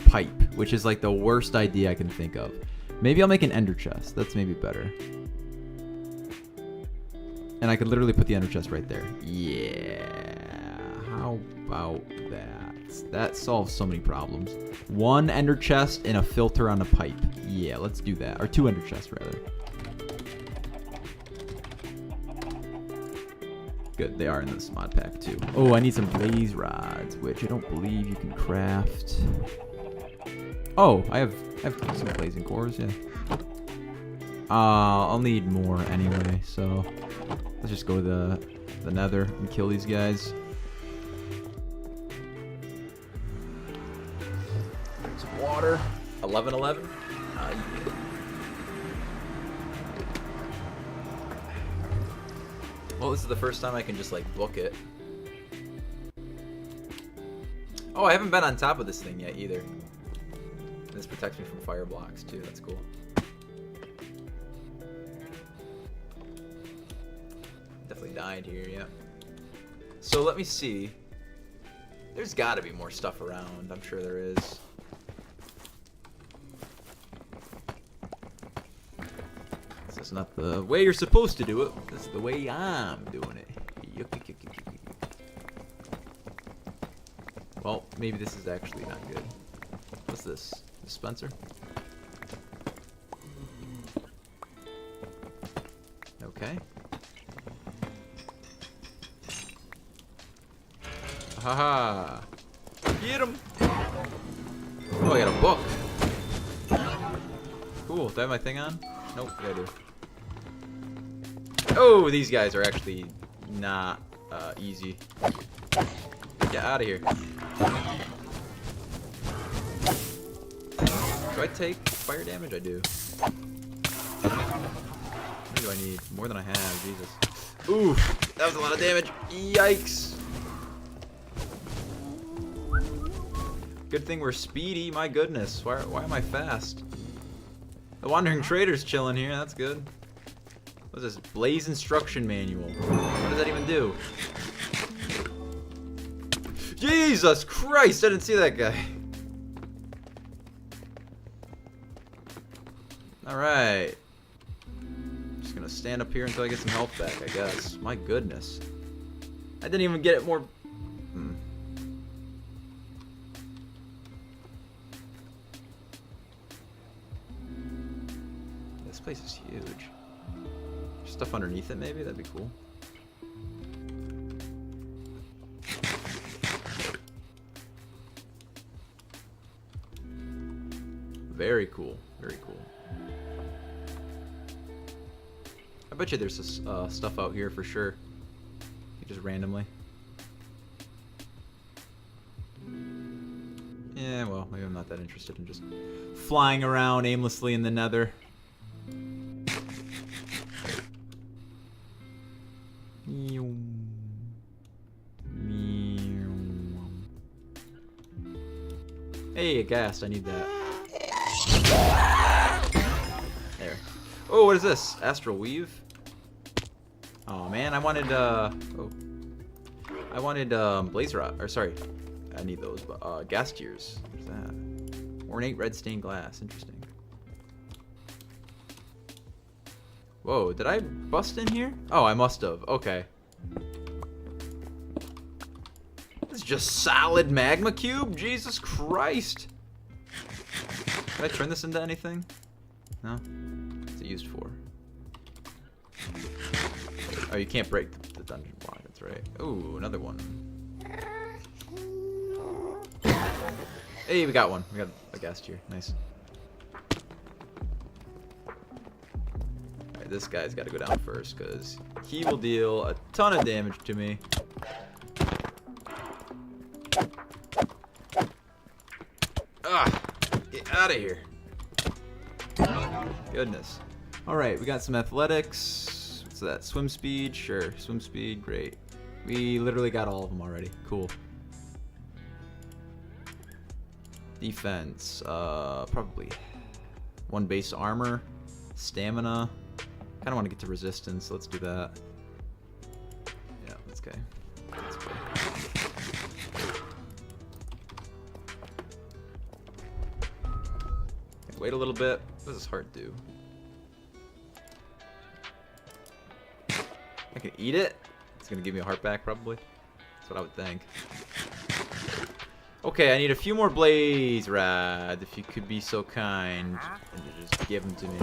pipe, which is like the worst idea I can think of. Maybe I'll make an ender chest. That's maybe better. And I could literally put the ender chest right there. Yeah. How about that? That solves so many problems. 1 ender chest and a filter on a pipe. Yeah, let's do that. Or 2 ender chests, rather. Good, they are in this mod pack too. Oh, I need some blaze rods, which I don't believe you can craft. Oh, I have some blazing cores, yeah. I'll need more anyway, so let's just go to the nether and kill these guys. Some water. 11:11. Yeah. Well, this is the first time I can just like book it. Oh, I haven't been on top of this thing yet either. This protects me from fire blocks too. That's cool. Definitely died here, yeah. So let me see. There's got to be more stuff around. I'm sure there is. This is not the way you're supposed to do it. This is the way I'm doing it. Well, maybe this is actually not good. What's this? Dispenser? Okay. Haha! Get him! Oh, I got a book. Cool. Do I have my thing on? Nope, yeah, I do. Oh, these guys are actually not easy. Get out of here. Do I take fire damage? I do. What do I need? More than I have. Jesus. Ooh, that was a lot of damage. Yikes. Good thing we're speedy. My goodness. Why am I fast? The Wandering Trader's chilling here. That's good. What's this? Blaze Instruction Manual. What does that even do? Jesus Christ! I didn't see that guy. Alright. Just gonna stand up here until I get some health back, I guess. My goodness. I didn't even get it more... This place is huge. Stuff underneath it, maybe? That'd be cool. Very cool. Very cool. I bet you there's stuff out here for sure. Just randomly. Yeah, well, maybe I'm not that interested in just flying around aimlessly in the nether. Hey, ghast, I need that. There. Oh, what is this? Astral Weave? Oh man, I wanted blaze rod, or sorry, I need those, but gas tiers. What's that? Ornate red stained glass, interesting. Whoa, did I bust in here? Oh, I must have, okay. This is just solid magma cube? Jesus Christ! Did I turn this into anything? No? What's it used for? Oh, you can't break the dungeon block, that's right. Ooh, another one. Hey, we got one. We got a gas tier. Nice. Alright, this guy's got to go down first, because he will deal a ton of damage to me. Ah! Get out of here. Goodness. Alright, we got some athletics. What's that? Swim speed? Sure. Swim speed. Great. We literally got all of them already. Cool. Defense. Probably one base armor. Stamina. Kind of want to get to resistance. So let's do that. Yeah, that's okay. That's okay. Wait a little bit. What does this heart do? I can eat it? It's gonna give me a heart back, probably. That's what I would think. Okay, I need a few more blaze rods, if you could be so kind. And just give them to me.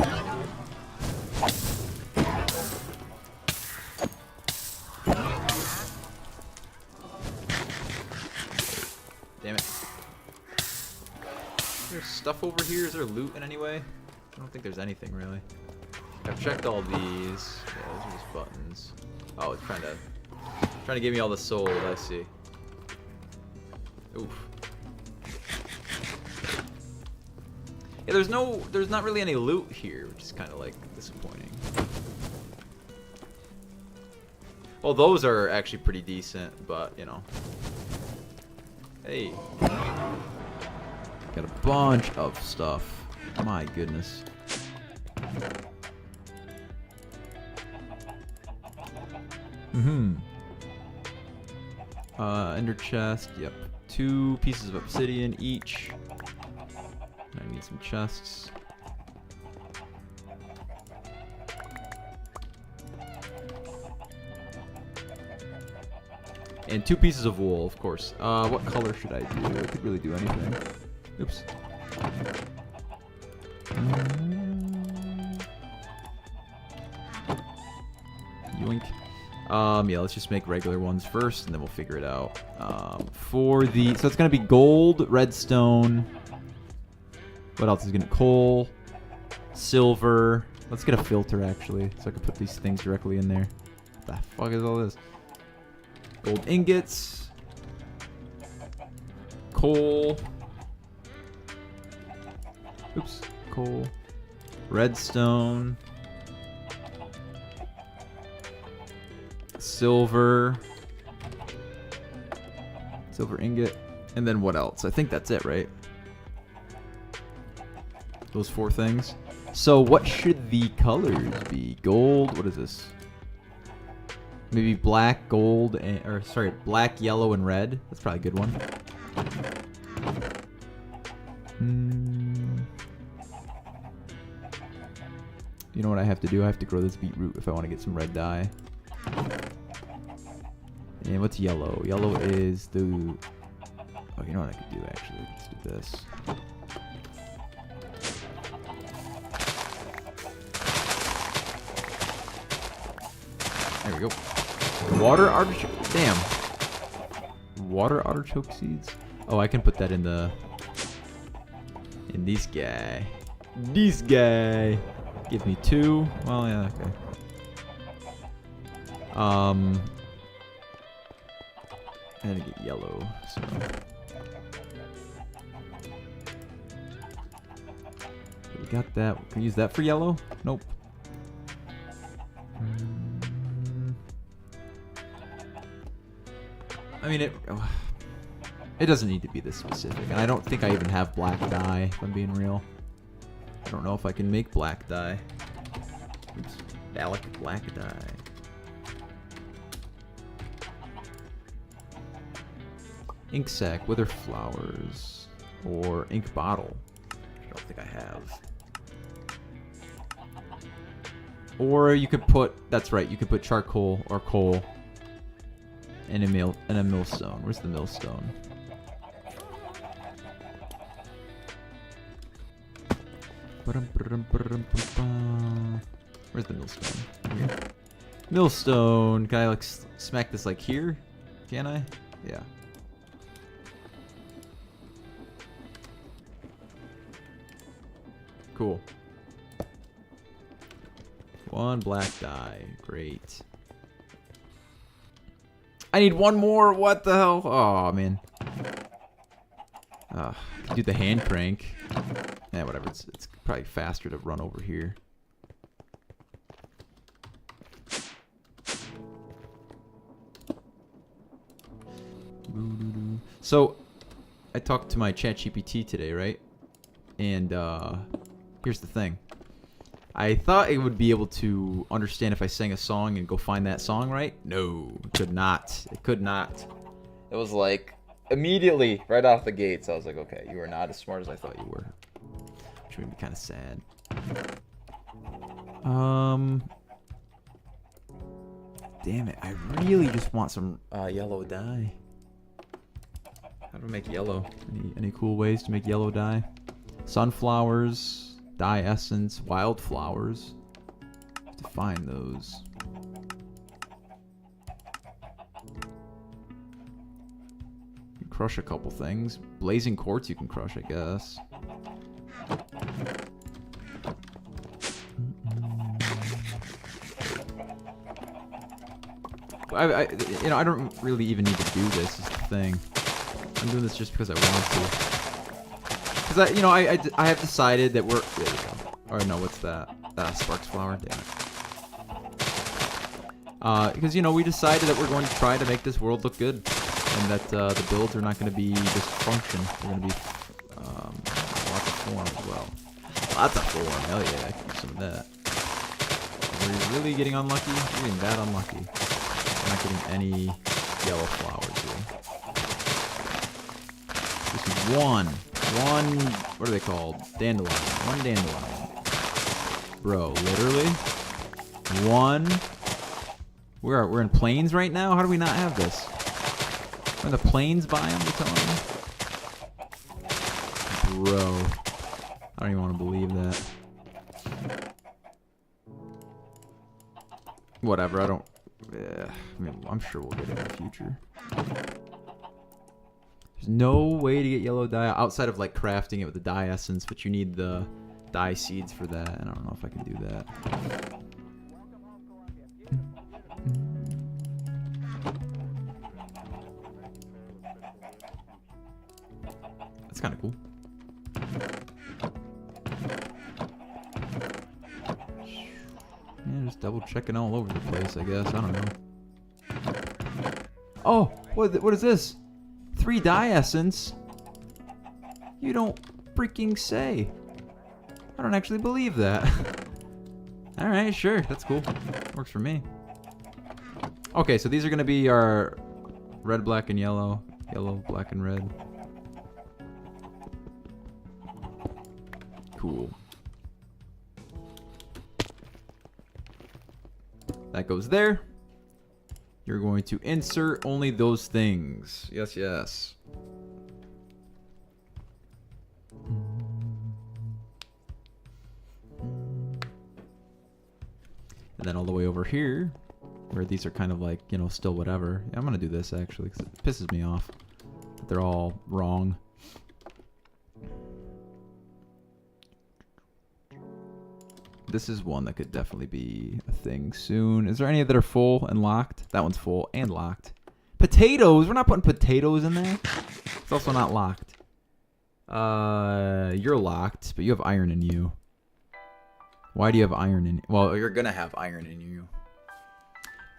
Damn it. Is there stuff over here? Is there loot in any way? I don't think there's anything really. I've checked all these. Yeah, those are just buttons. Oh, it's trying to give me all the soul. I see. Oof. Yeah, there's not really any loot here, which is kind of like disappointing. Well, those are actually pretty decent, but, you know. Hey. Got a bunch of stuff. My goodness. Ender chest, yep. 2 pieces of obsidian each. I need some chests. And 2 pieces of wool, of course. What color should I do? I could really do anything. Oops. Yoink. Yeah, let's just make regular ones first, and then we'll figure it out. So it's gonna be gold, redstone. What else is gonna coal, silver. Let's get a filter actually, so I can put these things directly in there. What the fuck is all this? Gold ingots, coal. Oops, coal, redstone. Silver ingot, and then what else? I think that's it, right? Those 4 things. So what should the colors be? Gold, what is this? Maybe black, gold, black, yellow, and red. That's probably a good one. You know what I have to do? I have to grow this beetroot if I want to get some red dye. And what's yellow? Yellow is the... Oh, you know what I could do, actually? Let's do this. There we go. Water artichoke... Damn. Water artichoke seeds? Oh, I can put that in the... In this guy. This guy! Give me 2. Well, yeah, okay. And I get yellow, so. We got that. Can we use that for yellow? Nope. I mean, it doesn't need to be this specific, and I don't think I even have black dye, if I'm being real. I don't know if I can make black dye. Oops. Black dye. Ink sac, wither flowers, or ink bottle. I don't think I have. Or you could put, that's right, you could put charcoal or coal in a millstone. Where's the millstone? Where's the millstone? Here. Millstone. Can I like smack this like here? Can I? Yeah. Cool. 1 black dye. Great. I need 1 more. What the hell? Oh, man. Do the hand crank. Yeah, whatever. It's probably faster to run over here. So, I talked to my ChatGPT today, right? And here's the thing. I thought it would be able to understand if I sang a song and go find that song, right? No, it could not. It could not. It was like, immediately, right off the gates, I was like, okay, you are not as smart as I thought you were. Which made me kind of sad. Damn it, I really just want some yellow dye. How do I make yellow? Any cool ways to make yellow dye? Sunflowers, dye essence, wildflowers. Have to find those. You can crush a couple things. Blazing quartz you can crush, I guess. I don't really even need to do this. Is the thing. I'm doing this just because I want to. Because I have decided that we're. There we go. Or no, what's that? Sparks flower. Damn Because, you know, we decided that we're going to try to make this world look good. And that the builds are not going to be just function. They're going to be lots of form as well. Lots of form. Hell yeah, I can use some of that. Are we really getting unlucky? We're getting that unlucky. We're not getting any yellow flowers here. This is one, what are they called? Dandelion. One dandelion. Bro, literally? One. We're in plains right now? How do we not have this? We're in the plains biome, you're telling me? Bro. I don't even want to believe that. Whatever, I don't... I mean, I'm sure we'll get it in the future. There's no way to get yellow dye outside of, like, crafting it with the dye essence, but you need the dye seeds for that, and I don't know if I can do that. That's kind of cool. Yeah, just double checking all over the place, I guess. I don't know. Oh, what is this? 3 dye essence? You don't freaking say. I don't actually believe that. Alright, sure. That's cool. Works for me. Okay, so these are going to be our red, black, and yellow. Yellow, black, and red. Cool. That goes there. You're going to insert only those things. Yes, yes. And then all the way over here, where these are kind of like, you know, still whatever. Yeah, I'm going to do this actually because it pisses me off that they're all wrong. This is one that could definitely be a thing soon. Is there any that are full and locked? That one's full and locked. Potatoes! We're not putting potatoes in there. It's also not locked. You're locked, but you have iron in you. Why do you have iron in... Well, you're gonna have iron in you.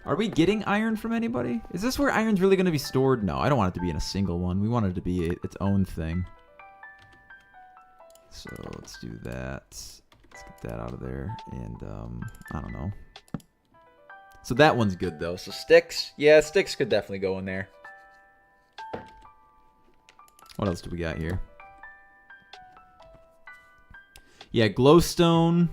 Are we getting iron from anybody? Is this where iron's really gonna be stored? No, I don't want it to be in a single one. We want it to be its own thing. So, let's do that. Let's get that out of there. And, I don't know. So that one's good, though. So sticks. Yeah, sticks could definitely go in there. What else do we got here? Yeah, glowstone.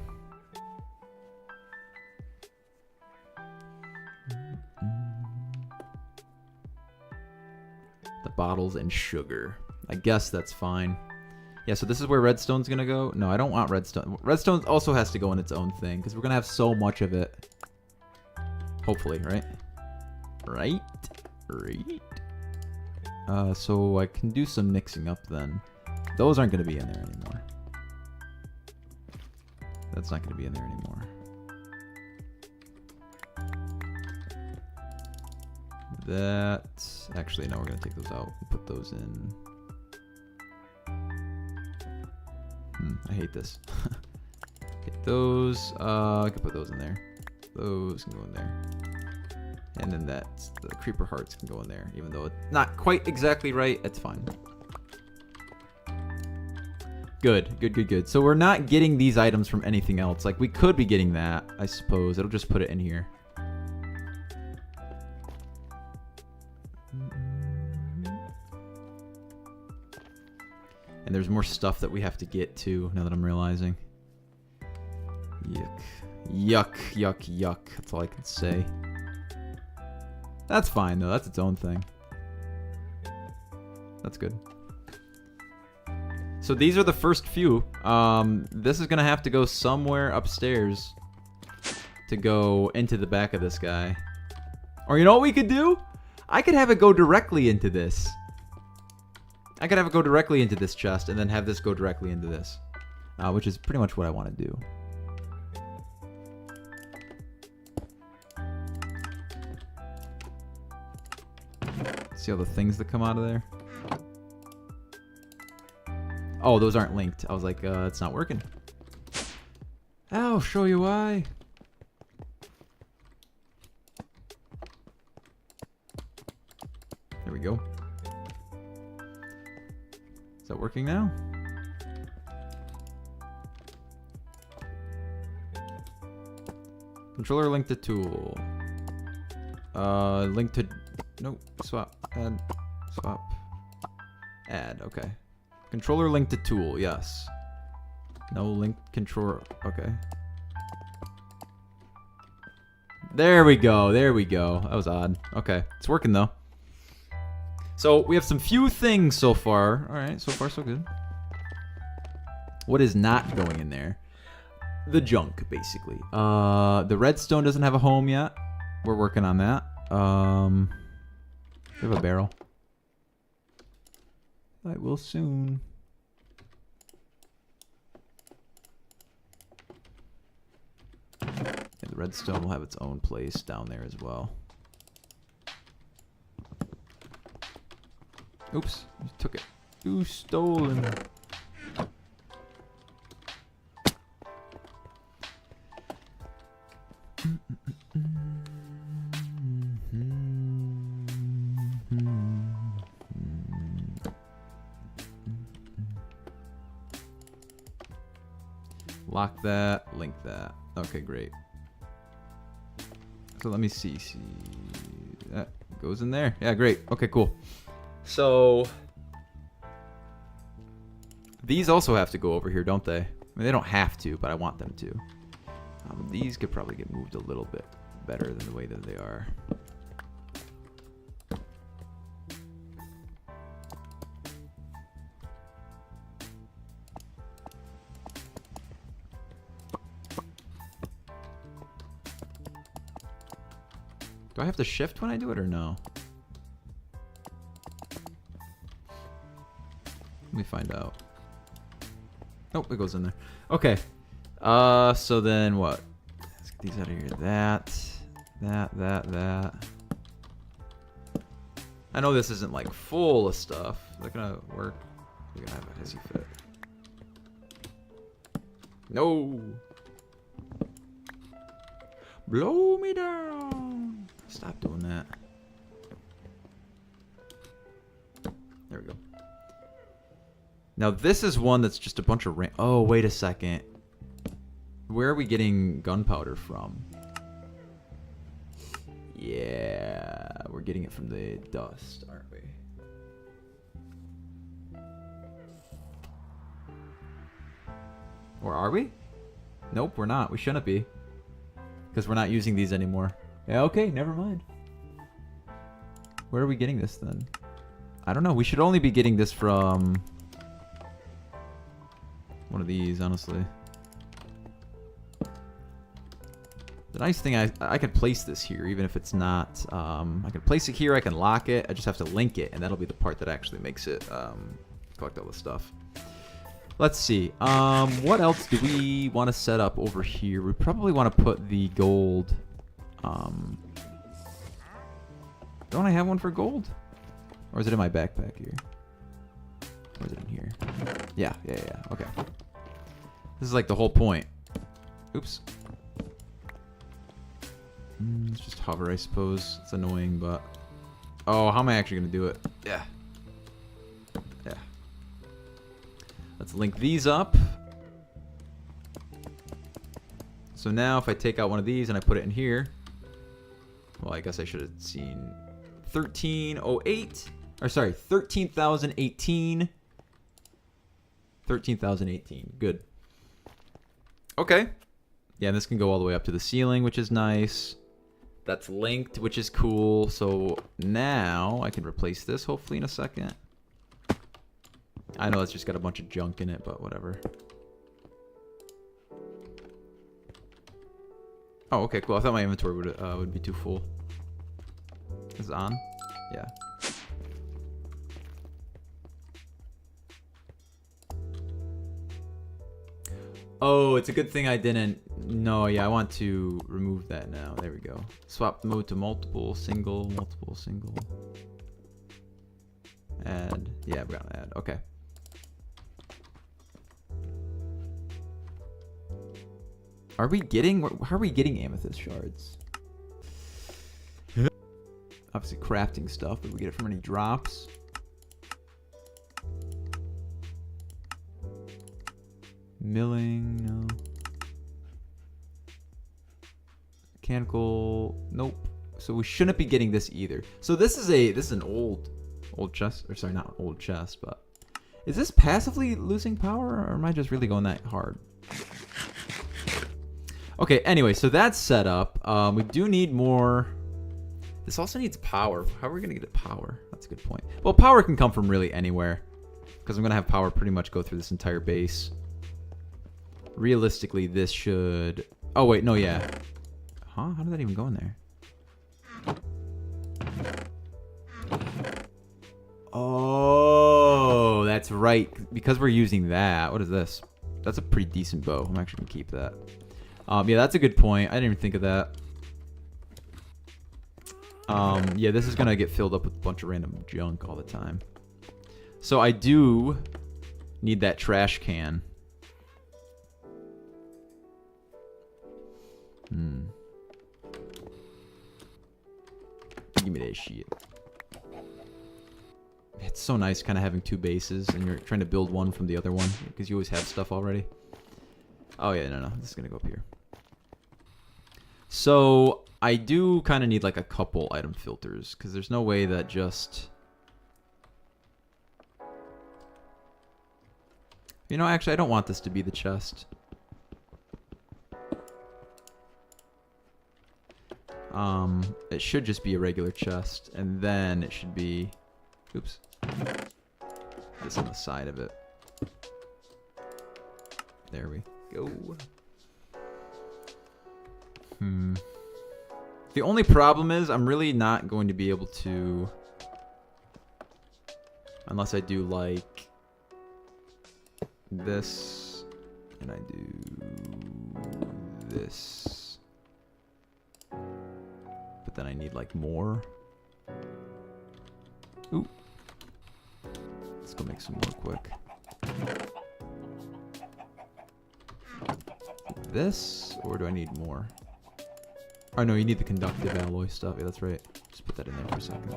The bottles and sugar. I guess that's fine. Yeah, so this is where redstone's gonna go. No, I don't want redstone. Redstone also has to go in its own thing because we're gonna have so much of it. Hopefully, right? Right? So I can do some mixing up then. Those aren't gonna be in there anymore. That's not gonna be in there anymore. That... Actually, no, we're gonna take those out and put those in... I hate this. Get those. I can put those in there. Those can go in there. And then the creeper hearts can go in there. Even though it's not quite exactly right, it's fine. Good. So we're not getting these items from anything else. Like, we could be getting that, I suppose. It'll just put it in here. And there's more stuff that we have to get to, now that I'm realizing. Yuck. That's all I can say. That's fine, though. That's its own thing. That's good. So these are the first few. This is going to have to go somewhere upstairs to go into the back of this guy. Or you know what we could do? I could have it go directly into this. I could have it go directly into this chest and then have this go directly into this. Which is pretty much what I want to do. See all the things that come out of there? Oh, those aren't linked. I was like, it's not working. I'll show you why. we go. Is that working now? Controller link to tool. Link to... Nope. Swap. Add. Swap. Add. Okay. Controller link to tool. Yes. No link controller. Okay. There we go. There we go. That was odd. Okay. It's working though. So we have some few things so far. All right. So far so good. What is not going in there? The junk, basically. The redstone doesn't have a home yet. We're working on that. We have a barrel. I will soon. Yeah, the redstone will have its own place down there as well. Oops, you took it. You stolen. Lock that, link that. Okay, great. So let me see. That goes in there. Yeah, great. Okay, cool. So these also have to go over here, don't they? I mean, they don't have to, but I want them to. These could probably get moved a little bit better than the way that they are. Do I have to shift when I do it or no? Let me find out. Nope, it goes in there. Okay. So then what? Let's get these out of here. That. I know this isn't like full of stuff. Is that gonna work? We're gonna have a hissy fit. No. Blow me down. Stop doing that. There we go. Now this is one that's just a bunch of oh, wait a second. Where are we getting gunpowder from? Yeah, we're getting it from the dust, aren't we? Or are we? Nope, we're not. We shouldn't be. Because we're not using these anymore. Yeah, okay, never mind. Where are we getting this then? I don't know. We should only be getting this from one of these, honestly. The nice thing, I could place this here, even if it's not. I can place it here, I can lock it, I just have to link it, and that'll be the part that actually makes it collect all the stuff. Let's see. What else do we want to set up over here? We probably want to put the gold. Don't I have one for gold? Or is it in my backpack here? Or is it in here? Yeah. Okay. This is like the whole point. Oops. Let's just hover, I suppose. It's annoying, but... Oh, how am I actually going to do it? Yeah. Let's link these up. So now if I take out one of these and I put it in here... Well, I guess I should have seen 1308. Or sorry, 13,018. 13,018. Good. Okay. Yeah, and this can go all the way up to the ceiling, which is nice. That's linked, which is cool. So now I can replace this hopefully in a second. I know it's just got a bunch of junk in it, but whatever. Oh, okay, cool. I thought my inventory would be too full. Is it on? Yeah. Oh, it's a good thing I didn't. No, yeah, I want to remove that now. There we go. Swap mode to multiple, single. Add. Yeah, we're gonna add. Okay. How are we getting amethyst shards? obviously crafting stuff. Did we get it from any drops? Milling, no. Mechanical, nope. So we shouldn't be getting this either. So this is an old chest, or sorry, not an old chest, but is this passively losing power, or am I just really going that hard? Okay, anyway, so that's set up. We do need more. This also needs power. How are we gonna get it power? That's a good point. Well, power can come from really anywhere, because I'm gonna have power pretty much go through this entire base. Realistically, this should... Oh, wait, no, yeah. Huh? How did that even go in there? Oh, that's right. Because we're using that. What is this? That's a pretty decent bow. I'm actually going to keep that. Yeah, that's a good point. I didn't even think of that. Yeah, this is going to get filled up with a bunch of random junk all the time. So I do need that trash can. Give me that shit. It's so nice kind of having two bases and you're trying to build one from the other one because you always have stuff already. Oh yeah, no, this is gonna go up here. So I do kind of need like a couple item filters because there's no way that just... You know, actually I don't want this to be the chest. It should just be a regular chest, and then it should be, oops, this on the side of it. There we go. The only problem is I'm really not going to be able to, unless I do like this, and I do this. But then I need like more. Ooh. Let's go make some more quick. This, or do I need more? Oh no, you need the conductive alloy stuff. Yeah, that's right. Just put that in there for a second.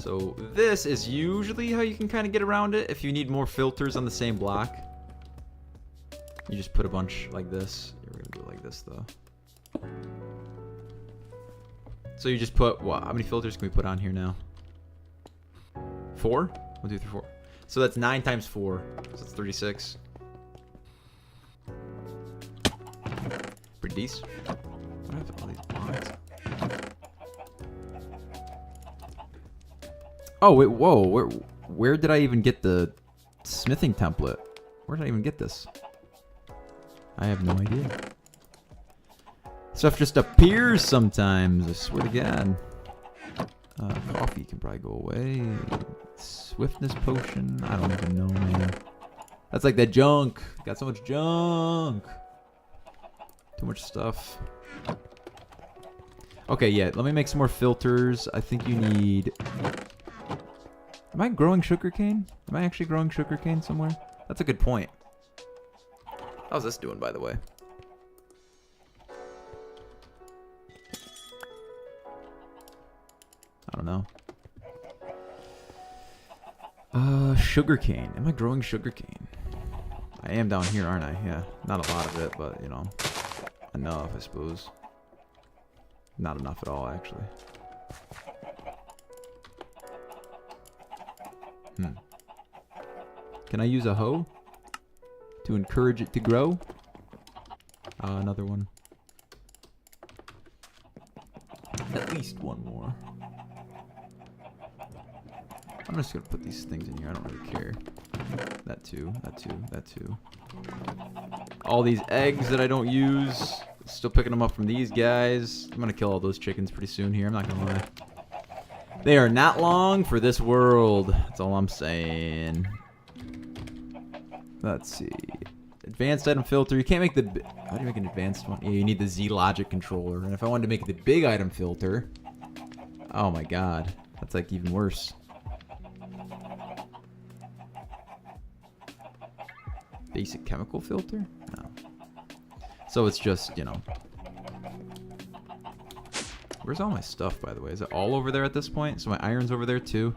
So this is usually how you can kind of get around it. If you need more filters on the same block, you just put a bunch like this. We're gonna do it like this though. So you just put, what? How many filters can we put on here now? 4? 1, 2, 3, 4. So that's 9 times 4. So that's 36. Pretty decent. What happened to all these blocks? Oh wait, whoa! Where did I even get the smithing template? Where did I even get this? I have no idea. Stuff just appears sometimes. I swear to God. Coffee can probably go away. Swiftness potion. I don't even know, man. That's like that junk. Got so much junk. Too much stuff. Okay, yeah. Let me make some more filters. I think you need. Am I growing sugarcane? Am I actually growing sugarcane somewhere? That's a good point. How's this doing, by the way? I don't know. Sugarcane. Am I growing sugarcane? I am down here, aren't I? Yeah. Not a lot of it, but, you know, enough, I suppose. Not enough at all, actually. Can I use a hoe to encourage it to grow? Another one. At least one more. I'm just gonna put these things in here. I don't really care. That too. That too. That too. All these eggs that I don't use. Still picking them up from these guys. I'm gonna kill all those chickens pretty soon here. I'm not gonna lie. They are not long for this world. That's all I'm saying. Let's see. Advanced item filter. You can't make the... How do you make an advanced one? Yeah, you need the Z logic controller. And if I wanted to make the big item filter... Oh my god. That's like even worse. Basic chemical filter? No. So it's just, you know. Where's all my stuff, by the way? Is it all over there at this point? So my iron's over there too?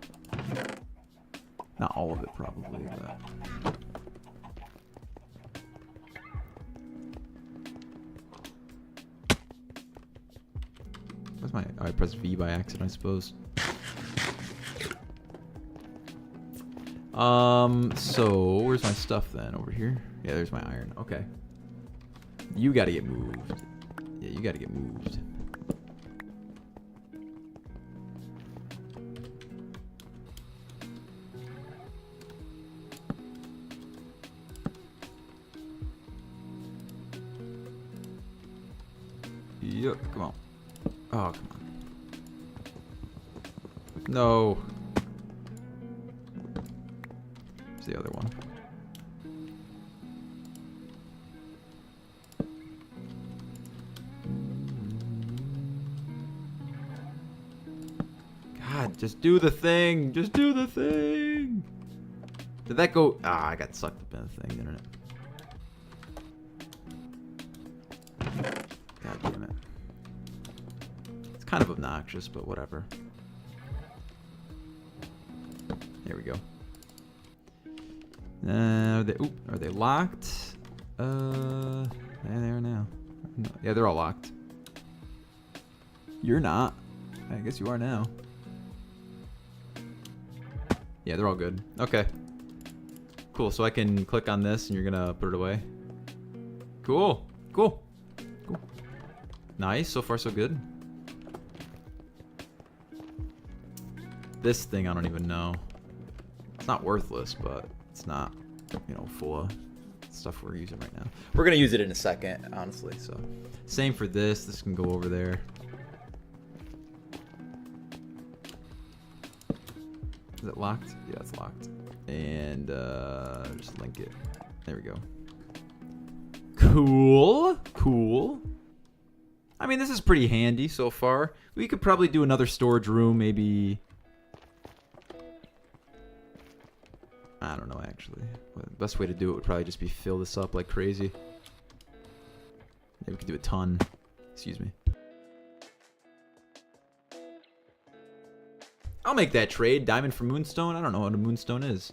Not all of it, probably, but... Where's my... Oh, I pressed V by accident, I suppose. So, where's my stuff then? Over here? Yeah, there's my iron. Okay. You gotta get moved. Yeah, you gotta get moved. Yep, come on. Oh, come on. No. There's the other one. God, just do the thing. Just do the thing. Did that go? Ah, I got sucked up in the thing, didn't it? God damn it. It's kind of obnoxious, but whatever. There we go. Are they locked? There they are now. No, yeah, they're all locked. You're not. I guess you are now. Yeah, they're all good. Okay. Cool, so I can click on this and you're gonna put it away. Cool. Cool. Cool. Nice, so far so good. This thing I don't even know. It's not worthless, but it's not, you know, full of stuff we're using right now. We're gonna use it in a second, honestly, so. Same for this. This can go over there. Is it locked? Yeah, it's locked. And just link it. There we go. Cool. Cool. I mean, this is pretty handy so far. We could probably do another storage room, maybe. I don't know, actually. The best way to do it would probably just be fill this up like crazy. Maybe we could do a ton. Excuse me. I'll make that trade. Diamond for moonstone? I don't know what a moonstone is.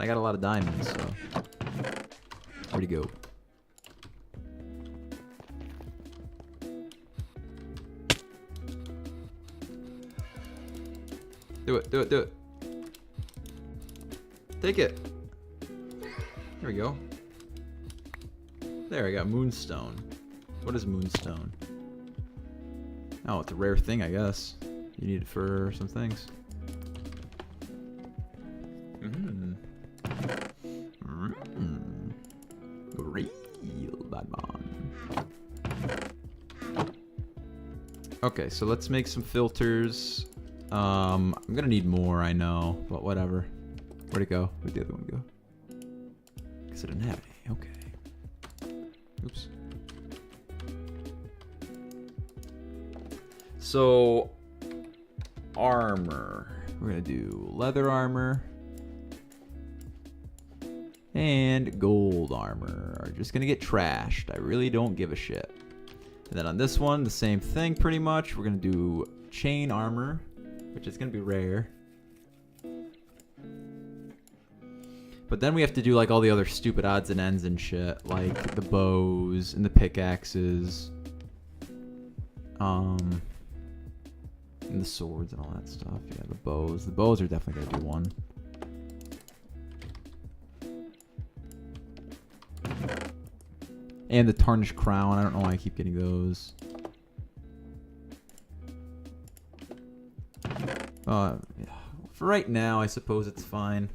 I got a lot of diamonds, so... Where'd he go? Do it, do it, do it. Take it. There we go. There, I got moonstone. What is moonstone? Oh, it's a rare thing, I guess. You need it for some things. Real bad man. Okay, so let's make some filters. I'm gonna need more, I know, but whatever. Where'd it go? Where'd the other one go? Because I didn't have any. Okay. Oops. So, armor. We're gonna do leather armor. And gold armor are just gonna get trashed. I really don't give a shit. And then on this one, the same thing pretty much. We're gonna do chain armor, which is gonna be rare. But then we have to do like all the other stupid odds and ends and shit, like the bows and the pickaxes, and the swords and all that stuff. Yeah, the bows. The bows are definitely gonna do one. And the tarnished crown. I don't know why I keep getting those. Yeah. For right now, I suppose it's fine.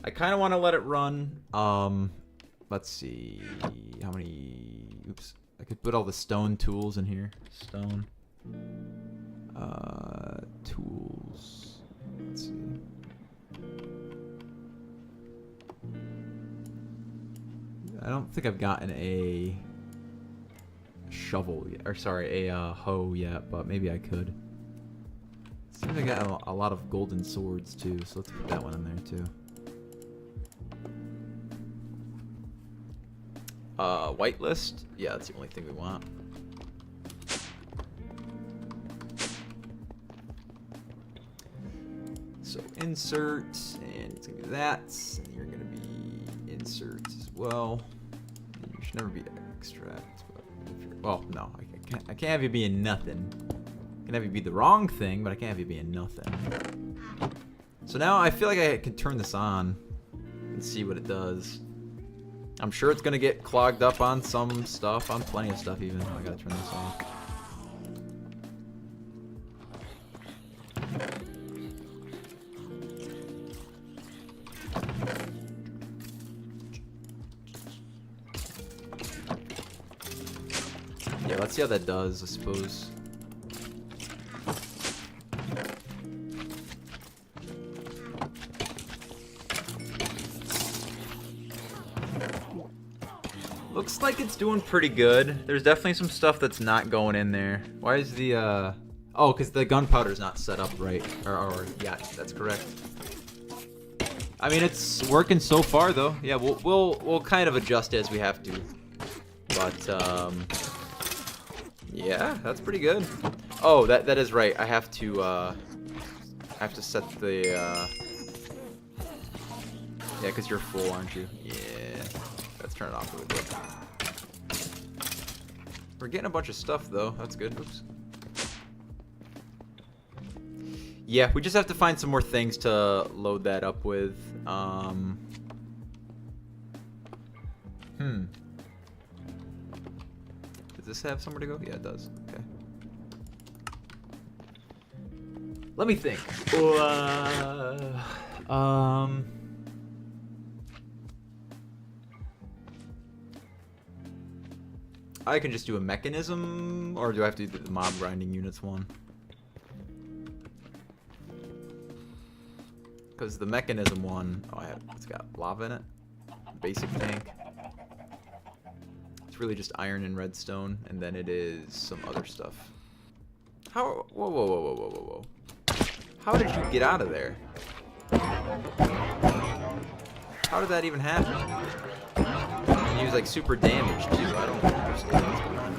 I kind of want to let it run. Let's see. How many... Oops. I could put all the stone tools in here. Stone. Tools. Let's see. I don't think I've gotten a shovel yet, or sorry, a hoe yet, but maybe I could. Seems I got a lot of golden swords too, so let's put that one in there too. Whitelist. Yeah, that's the only thing we want. So insert, and it's gonna be that, and you're gonna be insert as well. And you should never be extract. But if you're, well, no, I can't have you being nothing. I can have you be the wrong thing, but I can't have you being nothing. So now I feel like I can turn this on and see what it does. I'm sure it's gonna get clogged up on some stuff, on plenty of stuff even. I gotta turn this off. Yeah, let's see how that does, I suppose. Looks like it's doing pretty good. There's definitely some stuff that's not going in there. Why is the, oh, because the gunpowder's not set up right. Or, yeah, that's correct. I mean, it's working so far, though. Yeah, we'll kind of adjust as we have to. But, yeah, that's pretty good. Oh, that is right. I have to set the, yeah, because you're full, aren't you? Yeah. Let's turn it off really quick. We're getting a bunch of stuff, though. That's good. Oops. Yeah, we just have to find some more things to load that up with. Does this have somewhere to go? Yeah, it does. Okay. Let me think. I can just do a mechanism, or do I have to do the mob grinding units one? Because the mechanism one, oh, it's got lava in it. Basic tank. It's really just iron and redstone, and then it is some other stuff. How? Whoa. How did you get out of there? How did that even happen? He was like super damaged too. I don't understand what's going on.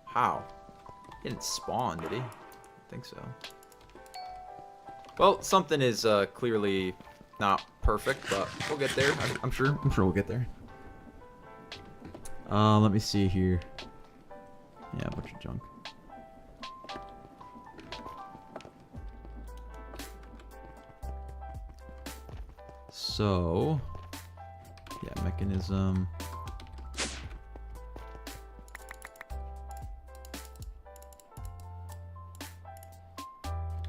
How? He didn't spawn, did he? I don't think so. Well, something is clearly not perfect, but we'll get there. I'm sure we'll get there. Let me see here. Yeah, a bunch of junk. So, yeah, mechanism.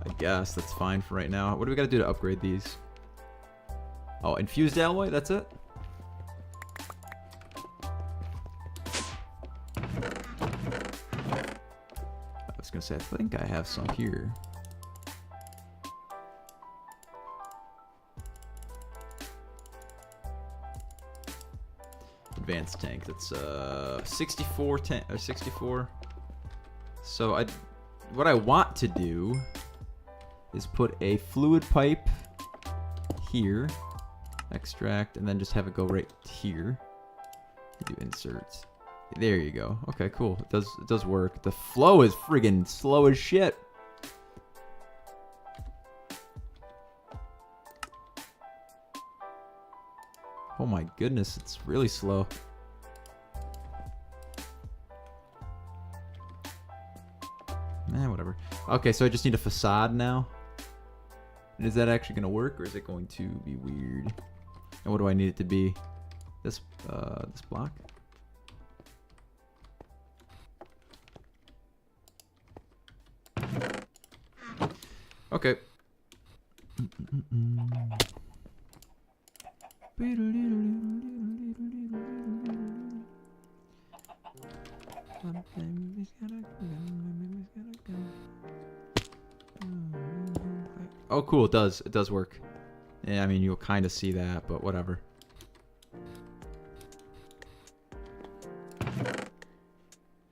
I guess that's fine for right now. What do we gotta do to upgrade these? Oh, infused alloy, that's it? I was gonna say, I think I have some here. Advanced tank. That's 64 tank or 64. So what I want to do is put a fluid pipe here, extract, and then just have it go right here. Do inserts. There you go. Okay, cool. It does work. The flow is friggin' slow as shit. Oh my goodness, it's really slow. Whatever. Okay, so I just need a facade now. And is that actually gonna work, or is it going to be weird? And what do I need it to be? This block? Okay. Oh, cool. It does work. Yeah, I mean, you'll kind of see that, but whatever.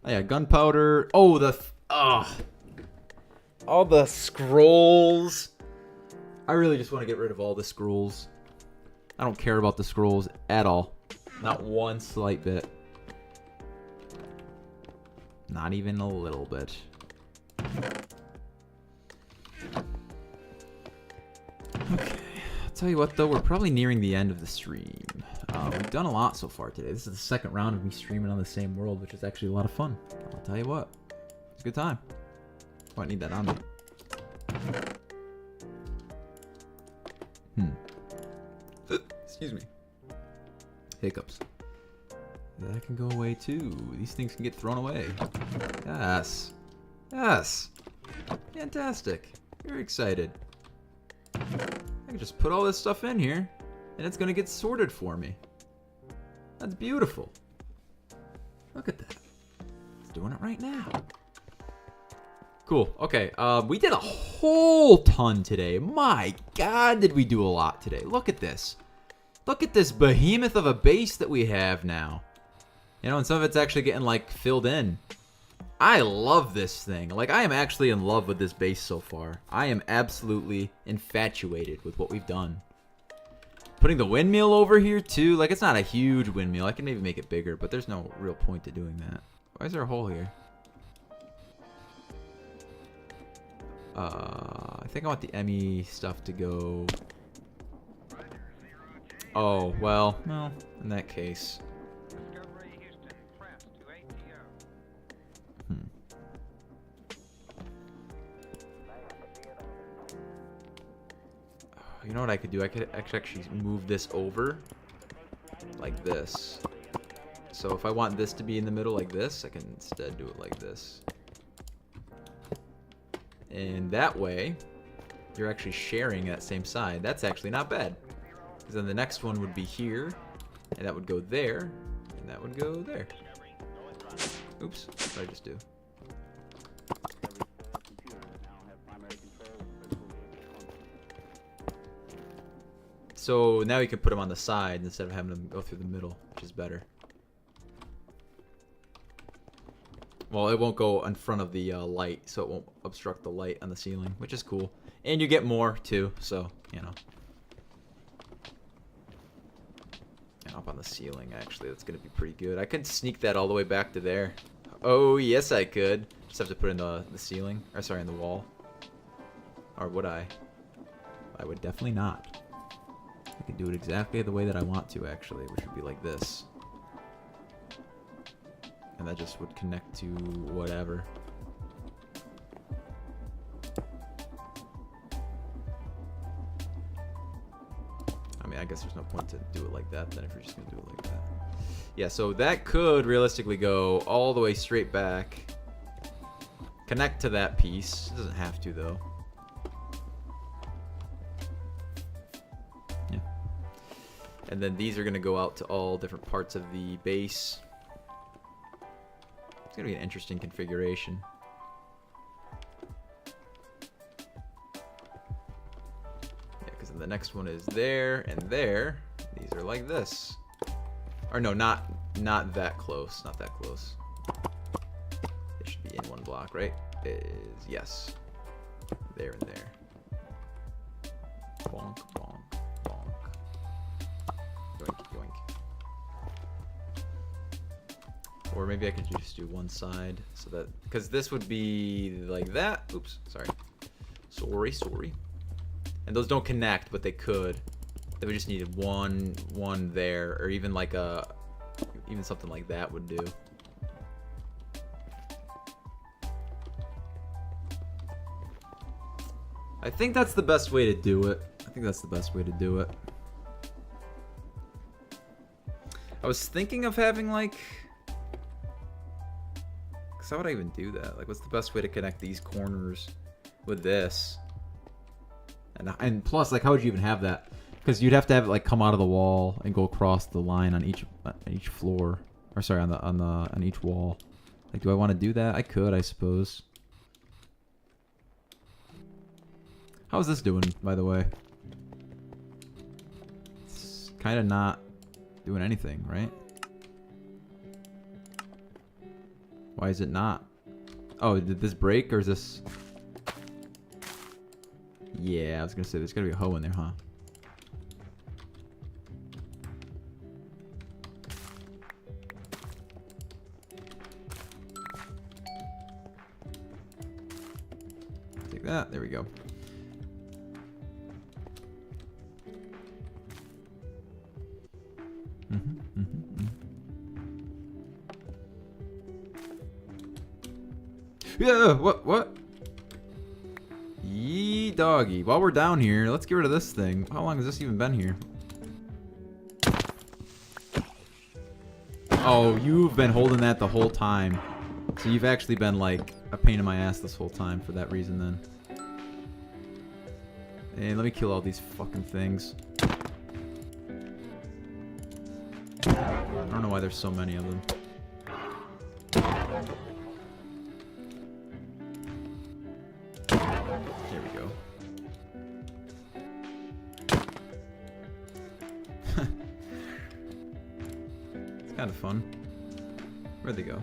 Oh, yeah, gunpowder. Oh, All the scrolls. I really just want to get rid of all the scrolls. I don't care about the scrolls at all. Not one slight bit. Not even a little bit. Okay. I'll tell you what, though. We're probably nearing the end of the stream. We've done a lot so far today. This is the second round of me streaming on the same world, which is actually a lot of fun. I'll tell you what. It's a good time. Oh, I need that on me. Excuse me. Hiccups. That can go away too. These things can get thrown away. Yes. Yes. Fantastic. Very excited. I can just put all this stuff in here, and it's going to get sorted for me. That's beautiful. Look at that. It's doing it right now. Cool. Okay. We did a whole ton today. My God, did we do a lot today. Look at this. Look at this behemoth of a base that we have now. You know, and some of it's actually getting, like, filled in. I love this thing. Like, I am actually in love with this base so far. I am absolutely infatuated with what we've done. Putting the windmill over here, too. Like, it's not a huge windmill. I can maybe make it bigger, but there's no real point to doing that. Why is there a hole here? I think I want the ME stuff to go... Oh, well, in that case... You know what I could do? I could actually move this over like this. So if I want this to be in the middle like this, I can instead do it like this. And that way, you're actually sharing that same side. That's actually not bad. Because then the next one would be here, and that would go there, and that would go there. Oops, what did I just do? So now you can put them on the side instead of having them go through the middle, which is better. Well, it won't go in front of the light, so it won't obstruct the light on the ceiling, which is cool. And you get more, too, so, you know. And up on the ceiling, actually, that's going to be pretty good. I could sneak that all the way back to there. Oh, yes, I could. Just have to put it in the ceiling. Or, sorry, in the wall. Or would I? I would definitely not. I can do it exactly the way that I want to, actually, which would be like this. And that just would connect to whatever. I mean, I guess there's no point to do it like that then if you're just going to do it like that. Yeah, so that could realistically go all the way straight back. Connect to that piece. It doesn't have to, though. Yeah. And then these are going to go out to all different parts of the base. It's going to be an interesting configuration. Yeah, because the next one is there and there. These are like this. Or no, not that close. Not that close. It should be in one block, right? It is, yes. There and there. Bonk, bonk, bonk. Yoink, yoink. Or maybe I could just do one side so that, because this would be like that. Oops, sorry. Sorry. And those don't connect, but they could. Then we just needed one there, or even like even something like that would do. I think that's the best way to do it. I was thinking of having like, because how would I even do that? Like, what's the best way to connect these corners with this? And plus, like, how would you even have that? Because you'd have to have it like come out of the wall and go across the line on each floor, or sorry, on each wall. Like, do I want to do that? I could, I suppose. How's this doing, by the way? It's kind of not doing anything, right? Why is it not? Oh, did this break, or is this... Yeah, I was gonna say there's gotta be a hoe in there, huh? Take that. There we go. Yeah, what? Yee doggy. While we're down here, let's get rid of this thing. How long has this even been here? Oh, you've been holding that the whole time. So you've actually been like a pain in my ass this whole time for that reason then. Hey, let me kill all these fucking things. I don't know why there's so many of them. There we go. It's kind of fun. Where'd they go?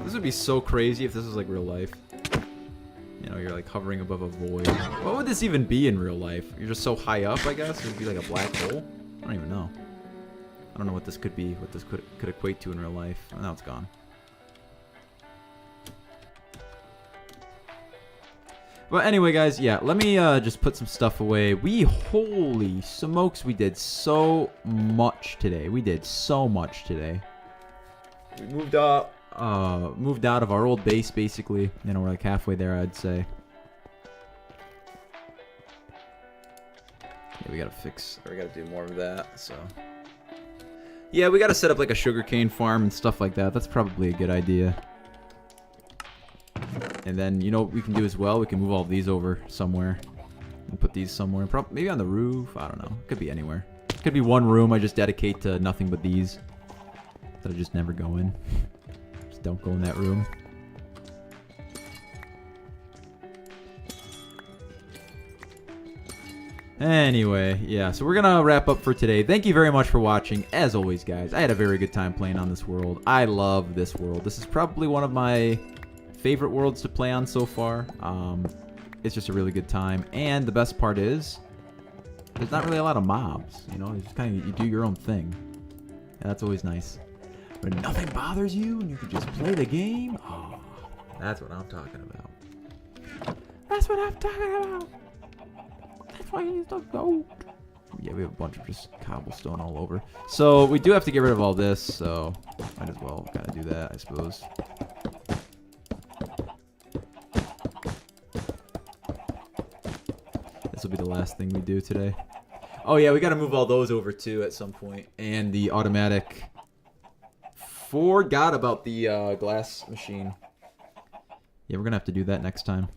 This would be so crazy if this was like real life. You know, you're like hovering above a void. What would this even be in real life? You're just so high up, I guess? It would be like a black hole? I don't even know. I don't know what this could be, what this could equate to in real life. Oh, now it's gone. But anyway, guys, yeah, let me just put some stuff away. Holy smokes, we did so much today. We did so much today. We moved out of our old base, basically. You know, we're like halfway there, I'd say. Yeah, we gotta do more of that, so. Yeah, we gotta set up like a sugarcane farm and stuff like that. That's probably a good idea. And then, you know what we can do as well? We can move all of these over somewhere. And put these somewhere. Maybe on the roof? I don't know. Could be anywhere. Could be one room I just dedicate to nothing but these. That I just never go in. Just don't go in that room. Anyway, yeah, so we're gonna wrap up for today. Thank you very much for watching. As always, guys, I had a very good time playing on this world. I love this world. This is probably one of my favorite worlds to play on so far. It's just a really good time, and the best part is there's not really a lot of mobs. You know, it's just kind of, you do your own thing, and that's always nice. But nothing bothers you, and you can just play the game. Oh, that's what I'm talking about. That's what I'm talking about. That's why he's the GOAT. Yeah, we have a bunch of just cobblestone all over. So we do have to get rid of all this, so might as well kind of do that, I suppose. This will be the last thing we do today. Oh yeah, we got to move all those over too at some point. And the automatic. Forgot about the glass machine. Yeah, we're gonna have to do that next time.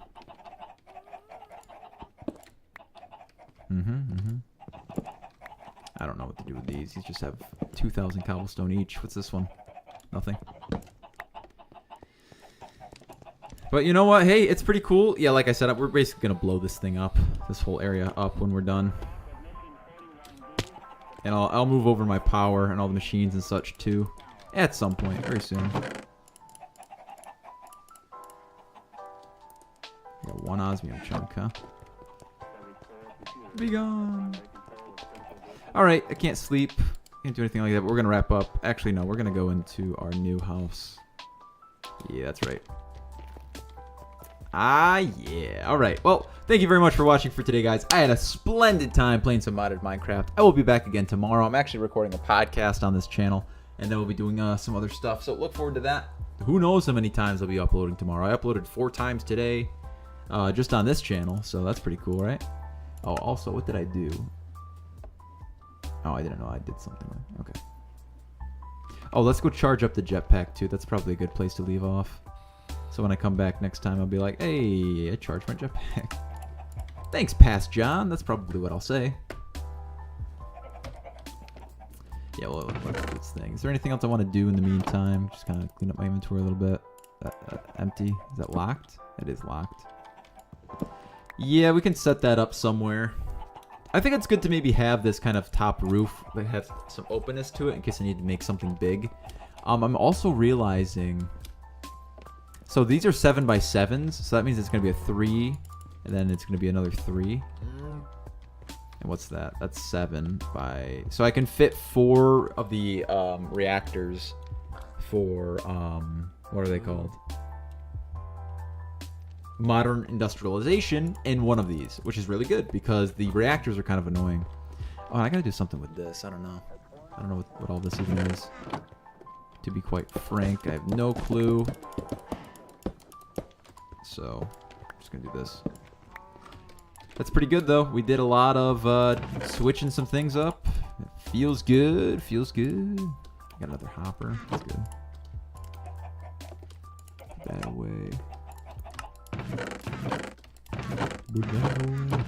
I don't know what to do with these. These just have 2,000 cobblestone each. What's this one? Nothing. But you know what? Hey, it's pretty cool. Yeah, like I said, we're basically going to blow this thing up. This whole area up when we're done. And I'll move over my power and all the machines and such too. At some point. Very soon. Got one osmium chunk, huh? Be gone. Alright, I can't sleep. Can't do anything like that, but we're going to wrap up. Actually, no, we're going to go into our new house. Yeah, that's right. Ah, yeah. Alright, well, thank you very much for watching for today, guys. I had a splendid time playing some modded Minecraft. I will be back again tomorrow. I'm actually recording a podcast on this channel, and then we'll be doing some other stuff, so look forward to that. Who knows how many times I'll be uploading tomorrow. I uploaded 4 times today, just on this channel, so that's pretty cool, right? Oh, also, what did I do? Oh, I didn't know I did something. Okay. Oh, let's go charge up the jetpack, too. That's probably a good place to leave off. So when I come back next time, I'll be like, hey, I charged my jetpack. Thanks, Past John. That's probably what I'll say. Yeah, well, what's this thing? Is there anything else I want to do in the meantime? Just kind of clean up my inventory a little bit. Empty. Is that locked? It is locked. Yeah, we can set that up somewhere. I think it's good to maybe have this kind of top roof that has some openness to it in case I need to make something big. I'm also realizing... So these are 7x7s, so that means it's going to be a 3, and then it's going to be another 3. And what's that? That's 7 by... So I can fit 4 of the reactors for... what are they called? Modern industrialization in one of these, which is really good because the reactors are kind of annoying. Oh, I gotta do something with this. I don't know. I don't know what all this even is. To be quite frank, I have no clue. So, I'm just gonna do this. That's pretty good, though. We did a lot of switching some things up. It feels good. Feels good. Got another hopper. That's good. Put that away. Put that away.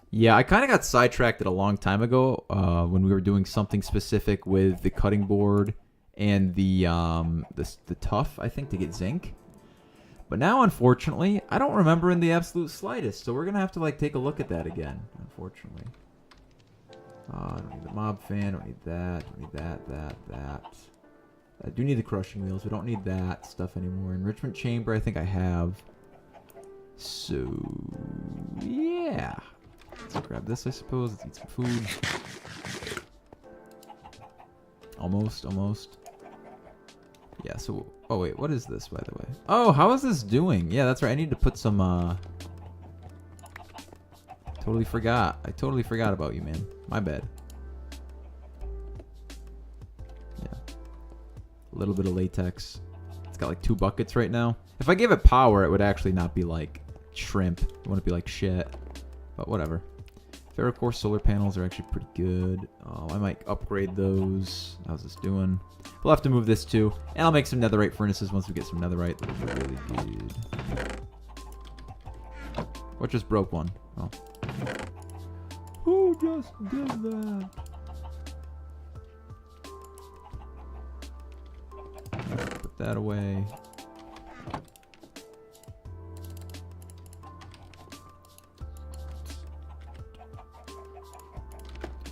Yeah, I kind of got sidetracked a long time ago when we were doing something specific with the cutting board and the tough, I think, to get zinc. But now, unfortunately, I don't remember in the absolute slightest. So we're going to have to like take a look at that again, unfortunately. I don't need the mob fan. Don't need that. Don't need that. I do need the crushing wheels. We don't need that stuff anymore. Enrichment chamber, I think I have. So, yeah. Let's grab this, I suppose. Let's eat some food. Almost. Yeah, so... Oh, wait. What is this, by the way? Oh, how is this doing? Yeah, that's right. I need to put some, Totally forgot. I totally forgot about you, man. My bad. Yeah. A little bit of latex. It's got, like, 2 buckets right now. If I gave it power, it would actually not be, like, shrimp. It wouldn't be, like, shit. But whatever. Ferrocore solar panels are actually pretty good. Oh, I might upgrade those. How's this doing? We'll have to move this too. And I'll make some netherite furnaces once we get some netherite. Those are really good. What just broke one? Oh. Who just did that? Put that away.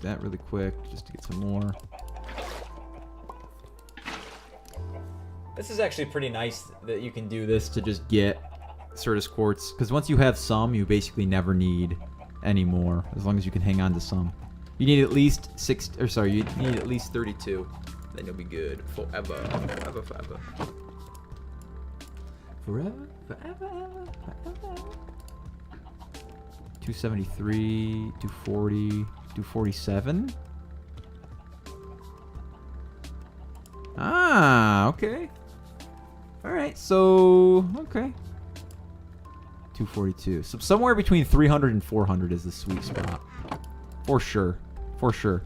That really quick just to get some more. This is actually pretty nice that you can do this to just get Certus quartz, because once you have some, you basically never need any more, as long as you can hang on to some. You need at least 6, or sorry, you need at least 32, then you'll be good forever. 273, 240, 247. Ah, okay. Alright, so, okay. 242. So somewhere between 300 and 400 is the sweet spot. For sure. For sure.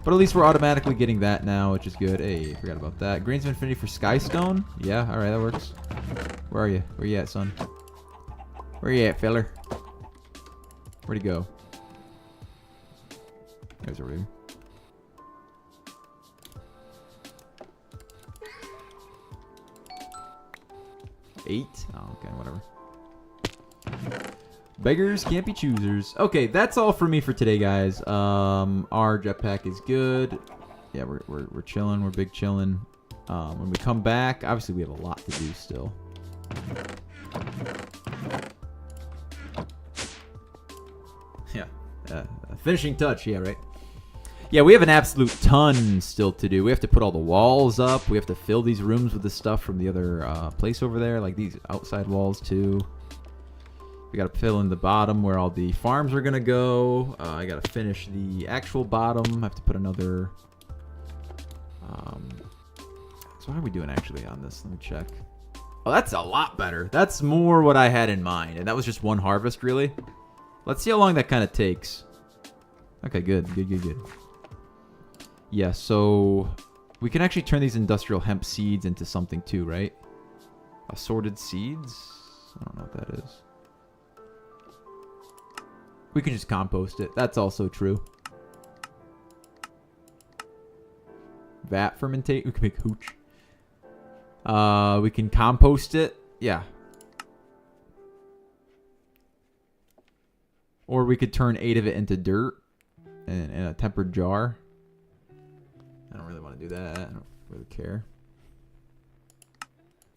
But at least we're automatically getting that now, which is good. Hey, forgot about that. Grains of Infinity for Skystone? Yeah, alright, that works. Where are you? Where you at, son? Where you at, feller? Where'd he go? There's over here. Eight? Oh, okay, whatever. Beggars can't be choosers. Okay, that's all for me for today, guys. Our jetpack is good. Yeah, we're chilling. We're big chilling. When we come back, obviously we have a lot to do still. Yeah, finishing touch. Yeah, right. Yeah, we have an absolute ton still to do. We have to put all the walls up. We have to fill these rooms with the stuff from the other place over there, like these outside walls too. We got to fill in the bottom where all the farms are going to go. I got to finish the actual bottom. I have to put another... So how are we doing actually on this? Let me check. Oh, that's a lot better. That's more what I had in mind. And that was just one harvest, really. Let's see how long that kind of takes. Okay, good. Yeah, so we can actually turn these industrial hemp seeds into something too, right? Assorted seeds? I don't know what that is. We can just compost it. That's also true. Vat fermentate. We can make hooch. We can compost it. Yeah. Or we could turn 8 of it into dirt in a tempered jar. I don't really want to do that. I don't really care.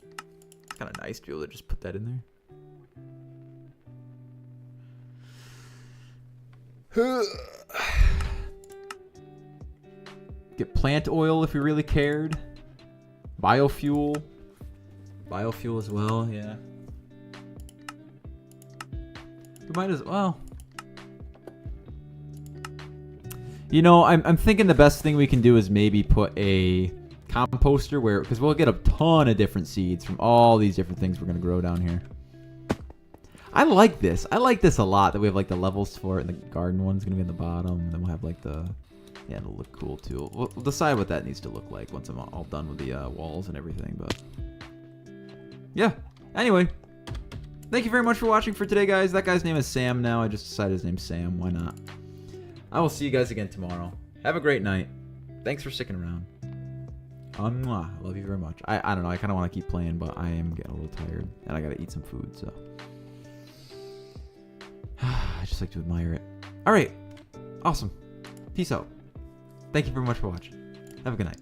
It's kind of nice to be able to just put that in there. Get plant oil if we really cared. Biofuel. Biofuel as well, yeah. We might as well. You know, I'm thinking the best thing we can do is maybe put a composter where, because we'll get a ton of different seeds from all these different things we're going to grow down here. I like this. I like this a lot, that we have like the levels for it, and the garden one's going to be in the bottom, and then we'll have like the, yeah, it'll look cool too. We'll decide what that needs to look like once I'm all done with the walls and everything, but yeah. Anyway, thank you very much for watching for today, guys. That guy's name is Sam now. I just decided his name's Sam. Why not? I will see you guys again tomorrow. Have a great night. Thanks for sticking around. I love you very much. I don't know. I kind of want to keep playing, but I am getting a little tired. And I got to eat some food, so. I just like to admire it. All right. Awesome. Peace out. Thank you very much for watching. Have a good night.